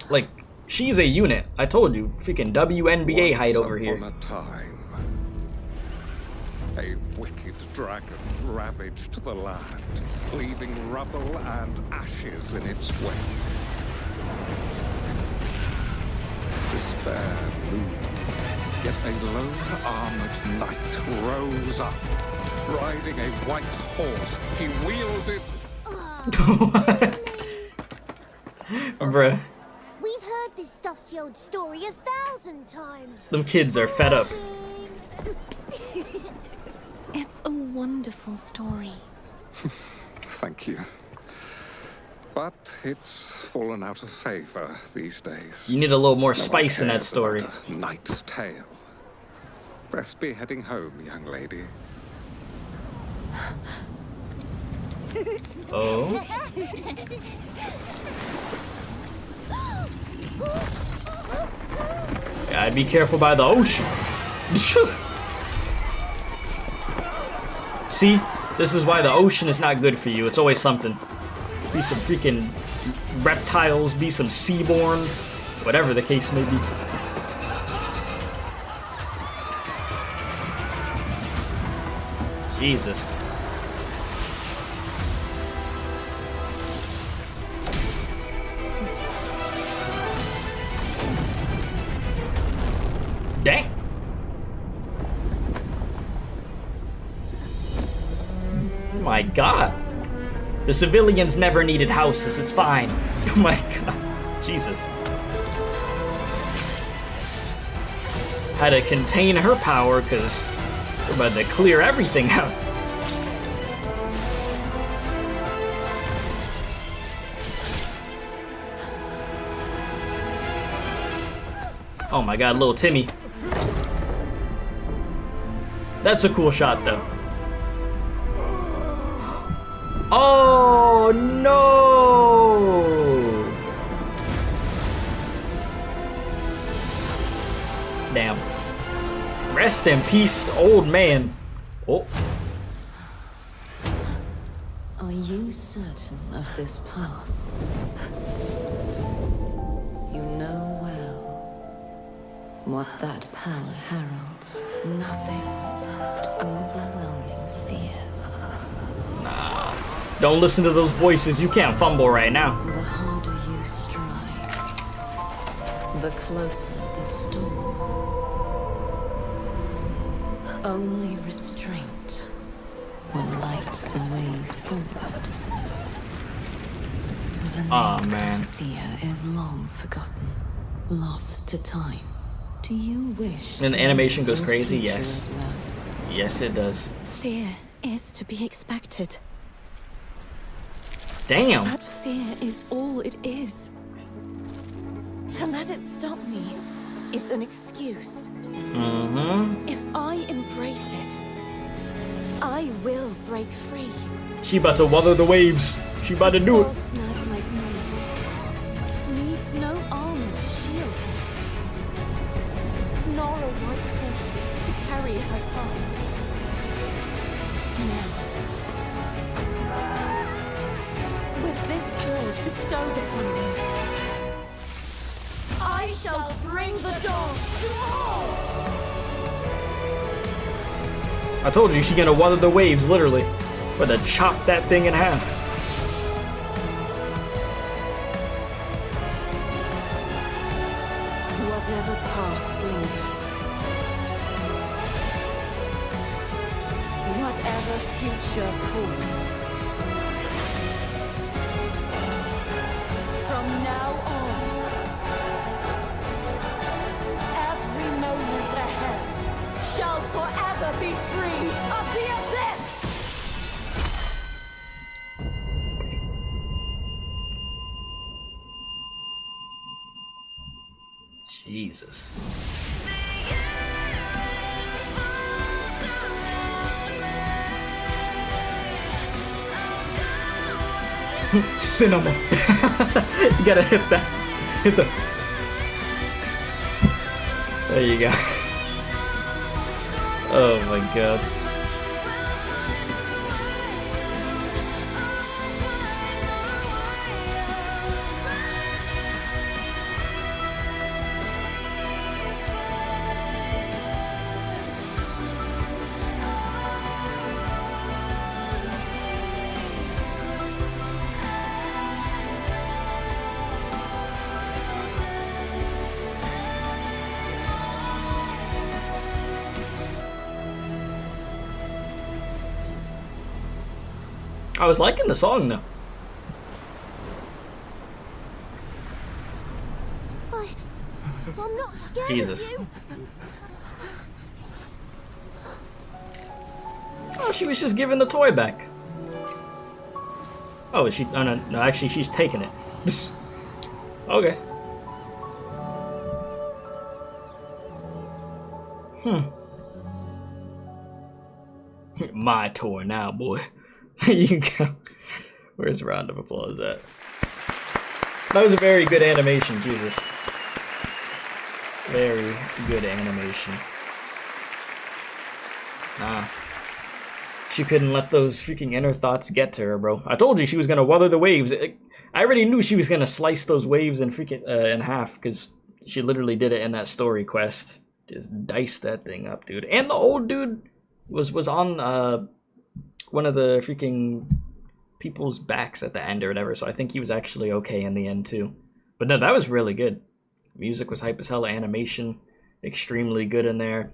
Like, she's a unit. I told you, freaking WNBA height over here. Once upon a time, a wicked dragon ravaged the land, leaving rubble and ashes in its wake. Despair loomed, yet a lone armored knight rose up. Riding a white horse, he wielded... Bruh. We've heard this dusty old story 1,000 times. Them kids are fed up. It's a wonderful story. Thank you. But it's fallen out of favor these days. You need a little more spice in that story. A knight's tale. Best be heading home, young lady. Oh. Gotta be careful by the ocean. See, this is why the ocean is not good for you. It's always something. Be some freaking reptiles, be some seaborn, whatever the case may be. Jesus. Dang. Oh my god. The civilians never needed houses, it's fine. Oh my god. Jesus. Had to contain her power because we're about to clear everything out. Oh my god, little Timmy. That's a cool shot though. Oh no! Damn. Rest in peace, old man. Oh. Are you certain of this path? You know well what that power heralds. Nothing but overwhelming fear. Nah. Don't listen to those voices. You can't fumble right now. The harder you strive, the closer the storm. Only restraint will light the way forward. The name Cartethia is long forgotten, lost to time. Do you wish? And the animation goes crazy. Yes. Yes, it does. Fear is to be expected. Damn. That fear is all it is. To let it stop me is an excuse. Mm-hmm. If I embrace it, I will break free. She about to weather the waves. She about to do it. Snag like me needs no armor to shield her, nor a white horse to carry her bestowed upon me. I shall bring the dawn to all! I told you she's gonna weather the waves, literally. We're gonna chop that thing in half. Whatever past lingers, whatever future calls, from now on, every moment ahead shall forever be free of the abyss! Jesus. Cinema. You gotta hit that. Hit the. There you go. Oh my god. I was liking the song though. I'm not scared Jesus. of you. Oh, she was just giving the toy back. Oh, is she? Oh no, no. Actually, she's taking it. Okay. My toy now, boy. You go. Where's the round of applause at? That was a very good animation, Jesus. Very good animation. She couldn't let those freaking inner thoughts get to her, bro. I told you she was gonna weather the waves. I already knew she was gonna slice those waves and freaking in half, because she literally did it in that story quest. Just diced that thing up, dude. And the old dude was on one of the freaking people's backs at the end or whatever, so I think he was actually okay in the end too. But no, that was really good. Music was hype as hell, animation extremely good in there.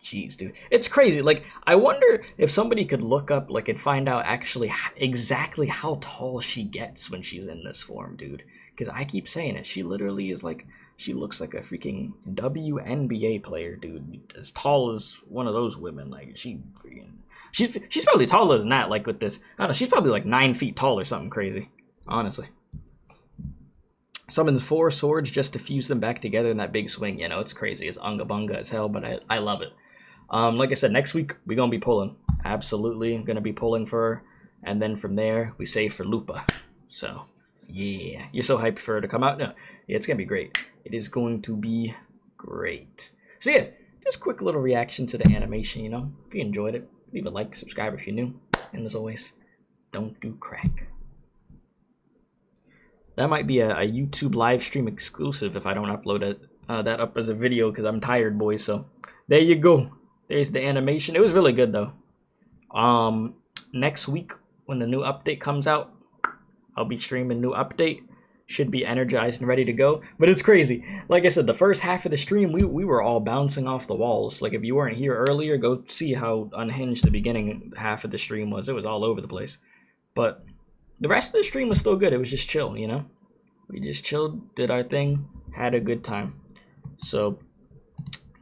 Jeez, dude. It's crazy. Like, I wonder if somebody could look up, like, and find out actually exactly how tall she gets when she's in this form, dude. Because I keep saying it. She literally is like, she looks like a freaking WNBA player, dude. As tall as one of those women. Like, she freaking... She's probably taller than that, like with this. I don't know, she's probably like 9 feet tall or something crazy. Honestly. Summons 4 swords just to fuse them back together in that big swing. You know, it's crazy. It's unga bunga as hell, but I love it. Like I said, next week we're going to be pulling. Absolutely going to be pulling for her. And then from there, we save for Lupa. So, yeah. You're so hyped for her to come out? No. Yeah, it's going to be great. It is going to be great. So yeah, just quick little reaction to the animation, you know. If you enjoyed it, leave a like, subscribe if you're new. And as always, don't do crack. That might be a YouTube live stream exclusive if I don't upload it, that up as a video, because I'm tired, boys. So there you go. There's the animation. It was really good, though. Next week, when the new update comes out, I'll be streaming new update. Should be energized and ready to go. But it's crazy. Like I said, the first half of the stream, we were all bouncing off the walls. Like, if you weren't here earlier, go see how unhinged the beginning half of the stream was. It was all over the place. But the rest of the stream was still good. It was just chill, you know? We just chilled, did our thing, had a good time. So,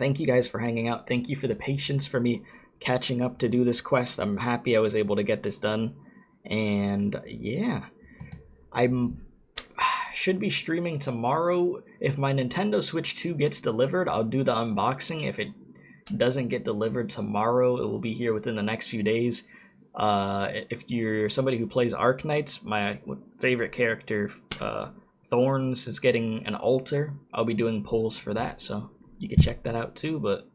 thank you guys for hanging out. Thank you for the patience for me catching up to do this quest. I'm happy I was able to get this done. And, yeah. Should be streaming tomorrow. If my Nintendo Switch 2 gets delivered, I'll do the unboxing. If it doesn't get delivered tomorrow, it will be here within the next few days. If you're somebody who plays Arknights, my favorite character, Thorns, is getting an altar. I'll be doing pulls for that, so you can check that out too. But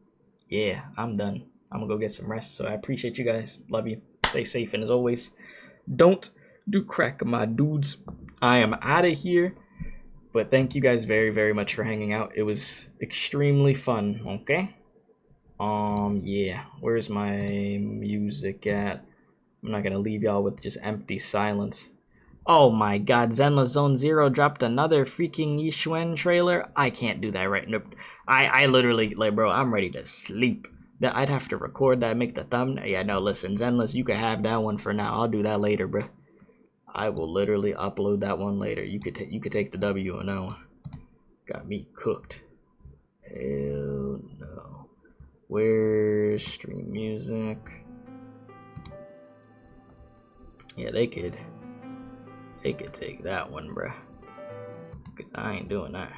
yeah, I'm done. I'm gonna go get some rest. So I appreciate you guys. Love you. Stay safe, and as always, don't do crack, my dudes. I am out of here. But thank you guys very, very much for hanging out. It was extremely fun, okay? Yeah. Where's my music at? I'm not gonna leave y'all with just empty silence. Oh my god, Zenless Zone Zero dropped another freaking Yixuan trailer? I can't do that right now. I literally, like, bro, I'm ready to sleep. That I'd have to record that, make the thumbnail. Yeah, no, listen, Zenless, you can have that one for now. I'll do that later, bro. I will literally upload that one later. You could take the W on that one. Got me cooked. Hell no. Where's stream music? Yeah, they could take that one, bruh. 'Cause I ain't doing that.